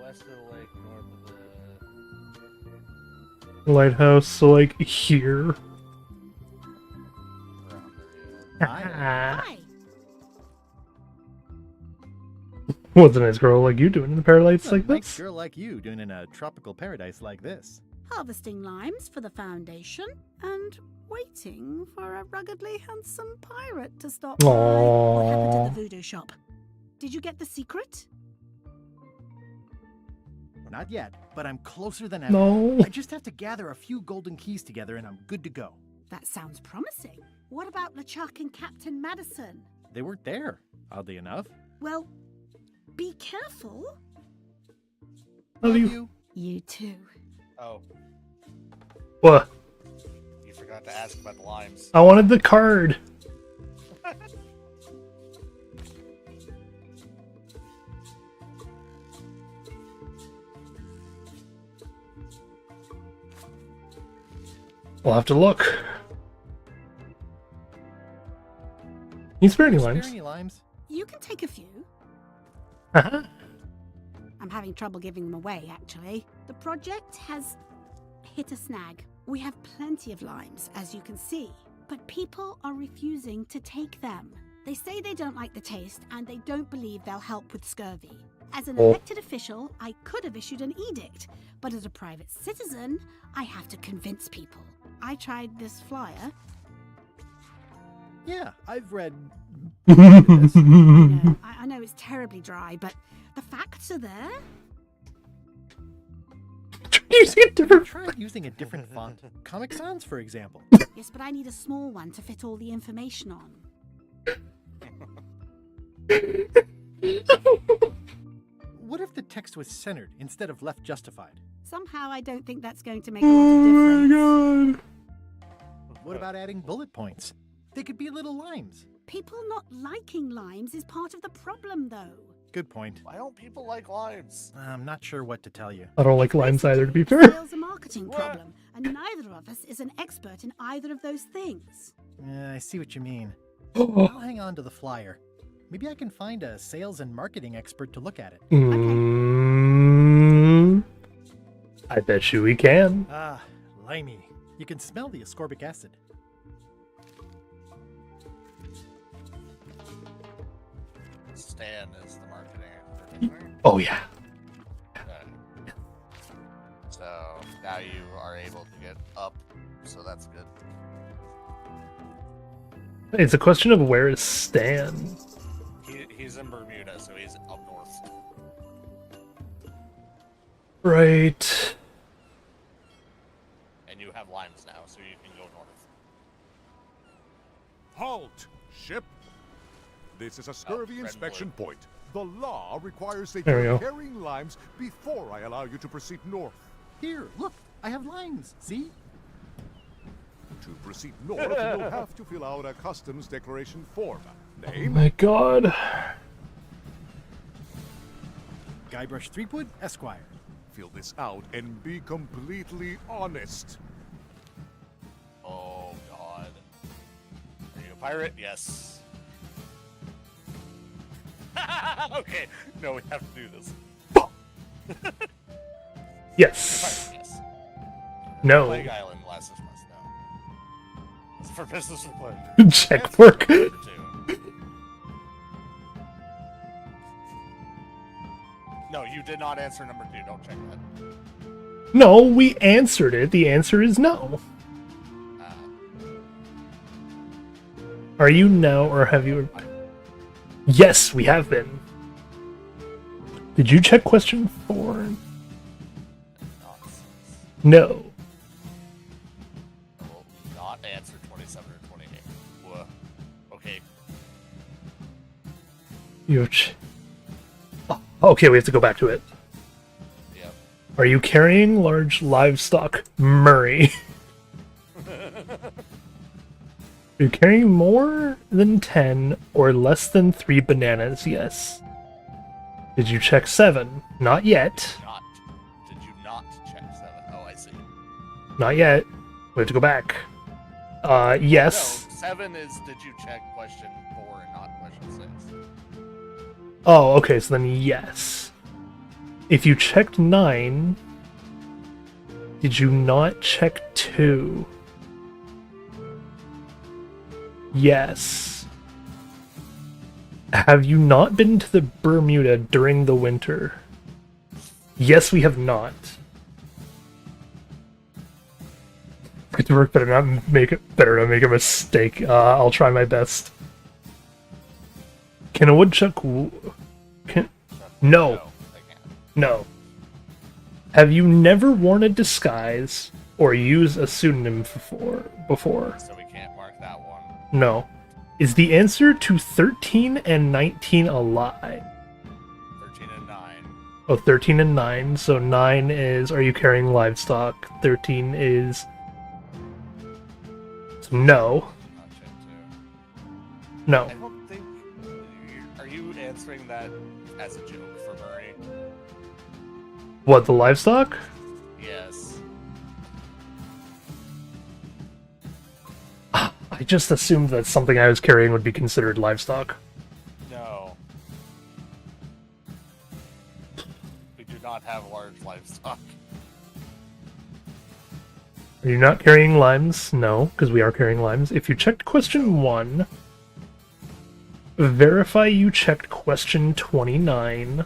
West of the lake, north of Lighthouse, so like here. Hi. What's a nice girl like you doing in the paradise like nice this? girl like you doing in a tropical paradise like this. Harvesting limes for the foundation and waiting for a ruggedly handsome pirate to stop by. What happened at the voodoo shop? Did you get the secret? Not yet, but I'm closer than ever. No. I just have to gather a few golden keys together and I'm good to go. That sounds promising. What about LeChuck and Captain Madison? They weren't there, oddly enough. Well, be careful. Love you. You too. Oh, What? you forgot to ask about the limes. I wanted the card. We'll have to look. Can you spare any limes? Spare any limes? You can take a few. Uh-huh. I'm having trouble giving them away, actually. The project has hit a snag. We have plenty of limes, as you can see, but people are refusing to take them. They say they don't like the taste, and they don't believe they'll help with scurvy. As an elected official, I could have issued an edict, but as a private citizen, I have to convince people. I tried this flyer. Yeah, I've read. I know it's terribly dry, but the facts are there. Try using a different font. Comic Sans, for example. Yes, but I need a small one to fit all the information on. What if the text was centered instead of left justified? Somehow I don't think that's going to make a lot of difference. Oh my god. What about adding bullet points? They could be little limes. People not liking limes is part of the problem, though. Good point. Why don't people like limes? I'm not sure what to tell you. I don't like limes either, to be fair. Sales a marketing problem, and neither of us is an expert in either of those things. I see what you mean. I'll hang on to the flyer. Maybe I can find a sales and marketing expert to look at it. I bet you we can. Ah, limey. You can smell the ascorbic acid. Stan is the marketing expert. Oh, yeah. Okay. So now you are able to get up, so that's good. It's a question of where is Stan? He's in Bermuda, so he's up north. Right. And you have limes now, so you can go north. Halt, ship! This is a scurvy red inspection point. The law requires that There we you're go. carrying limes before I allow you to proceed north. Here, look, I have limes. See? To proceed north, you'll have to fill out a customs declaration form. Oh Name? my god. Guybrush Threepwood, Esquire. Fill this out and be completely honest. Oh god. Are you a pirate? Yes. Okay, no, we have to do this. Yes. Pirate, yes. No. Plague Island, last this must know. It's for business or pleasure. Check work. No, you did not answer number 2. Don't check that. No, we answered it. The answer is no. Are you now, or have you... Yes, we have been. Did you check question 4? No. I will not answer 27 or 28. Whoa. Okay. You okay, we have to go back to it. Yep. Are you carrying large livestock, Murray? Are you carrying more than 10 or less than 3 bananas? Yes. Did you check 7? Not yet. Did you not check 7? Oh, I see. Not yet. We have to go back. Yes. No, 7 is did you check question 4 and not question 6. Oh, okay, so then yes. If you checked 9, did you not check 2? Yes. Have you not been to the Bermuda during the winter? Yes, we have not. Get to work, better not make a mistake. I'll try my best. Can a woodchuck? No. No. Have you never worn a disguise or used a pseudonym before? So we can't mark that one. No. Is the answer to 13 and 19 a lie? 13 and 9. Oh, 13 and 9. So 9 is, are you carrying livestock? 13 is... So no. No. I don't think... Are you answering that as a joke for Murray? What, the livestock? Yes. I just assumed that something I was carrying would be considered livestock. No. We do not have large livestock. Are you not carrying limes? No, because we are carrying limes. If you checked question 1, verify you checked question 29.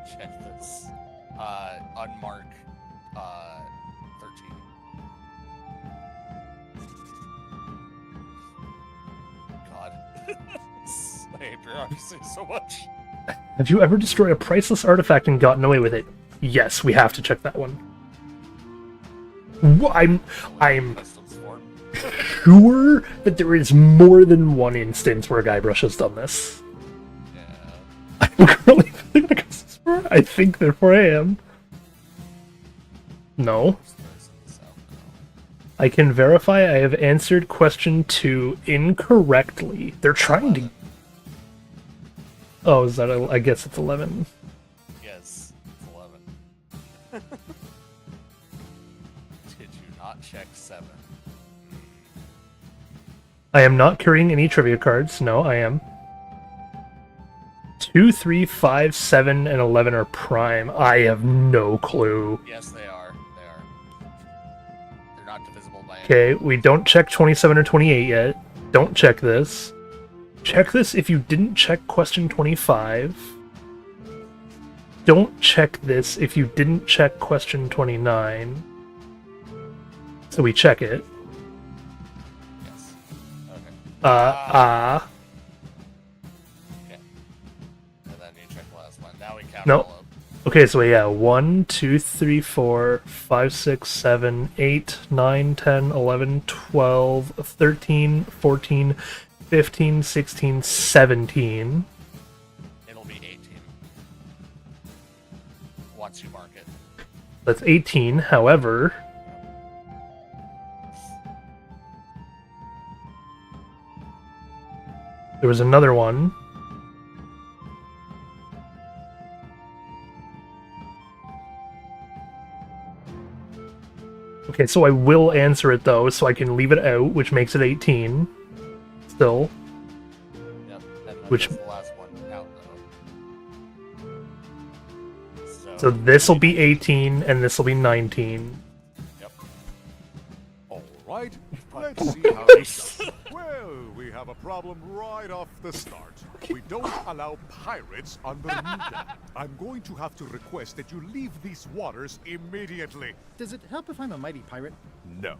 Check this. Unmark 13. God. I hate bureaucracy so much. Have you ever destroyed a priceless artifact and gotten away with it? Yes, we have to check that one. I'm sure that there is more than one instance where Guybrush has done this. I'm currently filling the customs for. I think, therefore I am. No. I can verify I have answered question 2 incorrectly. They're trying to... Oh, is that... I guess it's 11. Yes, it's 11. Did you not check 7? I am not carrying any trivia cards. No, I am. 2, 3, 5, 7, and 11 are prime. I have no clue. Yes, they are. They are. They're not divisible by Okay, we don't check 27 or 28 yet. Don't check this. Check this if you didn't check question 25. Don't check this if you didn't check question 29. So we check it. Yes. Okay. Okay. And then you check the last one. Now we count No. all up. Okay, so yeah, 1, 2, 3, 4, 5, 6, 7, 8, 9, 10, 11, 12, 13, 14, 15, 16, 17. It'll be 18. Once you mark it. That's 18, however... There was another one. Okay, so I will answer it though, so I can leave it out, which makes it 18. Still. Yep. And Which... the last one out though. So this'll be 18, and this'll be 19. Yep. Alright, let's see how this goes. Well, we have a problem right off the start. We don't allow pirates on Bermuda. I'm going to have to request that you leave these waters immediately. Does it help if I'm a mighty pirate? No.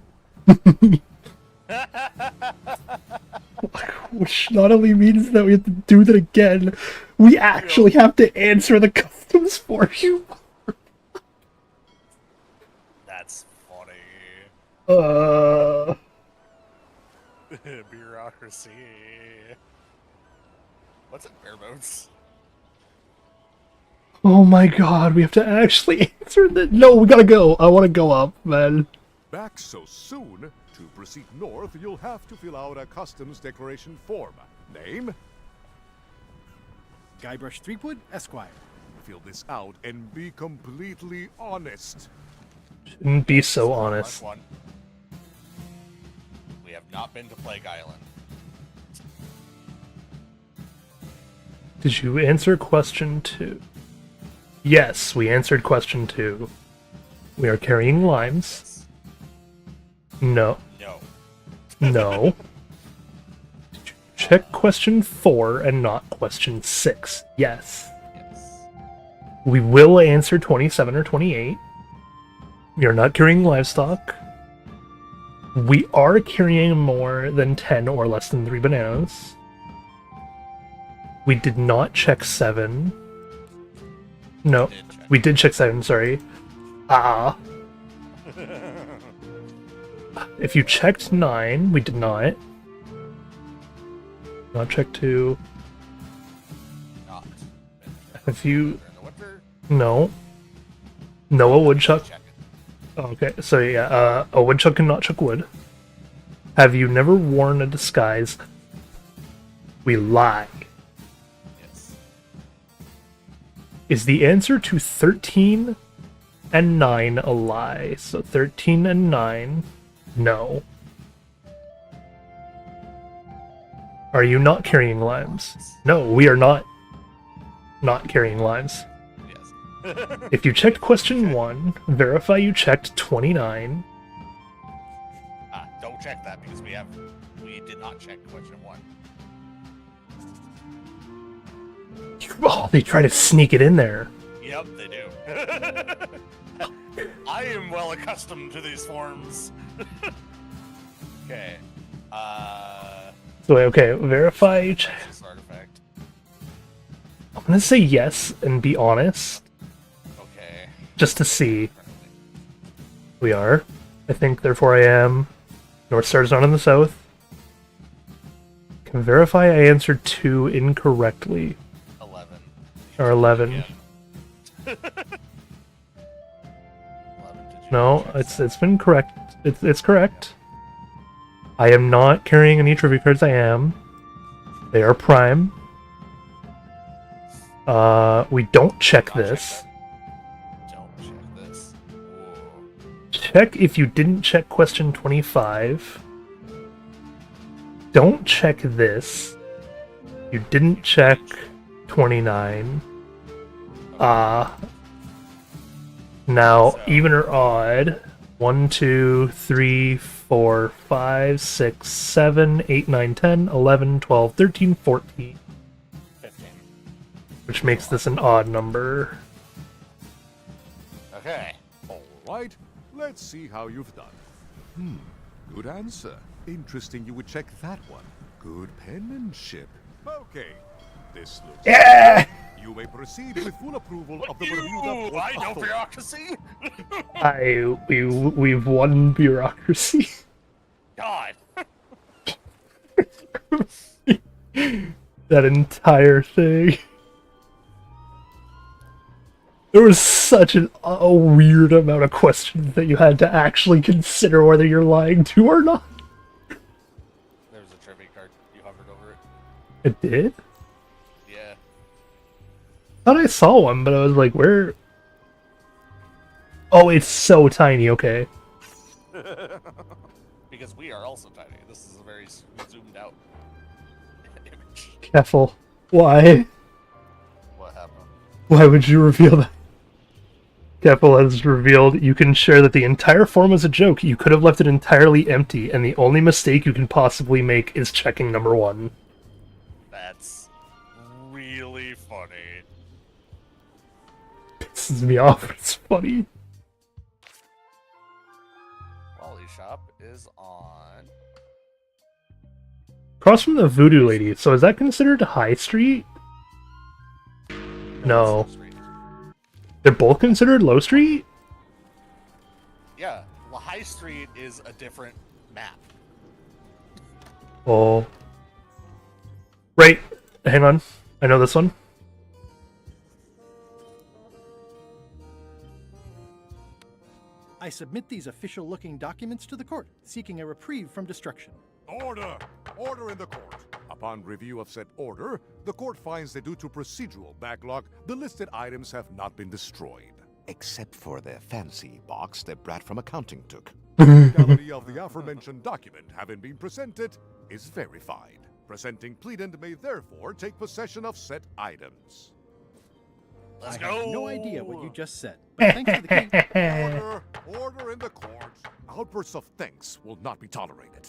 Which not only means that we have to do that again, we actually have to answer the customs for you. That's funny. Bureaucracy. What's it, bare bones? Oh my god, we have to actually answer that. No, we gotta go. I want to go up, man. Back so soon? To proceed north, you'll have to fill out a customs declaration form. Name? Guybrush Threepwood, Esquire. Fill this out and be completely honest. Shouldn't be so honest. One. We have not been to Plague Island. Did you answer question 2? Yes, we answered question 2. We are carrying limes. No. No. No. Did you check question 4 and not question 6? Yes. We will answer 27 or 28. We are not carrying livestock. We are carrying more than 10 or less than 3 bananas. We did not check 7. No, we did check 7, sorry. If you checked 9, we did not. Not check 2. Not. If you... No. No, a woodchuck. Okay, so yeah, a woodchuck cannot chuck wood. Have you never worn a disguise? We lie. Yes. Is the answer to 13 and 9 a lie? So 13 and 9, no. Are you not carrying limes? No, we are not carrying limes. Yes. If you checked question 1, verify you checked 29. Don't check that because we did not check question 1. Oh, they try to sneak it in there. Yep, they do. I am well accustomed to these forms. Okay. So okay, verify you check. This artifact. I'm gonna say yes and be honest. Okay. Just to see. We are. I think, therefore I am. North Star's not in the south. Can verify I answered 2 incorrectly. 11. Or 11. 11, did No, it's been correct. It's correct. I am not carrying any trivia cards. I am. They are prime. We don't check this. Don't check this. Check if you didn't check question 25. Don't check this. You didn't check 29. Now, even or odd. 1, 2, 3, 4, 5, 6, 7, 8, 9, 10, 11, 12, 13, 14. 15. Which makes this an odd number. Okay. Alright, let's see how you've done. Good answer. Interesting you would check that one. Good penmanship. Okay. This looks yeah! You may proceed with full approval of the Bermuda Port I know Authority. bureaucracy. We've won bureaucracy. God. That entire thing. There was such a weird amount of questions that you had to actually consider whether you're lying to or not. There was a trivia card. You hovered over it. It did? Yeah. I thought I saw one, but I was like, where? Oh, it's so tiny, okay. Because we are also tiny. This is a very zoomed out image. Careful. Why? What happened? Why would you reveal that? Careful has revealed you can share that the entire form was a joke. You could have left it entirely empty, and the only mistake you can possibly make is checking number 1. That's really funny. Pisses me off, it's funny. Wally Shop is on. Across from the Voodoo Lady, so is that considered High Street? No. They're both considered Low Street? Yeah, High Street is a different map. Oh. Right. Hang on. I know this one. I submit these official-looking documents to the court, seeking a reprieve from destruction. Order! Order in the court. Upon review of said order, the court finds that due to procedural backlog, the listed items have not been destroyed. Except for the fancy box that Brad from accounting took. The legality of the aforementioned document having been presented is verified. Presenting pleadant may therefore take possession of said items. Let's I go. have no idea what you just said, but thanks for the key. Order! Order in the court. Outbursts of thanks will not be tolerated.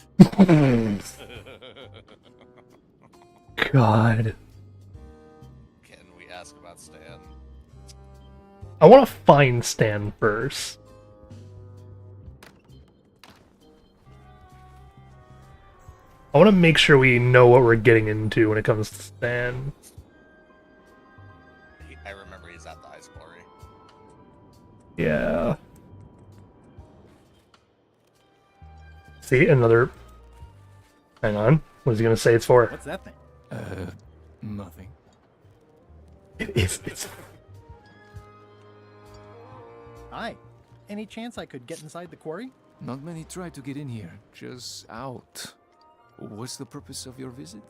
God. Can we ask about Stan? I want to find Stan first. I want to make sure we know what we're getting into when it comes to Stan. I remember he's at the Ice Quarry. Yeah. See, another... Hang on. What is he going to say it's for? What's that thing? Nothing. It's... Hi. Any chance I could get inside the quarry? Not many try to get in here, just out. What's the purpose of your visit?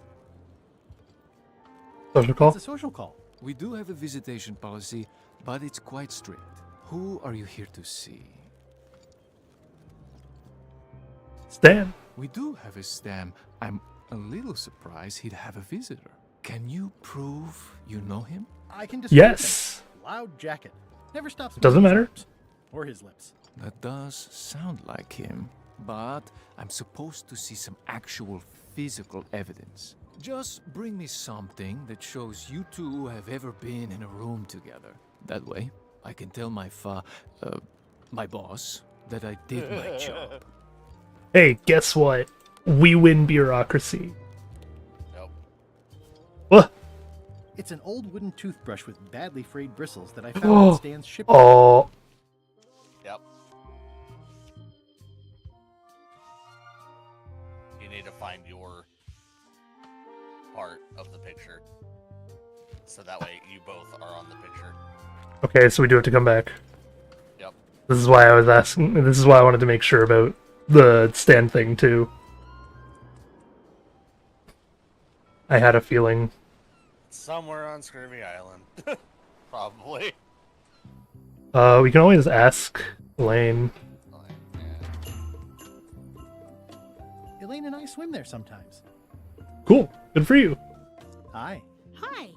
Social call? It's a social call. We do have a visitation policy, but it's quite strict. Who are you here to see? Stan. We do have a Stan. I'm a little surprised he'd have a visitor. Can you prove you know him? I can describe Yes. him. Loud jacket. Never stops. Doesn't moving his matter. arms. Or his lips. That does sound like him, but I'm supposed to see some actual physical evidence. Just bring me something that shows you two have ever been in a room together. That way, I can tell my boss that I did my job. Hey, guess what? We win bureaucracy. Nope. What? It's an old wooden toothbrush with badly frayed bristles that I found Oh. on Stan's ship. Oh. Yep. You need to find your part of the picture. So that way you both are on the picture. Okay, so we do have to come back. Yep. This is why I was asking. This is why I wanted to make sure about the stand thing too. I had a feeling. Somewhere on Scurvy Island. Probably. We can always ask Elaine. Elaine and I swim there sometimes. Cool. Good for you. Hi. Hi.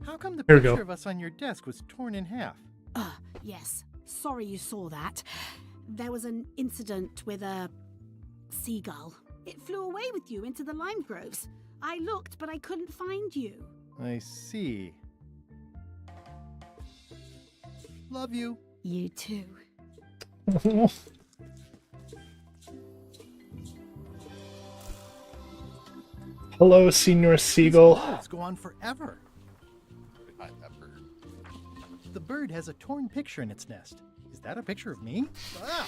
How come the Here we picture go. of us on your desk was torn in half? Yes. Sorry you saw that. There was an incident with a seagull. It flew away with you into the lime groves. I looked, but I couldn't find you. I see. Love you. You too. Hello, Senior Seagull. Let's go on forever. The bird has a torn picture in its nest. Is that a picture of me? Ah!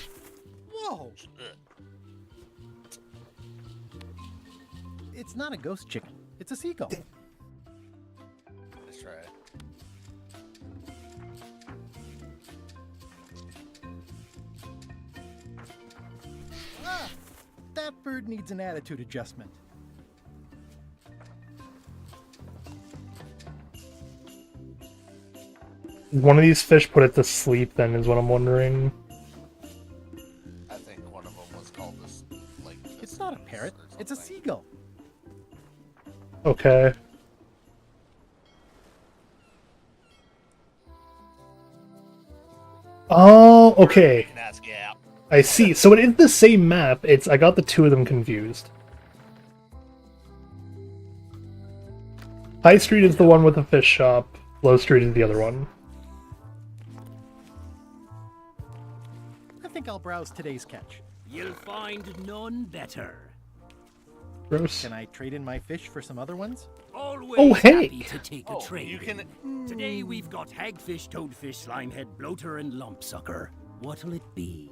Whoa! It's not a ghost chicken. It's a seagull. Let's try it. Ah! That bird needs an attitude adjustment. One of these fish put it to sleep, then, is what I'm wondering. I think one of them was called this. Like, It's not a parrot. It's a seagull. Okay. Oh, okay. I see. So it is the same map. I got the two of them confused. High Street is the one with the fish shop. Low Street is the other one. I think I'll browse today's catch. You'll find none better. Gross. Can I trade in my fish for some other ones? Always Oh, hey! happy to take a trade. You can. Today we've got hagfish, toadfish, slimehead, bloater, and lumpsucker. What'll it be?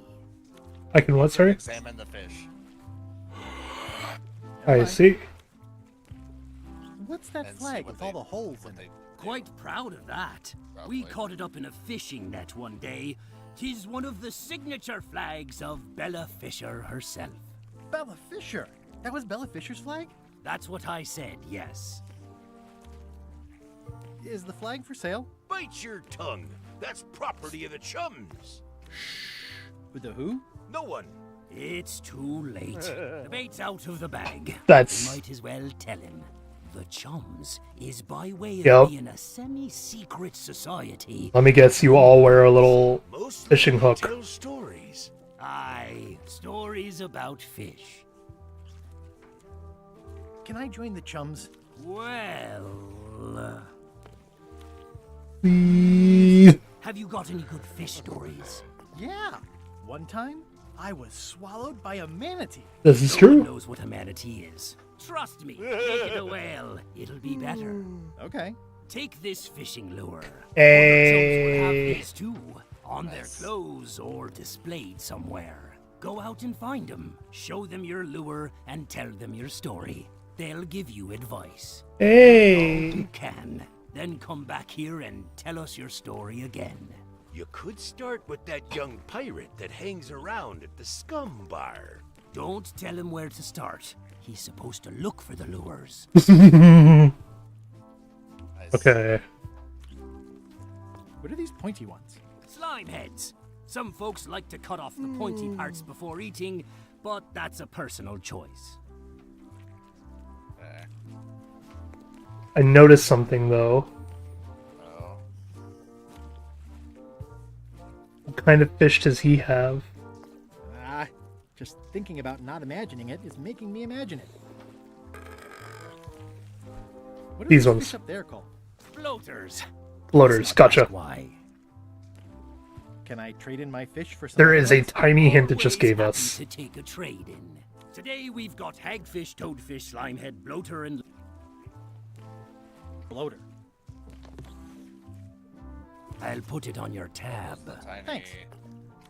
I can what, sorry? Examine the fish. I see. What's that flag with all the holes in it? Quite proud of that. We caught it up in a fishing net one day. 'Tis one of the signature flags of Bella Fisher herself. Bella Fisher? That was Bella Fisher's flag? That's what I said, yes. Is the flag for sale? Bite your tongue. That's property of the chums. With the who? No one. It's too late. The bait's out of the bag. That's- We might as well tell him. The Chums is by way of Yep. being a semi-secret society. Let me guess, you all wear a little Most fishing hook. tell stories. Aye, stories about fish. Can I join the chums? Well... Please. Have you got any good fish stories? Yeah. One time, I was swallowed by a manatee. This is No true. one knows what a manatee is. Trust me, make it a whale. It'll be better. Okay. Take this fishing lure. Hey. Other chums will have these too, on their clothes or displayed somewhere. Go out and find them, show them your lure, and tell them your story. They'll give you advice. Hey. All you can. Then come back here and tell us your story again. You could start with that young pirate that hangs around at the scum bar. Don't tell him where to start. He's supposed to look for the lures. Okay. What are these pointy ones? Slime heads. Some folks like to cut off the pointy parts before eating, but that's a personal choice. I noticed something though. What kind of fish does he have? Just thinking about not imagining it is making me imagine it. What are These those ones. fish up there called? Floaters. Floaters, gotcha. Why? Can I trade in my fish for some? There other is a ones? tiny hint it just gave Happy us. to take a trade in. Today we've got hagfish, toadfish, slimehead, bloater, and bloater. I'll put it on your tab. Thanks.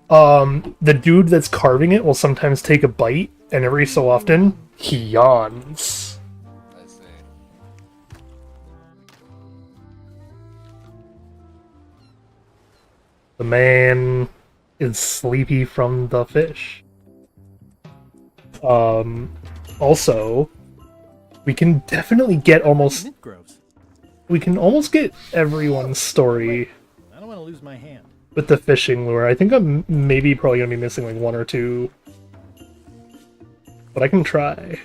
The dude that's carving it will sometimes take a bite, and every so often, he yawns. I see. The man is sleepy from the fish. Also, we can definitely get almost... We can almost get everyone's story I don't want to lose my hand. with the fishing lure. I think I'm maybe probably going to be missing like 1 or 2. But I can try.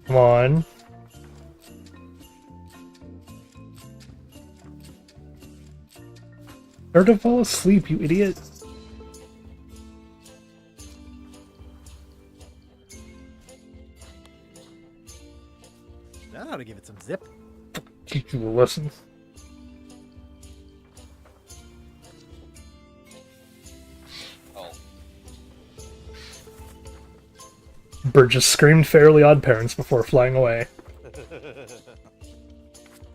Come on. Start to fall asleep, you idiot. That ought to give it some zip. Teach you a lesson. Bird just screamed Fairly Odd Parents before flying away.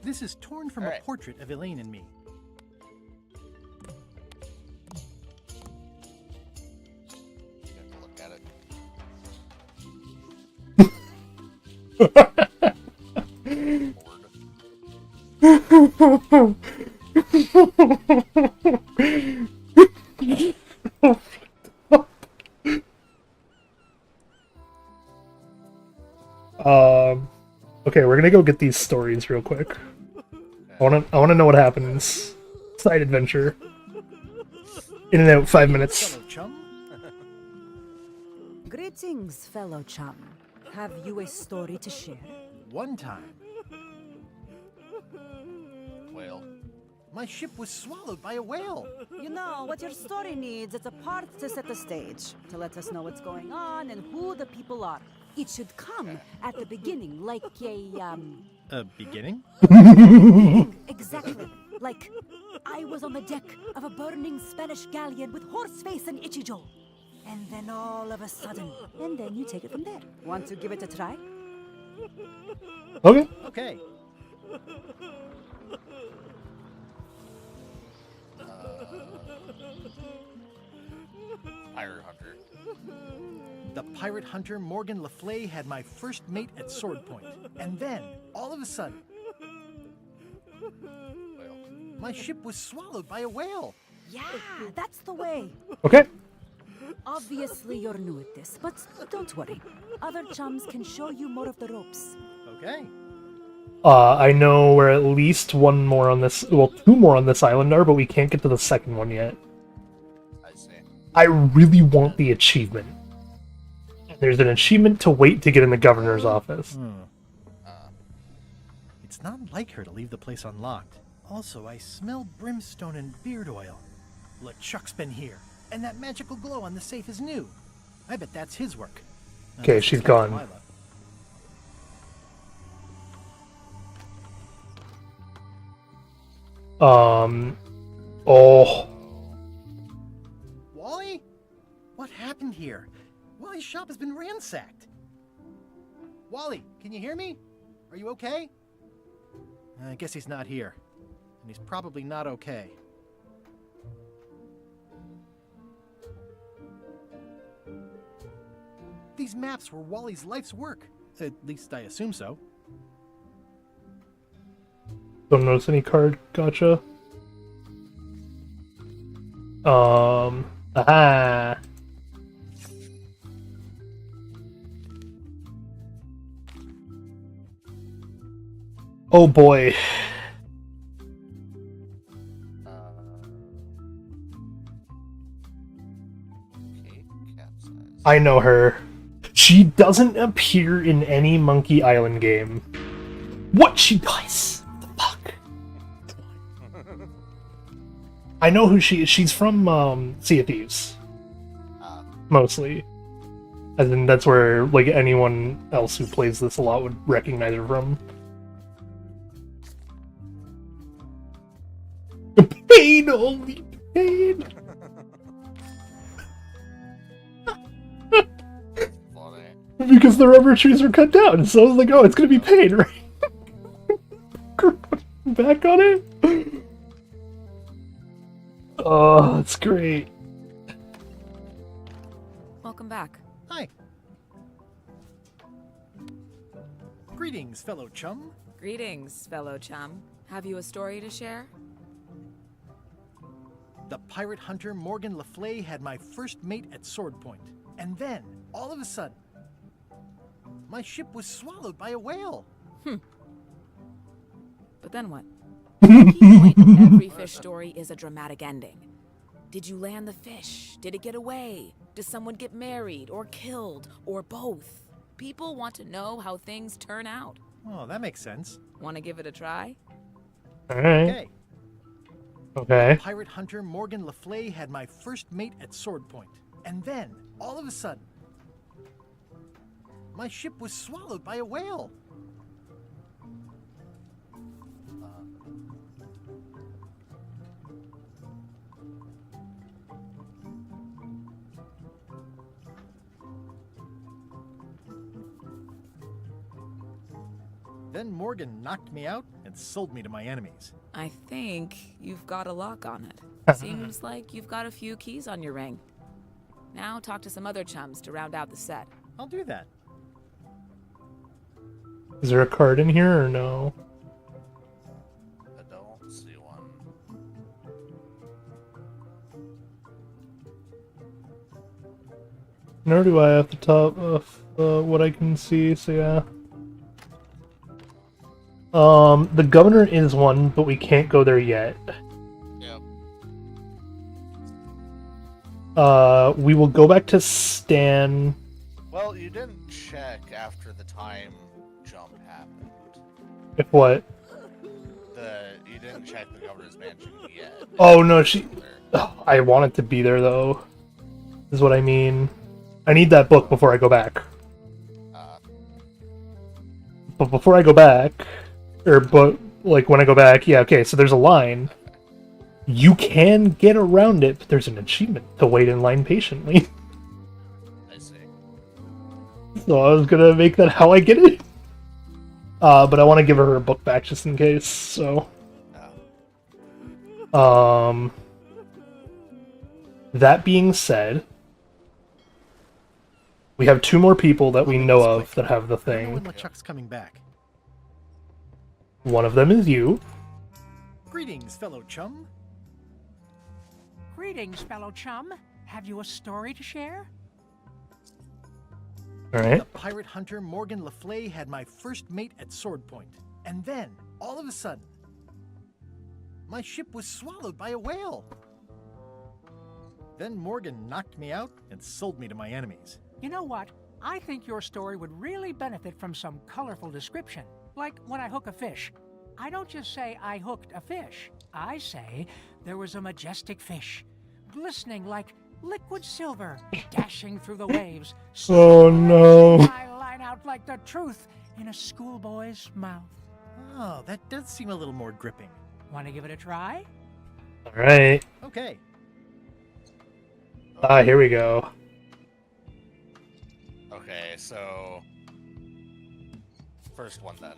This is torn from a portrait of Elaine and me. Look at it. Okay, we're gonna go get these stories real quick. I wanna know what happens. Side adventure. In and out, 5 minutes. Greetings, fellow chum. Have you a story to share? One time, Whale. my ship was swallowed by a whale. You know, what your story needs is a part to set the stage, to let us know what's going on and who the people are. It should come at the beginning, like a, A beginning? Exactly. Like, I was on the deck of a burning Spanish galleon with Horseface and Itchy Joe. And then all of a sudden, and then you take it from there. Want to give it a try? Okay. Okay. Pirate Hunter. The pirate hunter Morgan Le Fay had my first mate at sword point. And then, all of a sudden, my ship was swallowed by a whale. Yeah, that's the way. Okay. Obviously, you're new at this, but don't worry. Other chums can show you more of the ropes. Okay. I know where at least 1 more on this, well, 2 more on this island are, but we can't get to the second one yet. I see. I really want the achievement. There's an achievement to wait to get in the governor's office. It's not like her to leave the place unlocked. Also, I smell brimstone and beard oil. LeChuck's been here, and that magical glow on the safe is new. I bet that's his work. Okay, she's gone. Oh. Wally? What happened here? Wally's shop has been ransacked. Wally, can you hear me? Are you okay? I guess he's not here. And he's probably not okay. These maps were Wally's life's work. At least I assume so. Don't notice any card. Gotcha. Aha. Oh boy. I know her. She doesn't appear in any Monkey Island game. What she does? What the fuck? I know who she is. She's from Sea of Thieves. Mostly. As in, that's where like anyone else who plays this a lot would recognize her from. Pain, only pain. Because the rubber trees were cut down, so I was like, oh, it's gonna be pain, right? Back on it? Oh, that's great. Welcome back. Hi. Greetings, fellow chum. Greetings, fellow chum. Have you a story to share? The pirate hunter Morgan Le Fay had my first mate at sword point. And then, all of a sudden, my ship was swallowed by a whale. But then what? The key point of every fish story is a dramatic ending. Did you land the fish? Did it get away? Did someone get married or killed or both? People want to know how things turn out. Oh, that makes sense. Want to give it a try? Alright. Okay. Pirate hunter Morgan Le Fay had my first mate at sword point. And then, all of a sudden, my ship was swallowed by a whale. Then Morgan knocked me out and sold me to my enemies. I think you've got a lock on it. Seems like you've got a few keys on your ring. Now talk to some other chums to round out the set. I'll do that. Is there a card in here or no? I don't see one. Nor do I at the top of what I can see, so yeah. The governor is one, but we can't go there yet. Yep. We will go back to Stan. Well, you didn't check after the time jump happened. If what? You didn't check the governor's mansion yet. Oh no, I want it to be there though. Is what I mean. I need that book before I go back. But before I go back, but when I go back, yeah, okay. So there's a line. You can get around it, but there's an achievement to wait in line patiently. I see. So I was gonna make that how I get it. But I want to give her book back just in case, so. That being said, we have 2 more people that we know of that have the I know when thing. LeChuck's coming back. One of them is you. Greetings, fellow chum. Greetings, fellow chum. Have you a story to share? Alright. The pirate hunter Morgan Le Fay had my first mate at sword point. And then, all of a sudden, my ship was swallowed by a whale. Then Morgan knocked me out and sold me to my enemies. You know what? I think your story would really benefit from some colorful description. Like when I hook a fish. I don't just say I hooked a fish. I say there was a majestic fish, glistening like liquid silver, dashing through the waves. Oh no. I line out like the truth in a schoolboy's mouth. Oh, that does seem a little more gripping. Want to give it a try? Alright. Okay. Here we go. Okay, so first one then.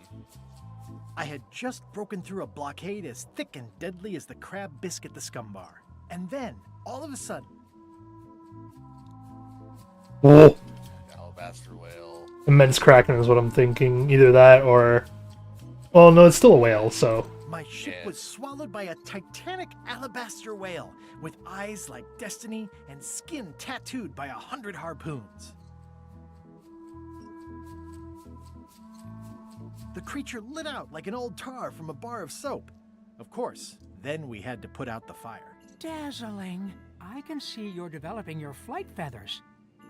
I had just broken through a blockade as thick and deadly as the crab biscuit the scum bar. And then, all of a sudden... Oh. Alabaster whale. Immense Kraken is what I'm thinking. Either that or... Well, no, it's still a whale, so... My ship was swallowed by a titanic alabaster whale with eyes like destiny and skin tattooed by 100 harpoons. The creature lit out like an old tar from a bar of soap. Of course, then we had to put out the fire. Dazzling. I can see you're developing your flight feathers.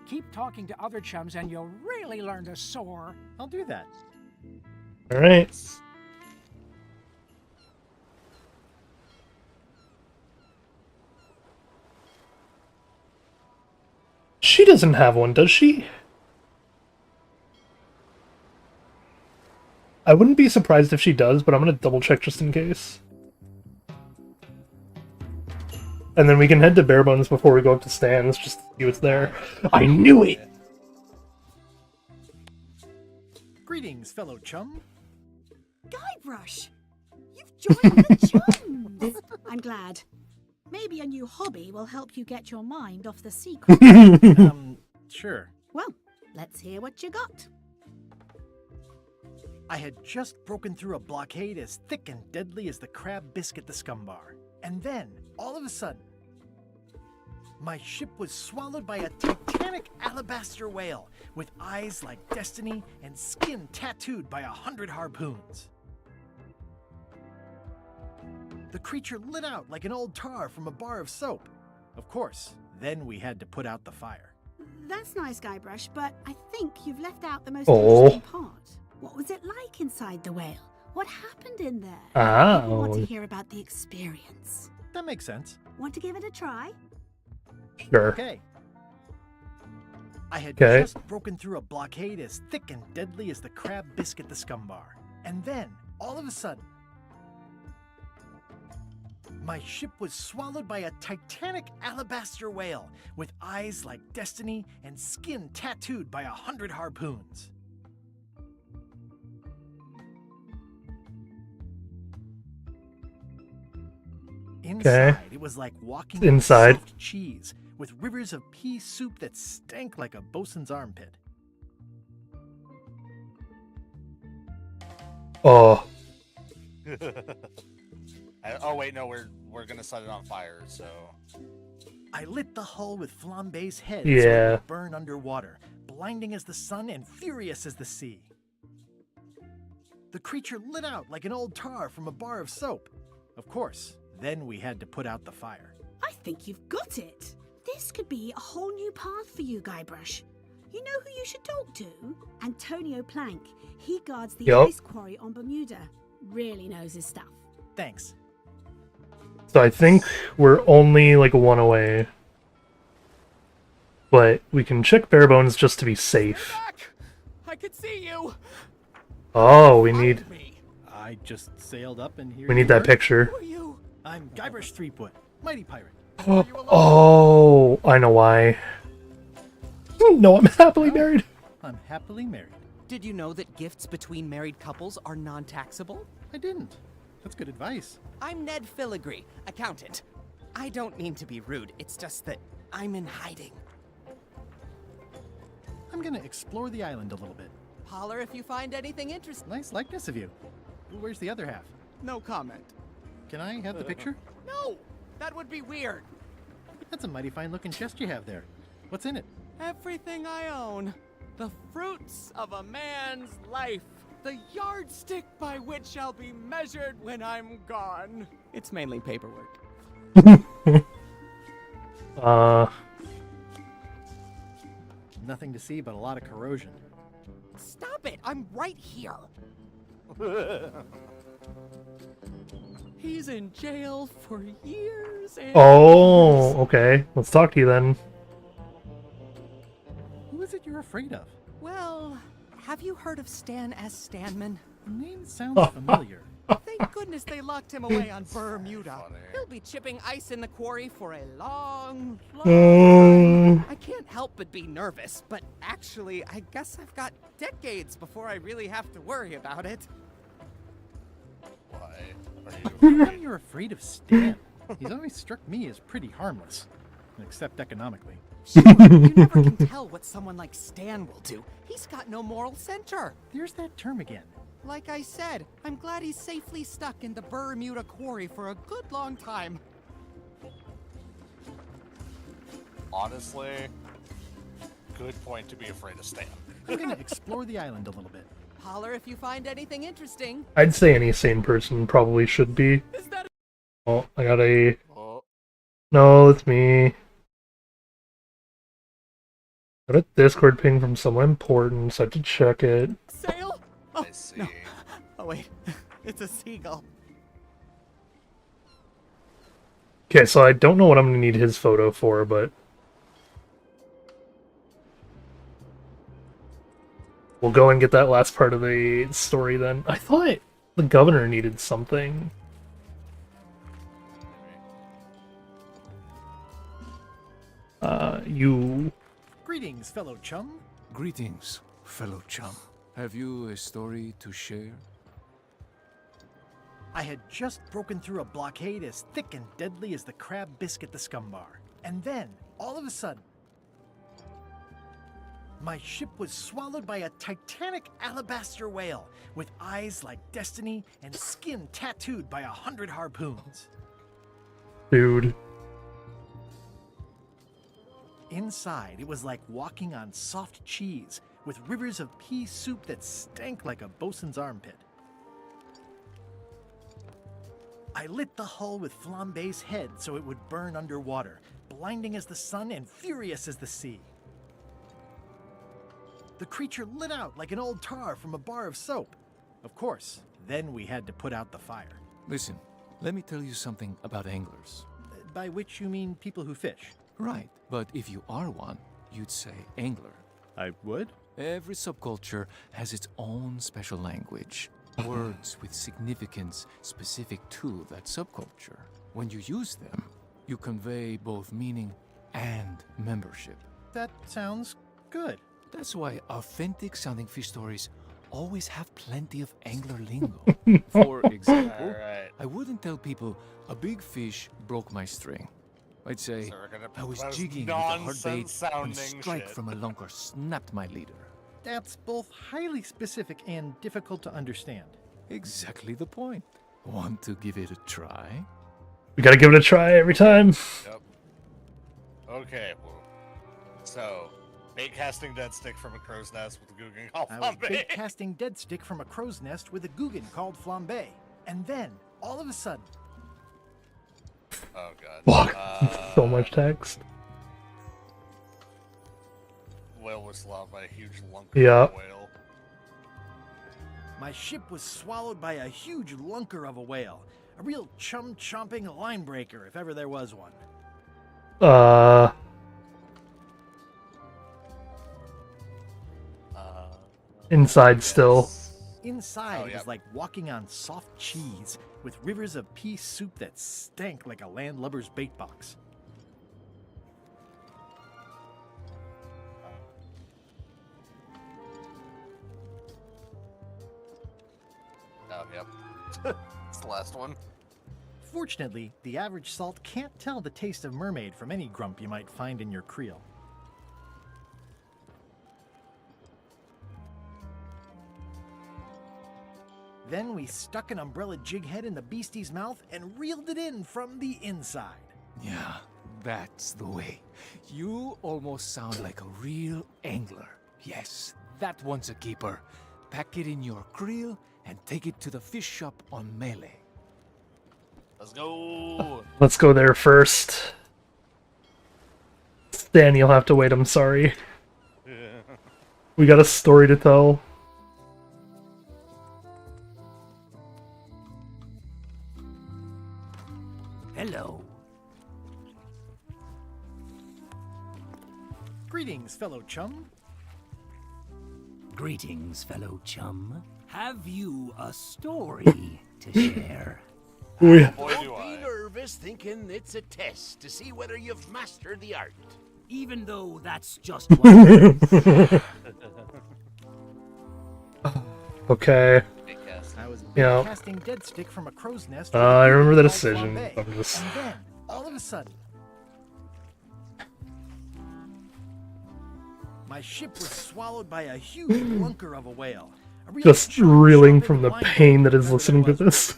Keep talking to other chums and you'll really learn to soar. I'll do that. Alright. She doesn't have one, does she? I wouldn't be surprised if she does, but I'm gonna double check just in case. And then we can head to Barebones before we go up to Stan's, just to see what's there. I knew it! Greetings, fellow chum. Guybrush! You've joined the chums! I'm glad. Maybe a new hobby will help you get your mind off the secret. Sure. Well, let's hear what you got. I had just broken through a blockade as thick and deadly as the crab biscuit the scumbar. And then, all of a sudden, my ship was swallowed by a titanic alabaster whale with eyes like destiny and skin tattooed by 100 harpoons. The creature lit out like an old tar from a bar of soap. Of course, then we had to put out the fire. That's nice, Guybrush, but I think you've left out the most Oh. interesting part. What was it like inside the whale? What happened in there? People want to Oh. hear about the experience. That makes sense. Want to give it a try? Sure. Okay. I had Okay. just broken through a blockade as thick and deadly as the crab biscuit the scumbar. And then, all of a sudden, my ship was swallowed by a titanic alabaster whale with eyes like destiny and skin tattooed by 100 harpoons. Inside, it was like walking on Inside. soft cheese with rivers of pea soup that stank like a bosun's armpit. Oh. Oh wait, no, we're gonna set it on fire. So I lit the hull with Flambe's head so Yeah. it would burn underwater, blinding as the sun and furious as the sea. The creature lit out like an old tar from a bar of soap. Of course, then we had to put out the fire. I think you've got it. This could be a whole new path for you, Guybrush. You know who you should talk to? Antonio Plank. He guards the Yup. ice quarry on Bermuda. Really knows his stuff. Thanks. So I think we're only like one away. But we can check bare bones just to be safe. I could see you. Oh, we need I just sailed up and here we need you that were. picture. I'm Guybrush Threepwood, mighty pirate. Oh, I know why. No, I'm happily married. I'm happily married. Did you know that gifts between married couples are non-taxable? I didn't. That's good advice. I'm Ned Filigree, accountant. I don't mean to be rude, it's just that I'm in hiding. I'm gonna explore the island a little bit. Holler if you find anything interesting. Nice likeness of you. Where's the other half? No comment. Can I have the picture? No! That would be weird. That's a mighty fine looking chest you have there. What's in it? Everything I own. The fruits of a man's life. The yardstick by which I'll be measured when I'm gone. It's mainly paperwork. Nothing to see but a lot of corrosion. Stop it! I'm right here. He's in jail for years and Oh, okay. Let's talk to you then. Who is it you're afraid of? Well, have you heard of Stan S. Stanman? The name sounds familiar. Thank goodness they locked him away on Bermuda. He'll be chipping ice in the quarry for a long, long time. I can't help but be nervous, but actually, I guess I've got decades before I really have to worry about it. why How come you're afraid of Stan? He's always struck me as pretty harmless, except economically. Sure, you never can tell what someone like Stan will do. He's got no moral center. There's that term again. Like I said, I'm glad he's safely stuck in the Bermuda quarry for a good long time. honestly, good point to be afraid of Stan. I'm gonna explore the island a little bit. Holler if you find anything interesting. I'd say any sane person probably should be. Oh, I got a... No, it's me. Got a Discord ping from someone important, so I had to check it. Sail? Oh, I see. no. Oh, wait. It's a seagull. Okay, so I don't know what I'm gonna need his photo for, but... we'll go and get that last part of the story then. I thought the governor needed something. You... Greetings, fellow chum. Greetings, fellow chum. Have you a story to share? I had just broken through a blockade as thick and deadly as the crab biscuit the scumbar. And then, all of a sudden, My ship was swallowed by a titanic alabaster whale with eyes like destiny and skin tattooed by 100 harpoons. Dude. Inside, it was like walking on soft cheese with rivers of pea soup that stank like a bosun's armpit. I lit the hull with Flambe's head so it would burn underwater, blinding as the sun and furious as the sea. The creature lit out like an old tar from a bar of soap. Of course, then we had to put out the fire. Listen, let me tell you something about anglers. By which you mean people who fish? Right, but if you are one, you'd say angler. I would? Every subculture has its own special language. Words with significance specific to that subculture. When you use them, you convey both meaning and membership. That sounds good. That's why authentic sounding fish stories always have plenty of angler lingo. For example, I wouldn't tell people a big fish broke my string. I'd say I was jigging with a hard bait and a strike from a lunker snapped my leader. That's both highly specific and difficult to understand. Exactly the point. Want to give it a try? We gotta give it a try every time. Yep. Okay, well, so bait casting dead stick from a crow's nest with a Guggen called I was Flambe. bait casting dead stick from a crow's nest with a Guggen called Flambe. And then, all of a sudden... Oh god. Fuck. So much text. Whale was swallowed by a huge lunker Yeah. of a whale. My ship was swallowed by a huge lunker of a whale. A real chum-chomping line breaker, if ever there was one. Inside still. Inside, it was like walking on soft cheese with rivers of pea soup that stank like a landlubber's bait box. Oh, yep. It's the last one. Fortunately, the average salt can't tell the taste of mermaid from any grump you might find in your creel. Then we stuck an umbrella jig head in the beastie's mouth and reeled it in from the inside. Yeah, that's the way. You almost sound like a real angler. Yes, that one's a keeper. Pack it in your creel and take it to the fish shop on Melee. Let's go. Let's go there first. Stan, you'll have to wait, I'm sorry. We got a story to tell. Hello. Greetings, fellow chum. Greetings, fellow chum. Have you a story to share? Don't be nervous thinking it's a test to see whether you've mastered the art. Even though that's just one. Okay. I was Yeah. casting dead stick from a crow's nest. I remember the called decision. Flambe. I'm just... And then, all of a sudden, my ship was swallowed by a huge lunker of a whale. A real Just reeling from the pain that is listening to this.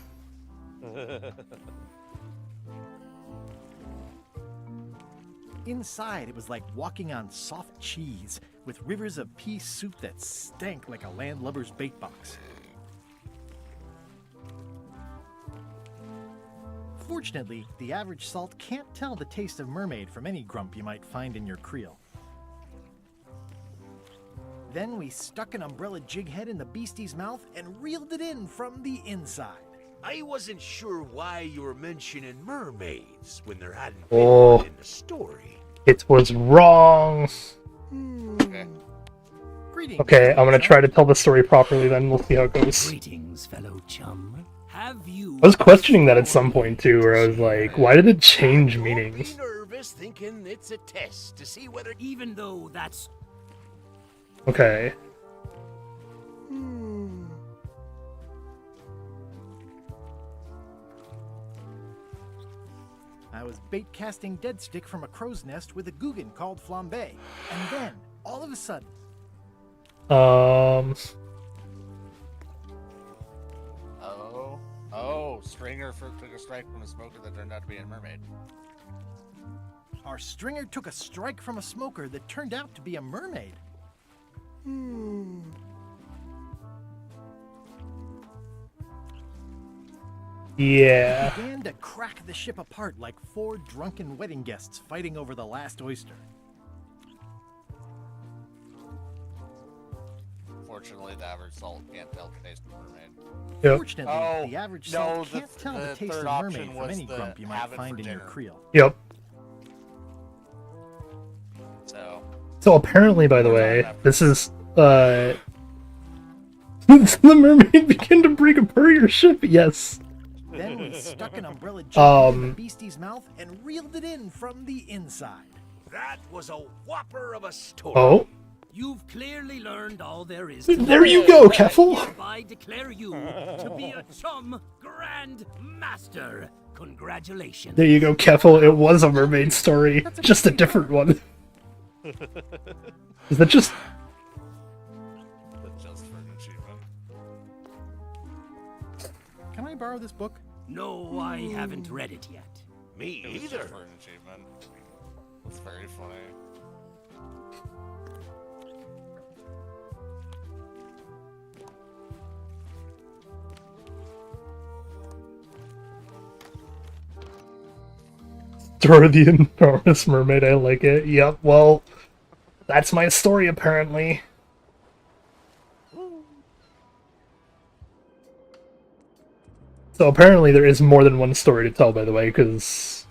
Inside, it was like walking on soft cheese with rivers of pea soup that stank like a landlubber's bait box. Fortunately, the average salt can't tell the taste of mermaid from any grump you might find in your creel. Then we stuck an umbrella jig head in the beastie's mouth and reeled it in from the inside. I wasn't sure why you were mentioning mermaids when there hadn't Oh. been one in the story. It was wrong. Greetings. Okay, I'm gonna try to tell the story properly, then we'll see how it goes. Greetings, fellow chum. Have you I was questioning that at some point too, where I was like, why did it change meanings? Be nervous thinking it's a test to see whether even though that's Okay. I was bait casting dead stick from a crow's nest with a Guggen called Flambe. And then, all of a sudden, Oh, Stringer took a strike from a smoker that turned out to be a mermaid. Our Stringer took a strike from a smoker that turned out to be a mermaid. Yeah. Began to crack the ship apart like 4 drunken wedding guests fighting over the last oyster. Fortunately, the average salt can't tell the taste of a mermaid. Yep. Fortunately, the average salt can't tell the taste of a mermaid from any grump you might find in your creel. Yep. So apparently, by the way, this is the mermaid began to break apart your ship. Yes. Then we stuck an umbrella jar in the beastie's mouth and reeled it in from the inside. That was a whopper of a story. Oh. You've clearly learned all there is to There you go, Keffel. I declare you to be a chum grand master. Congratulations. There you go, Keffel. It was a mermaid story, just a different one. Is that just? Just for an achievement. Can I borrow this book? No, I haven't read it yet. Me It was either. just for an achievement. That's very funny. Dora the Enormous Mermaid, I like it. Yep, well, that's my story, apparently. So apparently there is more than one story to tell, by the way, because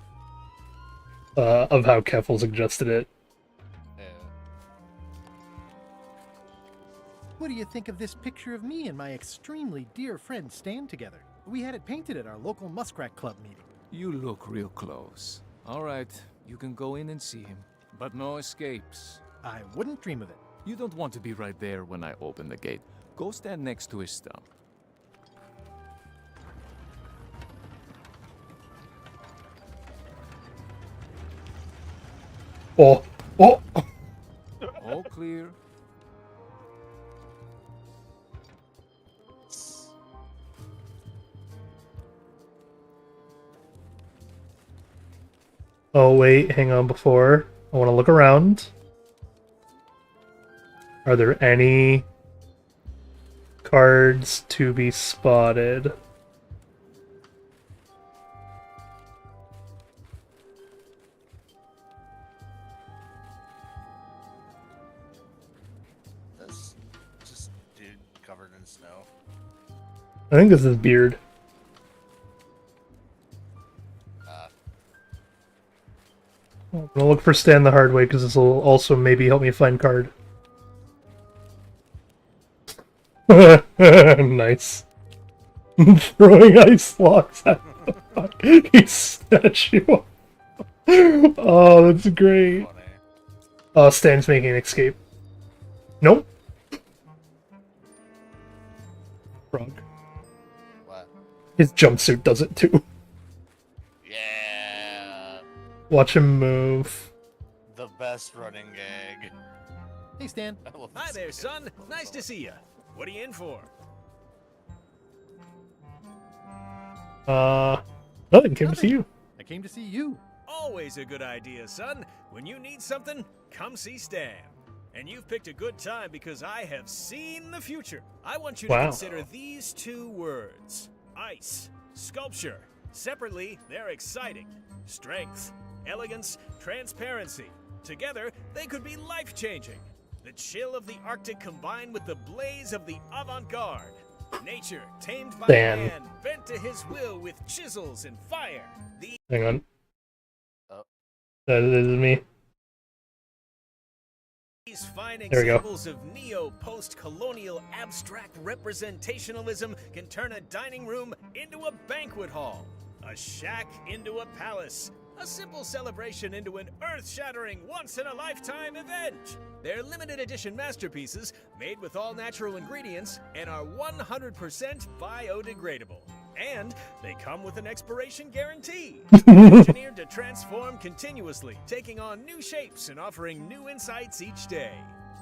of how Keffel suggested it. What do you think of this picture of me and my extremely dear friend Stan together? We had it painted at our local Muskrat Club meeting. You look real close. All right, you can go in and see him, but no escapes. I wouldn't dream of it. You don't want to be right there when I open the gate. Go stand next to his stump. Oh, oh! All clear. Oh, wait, hang on before. I want to look around. Are there any cards to be spotted? This just dude covered in snow. I think this is Beard. I'm gonna look for Stan the hard way because this will also maybe help me find card. Nice. Throwing ice blocks at the fucking statue. Oh, that's great. Oh, Stan's making an escape. Nope. Frog. What? His jumpsuit does it too. Yeah. Watch him move. The best running gag. Hey, Stan. Hi there, son. Nice to see you. What are you in for? Nothing. Came to see you. I came to see you. Always a good idea, son. When you need something, come see Stan. And you've picked a good time because I have seen the future. I want you to consider these 2 words. Ice. Sculpture. Separately, they're exciting. Strength. Elegance. Transparency. Together, they could be life-changing. The chill of the Arctic combined with the blaze of the avant-garde. Nature, tamed by man, bent to his will with chisels and fire. Hang on. That is me. These fine There we go. examples of neo-post-colonial abstract representationalism can turn a dining room into a banquet hall, a shack into a palace, a simple celebration into an earth-shattering, once-in-a-lifetime event. They're limited edition masterpieces made with all natural ingredients and are 100% biodegradable. And they come with an expiration guarantee. Engineered to transform continuously, taking on new shapes and offering new insights each day.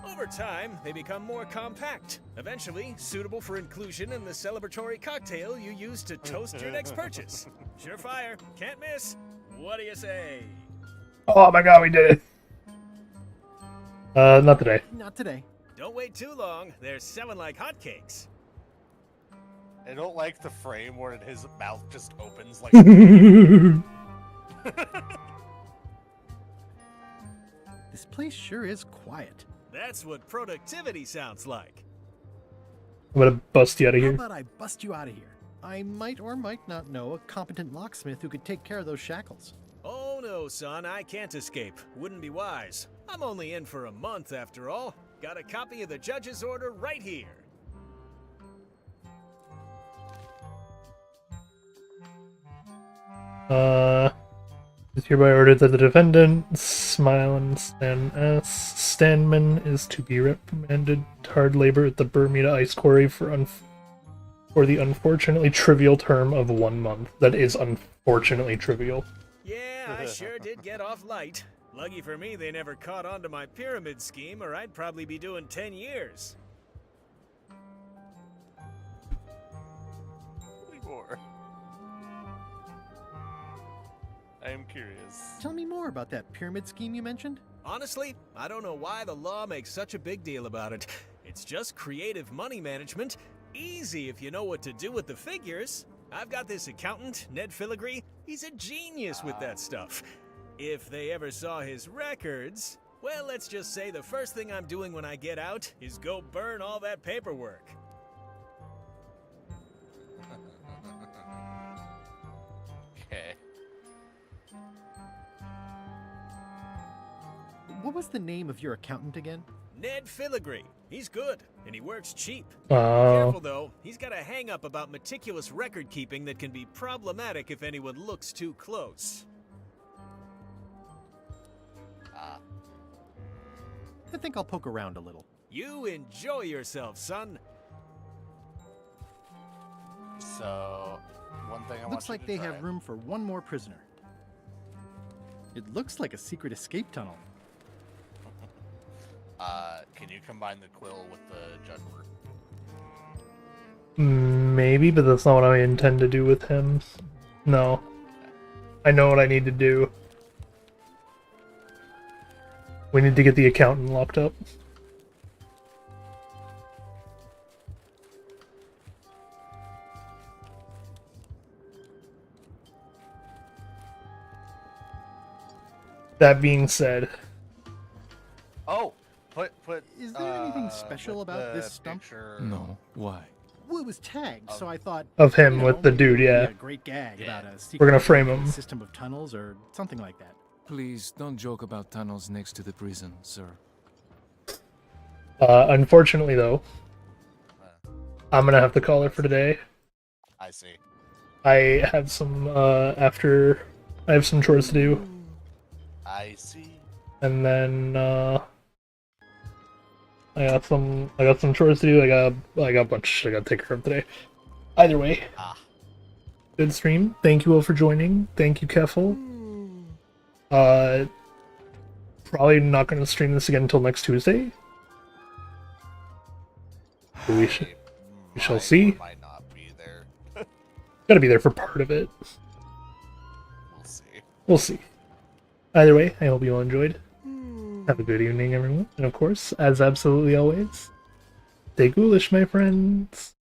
Over time, they become more compact, eventually suitable for inclusion in the celebratory cocktail you use to toast your next purchase. Surefire, can't miss. What do you say? Oh my god, we did it! Not today. Not today. Don't wait too long, they're selling like hotcakes. I don't like the frame where his mouth just opens like. This place sure is quiet. That's what productivity sounds like. I'm gonna bust you out of How here. about I bust you out of here? I might or might not know a competent locksmith who could take care of those shackles. Oh no, son, I can't escape. Wouldn't be wise. I'm only in for a month after all. Got a copy of the judge's order right here. It's hereby ordered that the defendant, Smile and Stan S. Stanman, is to be reprimanded hard labor at the Bermuda Ice Quarry for the unfortunately trivial term of 1 month. That is unfortunately trivial. Yeah, I sure did get off light. Lucky for me, they never caught on to my pyramid scheme, or I'd probably be doing 10 years. More. I am curious. Tell me more about that pyramid scheme you mentioned. Honestly, I don't know why the law makes such a big deal about it. It's just creative money management. Easy if you know what to do with the figures. I've got this accountant, Ned Filigree. He's a genius with that stuff. If they ever saw his records, well, let's just say the first thing I'm doing when I get out is go burn all that paperwork. Okay. What was the name of your accountant again? Ned Filigree. He's good, and he works cheap. Oh. Careful though, he's got a hang-up about meticulous record keeping that can be problematic if anyone looks too close. I think I'll poke around a little. You enjoy yourself, son. So, one thing I Looks want you like to they try. have room for one more prisoner. It looks like a secret escape tunnel. Can you combine the quill with the juggler? Maybe, but that's not what I intend to do with him. No. I know what I need to do. We need to get the accountant locked up. That being said, Oh, put. Is there anything special about this stump? No, why? Well, it was tagged, so I thought of him you know, with the dude, maybe yeah. a great gag about a We're secret gonna frame him. system of tunnels or something like that. Please don't joke about tunnels next to the prison, sir. Unfortunately, though, I'm gonna have to call it for today. I see. I have some I have some chores to do, I see. and then I got some chores to do. I got a bunch I gotta take care of today. Either way, good stream. Thank you all for joining. Thank you, Keffel. Probably not gonna stream this again until next Tuesday. But we shall see. Might not be there. Gotta be there for part of it. We'll see. We'll see. Either way, I hope you all enjoyed. Have a good evening, everyone. And of course, as absolutely always, stay ghoulish, my friends.